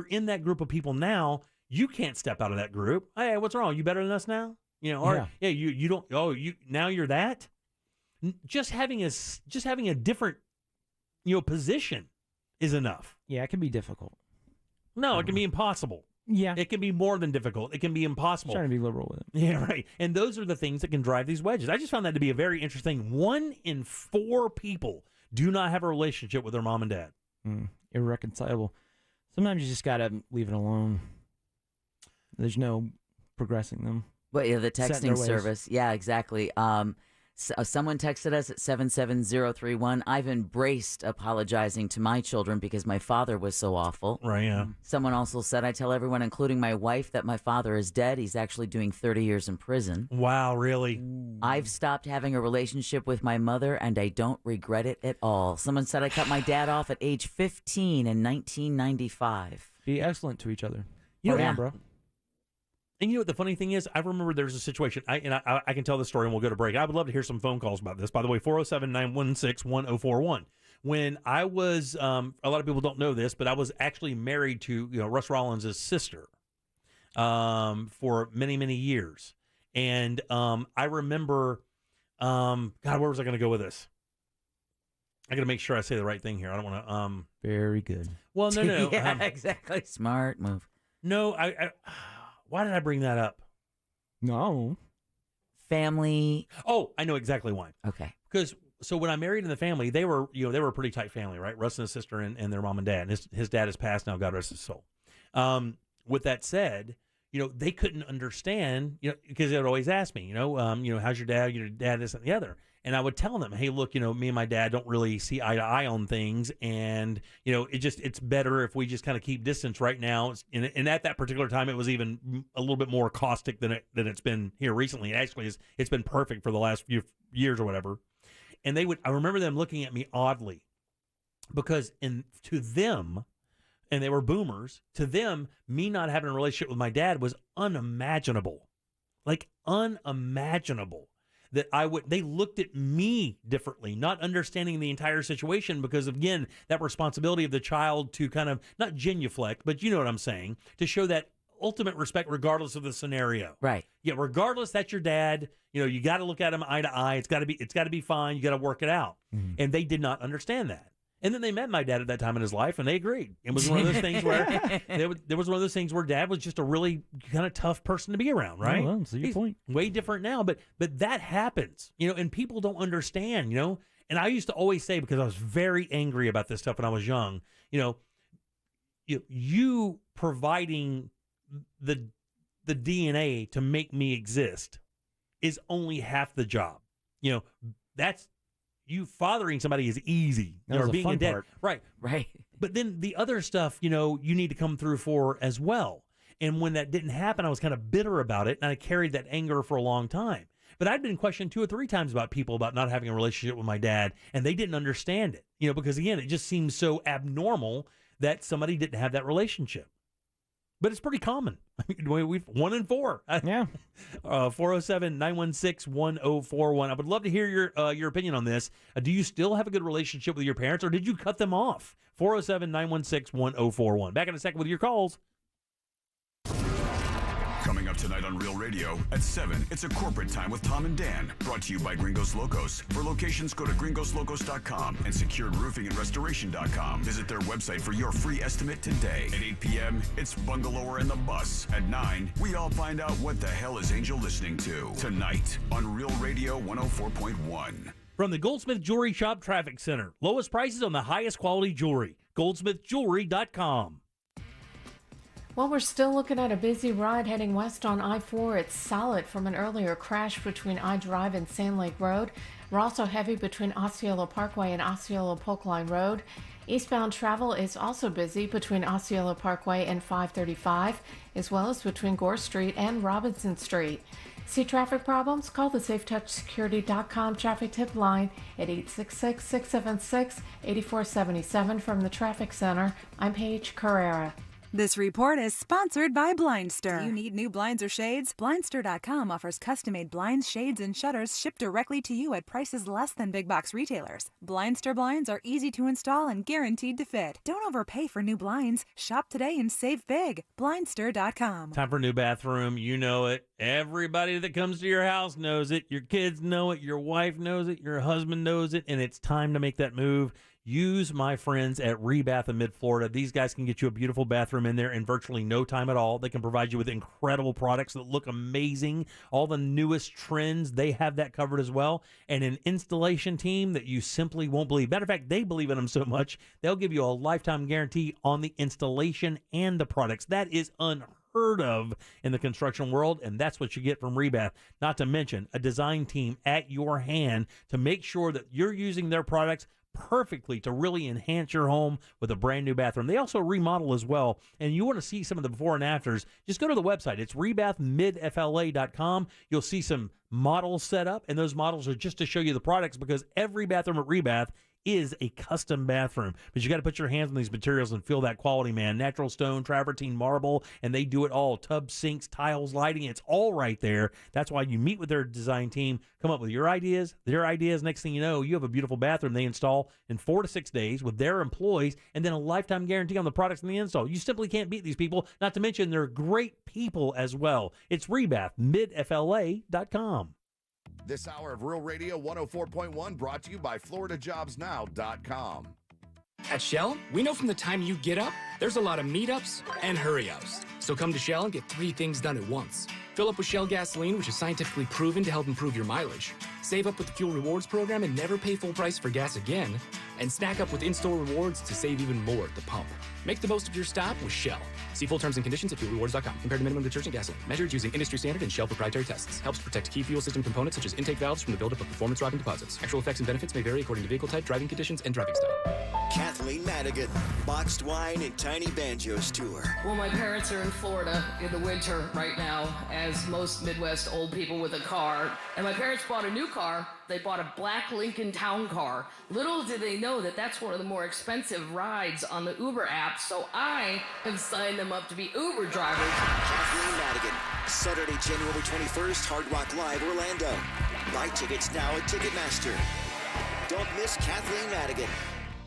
in that group of people now, you can't step out of that group. Hey, what's wrong? You better than us now? You don't. Oh, now you're that. Just having a different position is enough. Yeah, it can be difficult. No, it can be impossible. Yeah. It can be more than difficult. It can be impossible. Trying to be liberal with it. Yeah, right. And those are the things that can drive these wedges. I just found that to be a very interesting. 1 in 4 people do not have a relationship with their mom and dad. Irreconcilable. Sometimes you just got to leave it alone. There's no progressing them. Well, yeah, the texting service. Yeah, exactly. Someone texted us at 77031. I've embraced apologizing to my children because my father was so awful. Right, yeah. Someone also said, I tell everyone, including my wife, that my father is dead. He's actually doing 30 years in prison. Wow, really? I've stopped having a relationship with my mother, and I don't regret it at all. Someone said I cut my dad off at age 15 in 1995. Be excellent to each other. Bro. And you know what the funny thing is? I remember there's a situation, I can tell the story and we'll go to break. I would love to hear some phone calls about this. By the way, 407-916-1041. When I was, a lot of people don't know this, but I was actually married to Russ Rollins' sister for many, many years. And I remember, God, where was I going to go with this? I got to make sure I say the right thing here. I don't want to. Very good. Well, no. Yeah, exactly. Smart move. No, I why did I bring that up? No. Family. Oh, I know exactly why. Okay. Because when I married in the family, they were a pretty tight family, right? Russ and his sister and their mom and dad. And his dad has passed now, God rest his soul. With that said, they couldn't understand, because they would always ask me, how's your dad? Your dad, this and the other. And I would tell them, hey, look, me and my dad don't really see eye to eye on things. And, it's better if we just kind of keep distance right now. And at that particular time, it was even a little bit more caustic than it's been here recently. Actually, it's been perfect for the last few years or whatever. And I remember them looking at me oddly because to them, and they were boomers, to them, me not having a relationship with my dad was unimaginable. Like unimaginable. They looked at me differently, not understanding the entire situation because, again, that responsibility of the child to kind of, not genuflect, but you know what I'm saying, to show that ultimate respect regardless of the scenario. Right. Yeah, regardless, that's your dad. You got to look at him eye to eye. It's got to be fine. You got to work it out. Mm-hmm. And they did not understand that. And then they met my dad at that time in his life, and they agreed. It was one of those things where there was one of those things where Dad was just a really kind of tough person to be around, right? Oh, well, that's your point. Way different now, but that happens, and people don't understand, And I used to always say, because I was very angry about this stuff when I was young, you providing the DNA to make me exist is only half the job. That's you fathering somebody is easy. Or being a dad. Part. Right. But then the other stuff, you need to come through for as well. And when that didn't happen, I was kind of bitter about it, and I carried that anger for a long time. But I'd been questioned 2 or 3 times about people about not having a relationship with my dad, and they didn't understand it. Because again, it just seems so abnormal that somebody didn't have that relationship. But it's pretty common. We've 1 in 4. Yeah. 407-916-1041. I would love to hear your opinion on this. Do you still have a good relationship with your parents, or did you cut them off? 407-916-1041. Back in a second with your calls. Coming up tonight on Real Radio at 7, it's a corporate time with Tom and Dan. Brought to you by Gringos Locos. For locations, go to gringoslocos.com and securedroofingandrestoration.com. Visit their website for your free estimate today. At 8 p.m., it's Bungalower and the Bus. At 9, we all find out what the hell is Angel listening to. Tonight on Real Radio 104.1. From the Goldsmith Jewelry Shop Traffic Center. Lowest prices on the highest quality jewelry. goldsmithjewelry.com. Well, we're still looking at a busy ride heading west on I-4. It's solid from an earlier crash between I-Drive and Sand Lake Road. We're also heavy between Osceola Parkway and Osceola Polk Line Road. Eastbound travel is also busy between Osceola Parkway and 535, as well as between Gore Street and Robinson Street. See traffic problems? Call the SafeTouchSecurity.com traffic tip line at 866-676-8477 from the Traffic Center. I'm Paige Carrera. This report is sponsored by Blindster. Do you need new blinds or shades? Blindster.com offers custom-made blinds, shades, and shutters shipped directly to you at prices less than big box retailers. Blindster blinds are easy to install and guaranteed to fit. Don't overpay for new blinds. Shop today and save big. Blindster.com. Time for a new bathroom. You know it. Everybody that comes to your house knows it. Your kids know it. Your wife knows it. Your husband knows it. And it's time to make that move. Use my friends at Rebath in Mid-Florida. These guys can get you a beautiful bathroom in there in virtually no time at all. They can provide you with incredible products that look amazing. All the newest trends, they have that covered as well. And an installation team that you simply won't believe. Matter of fact, they believe in them so much, they'll give you a lifetime guarantee on the installation and the products. That is unheard of in the construction world, and that's what you get from Rebath. Not to mention a design team at your hand to make sure that you're using their products perfectly to really enhance your home with a brand new bathroom. They also remodel as well, and you want to see some of the before and afters, just go to the website. It's rebathmidfla.com. You'll see some models set up, and those models are just to show you the products, because every bathroom at Rebath is a custom bathroom. But you got to put your hands on these materials and feel that quality, man. Natural stone, travertine marble, and they do it all. Tubs, sinks, tiles, lighting, it's all right there. That's why you meet with their design team, come up with your ideas, their ideas. Next thing you know, you have a beautiful bathroom they install in 4 to 6 days with their employees, and then a lifetime guarantee on the products and the install. You simply can't beat these people, not to mention they're great people as well. It's rebathmidfla.com. This hour of Real Radio 104.1 brought to you by FloridaJobsNow.com. At Shell, we know from the time you get up, there's a lot of meetups and hurry-ups. So come to Shell and get 3 things done at once. Fill up with Shell gasoline, which is scientifically proven to help improve your mileage. Save up with the Fuel Rewards program and never pay full price for gas again. And snack up with in-store rewards to save even more at the pump. Make the most of your stop with Shell. See full terms and conditions at fuelrewards.com. Compared to minimum detergent gasoline. Measured using industry standard and Shell proprietary tests. Helps protect key fuel system components such as intake valves from the buildup of performance-robbing deposits. Actual effects and benefits may vary according to vehicle type, driving conditions, and driving style. Kathleen Madigan, Boxed Wine and Tiny Banjos Tour. Well, my parents are in Florida in the winter right now, as most Midwest old people with a car. And my parents bought a new car. They bought a black Lincoln Town Car. Little did they know that that's one of the more expensive rides on the Uber app, so I have signed them up to be Uber drivers. Kathleen Madigan, Saturday, January 21st, Hard Rock Live, Orlando. Buy tickets now at Ticketmaster. Don't miss Kathleen Madigan.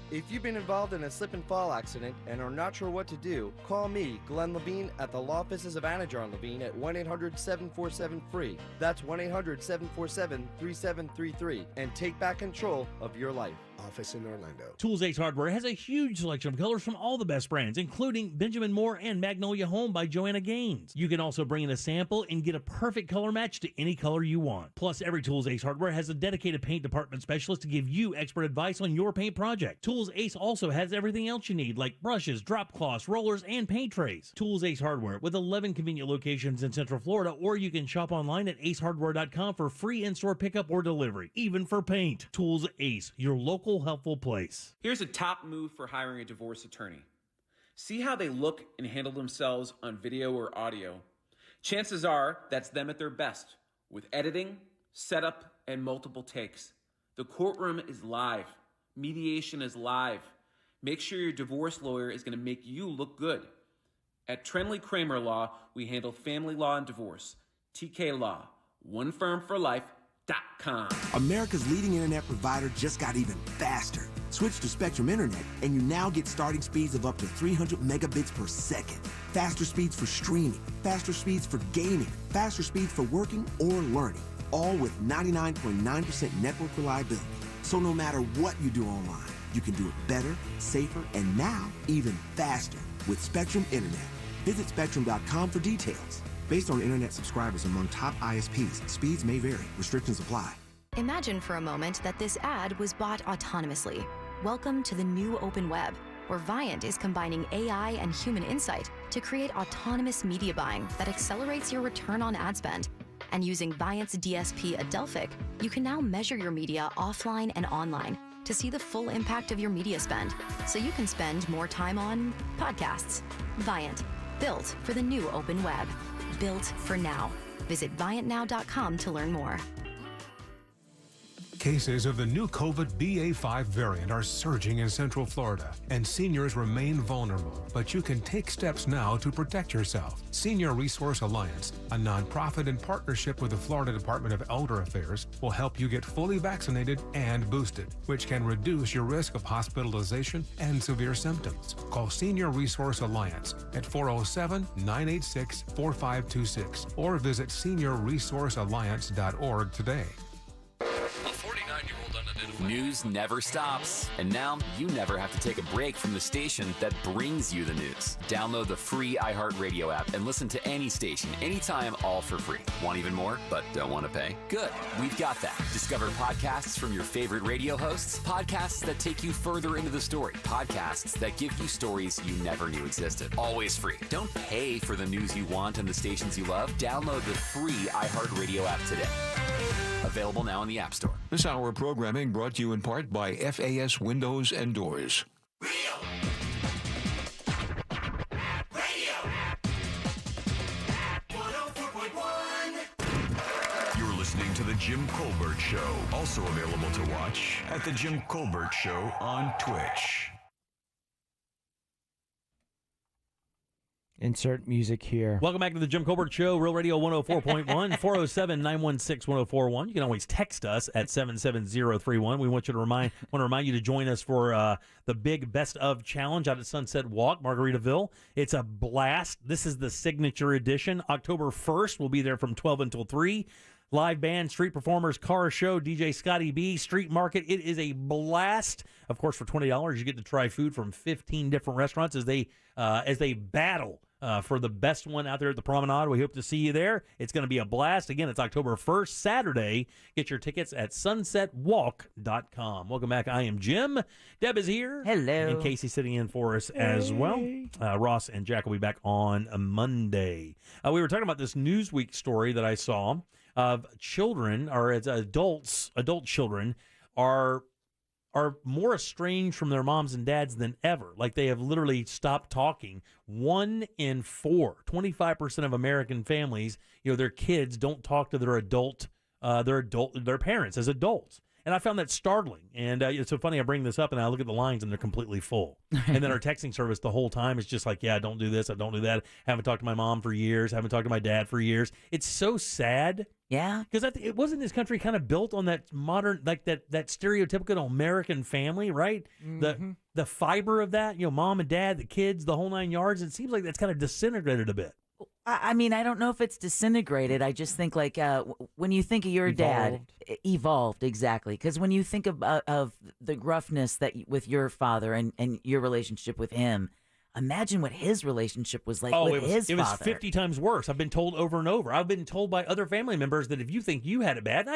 If you've been involved in a slip and fall accident and are not sure what to do, call me, Glenn Levine, at the law offices of Anajar Levine at 1-800-747-FREE. That's 1-800-747-3733, and take back control of your life. office in Orlando. Tools Ace Hardware has a huge selection of colors from all the best brands, including Benjamin Moore and Magnolia Home by Joanna Gaines. You can also bring in a sample and get a perfect color match to any color you want. Plus, every Tools Ace Hardware has a dedicated paint department specialist to give you expert advice on your paint project. Tools Ace also has everything else you need, like brushes, drop cloths, rollers, and paint trays. Tools Ace Hardware with 11 convenient locations in Central Florida, or you can shop online at acehardware.com for free in-store pickup or delivery, even for paint. Tools Ace, your local helpful place. Here's a top move for hiring a divorce attorney. See how they look and handle themselves on video or audio. Chances are that's them at their best, with editing, setup, and multiple takes. The courtroom is live. Mediation is live. Make sure your divorce lawyer is going to make you look good. At Trenley Kramer Law, we handle family law and divorce. TK Law, one firm for life.com. America's leading internet provider just got even faster. Switch to Spectrum Internet, and you now get starting speeds of up to 300 megabits per second. Faster speeds for streaming, faster speeds for gaming, faster speeds for working or learning, all with 99.9% network reliability. So no matter what you do online, you can do it better, safer, and now even faster with Spectrum Internet. Visit spectrum.com for details. Based on internet subscribers among top ISPs, speeds may vary. Restrictions apply. Imagine for a moment that this ad was bought autonomously. Welcome to the new open web, where Viant is combining AI and human insight to create autonomous media buying that accelerates your return on ad spend. And using Viant's DSP Adelphic, you can now measure your media offline and online to see the full impact of your media spend, so you can spend more time on podcasts. Viant, built for the new open web. Built for now. Visit ViantNow.com to learn more. Cases of the new COVID BA.5 variant are surging in Central Florida, and seniors remain vulnerable. But you can take steps now to protect yourself. Senior Resource Alliance, a nonprofit in partnership with the Florida Department of Elder Affairs, will help you get fully vaccinated and boosted, which can reduce your risk of hospitalization and severe symptoms. Call Senior Resource Alliance at 407-986-4526 or visit seniorresourcealliance.org today. News never stops, and now you never have to take a break from the station that brings you the news. Download the free iHeartRadio app and listen to any station, anytime, all for free. Want even more, but don't want to pay? Good, we've got that. Discover podcasts from your favorite radio hosts, podcasts that take you further into the story, podcasts that give you stories you never knew existed. Always free. Don't pay for the news you want and the stations you love. Download the free iHeartRadio app today. Available now in the App Store. This hour of programming brought to you in part by FAS Windows and Doors. You're listening to The Jim Colbert Show, also available to watch at The Jim Colbert Show on Twitch. Insert music here. Welcome back to the Jim Colbert Show, Real Radio 104.1, 407-916-1041. You can always text us at 77031. We want to remind you to join us for the big Best Of Challenge out at Sunset Walk, Margaritaville. It's a blast. This is the signature edition. October 1st, we'll be there from 12 until 3. Live band, street performers, car show, DJ Scotty B, street market. It is a blast. Of course, for $20, you get to try food from 15 different restaurants as they battle for the best one out there at the Promenade. We hope to see you there. It's going to be a blast. Again, it's October 1st, Saturday. Get your tickets at sunsetwalk.com. Welcome back. I am Jim. Deb is here. Hello. And Casey's sitting in for us as well. Ross and Jack will be back on a Monday. We were talking about this Newsweek story that I saw of children, or as adult children, are more estranged from their moms and dads than ever. Like, they have literally stopped talking. 1 in 4, 25% of American families, their kids don't talk to their parents as adults. And I found that startling. And it's so funny, I bring this up and I look at the lines and they're completely full. And then our texting service the whole time is just like, yeah, don't do this, I don't do that. Haven't talked to my mom for years. Haven't talked to my dad for years. It's so sad. Yeah. Because it wasn't this country kind of built on that modern, like that stereotypical American family, right? Mm-hmm. The fiber of that, mom and dad, the kids, the whole 9 yards. It seems like that's kind of disintegrated a bit. I mean, I don't know if it's disintegrated. I just think like when you think of your dad, evolved exactly. Because when you think of the gruffness that with your father and your relationship with him, imagine what his relationship was like with his father. It was 50 times worse. I've been told over and over. I've been told by other family members that if you think you had it bad,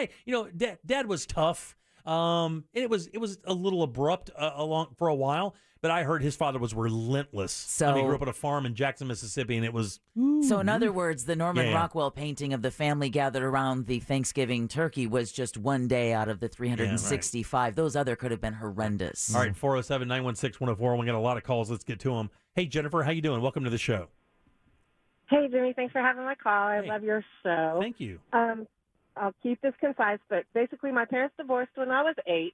Dad was tough. It was a little abrupt along for a while. But I heard his father was relentless. So he grew up on a farm in Jackson, Mississippi, and it was. So in other words, the Norman Rockwell painting of the family gathered around the Thanksgiving turkey was just one day out of the 365. Yeah, right. Those other could have been horrendous. All right, 407-916-1041. We got a lot of calls. Let's get to them. Hey, Jennifer, how you doing? Welcome to the show. Hey, Jimmy. Thanks for having my call. I love your show. Thank you. I'll keep this concise, but basically my parents divorced when I was 8.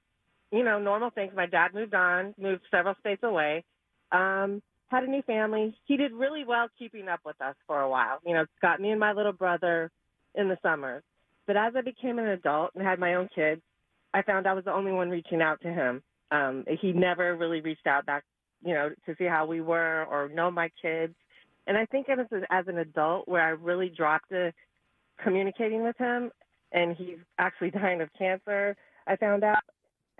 Normal things. My dad moved on, moved several states away, had a new family. He did really well keeping up with us for a while. Got me and my little brother in the summers. But as I became an adult and had my own kids, I found I was the only one reaching out to him. He never really reached out back, to see how we were or know my kids. And I think as an adult where I really dropped to communicating with him, and he's actually dying of cancer, I found out.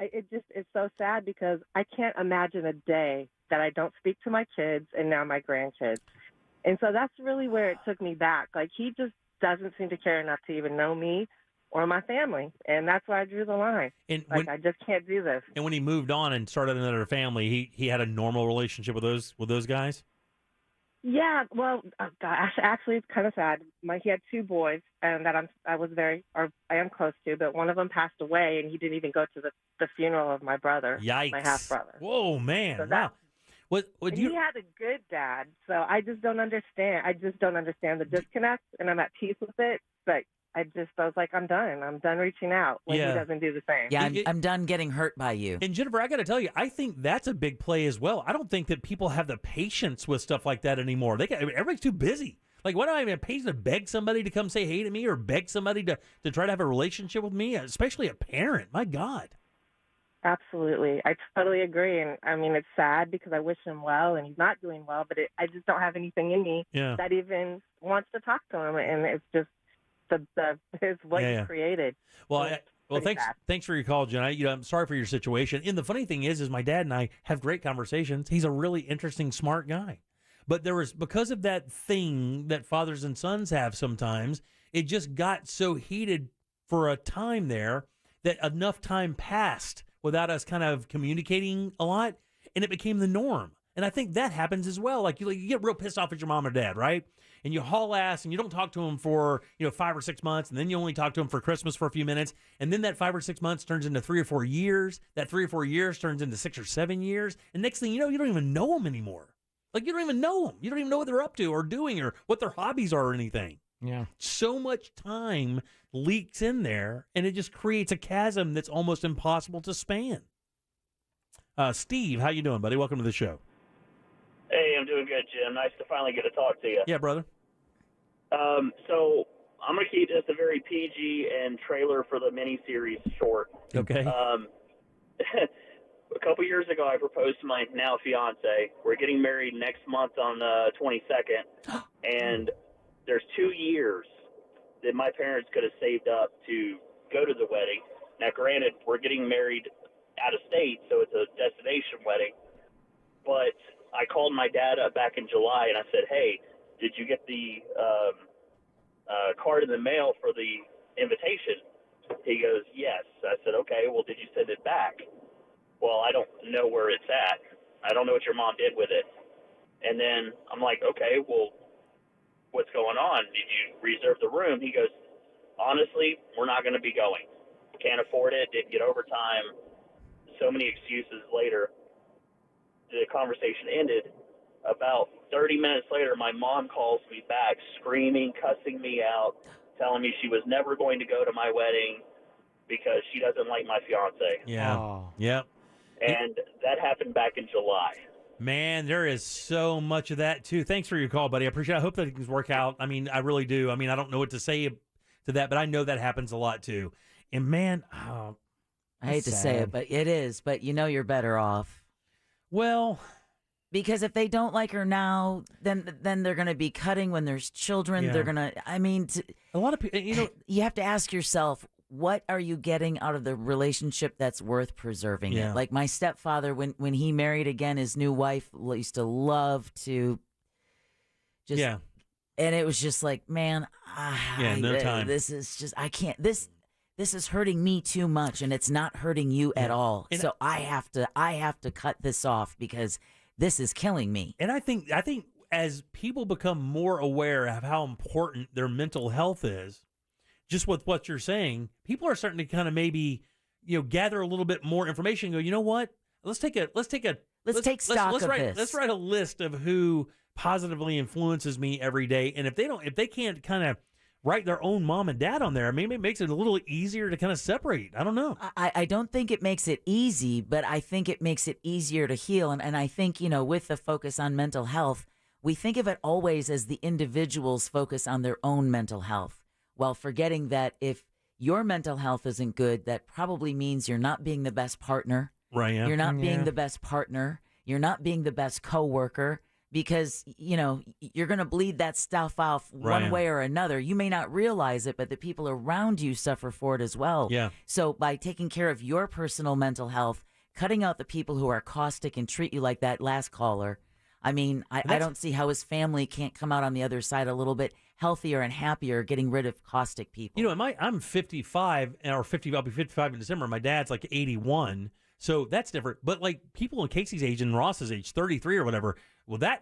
It's so sad because I can't imagine a day that I don't speak to my kids and now my grandkids. And so that's really where it took me back. Like, he just doesn't seem to care enough to even know me or my family. And that's where I drew the line. I just can't do this. And when he moved on and started another family, he had a normal relationship with those guys? Yeah, well, actually, it's kind of sad. He had 2 boys, and that I am close to, but one of them passed away, and he didn't even go to the funeral of my brother, Yikes. My half brother. Whoa, man! So wow. He had a good dad, so I just don't understand. I just don't understand the disconnect, and I'm at peace with it. But I was like, I'm done. I'm done reaching out when he doesn't do the same. Yeah, I'm done getting hurt by you. And Jennifer, I got to tell you, I think that's a big play as well. I don't think that people have the patience with stuff like that anymore. Everybody's too busy. Like, why do I have patience to beg somebody to come say hey to me or beg somebody to try to have a relationship with me, especially a parent? My God. Absolutely. I totally agree. And I mean, it's sad because I wish him well and he's not doing well, but I just don't have anything in me that even wants to talk to him. And it's just what he created. Well, thanks for your call, Jen. I'm sorry for your situation. And the funny thing is my dad and I have great conversations. He's a really interesting, smart guy. But because of that thing that fathers and sons have sometimes, it just got so heated for a time there that enough time passed without us kind of communicating a lot, and it became the norm. And I think that happens as well. Like you get real pissed off at your mom or dad, right? And you haul ass and you don't talk to them for 5 or 6 months, and then you only talk to them for Christmas for a few minutes, and then that 5 or 6 months turns into 3 or 4 years. That 3 or 4 years turns into 6 or 7 years, and next thing you know, you don't even know them anymore. Like, you don't even know them. You don't even know what they're up to or doing or what their hobbies are or anything. Yeah. So much time leaks in there, and it just creates a chasm that's almost impossible to span. Steve, how you doing, buddy? Welcome to the show. Hey, I'm doing good, Jim. Nice to finally get to talk to you. Yeah, brother. So I'm going to keep this a very PG and trailer for the miniseries short. Okay. A couple years ago, I proposed to my now fiance. We're getting married next month on the 22nd, and there's 2 years that my parents could have saved up to go to the wedding. Now, granted, we're getting married out of state, so it's a destination wedding. But I called my dad up back in July, and I said, hey, did you get the card in the mail for the invitation? He goes, yes. I said, okay, well, did you send it back? Well, I don't know where it's at. I don't know what your mom did with it. And then I'm like, okay, well, what's going on? Did you reserve the room? He goes, honestly, we're not going to be going. Can't afford it. Didn't get overtime. So many excuses later. The conversation ended. About 30 minutes later, my mom calls me back, screaming, cussing me out, telling me she was never going to go to my wedding because she doesn't like my fiance. Yeah. Oh. Yep. And that happened back in July. Man, there is so much of that, too. Thanks for your call, buddy. I appreciate it. I hope that things work out. I mean, I really do. I mean, I don't know what to say to that, but I know that happens a lot, too. And, man, I hate to say it, but it is. But you know you're better off. Well, Because if they don't like her now, then they're going to be cutting when there's children. Yeah. They're going to, I mean, a lot of people, you have to ask yourself, what are you getting out of the relationship that's worth preserving Yeah. it? Like my stepfather, when he married again, his new wife used to love to just, and it was just like, man, no time. This is just, I can't, this is hurting me too much, and it's not hurting you at all. And so I have to cut this off because this is killing me. And I think as people become more aware of how important their mental health is, just with what you're saying, people are starting to kind of maybe, gather a little bit more information and go, you know what? Let's take stock of this. Let's write a list of who positively influences me every day. And if they can't kind of write their own mom and dad on there, maybe it makes it a little easier to kind of separate. I don't know. I don't think it makes it easy, but I think it makes it easier to heal. And I think, with the focus on mental health, we think of it always as the individual's focus on their own mental health, while forgetting that if your mental health isn't good, that probably means you're not being the best partner. Right. Yeah. You're not being the best partner. You're not being the best coworker. Because, you're going to bleed that stuff off one way or another. You may not realize it, but the people around you suffer for it as well. Yeah. So by taking care of your personal mental health, cutting out the people who are caustic and treat you like that last caller, I mean, I don't see how his family can't come out on the other side a little bit healthier and happier, getting rid of caustic people. I'm 55, I'll be 55 in December. My dad's like 81. So that's different. But like people in Casey's age and Ross's age, 33 or whatever, well, that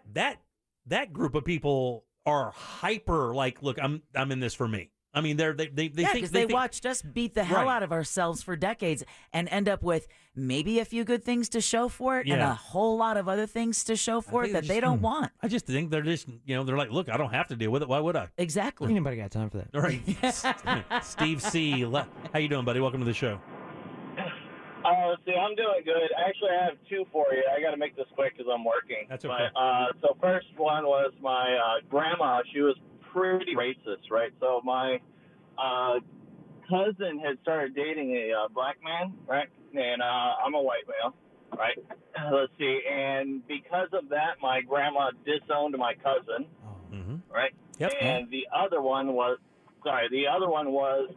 group of people are hyper. Like, look, I'm in this for me. I mean, they think because they watched us beat the hell out of ourselves for decades and end up with maybe a few good things to show for it and a whole lot of other things to show for it that they don't want. I just think they're just, they're like, look, I don't have to deal with it. Why would I? Exactly. Anybody got time for that? All right. Steve C. How you doing, buddy? Welcome to the show. See, I'm doing good. Actually, I have two for you. I got to make this quick because I'm working. That's okay. But, so first one was my grandma. She was pretty racist, right? So my cousin had started dating a black man, right? And I'm a white male, right? Let's see. And because of that, my grandma disowned my cousin, right? Yep. And the other one was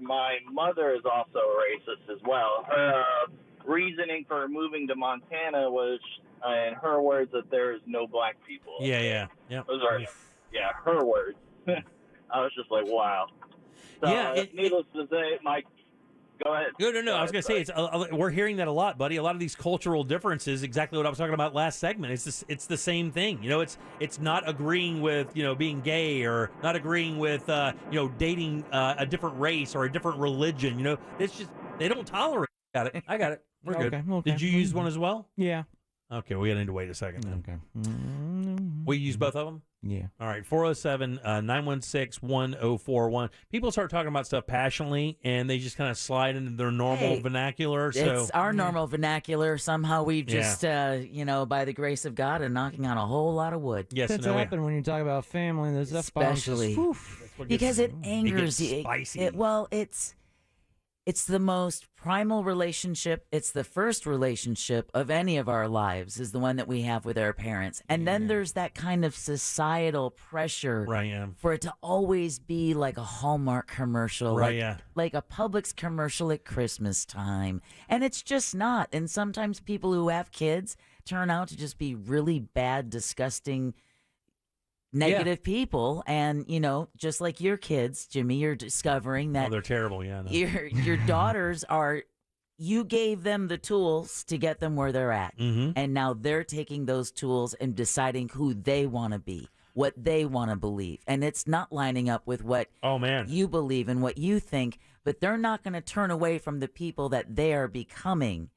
my mother is also racist as well. Her reasoning for moving to Montana was, in her words, that there is no black people. Yeah. Those are, her words. I was just like, wow. So, needless to say, go ahead. No. I was going to say, we're hearing that a lot, buddy. A lot of these cultural differences, exactly what I was talking about last segment. It's the same thing. It's not agreeing with, being gay or not agreeing with, dating a different race or a different religion. It's just, they don't tolerate it. I got it. We're good. Okay. Did you use one as well? Yeah. Okay, we need to wait a second then. Okay. We use both of them? Yeah. All right, 407-916-1041. People start talking about stuff passionately, and they just kind of slide into their normal vernacular. So it's our normal vernacular. Somehow we've just, by the grace of God, and knocking on a whole lot of wood. Yes, that's happened when you talk about family and those especially because it angers you. Spicy. It's the most primal relationship. It's the first relationship of any of our lives is the one that we have with our parents. And then there's that kind of societal pressure for it to always be like a Hallmark commercial, like a Publix commercial at Christmas time. And it's just not. And sometimes people who have kids turn out to just be really bad, disgusting, negative people. And just like your kids, Jimmy, you're discovering that they're terrible. Your daughters you gave them the tools to get them where they're at, and now they're taking those tools and deciding who they want to be, what they want to believe, and it's not lining up with what you believe and what you think. But they're not going to turn away from the people that they are becoming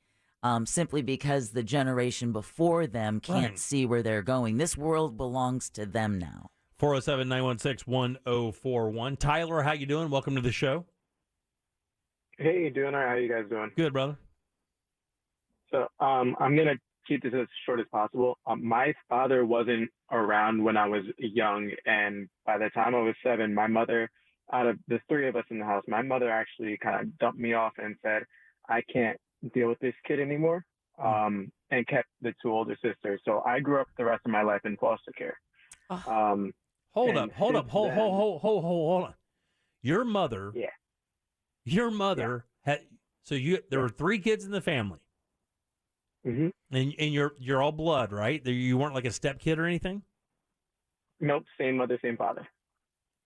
simply because the generation before them can't see where they're going. This world belongs to them now. 407-916-1041. Tyler, how you doing? Welcome to the show. Hey, doing all right. How you guys doing? Good, brother. So I'm going to keep this as short as possible. My father wasn't around when I was young, and by the time I was 7, my mother, out of the 3 of us in the house, my mother actually kind of dumped me off and said, I can't deal with this kid anymore. and kept the two older sisters. So I grew up the rest of my life in foster care. Hold up. Your mother. Yeah. Your mother had. So there were 3 kids in the family. Mm-hmm. And you're all blood, right? You weren't like a step kid or anything? Nope, same mother, same father.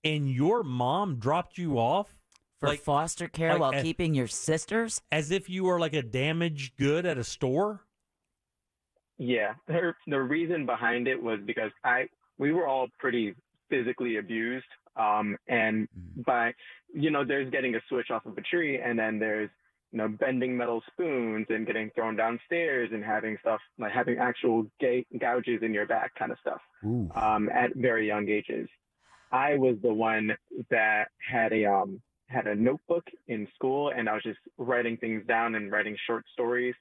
And your mom dropped you off for foster care while keeping your sisters? As if you were like a damaged good at a store? Yeah. The reason behind it was because we were all pretty physically abused. And by, there's getting a switch off of a tree, and then there's, bending metal spoons and getting thrown downstairs and having stuff like having actual gouges in your back kind of stuff at very young ages. I was the one that had a notebook in school, and I was just writing things down and writing short stories,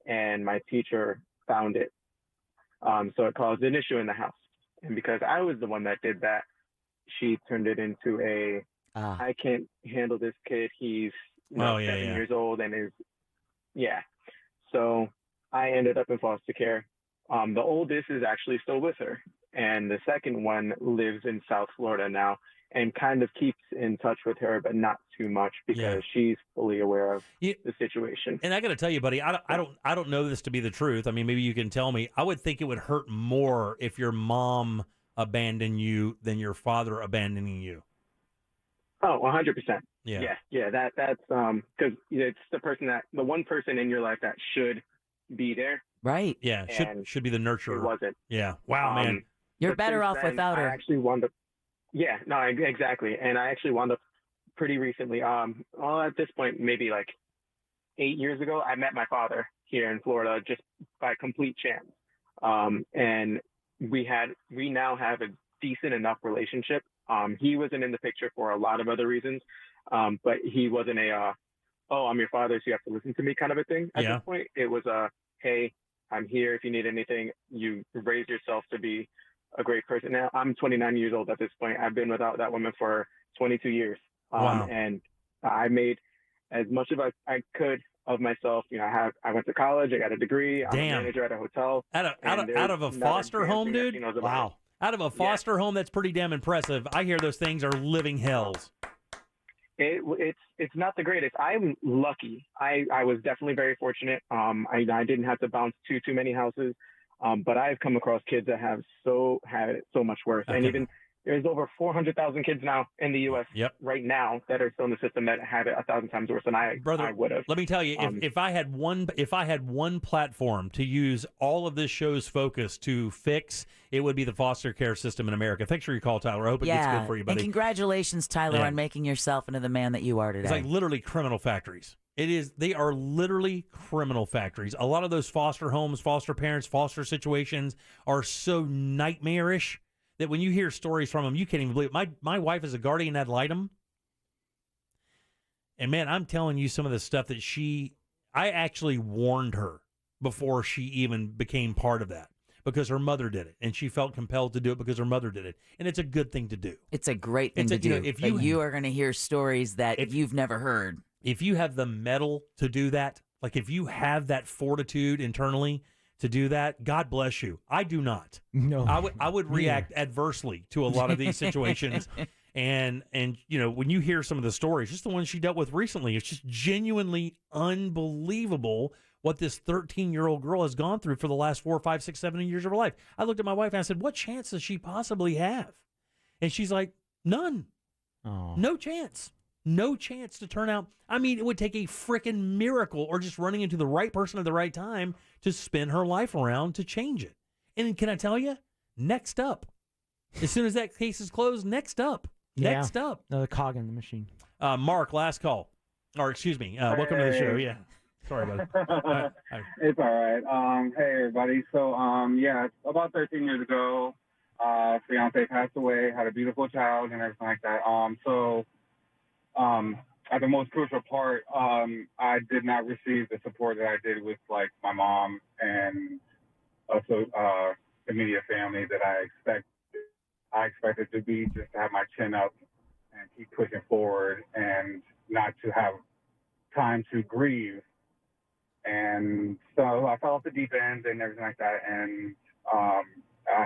and my teacher found it. So it caused an issue in the house. And because I was the one that did that, she turned it into I can't handle this kid. He's 7 years old and So I ended up in foster care. The oldest is actually still with her, and the second one lives in South Florida now and kind of keeps in touch with her, but not too much because she's fully aware of the situation. And I got to tell you, buddy, I don't know this to be the truth. I mean, maybe you can tell me. I would think it would hurt more if your mom abandoned you than your father abandoning you. Oh, 100%. Yeah. That's because it's the one person in your life that should be there. Right. Yeah. Should be the nurturer. It wasn't. Yeah. Wow, man. You're better off without her. I actually wound up. Yeah. No. Exactly. And I actually wound up pretty recently. At this point, maybe like 8 years ago, I met my father here in Florida just by complete chance. And we now have a decent enough relationship. He wasn't in the picture for a lot of other reasons, but he wasn't I'm your father, so you have to listen to me kind of a thing. At this point, it was hey, I'm here if you need anything. You raise yourself to be a great person. Now, I'm 29 years old at this point. I've been without that woman for 22 years. Wow. And I made as much of I could of myself. I went to college. I got a degree. I'm a manager at a hotel. Out of a foster home, dude? Wow. Out of a foster home, that's pretty damn impressive. I hear those things are living hells. It's not the greatest. I'm lucky. I was definitely very fortunate. I didn't have to bounce too many houses, but I've come across kids that had it so much worse. Okay. And even there's over 400,000 kids now in the U.S. Right now that are still in the system that have it 1,000 times worse than I would have. Let me tell you, if I had one platform to use all of this show's focus to fix, it would be the foster care system in America. Thanks for your call, Tyler. I hope it gets good for you, buddy. And congratulations, Tyler, on making yourself into the man that you are today. It's like literally criminal factories. They are literally criminal factories. A lot of those foster homes, foster parents, foster situations are so nightmarish that when you hear stories from them, you can't even believe it. My wife is a guardian ad litem. And, man, I'm telling you some of the stuff that I actually warned her before she even became part of that because her mother did it. And she felt compelled to do it because her mother did it. And it's a good thing to do. It's a great thing to do. If you are going to hear stories that you've never heard. If you have the mettle to do that, like if you have that fortitude internally to do that, God bless you. I do not. No, I would react adversely to a lot of these situations, and when you hear some of the stories, just the ones she dealt with recently, it's just genuinely unbelievable what this 13-year-old girl has gone through for the last 4, 5, 6, 7 years of her life. I looked at my wife and I said, "What chance does she possibly have?" And she's like, "None. Oh. No chance." No chance to turn out. I mean, it would take a freaking miracle or just running into the right person at the right time to spin her life around to change it. And can I tell you, next up, as soon as that case is closed, next up. Another cog in the machine. Mark, last call. Or excuse me, welcome to the show. Yeah. Sorry about it. It's all right. Hey, everybody. So, about 13 years ago, fiance passed away, had a beautiful child and everything like that. At the most crucial part, I did not receive the support that I did with like my mom and also immediate family that I expected. I expected to be just to have my chin up and keep pushing forward and not to have time to grieve And so I fell off the deep end and everything like that. And I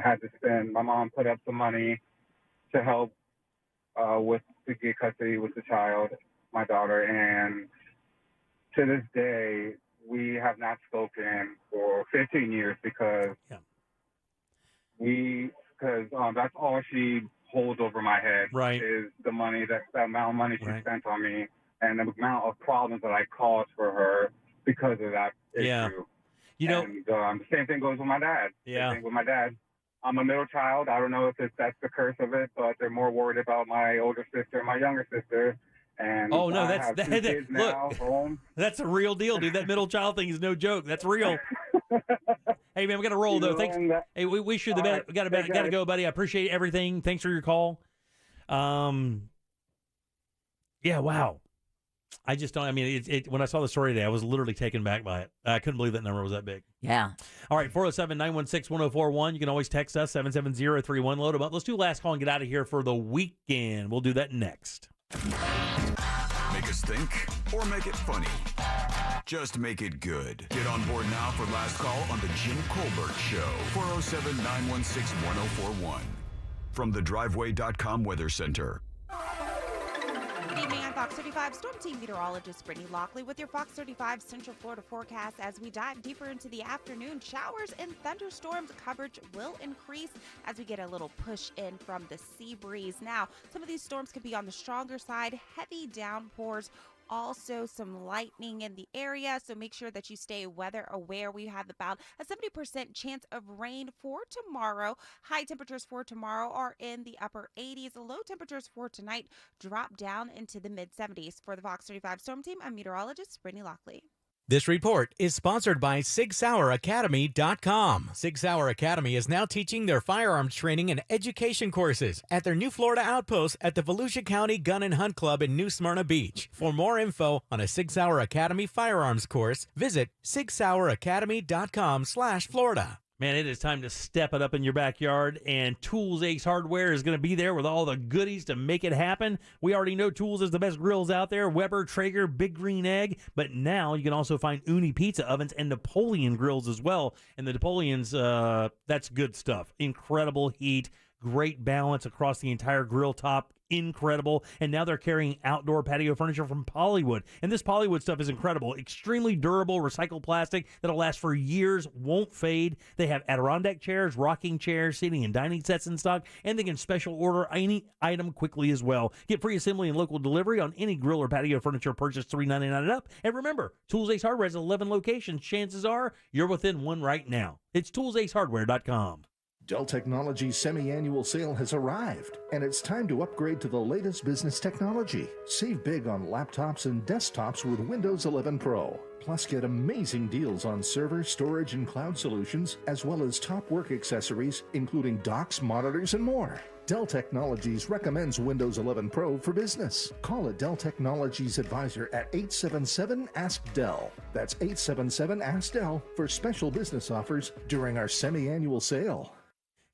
had to my mom put up some money to help to get custody with the child, my daughter. And to this day, we have not spoken for 15 years because that's all she holds over my head is the money, that amount of money she spent on me and the amount of problems that I caused for her because of that issue. And the same thing goes with my dad. Same thing with my dad. I'm a middle child. I don't know if that's the curse of it, but they're more worried about my older sister and my younger sister. And that's a real deal, dude. That middle child thing is no joke. That's real. Hey, man, we got to roll, though. Thanks. Hey, we wish you the best. We got to go, buddy. I appreciate everything. Thanks for your call. Yeah, wow. I just don't. I mean, when I saw the story today, I was literally taken back by it. I couldn't believe that number was that big. Yeah. All right, 407-916-1041. You can always text us, 770-31. Load them up. Let's do last call and get out of here for the weekend. We'll do that next. Make us think or make it funny. Just make it good. Get on board now for last call on the Jim Colbert Show. 407-916-1041. From the Driveway.com Weather Center. Good evening, I'm Fox 35 Storm Team Meteorologist Brittany Lockley with your Fox 35 Central Florida forecast. As we dive deeper into the afternoon, showers and thunderstorms coverage will increase as we get a little push in from the sea breeze. Now, some of these storms could be on the stronger side, heavy downpours. Also some lightning in the area, so make sure that you stay weather aware. We have about a 70% chance of rain for tomorrow. High temperatures for tomorrow are in the upper 80s. Low temperatures for tonight drop down into the mid 70s. For the Fox 35 Storm Team, I'm meteorologist Brittany Lockley. This report is sponsored by SigSauerAcademy.com. Sig Sauer Academy is now teaching their firearms training and education courses at their new Florida outpost at the Volusia County Gun and Hunt Club in New Smyrna Beach. For more info on a Sig Sauer Academy firearms course, visit SigSauerAcademy.com/Florida. Man, it is time to step it up in your backyard, and Tools Ace Hardware is going to be there with all the goodies to make it happen. We already know Tools is the best grills out there, Weber, Traeger, Big Green Egg, but now you can also find Uni pizza ovens and Napoleon grills as well. And the Napoleons, that's good stuff. Incredible heat, great balance across the entire grill top. Incredible. And now they're carrying outdoor patio furniture from Polywood. And this Polywood stuff is incredible. Extremely durable, recycled plastic that'll last for years, won't fade. They have Adirondack chairs, rocking chairs, seating and dining sets in stock, and they can special order any item quickly as well. Get free assembly and local delivery on any grill or patio furniture purchase $3.99 and up. And remember, Tools Ace Hardware has 11 locations. Chances are you're within one right now. It's toolsacehardware.com. Dell Technologies' semi-annual sale has arrived, and it's time to upgrade to the latest business technology. Save big on laptops and desktops with Windows 11 Pro. Plus, get amazing deals on server, storage, and cloud solutions, as well as top work accessories, including docks, monitors, and more. Dell Technologies recommends Windows 11 Pro for business. Call a Dell Technologies advisor at 877-ASK-DELL. That's 877-ASK-DELL for special business offers during our semi-annual sale.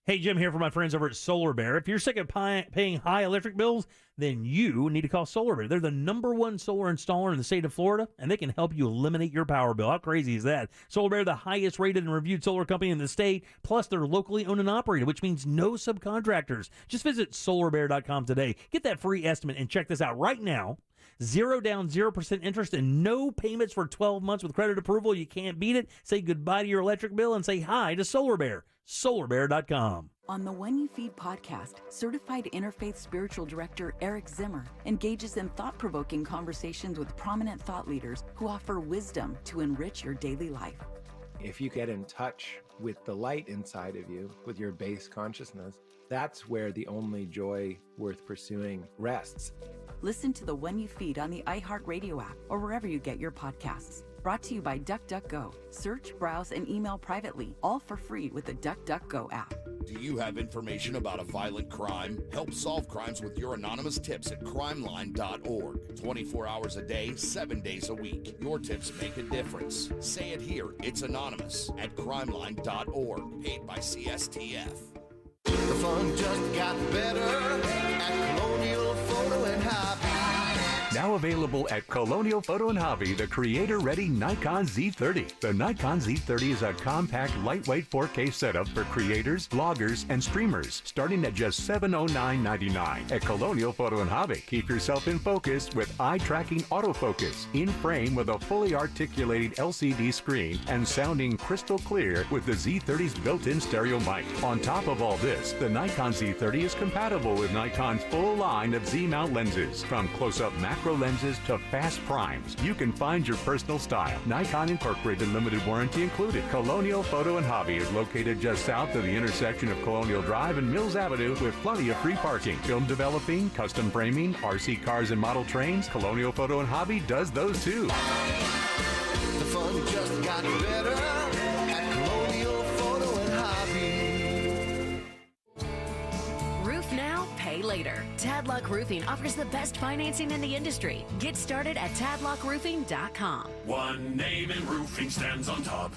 Hey, Jim here for my friends over at Solar Bear. If you're sick of paying high electric bills, then you need to call Solar Bear. They're the #1 solar installer in the state of Florida, and they can help you eliminate your power bill. How crazy is that? Solar Bear, the highest rated and reviewed solar company in the state, plus they're locally owned and operated, which means no subcontractors. Just visit solarbear.com today. Get that free estimate and check this out right now. 0 down, 0% interest, and no payments for 12 months with credit approval. You can't beat it. Say goodbye to your electric bill and say hi to Solar Bear. SolarBear.com. On the When You Feed podcast, certified interfaith spiritual director Eric Zimmer engages in thought-provoking conversations with prominent thought leaders who offer wisdom to enrich your daily life. If you get in touch with the light inside of you, with your base consciousness, that's where the only joy worth pursuing rests. Listen to the When You Feed on the iHeartRadio app or wherever you get your podcasts. Brought to you by DuckDuckGo. Search, browse, and email privately, all for free with the DuckDuckGo app. Do you have information about a violent crime? Help solve crimes with your anonymous tips at crimeline.org. 24 hours a day, 7 days a week. Your tips make a difference. Say it here. It's anonymous at crimeline.org. Paid by CSTF. The fun just got better at Colonial Photo and Hobby. Now available at Colonial Photo and Hobby, the creator-ready Nikon Z30. The Nikon Z30 is a compact, lightweight 4K setup for creators, vloggers, and streamers, starting at just $709.99 at Colonial Photo and Hobby. Keep yourself in focus with eye-tracking autofocus, in frame with a fully articulated LCD screen, and sounding crystal clear with the Z30's built-in stereo mic. On top of all this, the Nikon Z30 is compatible with Nikon's full line of Z-mount lenses, from close-up macro lenses to fast primes. You can find your personal style. Nikon Incorporated limited warranty included. Colonial Photo and Hobby is located just south of the intersection of Colonial Drive and Mills Avenue with plenty of free parking. Film developing, custom framing, RC cars and model trains, Colonial Photo and Hobby does those too. The fun just got better at Colonial Photo and Hobby. Roof now, pay later. Tadlock Roofing offers the best financing in the industry. Get started at tadlockroofing.com. One name in roofing stands on top.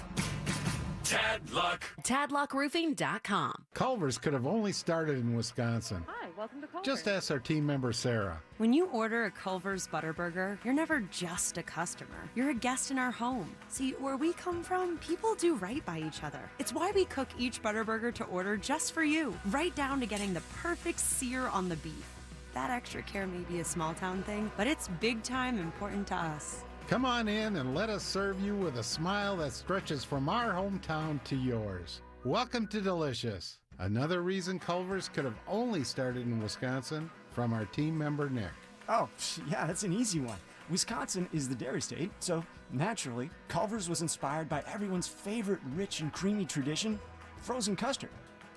Tadlock. Tadlockroofing.com. Culver's could have only started in Wisconsin. Hi, welcome to Culver's. Just ask our team member Sarah. When you order a Culver's Butterburger, you're never just a customer. You're a guest in our home. See, where we come from, people do right by each other. It's why we cook each Butterburger to order just for you, right down to getting the perfect sear on the beef. That extra care may be a small town thing, but it's big time important to us. Come on in and let us serve you with a smile that stretches from our hometown to yours. Welcome to Delicious. Another reason Culver's could have only started in Wisconsin, from our team member Nick. Oh, yeah, that's an easy one. Wisconsin is the dairy state, so naturally, Culver's was inspired by everyone's favorite rich and creamy tradition, frozen custard.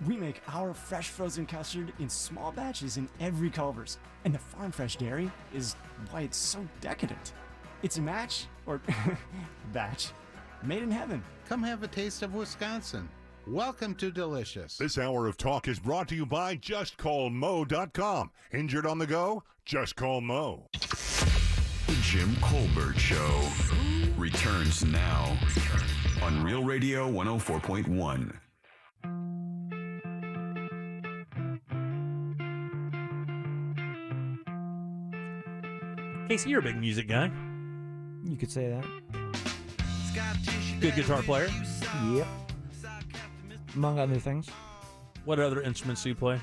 We make our fresh frozen custard in small batches in every Culver's, and the farm fresh dairy is why it's so decadent. It's a match, or batch, made in heaven. Come have a taste of Wisconsin. Welcome to Delicious. This hour of talk is brought to you by JustCallMo.com. Injured on the go? Just call Mo. The Jim Colbert Show returns now on Real Radio 104.1. Casey, you're a big music guy. You could say that. Good guitar player. Yep. Among other things. What other instruments do you play?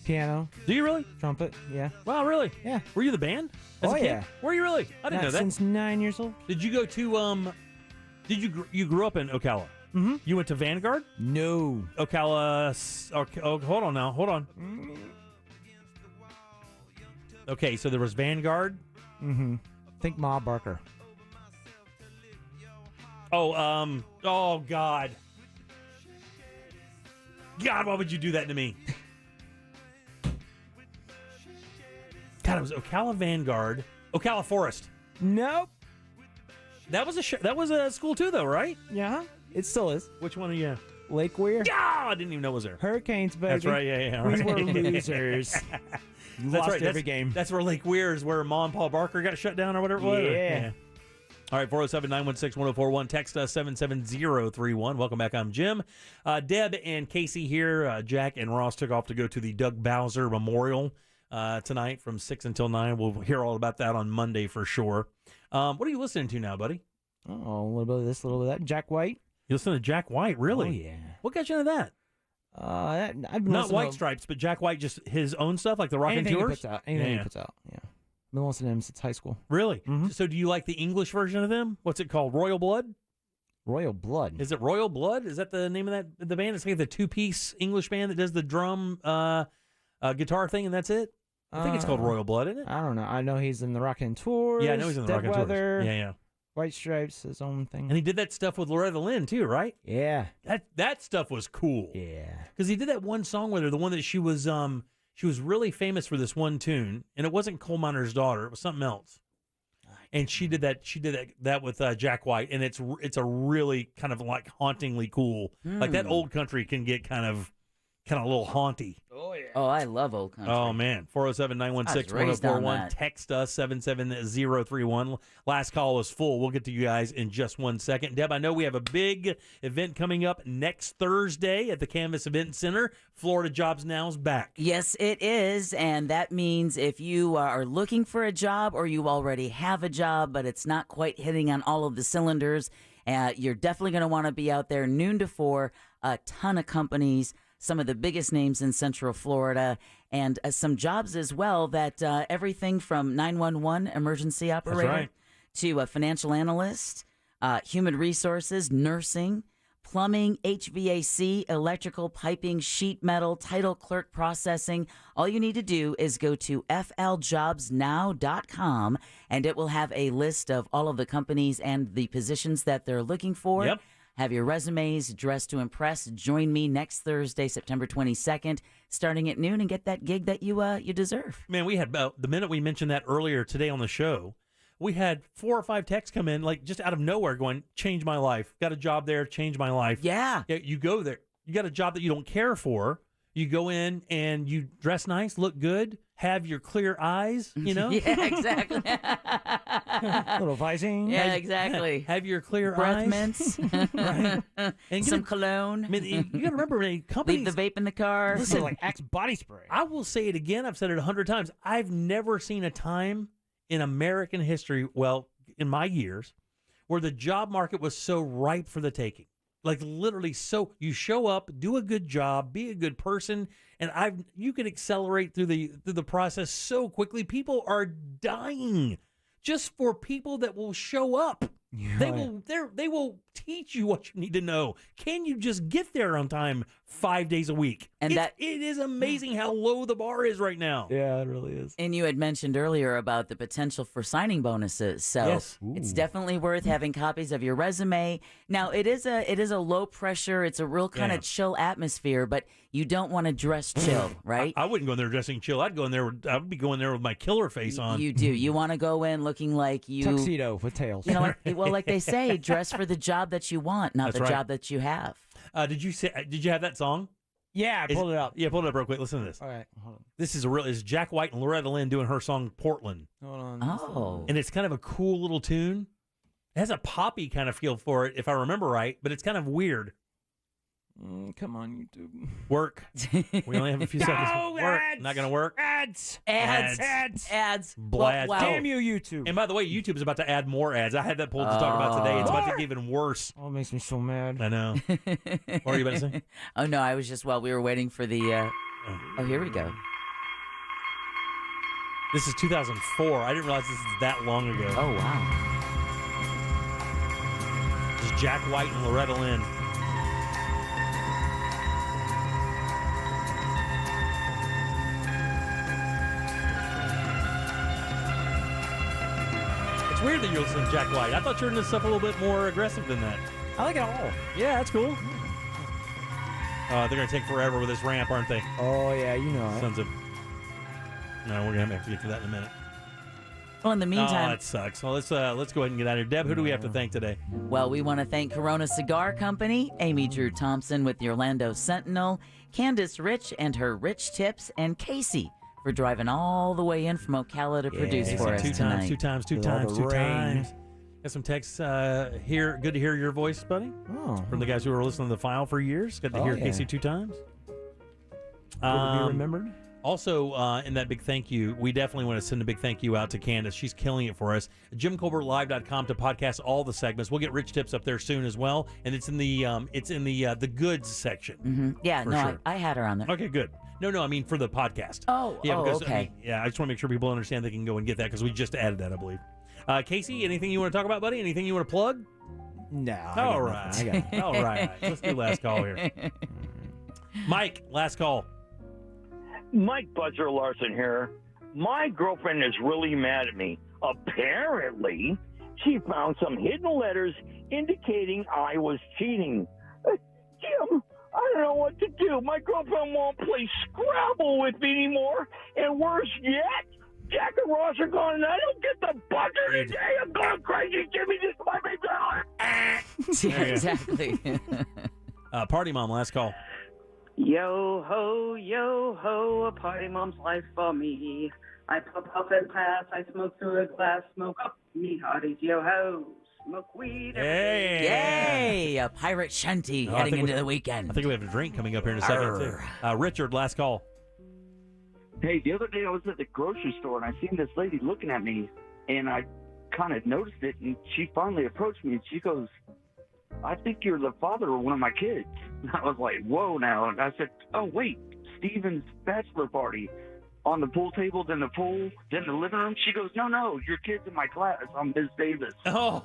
Piano. Do you really? Trumpet, yeah. Wow, really? Yeah. Were you the band? Oh, yeah. Were you really? I didn't know that. Since 9 years old. Did you go to, you grew up in Ocala? Mm-hmm. You went to Vanguard? No. Ocala, hold on now, hold on. Okay, so there was Vanguard. Mm-hmm. Think Ma Barker. Oh, God. God, why would you do that to me? God, it was Ocala Vanguard. Ocala Forest. Nope. That was that was a school too, though, right? Yeah, it still is. Which one are you? Lake Weir. Yeah, I didn't even know it was there. Hurricanes, baby. That's right, yeah. We Right. were losers. Lost right. every game. That's where Lake Weir is, where Ma and Paul Barker got shut down or whatever it was. Yeah. All right, 407-916-1041. Text us 77031. Welcome back. I'm Jim. Deb and Casey here. Jack and Ross took off to go to the Doug Bowser Memorial tonight from 6 until 9. We'll hear all about that on Monday for sure. What are you listening to now, buddy? Oh, a little bit of this, a little bit of that. Jack White. You listen to Jack White, really? Oh, yeah. What got you into that? I've been Not listening White to Stripes, but Jack White, just his own stuff, like the Rockin' anything Tours? he puts out. Anything he puts out, yeah. Been listening to him since high school. Really? Mm-hmm. So do you like the English version of them? What's it called? Royal Blood? Royal Blood. Is it Royal Blood? Is that the name of the band? It's like the two-piece English band that does the drum guitar thing, and that's it? I think it's called Royal Blood, isn't it? I don't know. I know he's in the Rockin' Tours. Yeah, I know he's in the Rockin' Tours. Yeah. White Stripes, his own thing. And he did that stuff with Loretta Lynn, too, right? Yeah. That stuff was cool. Yeah. Because he did that one song with her, the one that she was really famous for this one tune, and it wasn't Coal Miner's Daughter. It was something else. And she did that with Jack White, and it's a really kind of like hauntingly cool. Like that old country can get kind of a little haunty. Oh yeah. Oh, I love old country. Oh, man. 407-916-1041. Text us, 77031. Last call is full. We'll get to you guys in just 1 second. Deb, I know we have a big event coming up next Thursday at the Canvas Event Center. Florida Jobs Now's back. Yes, it is. And that means if you are looking for a job or you already have a job, but it's not quite hitting on all of the cylinders, you're definitely going to want to be out there noon to 4. A ton of companies, some of the biggest names in Central Florida, and some jobs as well that everything from 911 emergency operator to a financial analyst, human resources, nursing, plumbing, HVAC, electrical, piping, sheet metal, title clerk processing. All you need to do is go to fljobsnow.com, and it will have a list of all of the companies and the positions that they're looking for. Yep. Have your resumes, dressed to impress. Join me next Thursday, September 22nd, starting at noon, and get that gig that you deserve. Man, we had the minute we mentioned that earlier today on the show, we had 4 or 5 texts come in, like just out of nowhere, going, "Change my life. Got a job there. Change my life." Yeah. You go there. You got a job that you don't care for. You go in and you dress nice, look good, have your clear eyes, you know? Yeah, exactly. Little Visine. Yeah, exactly. Have your clear Breath eyes. mints. Right. And some cologne. I mean, you got to remember, companies. Leave the vape in the car. Listen, like Axe body spray. I will say it again. I've said it 100 times. I've never seen a time in American history, well, in my years, where the job market was so ripe for the taking. Like literally, so you show up, do a good job, be a good person, and you can accelerate through the process so quickly. People are dying just for people that will show up. Yeah. They will teach you what you need to know. Can you just get there on time 5 days a week? And it is amazing how low the bar is right now. Yeah, it really is. And you had mentioned earlier about the potential for signing bonuses, so Yes. it's definitely worth having copies of your resume. Now, it is a low pressure, it's a real kind of chill atmosphere, but you don't want to dress chill, right? I wouldn't go in there dressing chill. I'd be going there with my killer face on. You do. You want to go in looking like you tuxedo with tails. You know, like they say, dress for the job that you want, not That's the right. job that you have. Did you have that song? Yeah, I pulled it up. Yeah, pull it up real quick. Listen to this. All right, hold on. This is Jack White and Loretta Lynn doing her song Portland. Hold on. Oh. And it's kind of a cool little tune. It has a poppy kind of feel for it, if I remember right, but it's kind of weird. Come on, YouTube. Work. We only have a few seconds. Work. Ads. Not going to work. Ads. Blast. Wow. Damn you, YouTube. And by the way, YouTube is about to add more ads. I had that pulled to talk about today. It's about to get even worse. Oh, it makes me so mad. I know. What were you about to say? Oh, no, I was just, while we were waiting for the, oh, here we go. This is 2004. I didn't realize this is that long ago. Oh, wow. This is Jack White and Loretta Lynn. It's weird that you're listening to Jack White. I thought you were into stuff a little bit more aggressive than that. I like it all. Yeah, that's cool. They're going to take forever with this ramp, aren't they? Oh, yeah, you know it. Sons of... No, we're going to have to get to that in a minute. Well, in the meantime... Oh, that sucks. Well, let's go ahead and get out of here. Deb, who do we have to thank today? Well, we want to thank Corona Cigar Company, Amy Drew Thompson with the Orlando Sentinel, Candace Rich and her Rich Tips, and Casey for driving all the way in from Ocala to produce for us tonight. Two times. Got some texts here. Good to hear your voice, buddy. Oh. From the guys who were listening to the file for years. Good to hear Casey 2 times. Good to be remembered. Also, in that big thank you, we definitely want to send a big thank you out to Candace. She's killing it for us. JimColbertLive.com to podcast all the segments. We'll get Rich Tips up there soon as well, and it's in the goods section. Mm-hmm. Yeah, no, sure. I had her on there. Okay, good. No, I mean for the podcast. Oh, okay. I just want to make sure people understand they can go and get that because we just added that, I believe. Casey, anything you want to talk about, buddy? Anything you want to plug? No. All right. All right. Let's do last call here. Mike, last call. Mike Buzzer Larson here. My girlfriend is really mad at me. Apparently, she found some hidden letters indicating I was cheating. Jim, I don't know what to do. My girlfriend won't play Scrabble with me anymore. And worse yet, Jack and Ross are gone and I don't get the butter today. I'm going crazy. Jimmy, just let me go. Yeah, exactly. Party Mom, last call. Yo ho, a party mom's life for me. I pop up and pass, I smoke through a glass, smoke up me hotties, yo ho. Smoke weed every day. Yay! A pirate shanty heading into the weekend. I think we have a drink coming up here in a second, too. Richard, last call. Hey, the other day I was at the grocery store and I seen this lady looking at me, and I kind of noticed it, and she finally approached me and she goes, I think you're the father of one of my kids. And I was like, whoa now. And I said, oh, wait, Steven's bachelor party. On the pool table, then the pool, then the living room. She goes, no, your kid's in my class. I'm Ms. Davis. Oh.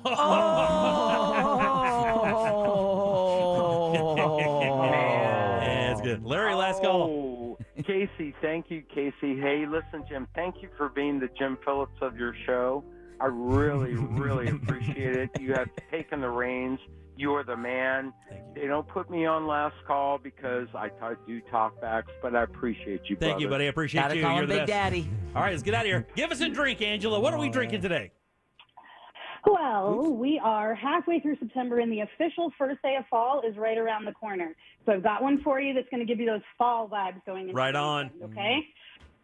Yeah, it's good. Larry, last call. Casey, thank you, Casey. Hey, listen, Jim, thank you for being the Jim Phillips of your show. I really, really appreciate it. You have taken the reins. You are the man. They don't put me on last call because I do talk backs, but I appreciate you, brother. Thank you, buddy. I appreciate Gotta you. call You're him the Big best. Daddy. All right, let's get out of here. Give us a drink, Angela. What are we drinking today? Well, we are halfway through September, and the official first day of fall is right around the corner. So I've got one for you that's going to give you those fall vibes going into Right the on. weekend, okay?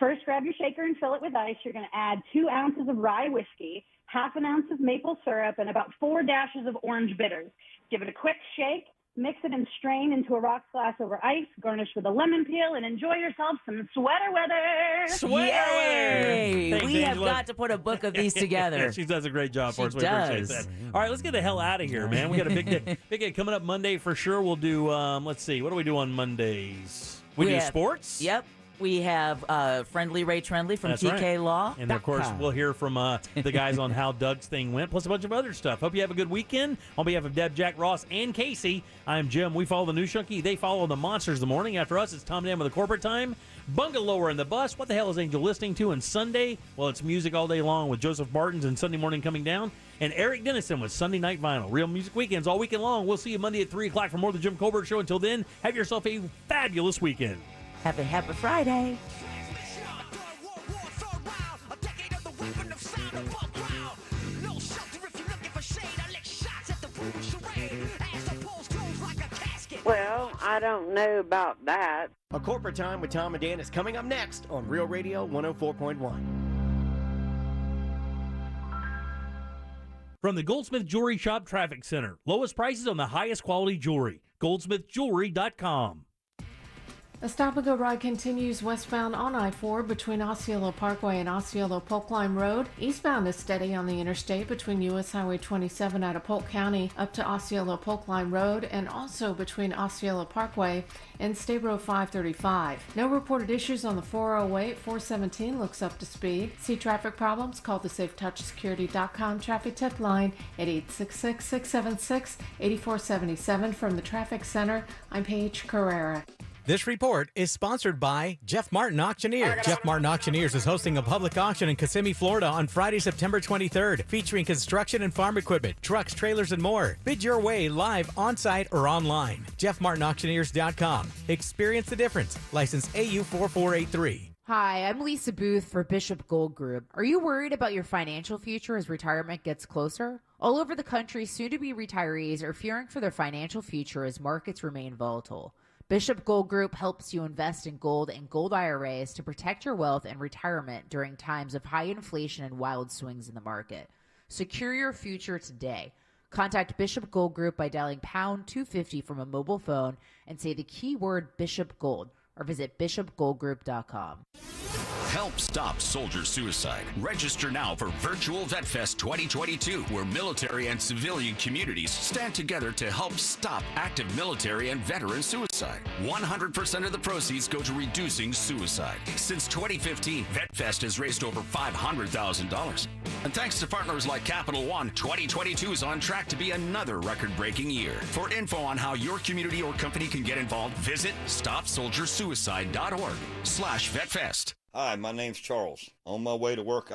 First, grab your shaker and fill it with ice. You're going to add 2 ounces of rye whiskey, half an ounce of maple syrup, and about 4 dashes of orange bitters. Give it a quick shake. Mix it and strain into a rocks glass over ice. Garnish with a lemon peel and enjoy yourself some sweater weather. Yay! Thanks, We have Angela. got to put a book of these together. She does a great job for She us. We appreciate does. that. All right, let's get the hell out of here, man. We got a big day. Big day coming up Monday for sure. We'll do, let's see, what do we do on Mondays? We do have- sports? Yep. We have Friendly Ray Trendley from That's TK right. Law. And, of course, we'll hear from the guys on how Doug's thing went, plus a bunch of other stuff. Hope you have a good weekend. On behalf of Deb, Jack, Ross, and Casey, I'm Jim. We follow the News Junkie. They follow the Monsters the morning. After us, it's Tom Dan with the Corporate Time. Bungalower in the Bus. What the hell is Angel listening to? And Sunday, well, it's music all day long with Joseph Martins and Sunday Morning Coming Down. And Eric Dennison with Sunday Night Vinyl. Real Music Weekends all weekend long. We'll see you Monday at 3 o'clock for more of the Jim Colbert Show. Until then, have yourself a fabulous weekend. Happy Friday. Well, I don't know about that. A Corporate Time with Tom and Dan is coming up next on Real Radio 104.1. From the Goldsmith Jewelry Shop Traffic Center. Lowest prices on the highest quality jewelry. GoldsmithJewelry.com. A stop-and-go ride continues westbound on I-4 between Osceola Parkway and Osceola Polk Line Road. Eastbound is steady on the interstate between U.S. Highway 27 out of Polk County up to Osceola Polk Line Road, and also between Osceola Parkway and State Road 535. No reported issues on the 408. 417 looks up to speed. See traffic problems? Call the SafeTouchSecurity.com traffic tip line at 866-676-8477. From the Traffic Center, I'm Paige Carrera. This report is sponsored by Jeff Martin Auctioneers. Jeff Martin Auctioneers is hosting a public auction in Kissimmee, Florida on Friday, September 23rd, featuring construction and farm equipment, trucks, trailers, and more. Bid your way live, on-site, or online. JeffMartinAuctioneers.com. Experience the difference. License AU4483. Hi, I'm Lisa Booth for Bishop Gold Group. Are you worried about your financial future as retirement gets closer? All over the country, soon-to-be retirees are fearing for their financial future as markets remain volatile. Bishop Gold Group helps you invest in gold and gold IRAs to protect your wealth and retirement during times of high inflation and wild swings in the market. Secure your future today. Contact Bishop Gold Group by dialing pound 250 from a mobile phone and say the keyword Bishop Gold, or visit bishopgoldgroup.com. Help stop soldier suicide. Register now for Virtual Vet Fest 2022, where military and civilian communities stand together to help stop active military and veteran suicide. 100% of the proceeds go to reducing suicide. Since 2015, Vet Fest has raised over $500,000. And thanks to partners like Capital One, 2022 is on track to be another record-breaking year. For info on how your community or company can get involved, visit StopSoldierSuicide.org/VetFest. Hi, my name's Charles. On my way to work,